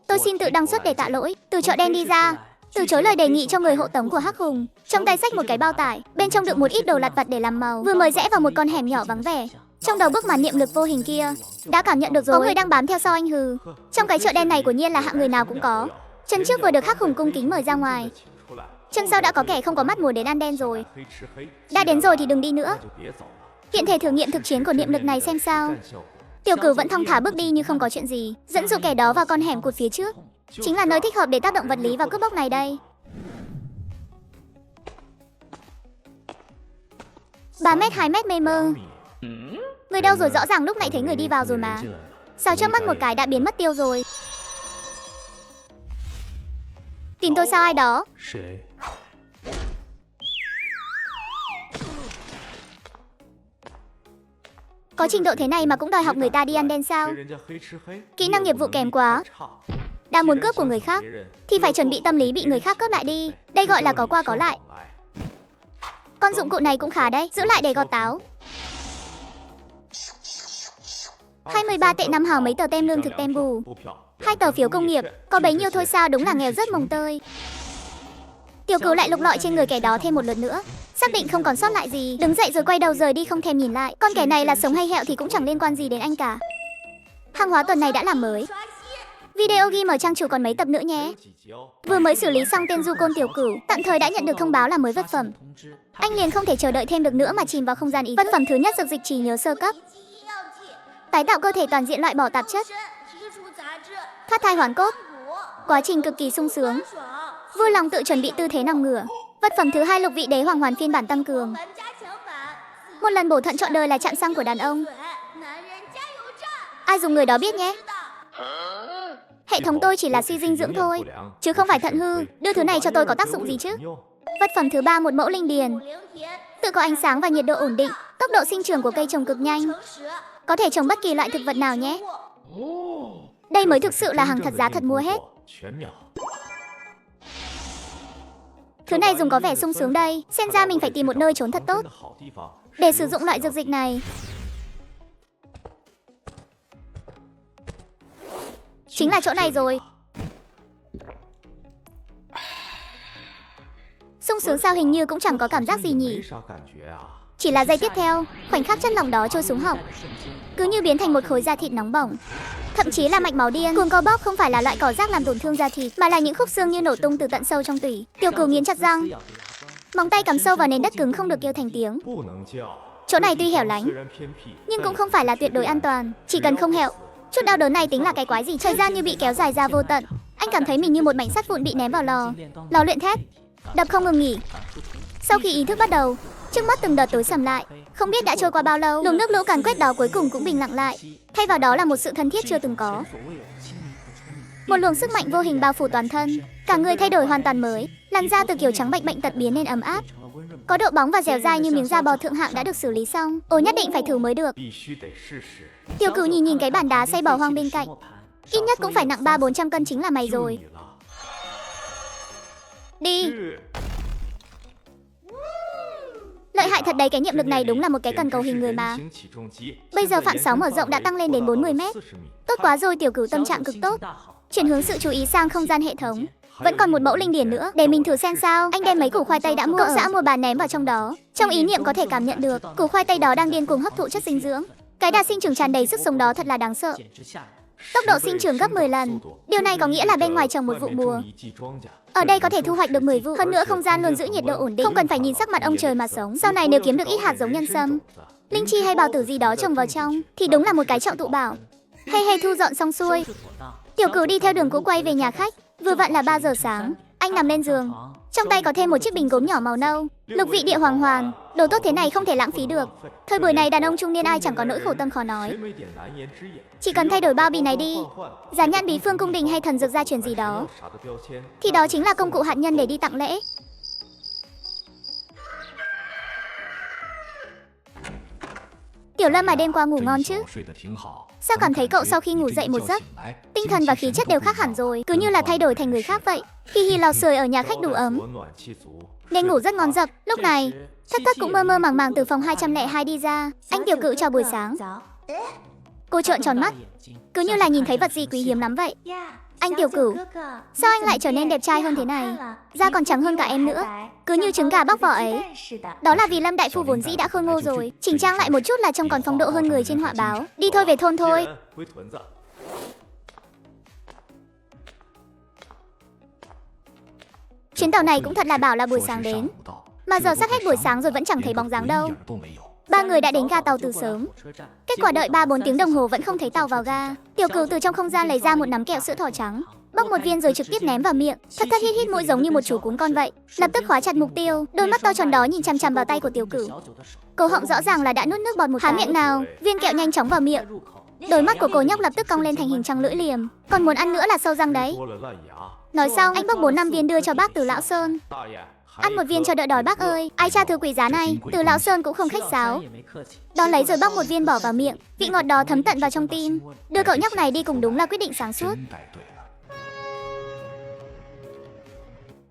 S1: tôi xin tự đăng xuất để tạ lỗi. Từ chợ đen đi ra, từ chối lời đề nghị cho người hộ tống của Hắc Hùng. Trong tay xách một cái bao tải, bên trong đựng một ít đồ lặt vặt để làm màu. Vừa mới rẽ vào một con hẻm nhỏ vắng vẻ, trong đầu bức màn niệm lực vô hình kia đã cảm nhận được rồi, có người đang bám theo sau anh hừ. Trong cái chợ đen này của nhiên là hạng người nào cũng có. Chân trước vừa được Hắc Hùng cung kính mời ra ngoài, chân sau đã có kẻ không có mắt muốn đến ăn đen rồi. Đã đến rồi thì đừng đi nữa. Hiện thể thử nghiệm thực chiến của niệm lực này xem sao. Tiểu Cửu vẫn thong thả bước đi như không có chuyện gì, dẫn dụ kẻ đó vào con hẻm cụt phía trước. Chính là nơi thích hợp để tác động vật lý vào cướp bóc này đây. 3 mét 2 mét mê mơ. Người đâu rồi, rõ ràng lúc nãy thấy người đi vào rồi mà. Sao chớp mắt một cái đã biến mất tiêu rồi. Tìm tôi sao ai đó? Có trình độ thế này mà cũng đòi học người ta đi ăn đen sao? Kỹ năng nghiệp vụ kém quá. Đang muốn cướp của người khác thì phải chuẩn bị tâm lý bị người khác cướp lại đi. Đây gọi là có qua có lại. Con dụng cụ này cũng khá đấy, giữ lại để gọt táo. 23 tệ 5 hào mấy tờ tem lương thực tem bù, 2 tờ phiếu công nghiệp, có bấy nhiêu thôi sao, đúng là nghèo rất mồng tơi. Tiểu Cửu lại lục lọi trên người kẻ đó thêm một lượt nữa, xác định không còn sót lại gì, đứng dậy rồi quay đầu rời đi không thèm nhìn lại. Con kẻ này là sống hay hẹo thì cũng chẳng liên quan gì đến anh cả. Hàng hóa tuần này đã làm mới. Video ghi mở trang chủ còn mấy tập nữa nhé. Vừa mới xử lý xong tên du côn Tiểu Cửu, tạm thời đã nhận được thông báo là mới vật phẩm. Anh liền không thể chờ đợi thêm được nữa mà chìm vào không gian ý. Vật phẩm thứ nhất, dược dịch trí nhớ sơ cấp, tái tạo cơ thể toàn diện, loại bỏ tạp chất. Thoát thai hoàn cốt. Quá trình cực kỳ sung sướng. Vui lòng tự chuẩn bị tư thế nằm ngửa. Vật phẩm thứ 2 Lục Vị Đế Hoàng Hoàn phiên bản tăng cường. Một lần bổ thận trọn đời là chạm xăng của đàn ông. Ai dùng người đó biết nhé. Hệ thống tôi chỉ là suy dinh dưỡng thôi, chứ không phải thận hư. Đưa thứ này cho tôi có tác dụng gì chứ? Vật phẩm thứ 3 một mẫu linh điền. Tự có ánh sáng và nhiệt độ ổn định. Tốc độ sinh trưởng của cây trồng cực nhanh. Có thể trồng bất kỳ loại thực vật nào nhé. Đây mới thực sự là hàng thật giá thật mua hết. Thứ này dùng có vẻ sung sướng đây. Xem ra mình phải tìm một nơi trốn thật tốt để sử dụng loại dược dịch này. Chính là chỗ này rồi. Sung sướng sao hình như cũng chẳng có cảm giác gì nhỉ. Chỉ là giây tiếp theo, khoảnh khắc chất lỏng đó trôi xuống họng, cứ như biến thành một khối da thịt nóng bỏng. Thậm chí là mạch máu điên. Cuồng co bóp không phải là loại cỏ rác làm tổn thương da thịt, mà là những khúc xương như nổ tung từ tận sâu trong tủy. Tiểu Cửu nghiến chặt răng, móng tay cắm sâu vào nền đất cứng không được kêu thành tiếng. Chỗ này tuy hẻo lánh, nhưng cũng không phải là tuyệt đối an toàn. Chỉ cần không hẹo, chút đau đớn này tính là cái quái gì. Thời gian như bị kéo dài ra vô tận. Anh cảm thấy mình như một mảnh sắt vụn bị ném vào lò luyện thép, đập không ngừng nghỉ. Sau khi ý thức bắt đầu, trước mắt từng đợt tối sầm lại. Không biết đã trôi qua bao lâu, luồng nước lũ càn quét đó cuối cùng cũng bình lặng lại. Thay vào đó là một sự thân thiết chưa từng có. Một luồng sức mạnh vô hình bao phủ toàn thân. Cả người thay đổi hoàn toàn mới. Làn da từ kiểu trắng bệnh tật biến nên ấm áp, có độ bóng và dẻo dai như miếng da bò thượng hạng đã được xử lý xong. Ôi nhất định phải thử mới được. Tiểu Cửu nhìn cái bàn đá xây bỏ hoang bên cạnh. Ít nhất cũng phải nặng 300-400 cân chính là mày rồi. Đi. Lợi hại thật đấy, cái nhiệm lực này đúng là một cái cần cầu hình người mà. Bây giờ phạm sáu mở rộng đã tăng lên đến 40 mét. Tốt quá rồi, Tiểu Cửu tâm trạng cực tốt. Chuyển hướng sự chú ý sang không gian hệ thống. Vẫn còn một mẫu linh điển nữa, để mình thử xem sao. Anh đem mấy củ khoai tây đã mua ở xã mua bán ném vào trong đó. Trong ý niệm có thể cảm nhận được củ khoai tây đó đang điên cuồng hấp thụ chất dinh dưỡng. Cái đà sinh trưởng tràn đầy sức sống đó thật là đáng sợ. Tốc độ sinh trưởng gấp 10 lần. Điều này có nghĩa là bên ngoài trồng một vụ mùa, ở đây có thể thu hoạch được 10 vụ. Hơn nữa không gian luôn giữ nhiệt độ ổn định, không cần phải nhìn sắc mặt ông trời mà sống. Sau này nếu kiếm được ít hạt giống nhân sâm, linh chi hay bào tử gì đó trồng vào trong thì đúng là một cái trọng tụ bảo. Hay thu dọn xong xuôi, Tiểu Cửu đi theo đường cũ quay về nhà khách. Vừa vặn là 3 giờ sáng. Anh nằm lên giường, trong tay có thêm một chiếc bình gốm nhỏ màu nâu. Lục vị địa hoàng hoàn, đồ tốt thế này không thể lãng phí được. Thời buổi này đàn ông trung niên ai chẳng có nỗi khổ tâm khó nói. Chỉ cần thay đổi bao bì này đi, dán nhãn bí phương cung đình hay thần dược gia truyền gì đó, thì đó chính là công cụ hạt nhân để đi tặng lễ. Tiểu Lâm mà đêm qua ngủ ngon chứ? Sao cảm thấy cậu sau khi ngủ dậy một giấc, tinh thần và khí chất đều khác hẳn rồi, cứ như là thay đổi thành người khác vậy. Hi hi, lò sưởi ở nhà khách đủ ấm nên ngủ rất ngon giấc. Lúc này Thất Thất cũng mơ mơ màng màng từ phòng 202 đi ra. Anh Tiểu Cửu chào buổi sáng. Cô trợn tròn mắt, cứ như là nhìn thấy vật gì quý hiếm lắm vậy. Anh Tiểu Cửu, sao anh lại trở nên đẹp trai hơn thế này? Da còn trắng hơn cả em nữa, cứ như trứng gà bóc vỏ ấy. Đó là vì Lâm đại phu vốn dĩ đã khôi ngô rồi, chỉnh trang lại một chút là trông còn phong độ hơn người trên họa báo. Đi thôi, về thôn thôi. Chuyến tàu này cũng thật là bảo là buổi sáng đến, mà giờ sắp hết buổi sáng rồi vẫn chẳng thấy bóng dáng đâu. Ba người đã đến ga tàu từ sớm. Kết quả đợi 3-4 tiếng đồng hồ vẫn không thấy tàu vào ga. Tiểu Cửu từ trong không gian lấy ra một nắm kẹo sữa thỏ trắng, bóc một viên rồi trực tiếp ném vào miệng. Thất Thất hít hít mũi giống như một chú cún con vậy, lập tức khóa chặt mục tiêu. Đôi mắt to tròn đó nhìn chằm chằm vào tay của Tiểu Cửu. Cổ họng rõ ràng là đã nuốt nước bọt một cái. Há miệng nào, viên kẹo nhanh chóng vào miệng. Đôi mắt của cô nhóc lập tức cong lên thành hình trăng lưỡi liềm. Còn muốn ăn nữa là sâu răng đấy. Nói xong anh bóc 4-5 viên đưa cho bác Từ Lão Sơn. Ăn một viên cho đỡ đói bác ơi. Ai cha thứ quý giá này. Từ Lão Sơn cũng không khách sáo, đón lấy rồi bóc một viên bỏ vào miệng. Vị ngọt đó thấm tận vào trong tim. Đưa cậu nhóc này đi cùng đúng là quyết định sáng suốt.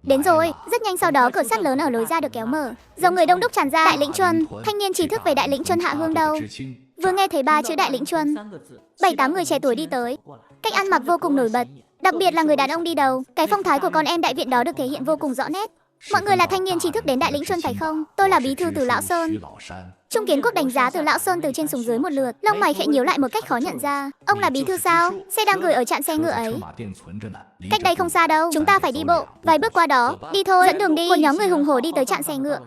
S1: Đến rồi, rất nhanh sau đó cửa sắt lớn ở lối ra được kéo mở. Dòng người đông đúc tràn ra. Đại lĩnh Chuân, thanh niên trí thức về Đại lĩnh Chuân hạ hương đâu? Vừa nghe thấy 3 chữ Đại lĩnh Chuân, 7-8 người trẻ tuổi đi tới. Cách ăn mặc vô cùng nổi bật, đặc biệt là người đàn ông đi đầu. Cái phong thái của con em đại viện đó được thể hiện vô cùng rõ nét. Mọi người là thanh niên trí thức đến Đại lĩnh Chuân phải không? Tôi là bí thư Từ Lão Sơn. Trung Kiến Quốc đánh giá Từ Lão Sơn từ trên xuống dưới một lượt, lông mày khẽ nhíu lại một cách khó nhận ra. Ông là bí thư sao? Xe đang gửi ở trạm xe ngựa ấy. Cách đây không xa đâu, chúng ta phải đi bộ. Vài bước qua đó, đi thôi, dẫn đường đi. Một nhóm người hùng hổ đi tới trạm xe ngựa.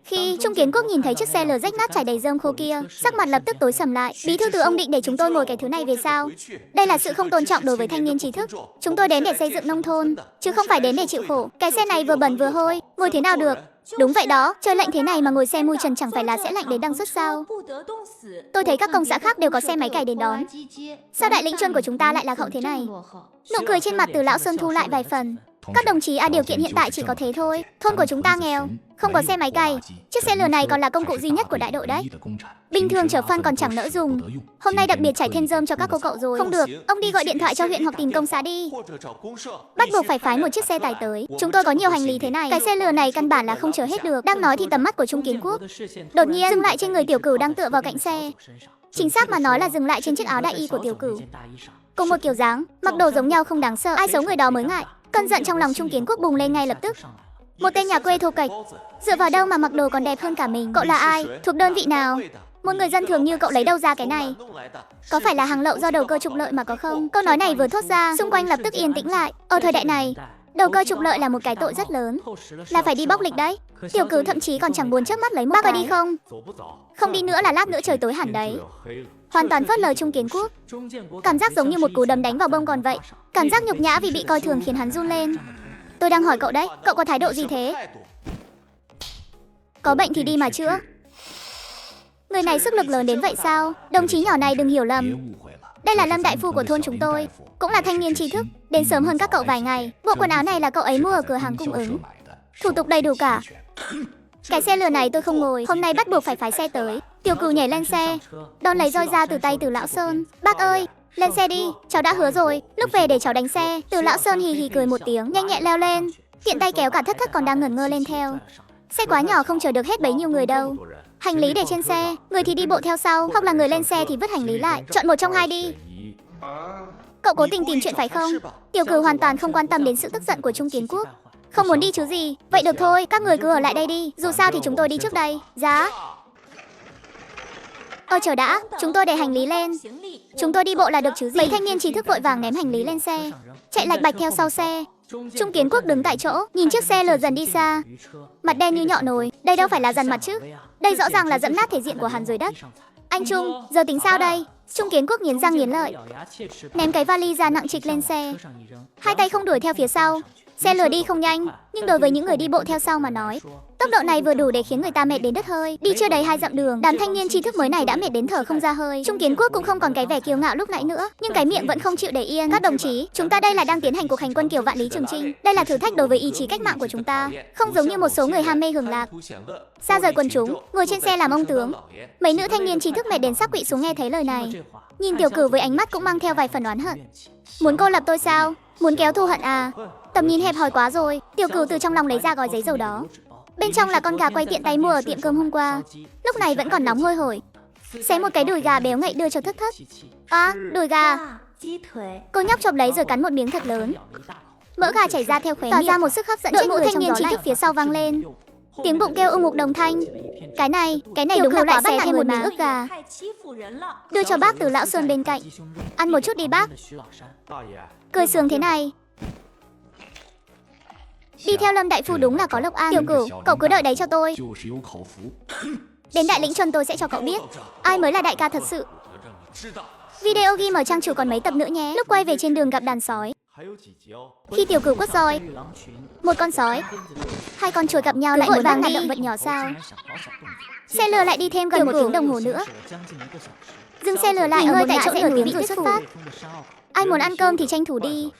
S1: Khi Trung Kiến Quốc nhìn thấy chiếc xe lờ rách nát trải đầy rơm khô kia, sắc mặt lập tức tối sầm lại. Bí thư Từ, ông định để chúng tôi ngồi cái thứ này về sao? Đây là sự không tôn trọng đối với thanh niên trí thức. Chúng tôi đến để xây dựng nông thôn, chứ không phải đến để chịu khổ. Cái xe này vừa bẩn vừa hôi, ngồi thế nào được? Đúng vậy đó, trời lạnh thế này mà ngồi xe mui trần chẳng phải là sẽ lạnh đến đăng xuất sao? Tôi thấy các công xã khác đều có xe máy cày đến đón. Sao đại lĩnh Chuân của chúng ta lại lạc hậu thế này? Nụ cười trên mặt Từ Lão Sơn thu lại vài phần. Các đồng chí điều kiện hiện tại chỉ có thế thôi. Thôn của chúng ta nghèo, không có xe máy cày. Chiếc xe lừa này còn là công cụ duy nhất của đại đội đấy. Bình thường chở phân còn chẳng nỡ dùng. Hôm nay đặc biệt trải thêm rơm cho các cô cậu rồi. Không được, ông đi gọi điện thoại cho huyện hoặc tìm công xã đi. Bắt buộc phải phái một chiếc xe tải tới. Chúng tôi có nhiều hành lý thế này. Cái xe lừa này căn bản là không chở hết được. Đang nói thì tầm mắt của Trung Kiến Quốc đột nhiên dừng lại trên người Tiểu Cửu đang tựa vào cạnh xe. Chính xác mà nói là dừng lại trên chiếc áo đại y của Tiểu Cửu. Cùng một kiểu dáng, mặc đồ giống nhau không đáng sợ. Ai xấu người đó mới ngại. Cơn giận trong lòng Trung Kiến Quốc bùng lên ngay lập tức. Một tên nhà quê thô kệch, dựa vào đâu mà mặc đồ còn đẹp hơn cả mình? Cậu là ai? Thuộc đơn vị nào? Một người dân thường như cậu lấy đâu ra cái này? Có phải là hàng lậu do đầu cơ trục lợi mà có không? Câu nói này vừa thốt ra, xung quanh lập tức yên tĩnh lại. Ở thời đại này, đầu cơ trục lợi là một cái tội rất lớn, là phải đi bóc lịch đấy. Tiểu Cửu thậm chí còn chẳng buồn chớp mắt lấy một cái. Bác ơi đi không? Không đi nữa là lát nữa trời tối hẳn đấy. Hoàn toàn phớt lờ Trung Kiến Quốc. Cảm giác giống như một cú đấm đánh vào bông còn vậy. Cảm giác nhục nhã vì bị coi thường khiến hắn run lên. Tôi đang hỏi cậu đấy, cậu có thái độ gì thế? Có bệnh thì đi mà chữa. Người này sức lực lớn đến vậy sao? Đồng chí nhỏ này đừng hiểu lầm. Đây là Lâm đại phu của thôn chúng tôi, cũng là thanh niên trí thức, đến sớm hơn các cậu vài ngày. Bộ quần áo này là cậu ấy mua ở cửa hàng cung ứng. Thủ tục đầy đủ cả. Cái xe lừa này tôi không ngồi, hôm nay bắt buộc phải phái xe tới. Tiểu Cửu nhảy lên xe, đón lấy roi ra từ tay Từ Lão Sơn. Bác ơi, lên xe đi, cháu đã hứa rồi, lúc về để cháu đánh xe. Từ Lão Sơn hì hì cười một tiếng, nhanh nhẹn leo lên, tiện tay kéo cả Thất Thất còn đang ngẩn ngơ lên theo. Xe quá nhỏ không chở được hết bấy nhiêu người đâu. Hành lý để trên xe, người thì đi bộ theo sau, hoặc là người lên xe thì vứt hành lý lại. Chọn một trong hai đi. Cậu cố tình tìm chuyện phải không? Tiểu Cửu hoàn toàn không quan tâm đến sự tức giận của Trung Kiến Quốc. Không muốn đi chứ gì? Vậy được thôi, các người cứ ở lại đây đi. Dù sao thì chúng tôi đi trước đây. Giá. Chờ đã, chúng tôi để hành lý lên. Chúng tôi đi bộ là được chứ gì? Mấy thanh niên trí thức vội vàng ném hành lý lên xe, chạy lạch bạch theo sau xe. Trung Kiến Quốc đứng tại chỗ, nhìn chiếc xe lờ dần đi xa. Mặt đen như nhọ nồi, đây đâu phải là dằn mặt chứ. Đây rõ ràng là dẫm nát thể diện của hắn dưới đất. Anh Trung, giờ tính sao đây? Trung Kiến Quốc nghiến răng nghiến lợi, ném cái vali ra nặng trịch lên xe. Hai tay không đuổi theo phía sau. Xe lừa đi không nhanh, nhưng đối với những người đi bộ theo sau mà nói, tốc độ này vừa đủ để khiến người ta mệt đến đứt hơi. Đi chưa đầy 2 dặm đường, đám thanh niên trí thức mới này đã mệt đến thở không ra hơi. Trung Kiến Quốc cũng không còn cái vẻ kiêu ngạo lúc nãy nữa, nhưng cái miệng vẫn không chịu để yên. Các đồng chí, chúng ta đây là đang tiến hành cuộc hành quân kiểu vạn lý trường chinh. Đây là thử thách đối với ý chí cách mạng của chúng ta, không giống như một số người ham mê hưởng lạc, xa rời quần chúng, ngồi trên xe làm ông tướng. Mấy nữ thanh niên trí thức mệt đến sắp quỵ xuống nghe thấy lời này, nhìn Tiểu Cửu với ánh mắt cũng mang theo vài phần oán hận. Muốn cô lập tôi sao? Muốn kéo thù hận à? Tầm nhìn hẹp hòi quá rồi. Tiểu Cửu từ trong lòng lấy ra gói giấy dầu đó. Bên trong là con gà quay tiện tay mua ở tiệm cơm hôm qua, lúc này vẫn còn nóng hôi hổi. Xé một cái đùi gà béo ngậy đưa cho Thất Thất. Đùi gà. Cô nhóc chộp lấy rồi cắn một miếng thật lớn. Mỡ gà chảy ra theo khóe miệng, tỏ ra một sức hấp dẫn. Đội ngũ thanh niên trí thức phía sau vang lên, tiếng bụng kêu ục đồng thanh. Cái này đúng là quá xé thêm một miếng ức gà, đưa cho bác Từ Lão Sơn bên cạnh. Ăn một chút đi bác. Cười sướng thế này. Đi theo Lâm đại phu đúng là có lộc an. Tiểu Cửu, cậu cứ đợi đấy cho tôi. Đến đại lĩnh Chuân tôi sẽ cho cậu biết ai mới là đại ca thật sự. Video ghi ở trang chủ còn mấy tập nữa nhé. Lúc quay về trên đường gặp đàn sói. Khi Tiểu Cửu quất roi, một con sói, hai con chuột gặp nhau lại vội vàng đi. Động vật nhỏ sao? Xe lừa lại đi thêm gần 1 tiếng đồng hồ nữa. Dừng xe lừa lại ở nơi tại chỗ nửa tiếng rồi xuất phát. Ai muốn ăn cơm thì tranh thủ đi,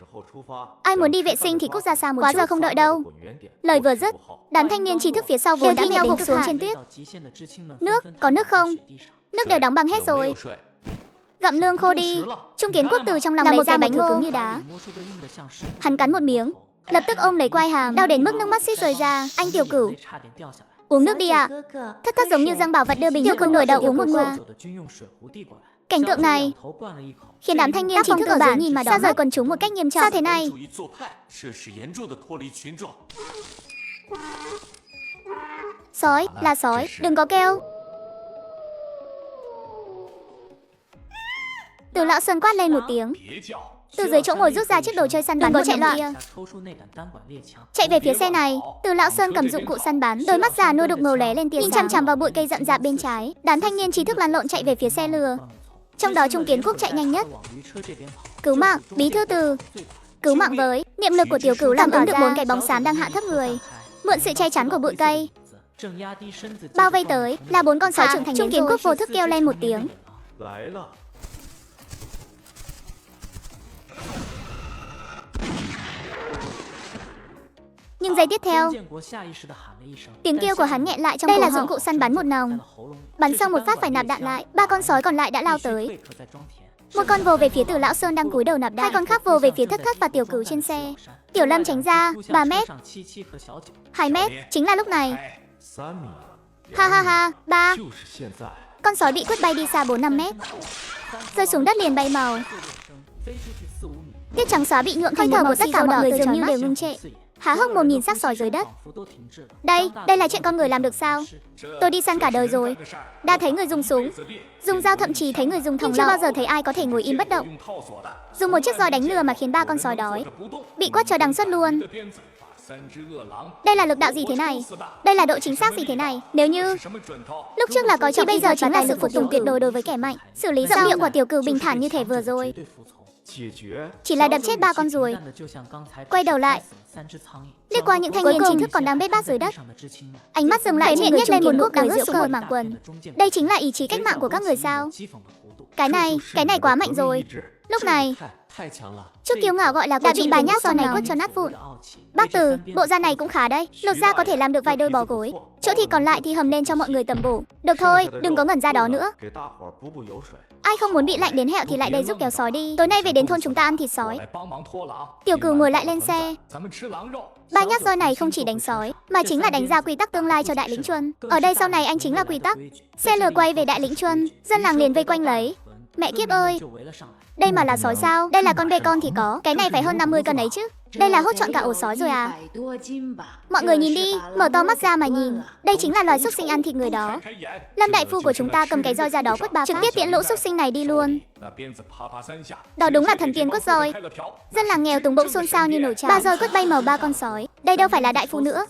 S1: ai muốn đi vệ sinh thì cút ra xa một chút. Quá giờ không đợi đâu. Lời vừa dứt, đám thanh niên trí thức phía sau vốn đã thi nhau gục xuống trên tuyết. Nước, có nước không? Nước đều đóng băng hết rồi. Gặm lương khô đi. Trung Kiến Quốc từ trong lòng lấy ra bánh ngô cứng như đá. Hắn cắn một miếng, lập tức ôm lấy quai hàm, đau đến mức nước mắt xiết rơi ra. Anh Tiểu Cửu, uống nước đi ạ. Thất Thất giống như dâng bảo vật đưa bình nước không nổi đầu uống một ngoa. Cảnh tượng này khiến đám thanh niên trí thức ở dưới nhìn mà đỏ mắt. Xa rời quần chúng một cách nghiêm trọng. Sao thế này? Sói, là sói, đừng có kêu. Từ Lão Sơn quát lên một tiếng. Từ dưới chỗ ngồi rút ra chiếc đồ chơi săn bắn, đừng có chạy loạn. Chạy về phía xe này, Từ Lão Sơn cầm dụng cụ săn bắn, đôi mắt già nua đục ngầu lóe lên tia sáng, nhìn chằm chằm vào bụi cây rậm rạp bên trái. Đám thanh niên trí thức lăn lộn chạy về phía xe lừa. Trong đó Trung Kiến Quốc chạy nhanh nhất. Cứu mạng, bí thư Từ. Cứu mạng với, niệm lực của Tiểu Cửu làm ứng được 4 cái bóng xám đang hạ thấp người. Mượn sự che chắn của bụi cây, bao vây tới là 4 con sói trưởng thành. Trung Kiến Quốc vô thức kêu lên một tiếng. Nhưng giây tiếp theo, tiếng kêu của hắn nghẹn lại trong cổ họng. Đây là dụng cụ săn bắn một nòng. Bắn xong một phát phải nạp đạn lại. 3 con sói còn lại đã lao tới. Một con vồ về phía Từ Lão Sơn đang cúi đầu nạp đạn. 2 con khác vồ về phía Thất Thất và Tiểu Cửu trên xe. Tiểu Lâm tránh ra. 3 mét, 2 mét. Chính là lúc này. Ha ha ha. 3 con sói bị quất bay đi xa 4-5 mét, rơi xuống đất liền bay màu. Tiết trắng xóa bị nhuộm thành màu, tất cả mọi người dường như đều ngưng trệ, há hốc mồm nhìn xác sói dưới đất. Đây là chuyện con người làm được sao? Tôi đi săn cả đời rồi, đã thấy người dùng súng, dùng dao, thậm chí thấy người dùng thòng lọng, chưa bao giờ thấy ai có thể ngồi im bất động. Dùng một chiếc roi đánh lừa mà khiến 3 con sói đói bị quát cho đằng xuất luôn. Đây là lực đạo gì thế này? Đây là độ chính xác gì thế này? Nếu như lúc trước là coi trọng, bây giờ chính là sự phục tùng tuyệt đối đối với kẻ mạnh. Xử lý giọng điệu của Tiểu Cửu bình thản như thể vừa rồi chỉ là đập chết 3 con ruồi. Quay đầu lại, liếc qua những thanh niên trí thức còn đang bết bát dưới đất, ánh mắt dừng lại, miệng nhếch lên một nụ cười giễu cợt. Mảng quần, đây chính là ý chí cách mạng của các người sao? Cái này quá mạnh rồi. Lúc này, chút kiêu ngạo gọi là đã bị bà nhát giò này quất cho nát vụn. Bác Từ, bộ da này cũng khá đấy, lột da có thể làm được vài đôi bò gối. Chỗ thịt còn lại thì hầm lên cho mọi người tầm bổ. Được thôi, đừng có ngẩn ra đó nữa. Ai không muốn bị lạnh đến hẹo thì lại đây giúp kéo sói đi. Tối nay về đến thôn chúng ta ăn thịt sói. Tiểu Cửu ngồi lại lên xe. Ba nhát roi này không chỉ đánh sói, mà chính là đánh ra quy tắc tương lai cho Đại Lĩnh Chuân. Ở đây sau này anh chính là quy tắc. Xe lừa quay về Đại Lĩnh Chuân, dân làng liền vây quanh lấy. Mẹ kiếp ơi, đây mà là sói sao? Đây là con bê con thì có, cái này phải hơn 50 cân ấy chứ. Đây là hốt trọn cả ổ sói rồi à? Mọi người nhìn đi, mở to mắt ra mà nhìn. Đây chính là loài súc sinh ăn thịt người đó. Lâm đại phu của chúng ta cầm cái roi ra đó quất 3 phát, trực tiếp tiễn lũ súc sinh này đi luôn. Đó đúng là thần tiên quất roi. Dân làng nghèo túng bỗng xôn xao như nổi trào. 3 roi quất bay màu 3 con sói. Đây đâu phải là đại phu nữa,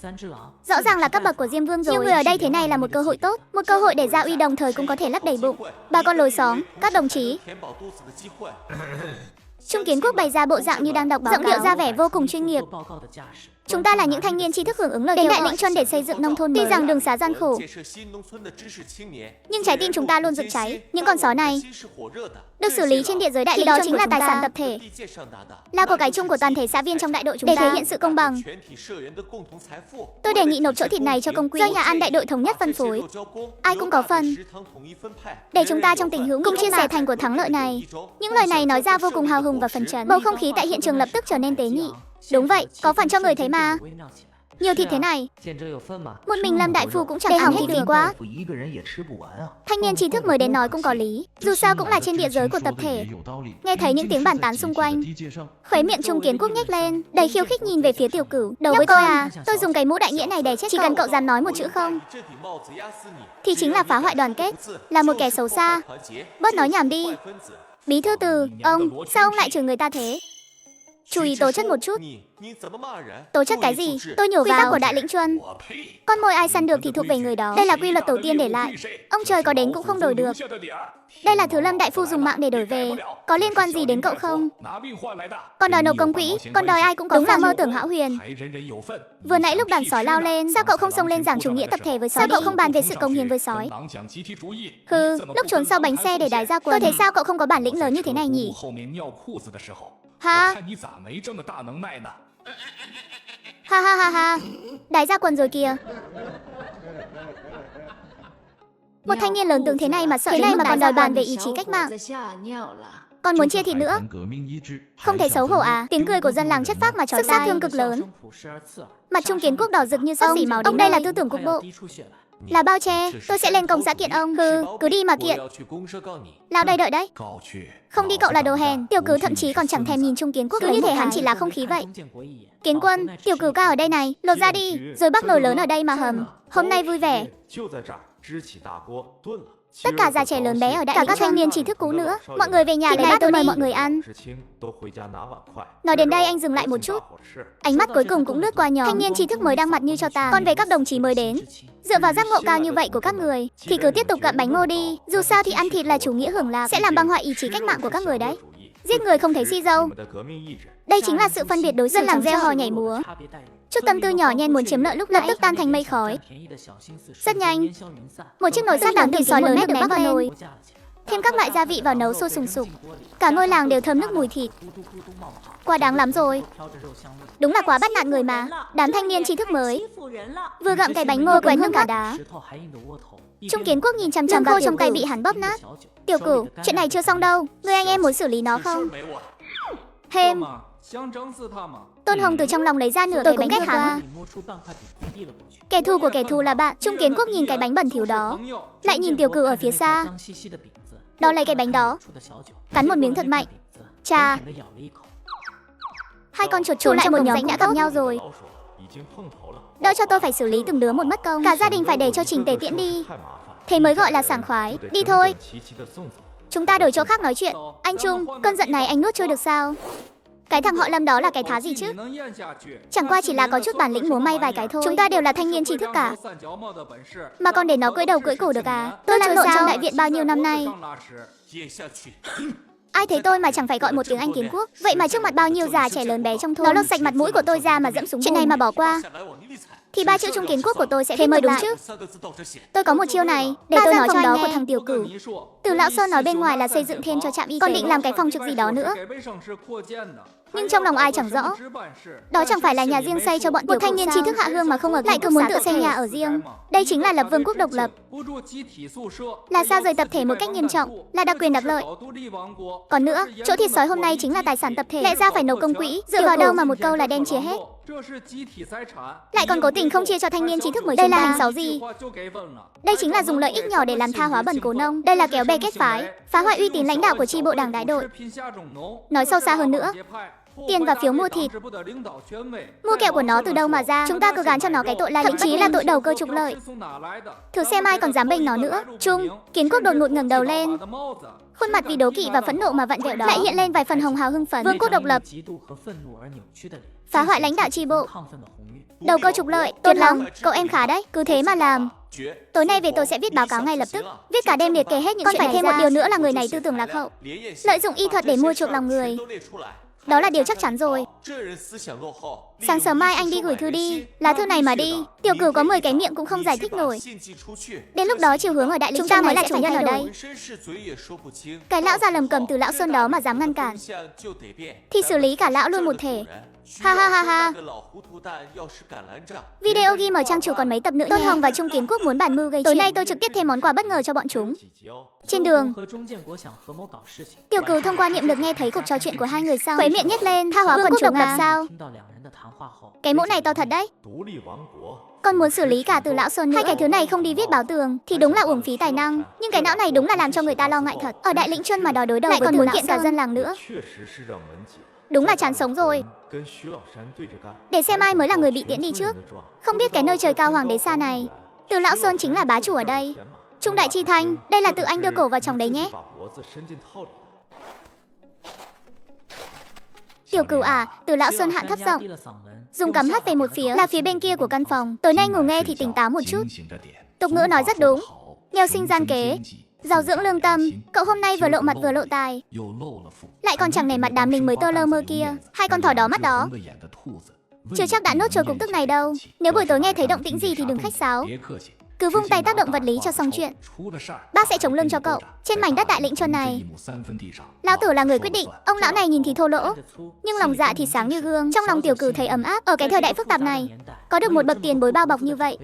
S1: rõ ràng là cấp bậc của Diêm Vương rồi. Nhưng người ở đây thế này là một cơ hội tốt, một cơ hội để Gia Uy đồng thời cũng có thể lấp đầy bụng. 3 con lồi xóm, các đồng chí. Trung Kiến Quốc bày ra bộ dạng như đang đọc báo cáo, giọng điệu ra vẻ vô cùng chuyên nghiệp. Chúng ta là những thanh niên tri thức hưởng ứng lời đến Đại Lĩnh Chuân để xây dựng nông thôn mới. Tuy rằng đường xá gian khổ, nhưng trái tim chúng ta luôn rực cháy. Những con sói này được xử lý trên địa giới Đại Lĩnh Chuân, đó chính là tài sản tập thể, là của cải chung của toàn thể xã viên trong đại đội chúng ta. Để thể hiện sự công bằng, tôi đề nghị nộp chỗ thịt này cho công quy, do nhà ăn đại đội thống nhất phân phối, ai cũng có phần, để chúng ta trong tình hữu nghị cùng chia sẻ thành của thắng lợi này. Những lời này nói ra vô cùng hào hùng và phấn chấn. Bầu không khí tại hiện trường lập tức trở nên tế nhị. Đúng vậy, có phần cho người thấy mà. Nhiều thịt thế này, một mình Lâm đại phu cũng chẳng ăn hết, phí quá. Thanh niên trí thức mới đến nói cũng có lý, dù sao cũng là trên địa giới của tập thể. Nghe thấy những tiếng bàn tán xung quanh, khóe miệng Trung Kiến Quốc nhếch lên, đầy khiêu khích nhìn về phía Tiểu Cửu. Đấu với tôi à? Tôi dùng cái mũ đại nghĩa này để chết. Chỉ cần cậu dám nói một chữ không thì chính là phá hoại đoàn kết, là một kẻ xấu xa. Bớt nói nhảm đi. Bí thư Từ, sao ông lại chửi người ta thế? Chú ý tố chất một chút. Tố chất cái gì? Tôi nhổ vào. Quy tắc của Đại Lĩnh Chuân, con mồi ai săn được thì thuộc về người đó. Đây là quy luật tổ tiên để lại, ông trời có đến cũng không đổi được. Đây là thứ Lâm đại phu dùng mạng để đổi về, có liên quan gì đến cậu không? Còn đòi nộp công quỹ, còn đòi ai cũng có. Đúng là mơ tưởng hão huyền. Vừa nãy lúc đàn sói lao lên, sao cậu không xông lên giảng chủ nghĩa tập thể với sói? Sao cậu không bàn về sự công hiến với sói? Hừ, lúc trốn sau bánh xe để đái ra quần. Tôi thấy sao cậu không có bản lĩnh lớn như thế này nhỉ? Ha ha ha ha ha, đái ra quần rồi kìa. Một thanh niên lớn tướng thế này mà sợ, thế này mà còn đòi bàn về ý chí cách mạng, còn muốn chia thịt nữa, không thấy xấu hổ à? Tiếng cười của dân làng chất phác mà trói tai, sức sát thương cực lớn. Mặt Trung Kiến Quốc đỏ rực như sắp xỉ máu. Ông đây là tư tưởng cục bộ, là bao che. Tôi sẽ lên công xã kiện ông. Cứ đi mà kiện. Lao đây đợi đấy. Không đi cậu là đồ hèn. Tiểu Cửu thậm chí còn chẳng thèm nhìn Trung Kiến Quốc, cứ như thể hắn chỉ là không khí vậy. Kiến Quân, Tiểu Cửu ca ở đây này, lột ra đi, rồi bắc nồi lớn ở đây mà hầm. Hôm nay vui vẻ. Tất cả già trẻ lớn bé ở đại cả các thanh niên trí thức cũ nữa. Mọi người về nhà để bác tôi mời mọi người ăn. Nói đến đây anh dừng lại một chút. Ánh mắt cuối cùng cũng lướt qua nhóm thanh niên trí thức mới đang mặt như cho tàn. Còn về các đồng chí mới đến, dựa vào giác ngộ cao như vậy của các người thì cứ tiếp tục gặm bánh ngô đi. Dù sao thì ăn thịt là chủ nghĩa hưởng lạc, sẽ làm băng hoại ý chí cách mạng của các người đấy. Giết người không thấy si dâu. Đây chính là sự phân biệt đối xử. Dân làng reo hò nhảy múa. Chút tâm tư nhỏ nhen muốn chiếm lợi lúc lập tức tan thành mây khói. Rất nhanh, một chiếc nồi sắt đẳng thịt sói lớn được bắc vào nồi, thêm các loại gia vị vào nấu sôi sùng sục. Cả ngôi làng đều thơm nước mùi thịt. Quá đáng lắm rồi. Đúng là quá bắt nạt người mà. Đám thanh niên trí thức mới vừa gặm cái bánh ngô quẹt nước cả đá. Trung Kiến Quốc nhìn chằm chằm khô trong tay bị hắn bóp nát. Tiểu Cửu, chuyện này chưa xong đâu. Người anh em muốn xử lý nó không? Hêm. Tôn Hồng từ trong lòng lấy ra nửa cái bánh ghét hắn. Kẻ thù của kẻ thù là bạn. Trung Kiến Quốc nhìn cái bánh bẩn thỉu đó, lại nhìn Tiểu Cửu ở phía xa. Đó lấy cái bánh đó, cắn một miếng thật mạnh. Chà, hai con chuột trốn lại một nhóm đã gặp nhau rồi. Đỡ cho tôi phải xử lý từng đứa một mất công. Cả gia đình phải để cho chỉnh tề tiễn đi. Thế mới gọi là sảng khoái. Đi thôi. Chúng ta đổi chỗ khác nói chuyện. Anh Trung, cơn giận này anh nuốt trôi được sao? Cái thằng họ Lâm đó là cái thá gì chứ? Chẳng qua chỉ là có chút bản lĩnh múa may vài cái thôi. Chúng ta đều là thanh niên trí thức cả, mà còn để nó cưỡi đầu cưỡi cổ được à? Tôi lăn lộn trong đại viện bao nhiêu năm nay, ai thấy tôi mà chẳng phải gọi một tiếng Anh Kiến Quốc. Vậy mà trước mặt bao nhiêu già trẻ lớn bé trong thôn, nó lột sạch mặt mũi của tôi ra mà dẫm súng. Chuyện này mà bỏ qua thì ba chữ Trung Kiến Quốc của tôi sẽ thế mới đúng chứ. Tôi có một chiêu này, để tôi nói cho anh nghe. Của thằng Tiểu Cửu, Từ Lão Sơn nói bên ngoài là xây dựng thêm cho trạm y tế, còn định làm cái phòng trực gì đó nữa, nhưng trong lòng ai chẳng rõ. Đó chẳng phải là nhà riêng xây cho bọn một thanh niên trí thức hạ hương mà không ở, lại cứ muốn tự xây nhà ở riêng. Đây chính là lập vương quốc độc lập, là sao rời tập thể một cách nghiêm trọng, là đặc quyền đặc lợi. Còn nữa, chỗ thịt sói hôm nay chính là tài sản tập thể, lẽ ra phải nộp công quỹ. Dựa vào đâu mà một câu là đem chia hết, lại còn cố tình không chia cho thanh niên trí thức mới. Đây là hành xấu gì? Đây chính là dùng lợi ích nhỏ để làm tha hóa bần cố nông. Đây là kéo bè kết phái, phá hoại uy tín lãnh đạo của chi bộ đảng đại đội. Nói sâu xa hơn nữa, tiền và phiếu mua thịt, mua kẹo của nó từ đâu mà ra? Chúng ta cứ gán cho nó cái tội là thậm chí là tội đầu cơ trục lợi. Thử xem ai còn dám bênh nó nữa. Trung Kiến Quốc đột ngột ngẩng đầu lên, khuôn mặt vì đố kỵ và phẫn nộ mà vặn vẹo đó lại hiện lên vài phần hồng hào hưng phấn. Vương quốc độc lập, phá hoại lãnh đạo chi bộ, đầu cơ trục lợi. Tốt lắm, cậu em khá đấy, cứ thế mà làm. Tối nay về tôi sẽ viết báo cáo ngay lập tức, viết cả đêm liệt kê hết những chuyện này. Còn phải thêm một điều nữa là người này tư tưởng lạc hậu, lợi dụng y thuật để mua chuộc lòng người. Đó là điều chắc chắn rồi. Sáng sớm mai anh đi gửi thư đi. Lá thư này mà đi, Tiểu Cửu có 10 cái miệng cũng không giải thích nổi. Đến lúc đó chiều hướng ở đại lĩnh chúng ta mới là chủ nhân ở đây. Cái lão già lầm cầm Từ Lão Sơn đó mà dám ngăn cản thì xử lý cả lão luôn một thể. Ha ha ha ha. Video ghi mở trang chủ còn mấy tập nữa. Tôn Hồng và Trung Kiến Quốc muốn bàn mưu gây chuyện. Tối nay tôi trực tiếp thêm món quà bất ngờ cho bọn chúng. Trên đường, Tiểu Cửu thông qua niệm lực nghe thấy cuộc trò chuyện của hai người sau, khóe miệng nhếch lên. Tha hóa quần chúng độc lập sao? Cái mũ này to thật đấy. Còn muốn xử lý cả Từ Lão Sơn nữa. Hai cái thứ này không đi viết báo tường thì đúng là uổng phí tài năng. Nhưng cái não này đúng là làm cho người ta lo ngại thật. Ở đại lĩnh Chuân mà đòi đối đầu lại còn muốn kiện cả dân làng nữa. Đúng là chán sống rồi. Để xem ai mới là người bị tiễn đi trước. Không biết cái nơi trời cao hoàng đế xa này, Từ Lão Sơn chính là bá chủ ở đây. Trung đại chi thanh, đây là tự anh đưa cổ vào trong đấy nhé. Tiểu Cửu à, Từ Lão Sơn hạ thấp giọng, dùng cắm hắt về một phía, là phía bên kia của căn phòng. Tối nay ngủ nghe thì tỉnh táo một chút. Tục ngữ nói rất đúng, nghèo sinh gian kế, giàu dưỡng lương tâm. Cậu hôm nay vừa lộ mặt vừa lộ tài, lại còn chẳng nể mặt đám lính mới tơ lơ mơ kia. Hai con thỏ đó mắt đó chưa chắc đã nốt trôi cục tức này đâu. Nếu buổi tối nghe thấy động tĩnh gì thì đừng khách sáo, cứ vung tay tác động vật lý cho xong chuyện. Bác sẽ chống lưng cho cậu. Trên mảnh đất đại lĩnh Chuân này, lão tử là người quyết định. Ông lão này nhìn thì thô lỗ, nhưng lòng dạ thì sáng như gương. Trong lòng Tiểu Cửu thấy ấm áp. Ở cái thời đại phức tạp này, có được một bậc tiền bối bao bọc như vậy,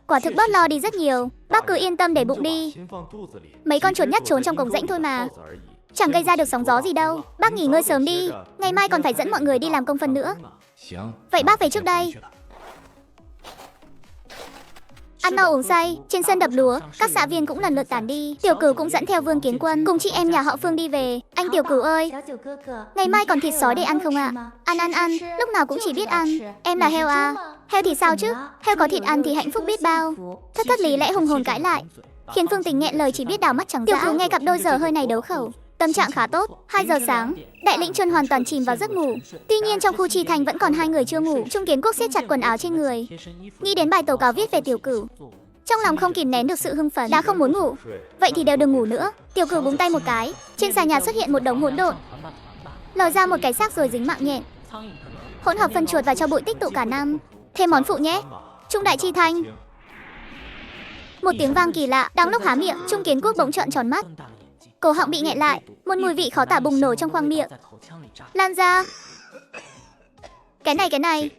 S1: quả thực bớt lo đi rất nhiều. Bác cứ yên tâm để bụng đi. Mấy con chuột nhắt trốn trong cổng rãnh thôi mà, chẳng gây ra được sóng gió gì đâu. Bác nghỉ ngơi sớm đi, ngày mai còn phải dẫn mọi người đi làm công phân nữa. Vậy bác về trước đây. Ăn no uống say, trên sân đập lúa, các xã viên cũng lần lượt tản đi. Tiểu Cửu cũng dẫn theo Vương Kiến Quân cùng chị em nhà họ Phương đi về. Anh Tiểu Cửu ơi, ngày mai còn thịt sói để ăn không ạ? Ăn, lúc nào cũng chỉ biết ăn. Em là heo à? Heo thì sao chứ? Heo có thịt ăn thì hạnh phúc biết bao. Thất thất lý lẽ hùng hồn cãi lại. khiến Phương Tình nghẹn lời chỉ biết đảo mắt trắng dã. Tiểu Cửu nghe cặp đôi giờ hơi này đấu khẩu, tâm trạng khá tốt. 2 giờ sáng, Đại Lĩnh Chuân hoàn toàn chìm vào giấc ngủ. Tuy nhiên trong khu trì thành vẫn còn 2 người chưa ngủ. Trung Kiến Quốc siết chặt quần áo trên người, nghĩ đến bài tố cáo viết về Tiểu Cửu, trong lòng không kìm nén được sự hưng phấn. Đã không muốn ngủ, vậy thì đều đừng ngủ nữa. Tiểu Cửu búng tay một cái, trên xà nhà xuất hiện một đống hỗn độn, lòi ra một cái xác rồi dính mạng nhện, hỗn hợp phân chuột và cho bụi tích tụ cả năm. Thêm món phụ nhé. Trung đại chi thành. Một tiếng vang kỳ lạ. Đang lúc há miệng, Trung Kiến Quốc bỗng trợn tròn mắt, cổ họng bị nghẹn lại, một mùi vị khó tả bùng nổ trong khoang miệng, lan ra. Cái này,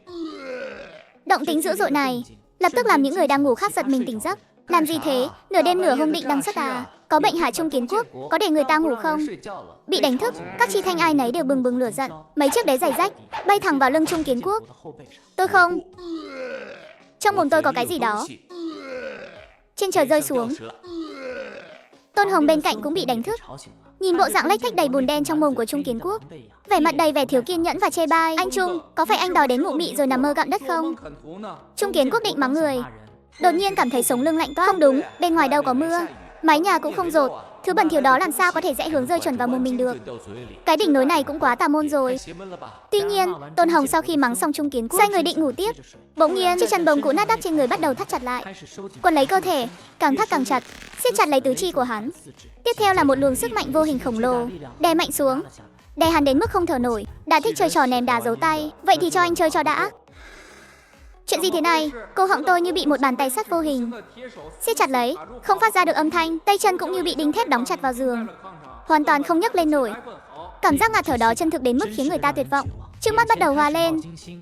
S1: động tính dữ dội này lập tức làm những người đang ngủ khác giật mình tỉnh giấc. Làm gì thế? Nửa đêm nửa hôm định đăng xuất à? Có bệnh hả Trung Kiến Quốc? Có để người ta ngủ không? Bị đánh thức, các chi thanh ai nấy đều bừng bừng lửa giận. Mấy chiếc đế giày rách bay thẳng vào lưng Trung Kiến Quốc. Tôi không. Trong mồm tôi có cái gì đó. Trên trời rơi xuống. Tôn Hồng bên cạnh cũng bị đánh thức, nhìn bộ dạng lếch thếch đầy bùn đen trong mồm của Trung Kiến Quốc, vẻ mặt đầy vẻ thiếu kiên nhẫn và chê bai. Anh Trung, có phải anh đói đến mụ mị rồi nằm mơ gặm đất không? Trung Kiến Quốc định mắng người, đột nhiên cảm thấy sống lưng lạnh toát. Không đúng, bên ngoài đâu có mưa, mái nhà cũng không dột, thứ bẩn thỉu đó làm sao có thể rẽ hướng rơi chuẩn vào mồm mình được. Cái đỉnh nối này cũng quá tà môn rồi. Tuy nhiên, Tôn Hồng sau khi mắng xong Trung Kiến Quốc, xoay người định ngủ tiếp. Bỗng nhiên, chiếc chăn bông cũ nát đắp trên người bắt đầu thắt chặt lại, quấn lấy cơ thể, càng thắt càng chặt, siết chặt lấy tứ chi của hắn. Tiếp theo là một luồng sức mạnh vô hình khổng lồ, đè mạnh xuống, đè hắn đến mức không thở nổi. Đã thích chơi trò ném đá giấu tay, vậy thì cho anh chơi cho đã. Chuyện gì thế này? Cổ họng tôi như bị một bàn tay sắt vô hình siết chặt lấy, không phát ra được âm thanh, tay chân cũng như bị đinh thép đóng chặt vào giường, hoàn toàn không nhấc lên nổi. Cảm giác ngạt thở đó chân thực đến mức khiến người ta tuyệt vọng. Trước mắt bắt đầu hoa lên,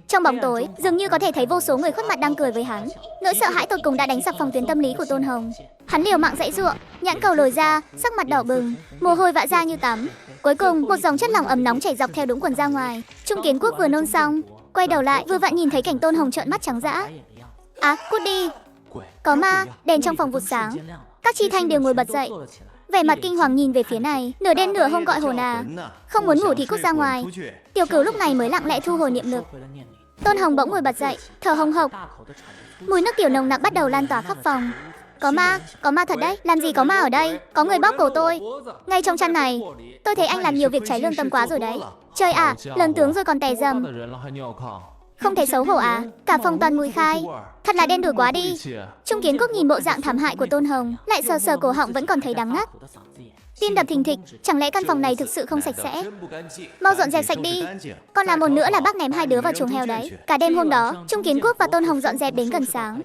S1: trong bóng tối dường như có thể thấy vô số người khuất mặt đang cười với hắn. Nỗi sợ hãi tột cùng đã đánh sập phòng tuyến tâm lý của Tôn Hồng. Hắn liều mạng giãy giụa, nhãn cầu lồi ra, sắc mặt đỏ bừng, mồ hôi vã ra như tắm. Cuối cùng một dòng chất lỏng ấm nóng chảy dọc theo đũng quần ra ngoài. Trung Kiến Quốc vừa nôn xong, quay đầu lại vừa vặn nhìn thấy cảnh Tôn Hồng trợn mắt trắng dã. Cút đi. Có ma. Đèn trong phòng vụt sáng, các chi thanh đều ngồi bật dậy, vẻ mặt kinh hoàng nhìn về phía này. Nửa đêm nửa hôm gọi hồn à? Không muốn ngủ thì cút ra ngoài. Tiểu Cửu lúc này mới lặng lẽ thu hồi niệm lực. Tôn Hồng bỗng ngồi bật dậy, thở hồng hộc, mùi nước tiểu nồng nặc bắt đầu lan tỏa khắp phòng. Có ma thật đấy. Làm gì có ma ở đây? Có người bóp cổ tôi, ngay trong chăn này. Tôi thấy anh làm nhiều việc trái lương tâm quá rồi đấy. Trời ạ, lớn tướng rồi còn tè dầm. Không thể xấu hổ à? Cả phòng toàn mùi khai, thật là đen đủi quá đi. Trung Kiến Quốc nhìn bộ dạng thảm hại của Tôn Hồng, lại sờ sờ cổ họng vẫn còn thấy đắng ngắt. Tim đập thình thịch, chẳng lẽ căn phòng này thực sự không sạch sẽ? Mau dọn dẹp sạch đi. Còn làm một nữa là bác ném 2 đứa vào chuồng heo đấy. Cả đêm hôm đó, Trung Kiến Quốc và Tôn Hồng dọn dẹp đến gần sáng.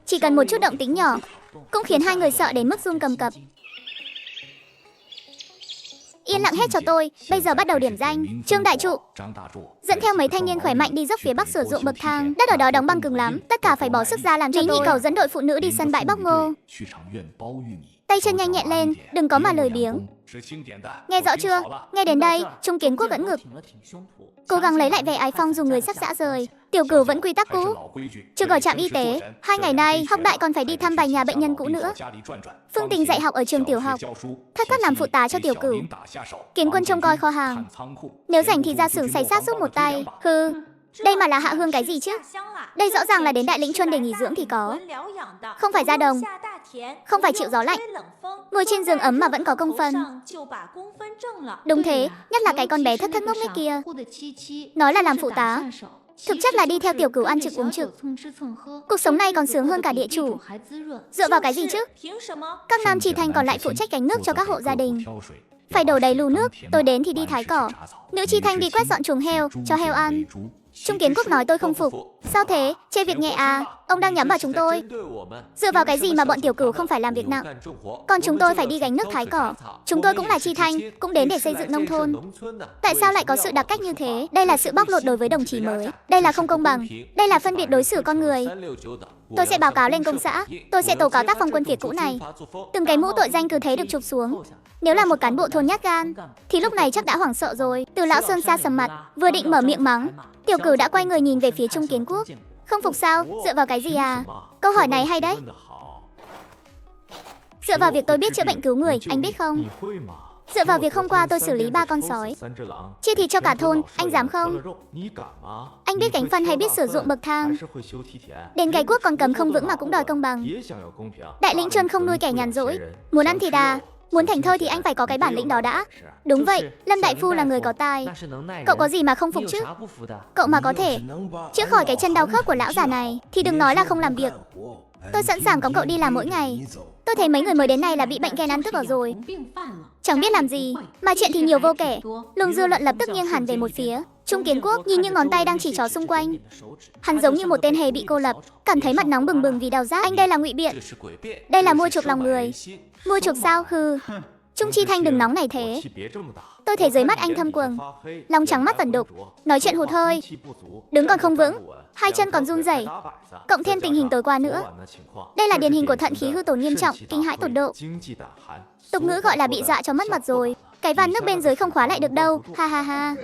S1: Chỉ cần một chút động tĩnh nhỏ cũng khiến 2 người sợ đến mức run cầm cập. Yên lặng hết cho tôi, bây giờ bắt đầu điểm danh. Trương đại trụ dẫn theo mấy thanh niên khỏe mạnh đi dốc phía bắc sử dụng bậc thang. Đất ở đó đóng băng cứng lắm, tất cả phải bỏ sức ra làm cho tôi. Lý Nhị Cầu dẫn đội phụ nữ đi sân bãi bóc ngô. Tay chân nhanh nhẹn lên, đừng có mà lười biếng. Nghe rõ chưa? Nghe đến đây, Trung Kiến Quốc ưỡn ngực, cố gắng lấy lại vẻ ái phong dù người sắp rã rời. Tiểu Cửu vẫn quy tắc cũ, trực ở trạm y tế. 2 ngày nay, học đại còn phải đi thăm vài nhà bệnh nhân cũ nữa. Phương Tình dạy học ở trường tiểu học, Thất Thất làm phụ tá cho Tiểu Cửu, Kiến Quân trông coi kho hàng, nếu rảnh thì ra xưởng xay sát giúp một tay. Hừ, đây mà là hạ hương cái gì chứ? Đây rõ ràng là đến Đại Lĩnh Chuân để nghỉ dưỡng thì có, không phải ra đồng, không phải chịu gió lạnh, ngồi trên giường ấm mà vẫn có công phân. Đúng thế, nhất là cái con bé Thất Thất ngốc nghếch kia, nói là làm phụ tá, thực chất là đi theo Tiểu Cửu ăn trực uống trực. Cuộc sống này còn sướng hơn cả địa chủ. Dựa vào cái gì chứ? Các nam trì thành còn lại phụ trách gánh nước cho các hộ gia đình, phải đổ đầy lù nước. Tôi đến thì đi thái cỏ, nữ chi thanh đi quét dọn chuồng heo cho heo ăn. Trung Kiến Quốc nói tôi không phục. Sao thế? Chê việc nhẹ à? Ông đang nhắm vào chúng tôi. Dựa vào cái gì mà bọn Tiểu Cửu không phải làm việc nặng, còn chúng tôi phải đi gánh nước thái cỏ? Chúng tôi cũng là chi thanh, cũng đến để xây dựng nông thôn. Tại sao lại có sự đặc cách như thế? Đây là sự bóc lột đối với đồng chí mới. Đây là không công bằng. Đây là phân biệt đối xử con người. Tôi sẽ báo cáo lên công xã. Tôi sẽ tố cáo tác phong quân phiệt cũ này. Từng cái mũ tội danh cứ thế được chụp xuống. Nếu là một cán bộ thôn nhát gan thì lúc này chắc đã hoảng sợ rồi. Từ lão Sơn xa sầm mặt, vừa định mở miệng mắng, Tiểu Cửu đã quay người nhìn về phía Trung Kiến Quốc. Không phục sao? Dựa vào cái gì à? Câu hỏi này hay đấy. Dựa vào việc tôi biết chữa bệnh cứu người, anh biết không? Dựa vào việc hôm qua tôi xử lý 3 con sói, chia thịt cho cả thôn, anh dám không? Anh biết gánh phân hay biết sử dụng bậc thang? Đến cái cuốc còn cầm không vững mà cũng đòi công bằng. Đại lĩnh Trơn không nuôi kẻ nhàn rỗi. Muốn ăn thịt à? Muốn thành thơi thì anh phải có cái bản lĩnh đó đã. Đúng vậy, Lâm đại phu là người có tài. Cậu có gì mà không phục chứ? Cậu mà có thể chữa khỏi cái chân đau khớp của lão già này thì đừng nói là không làm việc. Tôi sẵn sàng có cậu đi làm mỗi ngày. Tôi thấy mấy người mới đến này là bị bệnh ghen ăn tức ở rồi. Chẳng biết làm gì, mà chuyện thì nhiều vô kể. Luồng dư luận lập tức nghiêng hẳn về một phía. Trung Kiến Quốc nhìn những ngón tay đang chỉ trỏ xung quanh. Hắn giống như một tên hề bị cô lập, cảm thấy mặt nóng bừng bừng vì đau rát. Anh đây là ngụy biện. Đây là mua chuộc lòng người. Mua chuộc sao? Hừ. Trung Chi Thanh đừng nóng này thế. Tôi thấy dưới mắt anh thâm quầng, lòng trắng mắt vẩn đục, nói chuyện hụt hơi, đứng còn không vững, hai chân còn run rẩy, cộng thêm tình hình tối qua nữa. Đây là điển hình của thận khí hư tổn nghiêm trọng, kinh hãi tột độ. Tục ngữ gọi là bị dọa cho mất mặt rồi. Cái van nước bên dưới không khóa lại được đâu, ha ha ha.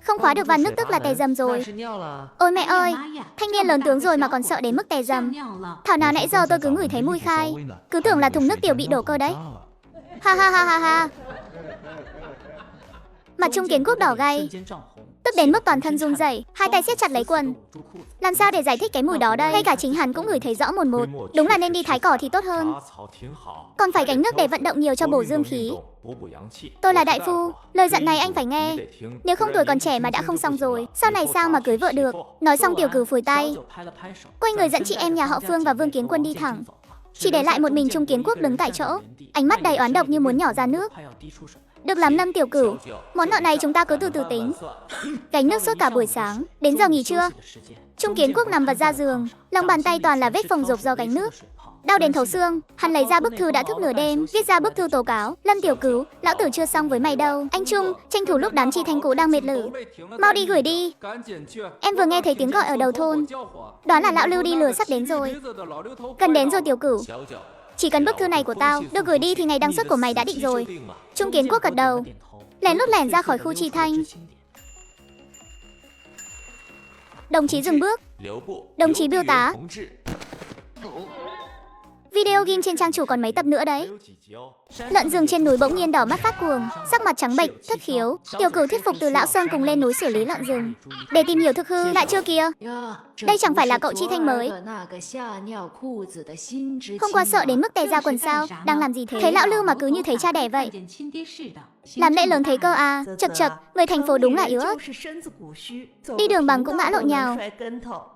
S1: Không khóa được van nước tức là tè dầm rồi. Ôi mẹ ơi, thanh niên lớn tướng rồi mà còn sợ đến mức tè dầm. Thảo nào nãy giờ tôi cứ ngửi thấy mùi khai, cứ tưởng là thùng nước tiểu bị đổ cơ đấy. Ha ha ha ha ha. Mặt Trung Kiến Quốc đỏ gay, tức đến mức toàn thân run rẩy, hai tay siết chặt lấy quần. Làm sao để giải thích cái mùi đó đây? Ngay cả chính hắn cũng ngửi thấy rõ mồn một. Đúng là nên đi thái cỏ thì tốt hơn. Còn phải gánh nước để vận động nhiều cho bổ dương khí. Tôi là đại phu, lời dặn này anh phải nghe. Nếu không tuổi còn trẻ mà đã không xong rồi, sau này sao mà cưới vợ được? Nói xong Tiểu Cửu phủi tay, quay người dẫn chị em nhà họ Phương và Vương Kiến Quân đi thẳng, chỉ để lại một mình Trung Kiến Quốc đứng tại chỗ, ánh mắt đầy oán độc như muốn nhỏ ra nước. Được lắm Lâm tiểu cửu, món nợ này chúng ta cứ từ từ tính. Gánh nước suốt cả buổi sáng, đến giờ nghỉ trưa. Trung Kiến Quốc nằm vật ra giường, lòng bàn tay toàn là vết phồng rộp do gánh nước. Đau đến thấu xương, hắn lấy ra bức thư đã thức nửa đêm, viết ra bức thư tố cáo. Lâm tiểu cửu, lão tử chưa xong với mày đâu. Anh Trung, tranh thủ lúc đám Chi Thanh Cũ đang mệt lử, mau đi gửi đi. Em vừa nghe thấy tiếng gọi ở đầu thôn, đoán là lão Lưu đi lừa sắp đến rồi. Cần đến rồi tiểu cửu. Chỉ cần bức thư này của tao được gửi đi thì ngày đăng xuất của mày đã định rồi. Trung Kiến Quốc gật đầu, lén lút lẻn ra khỏi khu Chi Thanh. Đồng chí dừng bước. Đồng chí Biêu tá. Video game trên trang chủ còn mấy tập nữa đấy. Lợn rừng trên núi bỗng nhiên đỏ mắt phát cuồng, sắc mặt trắng bệch, thất khiếu. Tiểu Cửu thuyết phục Từ Lão Sơn cùng lên núi xử lý lợn rừng để tìm hiểu thực hư. Lại chưa kìa, đây chẳng phải là cậu Chi Thanh mới. Không quá sợ đến mức tè ra quần sao? Đang làm gì thế? Thấy lão Lưu mà cứ như thấy cha đẻ vậy. Làm lễ lớn thế cơ à? Chật chật, người thành phố đúng là yếu ớt. Đi đường bằng cũng ngã lộn nhào,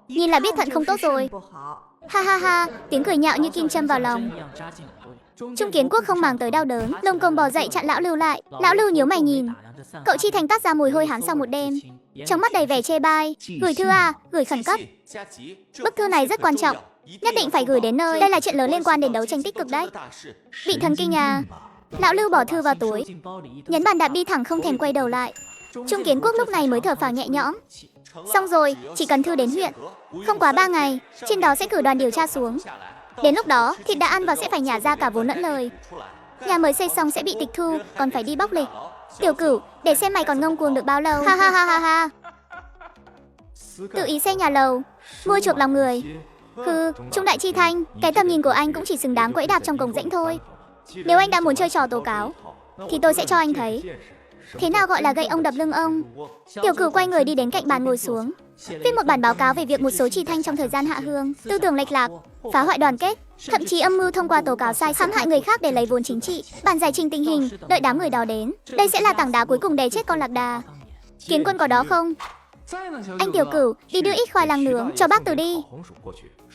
S1: nhìn là biết thận không tốt rồi. Ha ha ha, tiếng cười nhạo như kim châm vào lòng. Trung Kiến Quốc không màng tới đau đớn, lông công bò dậy chặn lão Lưu lại. Lão Lưu nhíu mày nhìn, cậu Chi Thành tát ra mùi hôi hám sau một đêm, trong mắt đầy vẻ chê bai. Gửi thư à? Gửi khẩn cấp. Bức thư này rất quan trọng, nhất định phải gửi đến nơi. Đây là chuyện lớn liên quan đến đấu tranh tích cực đấy. Bị thần kinh à? Lão Lưu bỏ thư vào túi, nhấn bàn đạp đi thẳng không thèm quay đầu lại. Trung Kiến Quốc lúc này mới thở phào nhẹ nhõm. Xong rồi, chỉ cần thư đến huyện, không quá 3 ngày, trên đó sẽ cử đoàn điều tra xuống. Đến lúc đó, thịt đã ăn và sẽ phải nhả ra cả vốn lẫn lời. Nhà mới xây xong sẽ bị tịch thu, còn phải đi bóc lịch. Tiểu Cửu, để xem mày còn ngông cuồng được bao lâu. Ha ha ha ha ha. Tự ý xây nhà lầu, mua chuộc lòng người. Hừ, Trung Đại Chi Thanh, cái tầm nhìn của anh cũng chỉ xứng đáng quẫy đạp trong cổng rãnh thôi. Nếu anh đã muốn chơi trò tố cáo, thì tôi sẽ cho anh thấy thế nào gọi là gậy ông đập lưng ông. Tiểu Cửu quay người đi đến cạnh bàn ngồi xuống, viết một bản báo cáo về việc một số Chi Thanh trong thời gian hạ hương, tư tưởng lệch lạc, phá hoại đoàn kết, thậm chí âm mưu thông qua tố cáo sai hãm hại người khác để lấy vốn chính trị. Bản giải trình tình hình, đợi đám người đó đến. Đây sẽ là tảng đá cuối cùng đè chết con lạc đà. Kiến Quân có đó không? Anh Tiểu Cửu, đi đưa ít khoai lang nướng cho bác Từ đi.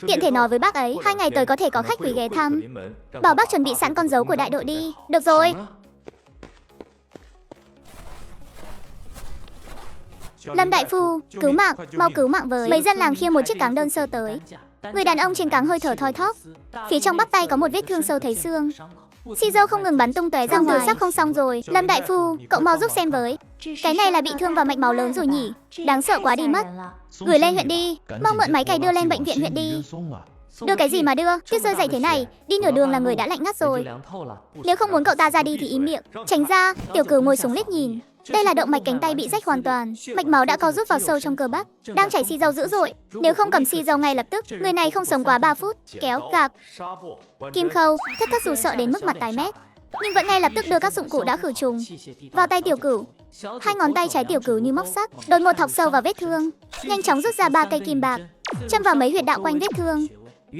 S1: Tiện thể nói với bác ấy, 2 ngày tới có thể có khách quý ghé thăm. Bảo bác chuẩn bị sẵn con dấu của đại đội đi. Được rồi. Lâm đại phu, cứu mạng, mau cứu mạng với. Mấy dân làng khiêng một chiếc cáng đơn sơ tới. Người đàn ông trên cáng hơi thở thoi thóp, phía trong bắp tay có một vết thương sâu thấy xương. Xi dâu không ngừng bắn tung tóe ra ngoài. Sắp không xong rồi. Lâm đại phu, cậu mau giúp xem với. Cái này là bị thương vào mạch máu lớn rồi nhỉ? Đáng sợ quá đi mất. Gửi lên huyện đi, mau mượn máy cày đưa lên bệnh viện huyện đi. Đưa cái gì mà đưa, tuyết rơi dày thế này, đi nửa đường là người đã lạnh ngắt rồi. Nếu không muốn cậu ta ra đi thì im miệng, tránh ra. Tiểu Cửu ngồi xuống liếc nhìn, Đây là động mạch cánh tay bị rách hoàn toàn, mạch máu đã co rút vào sâu trong cơ bắp, đang chảy xì dầu dữ dội. Nếu không cầm xì dầu ngay lập tức, người này không sống quá 3 phút. Kéo, gạc, kim khâu, thất thất dù sợ đến mức mặt tái mét, nhưng vẫn ngay lập tức đưa các dụng cụ đã khử trùng vào tay Tiểu Cửu. Hai ngón tay trái Tiểu Cửu như móc sắt, đột ngột thọc sâu vào vết thương, nhanh chóng rút ra 3 cây kim bạc, châm vào mấy huyệt đạo quanh vết thương.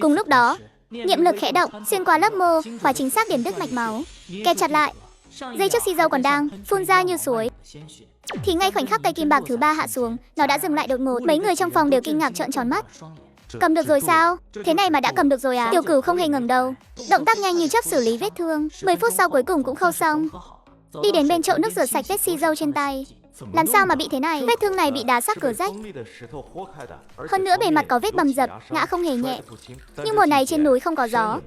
S1: Cùng lúc đó, niệm lực khẽ động, xuyên qua lớp mô và chính xác điểm đứt mạch máu, kẹp chặt lại. Dây trước xì dầu còn đang phun ra như suối, thì ngay khoảnh khắc cây kim bạc thứ 3 hạ xuống, nó đã dừng lại đột ngột. Mấy người trong phòng đều kinh ngạc trợn tròn mắt. Cầm được rồi sao? Thế này mà đã cầm được rồi à? Tiểu Cửu không hề ngẩng đầu, động tác nhanh như chớp xử lý vết thương. 10 phút sau cuối cùng cũng khâu xong, đi đến bên chậu nước rửa sạch vết xì dầu trên tay. Làm sao mà bị thế này? Vết thương này bị đá sắc cửa rách, hơn nữa bề mặt có vết bầm dập, ngã không hề nhẹ. Nhưng mùa này trên núi không có gió,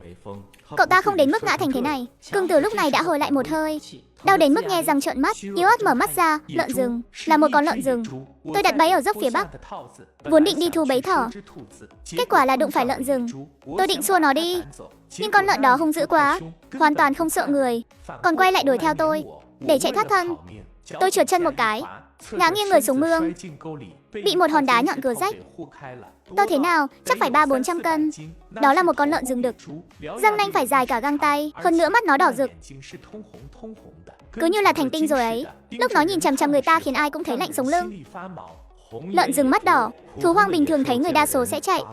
S1: cậu ta không đến mức ngã thành thế này. Cương Tử lúc này đã hồi lại một hơi, đau đến mức nghe răng trợn mắt, yếu ớt mở mắt ra. Lợn rừng, là một con lợn rừng. Tôi đặt bẫy ở dốc phía bắc, vốn định đi thu bẫy thỏ, kết quả là đụng phải lợn rừng. Tôi định xua nó đi, nhưng con lợn đó hung dữ quá, hoàn toàn không sợ người, còn quay lại đuổi theo tôi để chạy thoát thân. Tôi trượt chân một cái, ngã nghiêng người xuống mương, bị một hòn đá nhọn cứa rách. Tôi thế nào, chắc phải 300-400 cân. Đó là một con lợn rừng đực, răng nanh phải dài cả găng tay, hơn nữa mắt nó đỏ rực, cứ như là thành tinh rồi ấy. Lúc nó nhìn chằm chằm người ta khiến ai cũng thấy lạnh sống lưng. Lợn rừng mắt đỏ, thú hoang bình thường thấy người đa số sẽ chạy.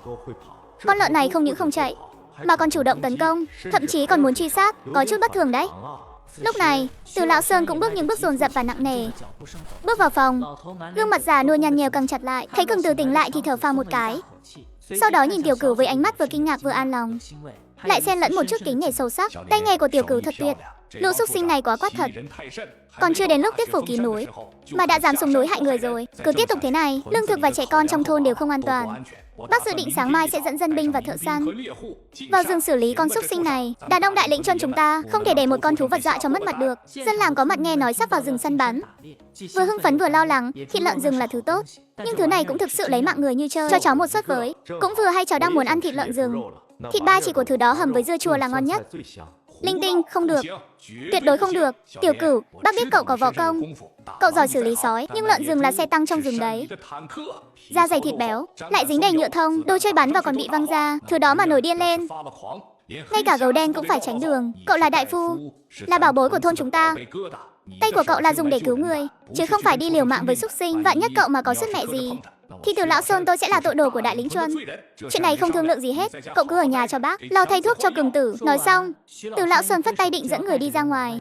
S1: Con lợn này không những không chạy, mà còn chủ động tấn công, thậm chí còn muốn truy sát, có chút bất thường đấy. Lúc này, Từ Lão Sơn cũng bước những bước dồn dập và nặng nề. Bước vào phòng, gương mặt già nua nhăn nhèo căng chặt lại. Thấy Cương Tử tỉnh lại thì thở phào một cái. Sau đó nhìn Tiểu Cửu với ánh mắt vừa kinh ngạc vừa an lòng, lại xen lẫn một chút kính nể sâu sắc. Tay nghề của Tiểu Cửu thật tuyệt, lũ xúc sinh này quá quát thật. Còn chưa đến lúc Tuyết Phủ kín núi mà đã dám xuống núi hại người rồi. Cứ tiếp tục thế này, lương thực và trẻ con trong thôn đều không an toàn. Bác dự định sáng mai sẽ dẫn dân binh và thợ săn vào rừng xử lý con xúc sinh này. Đàn ông đại lĩnh cho chúng ta không thể để một con thú vật dọa cho mất mặt được. Dân làng có mặt nghe nói sắp vào rừng săn bắn, vừa hưng phấn vừa lo lắng. Thịt lợn rừng là thứ tốt, nhưng thứ này cũng thực sự lấy mạng người như chơi. Cho cháu một suất với. Cũng vừa hay cháu đang muốn ăn thịt lợn rừng. Thịt ba chỉ của thứ đó hầm với dưa chua là ngon nhất. Linh tinh, không được, tuyệt đối không được. Tiểu Cửu, bác biết cậu có võ công, cậu giỏi xử lý sói, nhưng lợn rừng là xe tăng trong rừng đấy. Da dày thịt béo, lại dính đầy nhựa thông, đồ chơi bắn vào còn bị văng ra, thứ đó mà nổi điên lên, ngay cả gấu đen cũng phải tránh đường. Cậu là đại phu, là bảo bối của thôn chúng ta. Tay của cậu là dùng để cứu người, chứ không phải đi liều mạng với xúc sinh. Vạn nhất cậu mà có sức mẹ gì thì Từ Lão Sơn tôi sẽ là tội đồ của đại lĩnh Chuân. Chuyện này không thương lượng gì hết, cậu cứ ở nhà cho bác, lo thay thuốc cho Cương Tử. Nói xong, Từ Lão Sơn phất tay định dẫn người đi ra ngoài.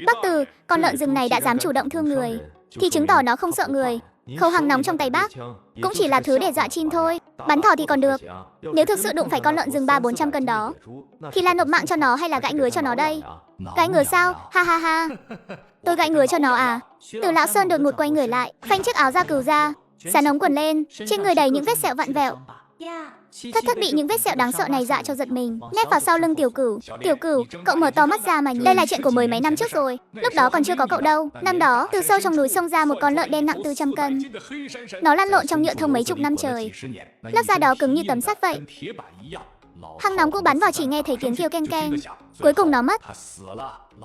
S1: Bác Từ, con lợn rừng này đã dám chủ động thương người, thì chứng tỏ nó không sợ người. Khẩu hàng nóng trong tay bác cũng chỉ là thứ để dọa chim thôi. Bắn thỏ thì còn được, nếu thực sự đụng phải con lợn rừng 300-400 cân đó, thì là nộp mạng cho nó hay là gãy ngứa cho nó đây? Gãy ngứa sao? Ha ha ha. Tôi gãy ngứa cho nó à? Từ Lão Sơn đột ngột quay người lại, phanh chiếc áo da cừu ra, xán ống quần lên, trên người đầy những vết sẹo vặn vẹo. Thất thất bị những vết sẹo đáng sợ này dọa cho giật mình, nép vào sau lưng Tiểu Cửu. Tiểu Cửu, cậu mở to mắt ra mà nhìn. Đây là chuyện của mười mấy năm trước rồi, lúc đó còn chưa có cậu đâu. Năm đó, từ sâu trong núi xông ra một con lợn đen nặng 400 cân. Nó lăn lộn trong nhựa thông mấy chục năm trời, lớp da đó cứng như tấm sắt vậy. Hăng nóng cũ bắn vào chỉ nghe thấy tiếng kêu keng keng. Cuối cùng nó mất.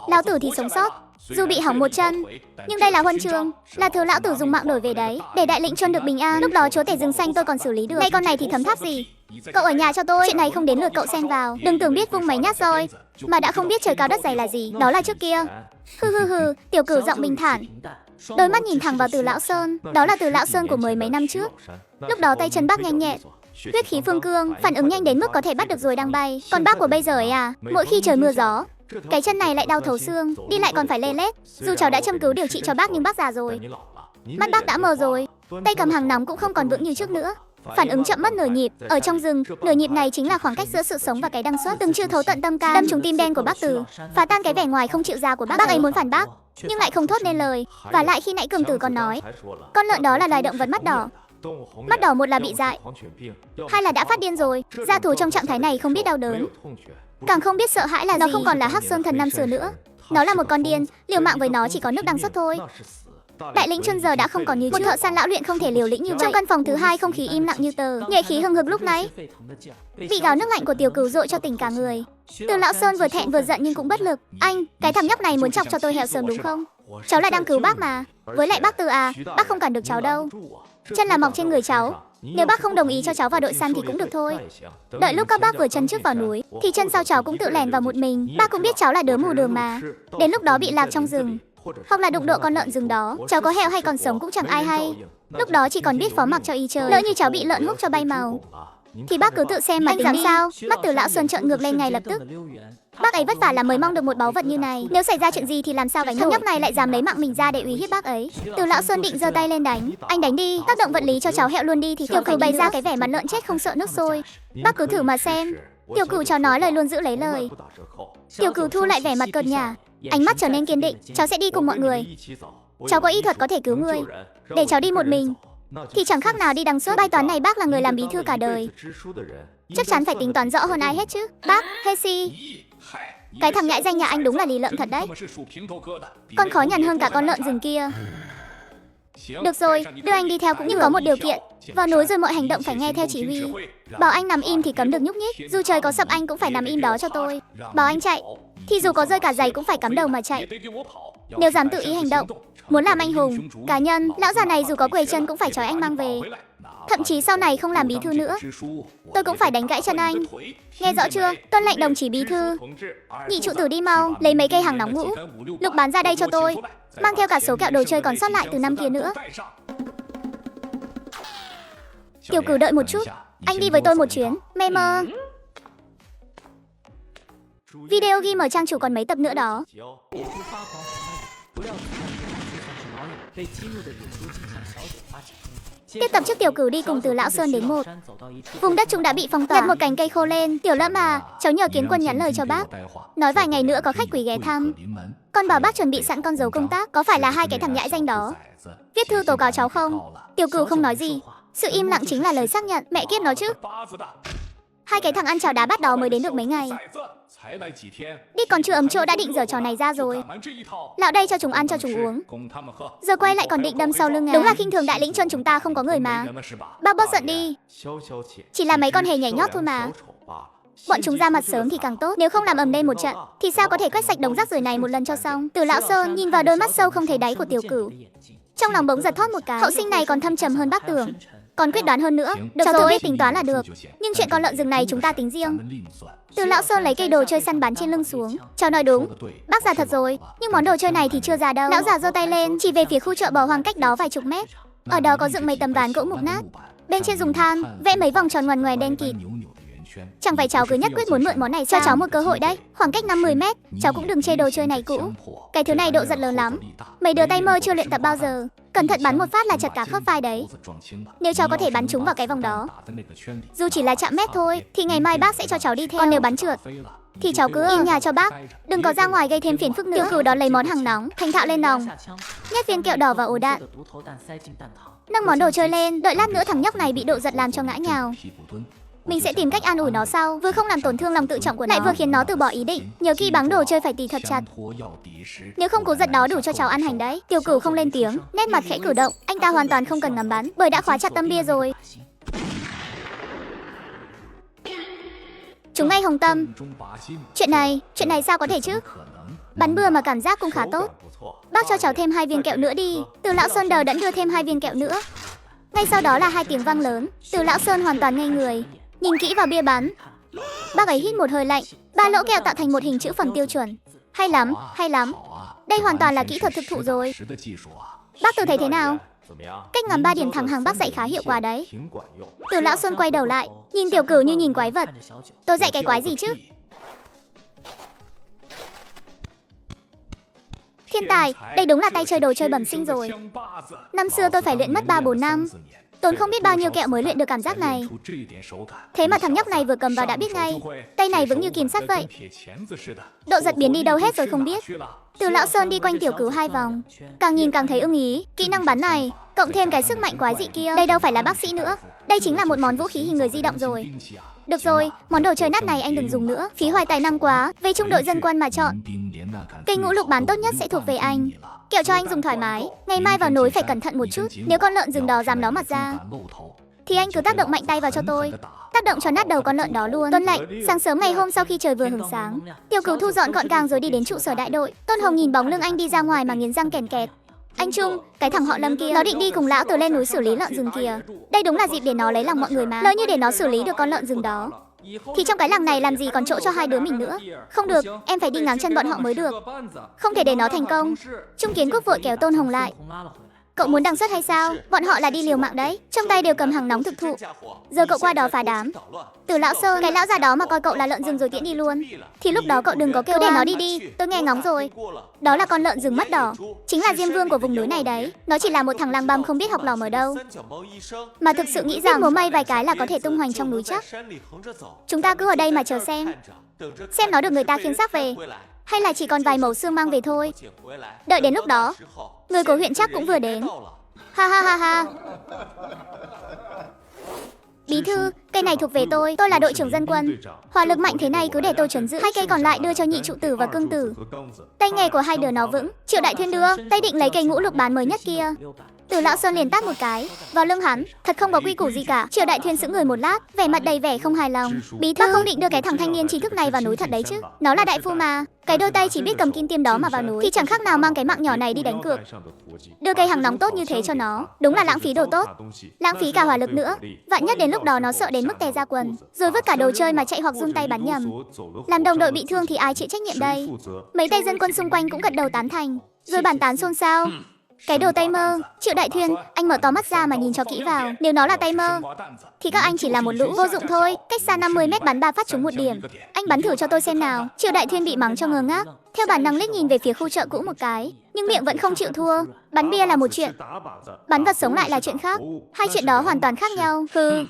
S1: Lão tử thì sống sót, dù bị hỏng một chân, nhưng đây là huân chương, là thứ lão tử dùng mạng đổi về đấy, để đại lĩnh Chuân được bình an. Lúc đó chúa tể rừng xanh tôi còn xử lý được, nay con này thì thấm tháp gì. Cậu ở nhà cho tôi, chuyện này không đến lượt cậu xen vào. Đừng tưởng biết vung mấy nhát roi mà đã không biết trời cao đất dày là gì, đó là trước kia. Hừ hừ hừ. Tiểu Cửu giọng bình thản, đôi mắt nhìn thẳng vào Từ Lão Sơn. Đó là Từ Lão Sơn của mười mấy năm trước. Lúc đó tay chân bác nhanh nhẹn, huyết khí phương cương, phản ứng nhanh đến mức có thể bắt được ruồi đang bay. Còn bác của bây giờ ấy à, mỗi khi trời mưa gió, cái chân này lại đau thấu xương, đi lại còn phải lê lết. Dù cháu đã châm cứu điều trị cho bác nhưng bác già rồi, mắt bác đã mờ rồi, tay cầm hàng nóng cũng không còn vững như trước nữa, phản ứng chậm mất nửa nhịp. Ở trong rừng, nửa nhịp này chính là khoảng cách giữa sự sống và cái đăng xuất. Từng chữ thấu tận tâm can, đâm trúng tim đen của bác Từ, phá tan cái vẻ ngoài không chịu ra của bác. Bác ấy muốn phản bác nhưng lại không thốt nên lời. Và lại khi nãy Cương Tử còn nói con lợn đó là loài động vật mắt đỏ. Mắt đỏ một là bị dại, hai là đã phát điên rồi. Gia thú trong trạng thái này không biết đau đớn, càng không biết sợ hãi là gì. Nó không còn là Hắc Sơn thần năm xưa nữa, nó là một con điên. Liều mạng với nó chỉ có nước đăng xuất thôi. Đại lĩnh Chuân giờ đã không còn như trước. Một thợ săn lão luyện không thể liều lĩnh như vậy. Trong căn phòng thứ hai không khí im lặng như tờ, nhuệ khí hừng hực lúc nãy vị gáo nước lạnh của Tiểu Cửu dội cho tỉnh cả người. Từ Lão Sơn vừa thẹn vừa giận nhưng cũng bất lực. Anh, cái thằng nhóc này muốn chọc cho tôi hẹo sớm đúng không? Cháu lại đang cứu bác mà. Với lại bác Từ à, bác không cản được cháu đâu. Chân là mọc trên người cháu. Nếu bác không đồng ý cho cháu vào đội săn thì cũng được thôi. Đợi lúc các bác vừa chân trước vào núi thì chân sau cháu cũng tự lèn vào một mình. Bác cũng biết cháu là đứa mù đường mà. Đến lúc đó bị lạc trong rừng, hoặc là đụng độ con lợn rừng đó, cháu có heo hay còn sống cũng chẳng ai hay. Lúc đó chỉ còn biết phó mặc cho y chơi. Lỡ như cháu bị lợn húc cho bay màu thì bác cứ tự xem mà tính đi. Sao? Mắt Từ Lão Xuân trợn ngược lên ngay lập tức. Bác ấy vất vả là mới mong được một báu vật như này. Nếu xảy ra chuyện gì thì làm sao gánh nổi? Thằng nhóc này lại dám lấy mạng mình ra để uy hiếp bác ấy. Từ Lão Xuân định giơ tay lên đánh. Anh đánh đi, tác động vật lý cho cháu hẹo luôn đi. Thì Tiểu Cửu bày ra cái vẻ mặt lợn chết không sợ nước sôi. Bác cứ thử mà xem. Tiểu Cửu cháu nói lời luôn giữ lấy lời. Tiểu Cửu thu lại vẻ mặt cợt nhả, ánh mắt trở nên kiên định. Cháu sẽ đi cùng mọi người. Cháu có y thuật có thể cứu người. Để cháu đi một mình thì chẳng khác nào đi đằng suốt. Bài toán này bác là người làm bí thư cả đời, chắc chắn phải tính toán rõ hơn ai hết chứ. Bác, Hesi, cái thằng nhãi danh nhà anh đúng là lì lợm thật đấy. Con khó nhằn hơn cả con lợn rừng kia. Được rồi, đưa anh đi theo cũng. Nhưng có một điều kiện, vào núi rồi mọi hành động phải nghe theo chỉ huy. Bảo anh nằm im thì cấm được nhúc nhích. Dù trời có sập anh cũng phải nằm im đó cho tôi. Bảo anh chạy thì dù có rơi cả giày cũng phải cắm đầu mà chạy. Nếu dám tự ý hành động, muốn làm anh hùng cá nhân, lão già này dù có quề chân cũng phải trói anh mang về. Thậm chí sau này không làm bí thư nữa, tôi cũng phải đánh gãy chân anh. Nghe rõ chưa? Tuân lệnh đồng chí bí thư. Nhị trụ tử đi mau, lấy mấy cây hàng nóng ngũ, lục bán ra đây cho tôi. Mang theo cả số kẹo đồ chơi còn sót lại từ năm kia nữa. Tiểu Cửu đợi một chút, anh đi với tôi một chuyến. Mê mơ. Video ghi mở trang chủ còn mấy tập nữa đó. Tiếp tập trước Tiểu Cửu đi cùng Từ Lão Sơn đến một vùng đất chúng đã bị phong tỏa. Đặt một cành cây khô lên. Tiểu Lâm à, cháu nhờ Kiến Quân nhắn lời cho bác, nói vài ngày nữa có khách quý ghé thăm. Con bảo bác chuẩn bị sẵn con dấu công tác. Có phải là hai cái thằng nhãi danh đó viết thư tố cáo cháu không? Tiểu Cửu không nói gì. Sự im lặng chính là lời xác nhận. Mẹ kiếp nó chứ. Hai cái thằng ăn cháo đá bát đó mới đến được mấy ngày. Đi còn chưa ấm chỗ đã định giở trò này ra rồi. Lão đây cho chúng ăn cho chúng uống, giờ quay lại còn định đâm sau lưng à? Đúng là khinh thường đại lĩnh chân chúng ta không có người mà. Bác bớt giận đi. Chỉ là mấy con hề nhảy nhót thôi mà. Bọn chúng ra mặt sớm thì càng tốt. Nếu không làm ầm lên một trận thì sao có thể quét sạch đống rác rưởi này một lần cho xong. Từ Lão Sơn nhìn vào đôi mắt sâu không thấy đáy của Tiểu Cửu, trong lòng bỗng giật thót một cái. Hậu sinh này còn thâm trầm hơn bác tưởng, còn quyết đoán hơn nữa. Được cháu tự biết tính toán là được, nhưng chuyện con lợn rừng này chúng ta tính riêng. Từ Lão Sơn lấy cây đồ chơi săn bắn trên lưng xuống. Cháu nói đúng, bác già thật rồi. Nhưng món đồ chơi này thì chưa già đâu. Lão già giơ tay lên chỉ về phía khu chợ bò hoang cách đó vài chục mét. Ở đó có dựng mấy tấm ván gỗ mục nát, bên trên dùng than vẽ mấy vòng tròn ngoằn ngoèo đen kịt. Chẳng phải cháu cứ nhất quyết muốn mượn món này sao? Cho cháu một cơ hội đấy. Khoảng cách 50 mét, cháu cũng đừng chê đồ chơi này cũ. Cái thứ này độ giật lớn lắm. Mấy đứa tay mơ chưa luyện tập bao giờ, cẩn thận bắn một phát là chật cả khớp vai đấy. Nếu cháu có thể bắn trúng vào cái vòng đó, dù chỉ là chạm mét thôi, thì ngày mai bác sẽ cho cháu đi theo. Còn nếu bắn trượt thì cháu cứ im nhà cho bác, đừng có ra ngoài gây thêm phiền phức nữa. Tiểu Cửu đón lấy món hàng nóng, thành thạo lên nòng, nhét viên kẹo đỏ vào ổ đạn, nâng món đồ chơi lên. Đợi lát nữa thằng nhóc này bị độ giật làm cho ngã nhào, mình sẽ tìm cách an ủi nó sau, vừa không làm tổn thương lòng tự trọng của nó, lại vừa khiến nó từ bỏ ý định. Nhớ khi bắn đồ chơi phải tì thật chặt, nếu không cố giật đó đủ cho cháu ăn hành đấy. Tiểu Cửu không lên tiếng, nét mặt khẽ cử động. Anh ta hoàn toàn không cần ngắm bắn, bởi đã khóa chặt tâm bia rồi. Chúng ngay hồng tâm. Chuyện này sao có thể chứ? Bắn bừa mà cảm giác cũng khá tốt. Bác cho cháu thêm 2 viên kẹo nữa đi. Từ Lão Sơn đờ đẫn đưa thêm 2 viên kẹo nữa. Ngay sau đó là 2 tiếng vang lớn. Từ Lão Sơn hoàn toàn ngây người, nhìn kỹ vào bia bắn. Bác ấy hít một hơi lạnh. 3 lỗ kẹo tạo thành một hình chữ phần tiêu chuẩn. Hay lắm, hay lắm. Đây hoàn toàn là kỹ thuật thực thụ rồi. Bác Từ thấy thế nào? Cách ngắm 3 điểm thẳng hàng bác dạy khá hiệu quả đấy. Từ Lão Sơn quay đầu lại, nhìn Tiểu Cửu như nhìn quái vật. Tôi dạy cái quái gì chứ? Thiên tài, đây đúng là tay chơi đồ chơi bẩm sinh rồi. Năm xưa tôi phải luyện mất 3-4 năm, tốn không biết bao nhiêu kẹo mới luyện được cảm giác này. Thế mà thằng nhóc này vừa cầm vào đã biết ngay. Tay này vững như kìm sắt vậy. Độ giật biến đi đâu hết rồi không biết. Từ Lão Sơn đi quanh Tiểu Cửu 2 vòng, càng nhìn càng thấy ưng ý. Kỹ năng bắn này, cộng thêm cái sức mạnh quái dị kia, đây đâu phải là bác sĩ nữa, đây chính là một món vũ khí hình người di động rồi. Được rồi, món đồ chơi nát này anh đừng dùng nữa, phí hoài tài năng quá. Về trung đội dân quân mà chọn, cây ngũ lục bán tốt nhất sẽ thuộc về anh. Kẹo cho anh dùng thoải mái. Ngày mai vào núi phải cẩn thận một chút. Nếu con lợn rừng đó dám ló mặt ra thì anh cứ tác động mạnh tay vào cho tôi, tác động cho nát đầu con lợn đó luôn. Tuân lệnh. Sáng sớm ngày hôm sau khi trời vừa hửng sáng, Tiểu Cửu thu dọn gọn gàng rồi đi đến trụ sở đại đội. Tôn Hồng nhìn bóng lưng anh đi ra ngoài mà nghiến răng kèn kẹt. Anh Trung, cái thằng họ Lâm kia, nó định đi cùng lão tử lên núi xử lý lợn rừng kìa. Đây đúng là dịp để nó lấy lòng mọi người mà. Lỡ như để nó xử lý được con lợn rừng đó thì trong cái làng này làm gì còn chỗ cho hai đứa mình nữa. Không được, em phải đi ngáng chân bọn họ mới được. Không thể để nó thành công. Trung Kiến Quốc vội kéo Tôn Hồng lại. Cậu muốn đăng xuất hay sao? Bọn họ là đi liều mạng đấy, trong tay đều cầm hàng nóng thực thụ. Giờ cậu qua đó phá đám. Từ lão Sơn, cái lão già đó mà coi cậu là lợn rừng rồi tiễn đi luôn thì lúc đó cậu đừng có kêu để nó đi đi. Tôi nghe ngóng rồi, đó là con lợn rừng mắt đỏ, chính là diêm vương của vùng núi này đấy. Nó chỉ là một thằng lang băm không biết học lò ở đâu, mà thực sự nghĩ rằng múa may vài cái là có thể tung hoành trong núi chắc. Chúng ta cứ ở đây mà chờ xem nó được người ta khiêng xác về hay là chỉ còn vài mẩu xương mang về thôi. Đợi đến lúc đó, người của huyện chắc cũng vừa đến. Ha ha ha ha. Bí thư, cây này thuộc về tôi là đội trưởng dân quân. Hỏa lực mạnh thế này cứ để tôi trấn giữ, hai cây còn lại đưa cho nhị trụ tử và cương tử. Tay nghề của hai đứa nó vững. Triệu Đại Thuyên đưa, tay định lấy cây ngũ lục bán mới nhất kia. Từ lão Sơn liền tát một cái vào lưng hắn, thật không có quy củ gì cả. Triệu Đại Thuyên sững người một lát, vẻ mặt đầy vẻ không hài lòng. Bí thư, không định đưa cái thằng thanh niên trí thức này vào núi thật đấy chứ? Nó là đại phu mà, cái đôi tay chỉ biết cầm kim tiêm đó mà vào núi thì chẳng khác nào mang cái mạng nhỏ này đi đánh cược. Đưa cây hàng nóng tốt như thế cho nó, đúng là lãng phí đồ tốt, lãng phí cả hỏa lực nữa. Vạn nhất đến lúc đó nó sợ đến mức tè ra quần, rồi vứt cả đồ chơi mà chạy hoặc run tay bắn nhầm. Làm đồng đội bị thương thì ai chịu trách nhiệm đây? Mấy tay dân quân xung quanh cũng gật đầu tán thành, rồi bàn tán xôn xao. Cái đồ tay mơ. Triệu Đại Thuyên, anh mở to mắt ra mà nhìn cho kỹ vào. Nếu nó là tay mơ thì các anh chỉ là một lũ vô dụng thôi. Cách xa 50 mét bắn 3 phát trúng một điểm. Anh bắn thử cho tôi xem nào. Triệu Đại Thuyên bị mắng cho ngơ ngác, theo bản năng liếc nhìn về phía khu chợ cũ một cái, nhưng miệng vẫn không chịu thua. Bắn bia là một chuyện, bắn vật sống lại là chuyện khác. Hai chuyện đó hoàn toàn khác nhau. Hừ.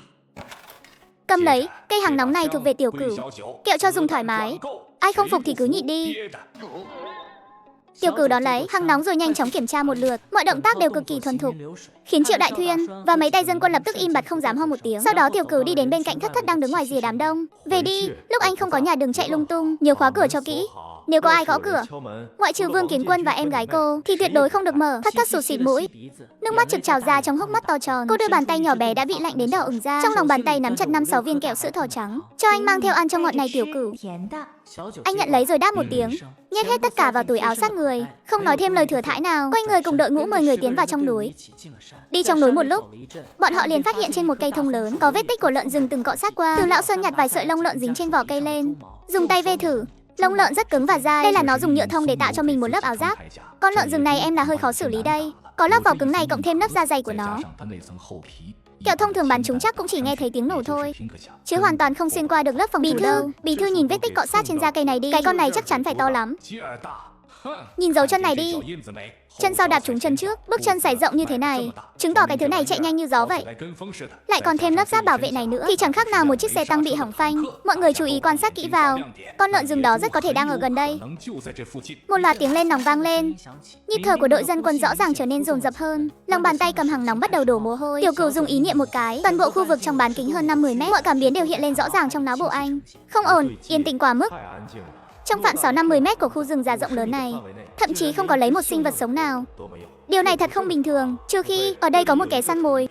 S1: Cầm lấy, cây hàng nóng này thuộc về tiểu cửu, kẹo cho dùng thoải mái. Ai không phục thì cứ nhịn đi. Tiểu cửu đón lấy hàng nóng rồi nhanh chóng kiểm tra một lượt, mọi động tác đều cực kỳ thuần thục, khiến Triệu Đại Thuyên và mấy tay dân quân lập tức im bặt không dám ho một tiếng. Sau đó tiểu cửu đi đến bên cạnh Thất Thất đang đứng ngoài rìa đám đông. Về đi, lúc anh không có nhà đừng chạy lung tung, nhớ khóa cửa cho kỹ. Nếu có ai gõ cửa, ngoại trừ Vương Kiến Quân và em gái cô, thì tuyệt đối không được mở. Thất Thất sụt xịt mũi, nước mắt trực trào ra trong hốc mắt to tròn. Cô đưa bàn tay nhỏ bé đã bị lạnh đến đỏ ửng ra, trong lòng bàn tay nắm chặt 5-6 viên kẹo sữa thỏ trắng. Cho anh mang theo ăn cho ngọt này tiểu cửu. Anh nhận lấy rồi đáp một tiếng, nhét hết tất cả vào túi áo sát người, không nói thêm lời thừa thãi nào. Quay người cùng đội ngũ 10 người tiến vào trong núi. Đi trong núi một lúc, bọn họ liền phát hiện trên một cây thông lớn có vết tích của lợn rừng từng cọ sát qua. Từ lão Sơn nhặt vài sợi lông lợn dính trên vỏ cây lên, dùng tay ve thử. Lông lợn rất cứng và dai. Đây là nó dùng nhựa thông để tạo cho mình một lớp áo giáp. Con lợn rừng này em là hơi khó xử lý đây. Có lớp vỏ cứng này cộng thêm lớp da dày của nó, kẹo thông thường bắn chúng chắc cũng chỉ nghe thấy tiếng nổ thôi, chứ hoàn toàn không xuyên qua được lớp phòng thủ đâu. Bí thư nhìn vết tích cọ sát trên da cây này đi. Cái con này chắc chắn phải to lắm. Nhìn dấu chân này đi, chân sau đạp trúng chân trước, bước chân sải rộng như thế này, chứng tỏ cái thứ này chạy nhanh như gió vậy. Lại còn thêm lớp giáp bảo vệ này nữa thì chẳng khác nào một chiếc xe tăng bị hỏng phanh. Mọi người chú ý quan sát kỹ vào, con lợn rừng đó rất có thể đang ở gần đây. Một loạt tiếng lên nòng vang lên, nhịp thở của đội dân quân rõ ràng trở nên dồn dập hơn, lòng bàn tay cầm hàng nóng bắt đầu đổ mồ hôi. Tiểu cửu dùng ý niệm một cái, toàn bộ khu vực trong bán kính hơn 50 mét, mọi cảm biến đều hiện lên rõ ràng trong não bộ anh. Không ổn, yên tĩnh quá mức. Trong phạm 6-50 mét của khu rừng già rộng lớn này, thậm chí không có lấy một sinh vật sống nào. Điều này thật không bình thường, trừ khi ở đây có một kẻ săn mồi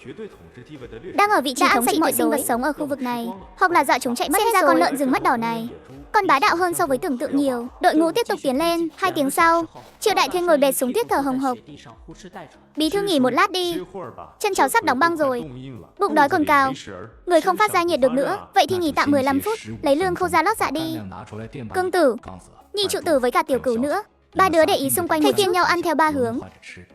S1: đang ở vị trí thống trị mọi sinh vật sống ở khu vực này, hoặc là dọa chúng chạy mất hết ra. Con lợn rừng mắt đỏ này còn bá đạo hơn so với tưởng tượng nhiều. Đội ngũ tiếp tục tiến lên. 2 tiếng sau, Triệu Đại Thuyên ngồi bệt xuống tuyết thở hồng hộc. Bí thư nghỉ một lát đi, chân cháu sắp đóng băng rồi, bụng đói cồn cào, người không phát ra nhiệt được nữa. Vậy thì nghỉ tạm 15 phút, lấy lương khô ra lót dạ đi. Cương tử, nhị trụ tử với cả tiểu cửu nữa, 3 đứa để ý xung quanh thay phiên nhau ăn theo 3 hướng.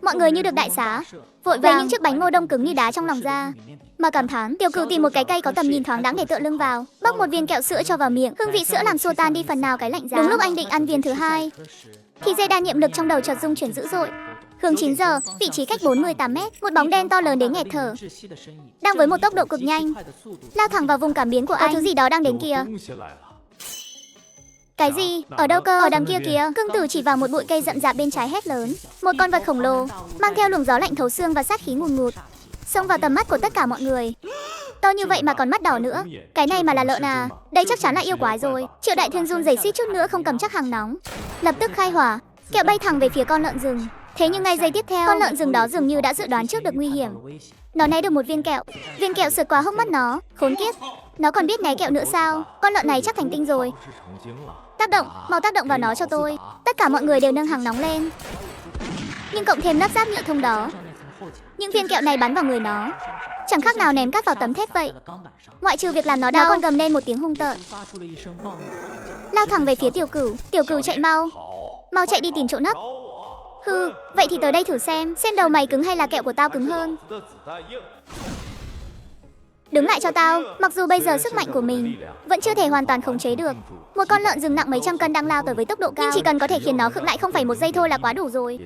S1: Mọi người như được đại xá, vội vàng những chiếc bánh ngô đông cứng như đá trong lòng ra, mà cảm thán. Tiểu cửu tìm một cái cây có tầm nhìn thoáng đáng để tựa lưng vào, bóc một viên kẹo sữa cho vào miệng. Hương vị sữa làm xua tan đi phần nào cái lạnh giá. Đúng lúc anh định ăn viên thứ hai thì dây đa nhiệm lực trong đầu chợt rung chuyển dữ dội. Hướng 9 giờ, vị trí cách 48 mét, một bóng đen to lớn đến nghẹt thở, đang với một tốc độ cực nhanh lao thẳng vào vùng cảm biến của anh. Có thứ gì đó đang đến kìa. Cái gì? Ở đâu cơ? Ở đằng kia kìa. Cương tử chỉ vào một bụi cây rậm rạp bên trái hét lớn. Một con vật khổng lồ mang theo luồng gió lạnh thấu xương và sát khí ngùn ngụt xông vào tầm mắt của tất cả mọi người. To như vậy mà còn mắt đỏ nữa. Cái này mà là lợn à? Đây chắc chắn là yêu quái rồi. Triệu Đại Thuyên run rẩy suýt chút nữa không cầm chắc hàng nóng, lập tức khai hỏa, kẹo bay thẳng về phía con lợn rừng. Thế nhưng ngay giây tiếp theo, con lợn rừng đó dường như đã dự đoán trước được nguy hiểm. Nó né được một viên kẹo sượt qua hốc mắt nó. Khốn kiếp, nó còn biết né kẹo nữa sao? Con lợn này chắc thành tinh rồi. Tác động, mau tác động vào nó cho tôi. Tất cả mọi người đều nâng hàng nóng lên. Nhưng cộng thêm lớp giáp nhựa thông đó, những viên kẹo này bắn vào người nó chẳng khác nào ném cát vào tấm thép vậy. Ngoại trừ việc làm nó đau, nó còn gầm lên một tiếng hung tợn, lao thẳng về phía Tiểu Cửu. Tiểu Cửu chạy mau, mau chạy đi tìm chỗ nấp. Hừ, vậy thì tới đây thử xem đầu mày cứng hay là kẹo của tao cứng hơn. Đứng lại cho tao. Mặc dù bây giờ sức mạnh của mình vẫn chưa thể hoàn toàn khống chế được một con lợn rừng nặng mấy trăm cân đang lao tới với tốc độ cao, nhưng chỉ cần có thể khiến nó khựng lại không phải một giây thôi là quá đủ rồi.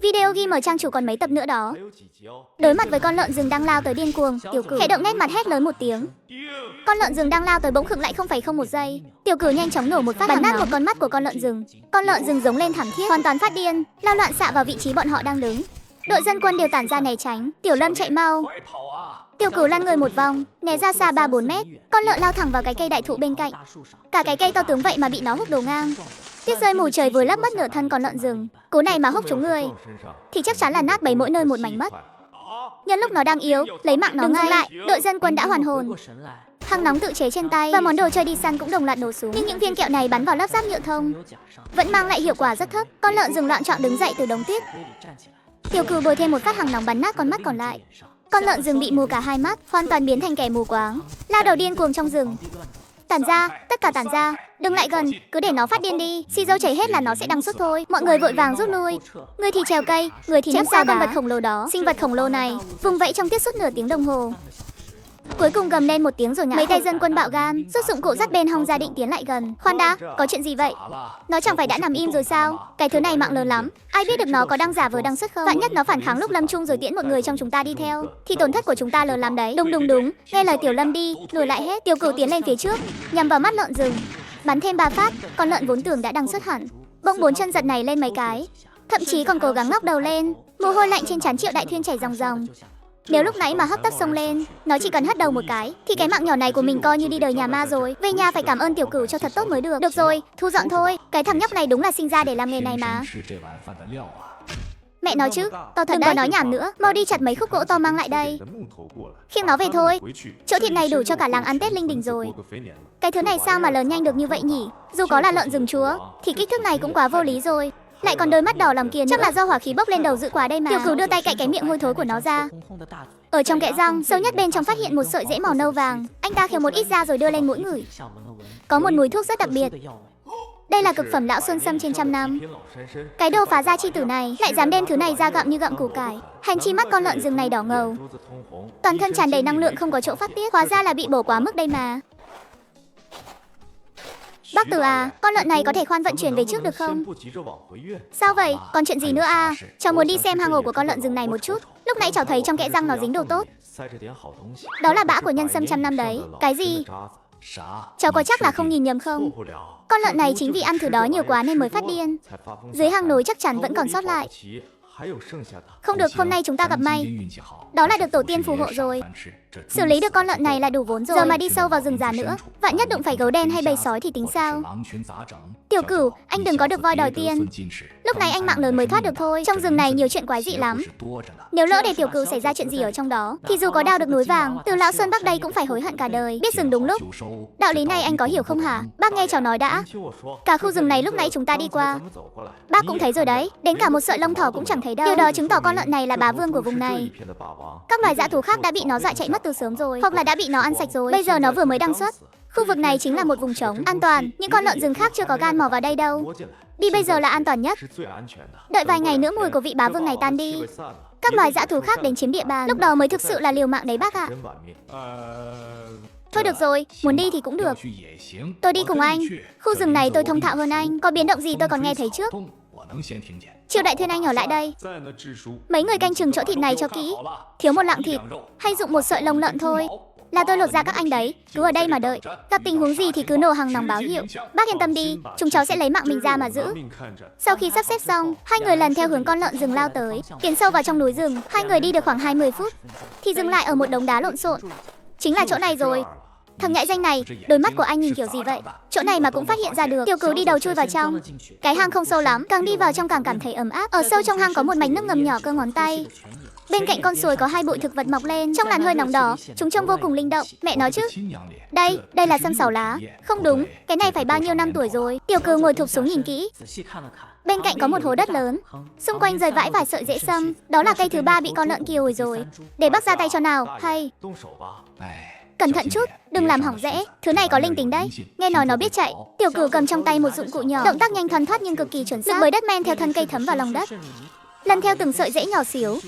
S1: Video ghi mở trang chủ còn mấy tập nữa đó. Đối mặt với con lợn rừng đang lao tới điên cuồng, Tiểu Cửu khẽ động nét mặt hét lớn một tiếng. Con lợn rừng đang lao tới bỗng khựng lại không phải không một giây. Tiểu Cửu nhanh chóng nổ một phát bắn nát một con mắt của con lợn rừng. Con lợn rừng giống lên thảm thiết, hoàn toàn phát điên, lao loạn xạ vào vị trí bọn họ đang đứng. Đội dân quân đều tản ra né tránh. Tiểu Lâm chạy mau. Tiểu Cửu lăn người một vòng, né ra xa 3-4 mét. Con lợn lao thẳng vào cái cây đại thụ bên cạnh. Cả cái cây to tướng vậy mà bị nó húc đổ ngang. Tuyết rơi mù trời vừa lấp mất nửa thân con lợn rừng. Cú này mà húc trúng người thì chắc chắn là nát bấy mỗi nơi một mảnh mất. Nhân lúc nó đang yếu, lấy mạng nó ngay lại. Đội dân quân đã hoàn hồn. Thang nóng tự chế trên tay và món đồ chơi đi săn cũng đồng loạt nổ súng. Nhưng những viên kẹo này bắn vào lớp giáp nhựa thông vẫn mang lại hiệu quả rất thấp. Con lợn rừng loạn trọn đứng dậy từ đống tuyết. Tiểu Cửu bồi thêm một phát hàng nóng bắn nát con mắt còn lại. Con lợn rừng bị mù cả hai mắt, hoàn toàn biến thành kẻ mù quáng, lao đầu điên cuồng trong rừng. Tản ra, tất cả tản ra, đừng lại gần, cứ để nó phát điên đi. Xì dâu chảy hết là nó sẽ đăng xuất thôi. Mọi người vội vàng rút lui. Người thì trèo cây, người thì nấp sau con vật khổng lồ đó. Sinh vật khổng lồ này vùng vẫy trong tiết suốt nửa tiếng đồng hồ. Cuối cùng gầm lên một tiếng rồi ngã. Mấy tay dân quân bạo gan, rút dụng cụ dắt bên hông ra định tiến lại gần. Khoan đã, có chuyện gì vậy? Nó chẳng phải đã nằm im rồi sao? Cái thứ này mạng lớn lắm, ai biết được nó có đang giả vờ đăng xuất không? Vạn nhất nó phản kháng lúc lâm chung rồi tiễn một người trong chúng ta đi theo thì tổn thất của chúng ta lớn lắm đấy. Đúng, nghe lời Tiểu Lâm đi, lùi lại hết. Tiểu Cửu tiến lên phía trước, nhằm vào mắt lợn rừng, bắn thêm 3 phát. Con lợn vốn tưởng đã đăng xuất hẳn, bỗng 4 chân giật này lên mấy cái, thậm chí còn cố gắng ngóc đầu lên. Mồ hôi lạnh trên trán Triệu Đại Thuyên chảy ròng ròng. Nếu lúc nãy mà hấp tấp xông lên, nó chỉ cần hất đầu một cái thì cái mạng nhỏ này của mình coi như đi đời nhà ma rồi. Về nhà phải cảm ơn Tiểu Cửu cho thật tốt mới được. Được rồi, thu dọn thôi. Cái thằng nhóc này đúng là sinh ra để làm nghề này mà. Mẹ nói chứ, to thật. Đừng có nói nhảm nữa, mau đi chặt mấy khúc gỗ to mang lại đây, khiêng nó về thôi. Chỗ thịt này đủ cho cả làng ăn Tết linh đình rồi. Cái thứ này sao mà lớn nhanh được như vậy nhỉ? Dù có là lợn rừng chúa thì kích thước này cũng quá vô lý rồi. Lại còn đôi mắt đỏ lòm kia, chắc là do hỏa khí bốc lên đầu dữ quá đây mà. Tiểu Cửu đưa tay cạy cái miệng hôi thối của nó ra. Ở trong kẽ răng sâu nhất bên trong phát hiện một sợi rễ màu nâu vàng. Anh ta khều một ít ra rồi đưa lên mũi ngửi. Có một mùi thuốc rất đặc biệt. Đây là cực phẩm lão xuân sâm trên trăm năm. Cái đồ phá gia chi tử này lại dám đem thứ này ra gặm như gặm củ cải. Hành chi mắt con lợn rừng này đỏ ngầu, toàn thân tràn đầy năng lượng không có chỗ phát tiết. Hóa ra là bị bổ quá mức đây mà. Bác Tử à, con lợn này có thể khoan vận chuyển về trước được không? Sao vậy? Còn chuyện gì nữa à? Cháu muốn đi xem hang ổ của con lợn rừng này một chút. Lúc nãy cháu thấy trong kẽ răng nó dính đồ tốt. Đó là bã của nhân sâm trăm năm đấy. Cái gì? Cháu có chắc là không nhìn nhầm không? Con lợn này chính vì ăn thứ đó nhiều quá nên mới phát điên. Dưới hang núi chắc chắn vẫn còn sót lại. Không được, hôm nay chúng ta gặp may. Đó là được tổ tiên phù hộ rồi. Xử lý được con lợn này là đủ vốn rồi. Giờ mà đi sâu vào rừng già nữa, vạn nhất đụng phải gấu đen hay bầy sói thì tính sao? Tiểu Cửu, anh đừng có được voi đòi tiên. Lúc này anh mạng lớn mới thoát được thôi. Trong rừng này nhiều chuyện quái dị lắm. Nếu lỡ để Tiểu Cửu xảy ra chuyện gì ở trong đó thì dù có đào được núi vàng, từ lão Sơn Bắc đây cũng phải hối hận cả đời. Biết dừng đúng lúc. Đạo lý này anh có hiểu không hả? Bác nghe cháu nói đã. Cả khu rừng này lúc nãy chúng ta đi qua, bác cũng thấy rồi đấy. Đến cả một sợi lông thỏ cũng chẳng thấy đâu. Điều đó chứng tỏ con lợn này là bá vương của vùng này. Các loài dã thú khác đã bị nó dọa chạy mất từ sớm rồi, hoặc là đã bị nó ăn sạch rồi. Bây giờ nó vừa mới đăng xuất. Khu vực này chính là một vùng trống an toàn. Những con lợn rừng khác chưa có gan mò vào đây đâu. Đi bây giờ là an toàn nhất. Đợi vài ngày nữa mùi của vị bá vương này tan đi, các loài dã thú khác đến chiếm địa bàn, lúc đó mới thực sự là liều mạng đấy bác ạ. Thôi được rồi, muốn đi thì cũng được. Tôi đi cùng anh. Khu rừng này tôi thông thạo hơn anh. Có biến động gì tôi còn nghe thấy trước. Triệu Đại Thuyên anh ở lại đây. Mấy người canh chừng chỗ thịt này cho kỹ. Thiếu một lạng thịt hay dụng một sợi lông lợn thôi là tôi lột ra các anh đấy. Cứ ở đây mà đợi, gặp tình huống gì thì cứ nổ hàng nòng báo hiệu. Bác yên tâm đi, chúng cháu sẽ lấy mạng mình ra mà giữ. Sau khi sắp xếp xong, hai người lần theo hướng con lợn rừng lao tới, tiến sâu vào trong núi rừng. Hai người đi được khoảng 20 phút thì dừng lại ở một đống đá lộn xộn. Chính là chỗ này rồi. Thằng nhãi danh này, đôi mắt của anh nhìn kiểu gì vậy? Chỗ này mà cũng phát hiện ra được. Tiểu Cửu đi đầu chui vào trong. Cái hang không sâu lắm, càng đi vào trong càng cảm thấy ấm áp. Ở sâu trong hang có một mạch nước ngầm nhỏ cơ ngón tay. Bên cạnh con suối có hai bụi thực vật mọc lên trong làn hơi nóng đỏ, chúng trông vô cùng linh động. Mẹ nói chứ. Đây là sâm sảo lá. Không đúng, cái này phải bao nhiêu năm tuổi rồi. Tiểu Cửu ngồi thụp xuống nhìn kỹ. Bên cạnh có một hố đất lớn, xung quanh rơi vãi vài sợi rễ sâm. Đó là cây thứ 3 bị con lợn kia ủi rồi. Để bác ra tay cho nào, hay cẩn thận chút, đừng làm hỏng rễ. Thứ này có linh tính đấy. Nghe nói nó biết chạy. Tiểu Cửu cầm trong tay một dụng cụ nhỏ, động tác nhanh thoăn thoắt nhưng cực kỳ chuẩn xác. Lực bới đất men theo thân cây thấm vào lòng đất, lần theo từng sợi rễ nhỏ xíu,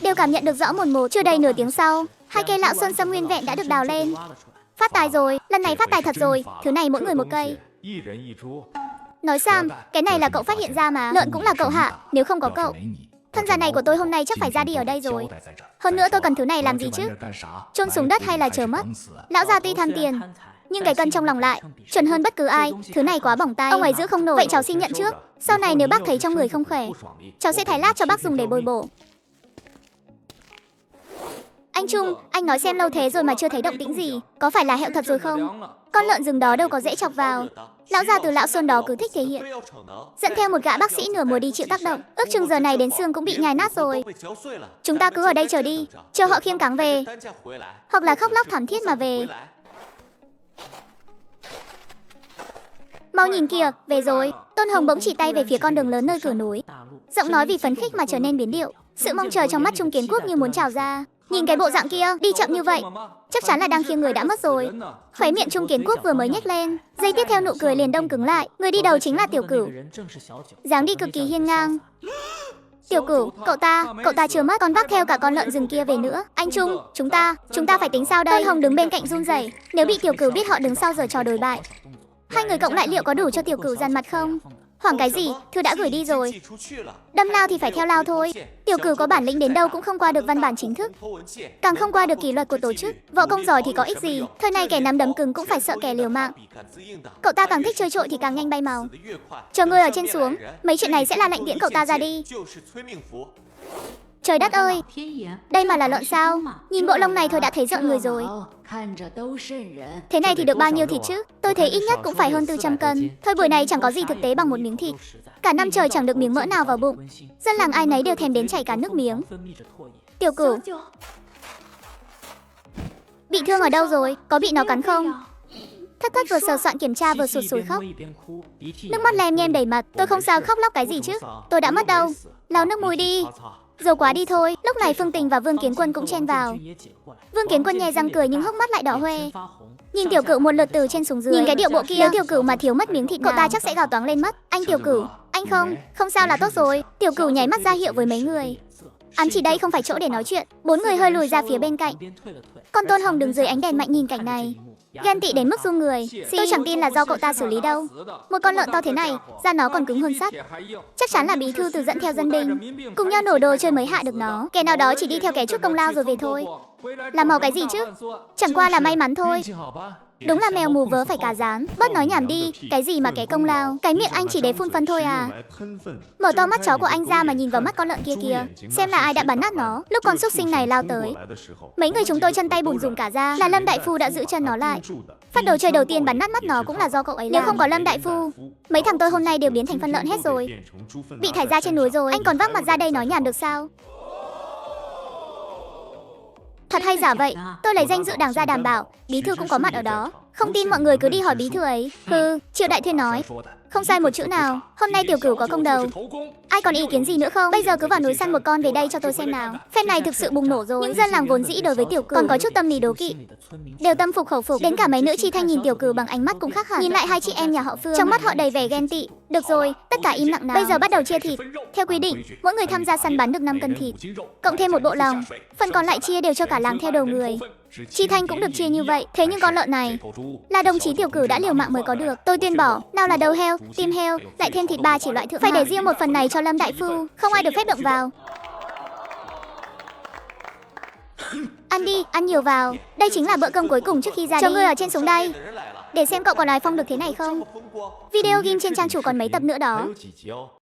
S1: đều cảm nhận được rõ một một. Chưa đầy nửa tiếng sau, 2 cây lão xuân sâm nguyên vẹn đã được đào lên. Phát tài rồi, lần này phát tài thật rồi. Thứ này mỗi người một cây. Nói Sam, cái này là cậu phát hiện ra mà. Lợn cũng là cậu hạ, nếu không có cậu, thân già này của tôi hôm nay chắc phải ra đi ở đây rồi. Hơn nữa tôi cần thứ này làm gì chứ? Chôn xuống đất hay là chờ mất? Lão già tuy tham tiền, nhưng cái cân trong lòng lại chuẩn hơn bất cứ ai. Thứ này quá bỏng tay, ông ấy giữ không nổi. Vậy cháu xin nhận trước. Sau này nếu bác thấy trong người không khỏe, cháu sẽ thái lát cho bác dùng để bồi bổ. Anh Trung, anh nói xem lâu thế rồi mà chưa thấy động tĩnh gì, có phải là hẹo thật rồi không? Con lợn rừng đó đâu có dễ chọc vào. Lão già từ lão Xuân đó cứ thích thể hiện, dẫn theo một gã bác sĩ nửa mùa đi chịu tác động. Ước chừng giờ này đến xương cũng bị nhai nát rồi. Chúng ta cứ ở đây chờ đi, chờ họ khiêng cáng về, hoặc là khóc lóc thảm thiết mà về. Mau nhìn kìa, về rồi. Tôn Hồng bỗng chỉ tay về phía con đường lớn nơi cửa núi, giọng nói vì phấn khích mà trở nên biến điệu. Sự mong chờ trong mắt Trung Kiến Quốc như muốn trào ra. Nhìn cái bộ dạng kia, đi chậm như vậy, chắc chắn là đang khiêng người đã mất rồi. Khóe miệng Trung Kiến Quốc vừa mới nhếch lên, giây tiếp theo nụ cười liền đông cứng lại. Người đi đầu chính là Tiểu Cửu, dáng đi cực kỳ hiên ngang. Tiểu Cửu, cậu ta chưa mất, còn vác theo cả con lợn rừng kia về nữa. Anh Trung, chúng ta phải tính sao đây? Tôn Hồng đứng bên cạnh run rẩy. Nếu bị Tiểu Cửu biết họ đứng sau giở trò đồi bại, hai người cộng lại liệu có đủ cho Tiểu Cửu dằn mặt không? Hoảng cái gì, thư đã gửi đi rồi. Đâm lao thì phải theo lao thôi. Tiểu Cửu có bản lĩnh đến đâu cũng không qua được văn bản chính thức, càng không qua được kỷ luật của tổ chức. Võ công giỏi thì có ích gì, thời này kẻ nắm đấm cứng cũng phải sợ kẻ liều mạng. Cậu ta càng thích chơi trội thì càng nhanh bay màu. Chờ ngươi ở trên xuống, mấy chuyện này sẽ là lệnh tiễn cậu ta ra đi. Trời đất ơi, đây mà là lợn sao? Nhìn bộ lông này thôi đã thấy rợn người rồi. Thế này thì được bao nhiêu thịt chứ? Tôi thấy ít nhất cũng phải hơn 400 cân. Thôi buổi này chẳng có gì thực tế bằng một miếng thịt. Cả năm trời chẳng được miếng mỡ nào vào bụng. Dân làng ai nấy đều thèm đến chảy cả nước miếng. Tiểu Cửu bị thương ở đâu rồi? Có bị nó cắn không? Thất thất vừa sờ soạn kiểm tra vừa sụt sùi khóc, nước mắt lem nhem đầy mặt. Tôi không sao, khóc lóc cái gì chứ? Tôi đã mất đâu. Lau nước mũi đi. Dầu quá đi thôi. Lúc này Phương Tình và Vương Kiến Quân cũng chen vào. Vương Kiến Quân nhe răng cười nhưng hốc mắt lại đỏ hoe. Nhìn Tiểu Cửu một lượt từ trên xuống dưới. Nhìn cái điệu bộ kia, nếu Tiểu Cửu mà thiếu mất miếng thịt cậu ta chắc sẽ gào toáng lên mất. Anh Tiểu Cửu, anh không sao là tốt rồi. Tiểu Cửu nháy mắt ra hiệu với mấy người. Ám chỉ đây không phải chỗ để nói chuyện. 4 người hơi lùi ra phía bên cạnh. Còn Tôn Hồng đứng dưới ánh đèn mạnh nhìn cảnh này, ghen tị đến mức run người. Tôi chẳng tin là do cậu ta xử lý đâu. Một con lợn to thế này, da nó còn cứng hơn sắt. Chắc chắn là bí thư từ dẫn theo dân binh cùng nhau nổ đồ chơi mới hạ được nó. Kẻ nào đó chỉ đi theo kẻ chút công lao rồi về thôi. Làm màu cái gì chứ? Chẳng qua là may mắn thôi. Đúng là mèo mù vớ phải cá rán. Bớt nói nhảm đi, cái gì mà cái công lao. Cái miệng anh chỉ để phun phân thôi à? Mở to mắt chó của anh ra mà nhìn vào mắt con lợn kia kìa, xem là ai đã bắn nát nó. Lúc con súc sinh này lao tới, mấy người chúng tôi chân tay bùn rùn cả ra. Là Lâm đại phu đã giữ chân nó lại. Phát đồ chơi đầu tiên bắn nát mắt nó cũng là do cậu ấy làm. Nếu không có Lâm đại phu, mấy thằng tôi hôm nay đều biến thành phân lợn hết rồi. Bị thải ra trên núi rồi, anh còn vác mặt ra đây nói nhảm được sao? Thật hay giả vậy? Tôi lấy danh dự đảng ra đảm bảo, bí thư cũng có mặt ở đó. Không tin mọi người cứ đi hỏi bí thư ấy. Triệu Đại Thuyên nói. Không sai một chữ nào. Hôm nay Tiểu Cửu có công đầu. Ai còn ý kiến gì nữa không? Bây giờ cứ vào núi săn một con về đây cho tôi xem nào. Phen này thực sự bùng nổ rồi. Những dân làng vốn dĩ đối với Tiểu Cửu còn có chút tâm lý đố kỵ, đều tâm phục khẩu phục. Đến cả mấy nữ chi thanh nhìn Tiểu Cửu bằng ánh mắt cũng khác hẳn. Nhìn lại hai chị em nhà họ Phương, trong mắt họ đầy vẻ ghen tị. Được rồi, tất cả im lặng nào. Bây giờ bắt đầu chia thịt. Theo quy định, mỗi người tham gia săn bắn được 5 cân thịt, cộng thêm một bộ lòng. Phần còn lại chia đều cho cả làng theo đầu người. Chi Thanh cũng được chia như vậy. Thế nhưng con lợn này là đồng chí Tiểu Cửu đã liều mạng mới có được. Tôi tuyên bỏ, nào là đầu heo, tim heo, lại thêm thịt ba chỉ loại thượng hạng. Phải để riêng một phần này cho Lâm đại phu, không ai được phép động vào. Ăn đi, ăn nhiều vào. Đây chính là bữa cơm cuối cùng trước khi ra đi. Cho ngươi ở trên xuống đây, để xem cậu còn ai phong được thế này không. Video game trên trang chủ còn mấy tập nữa đó.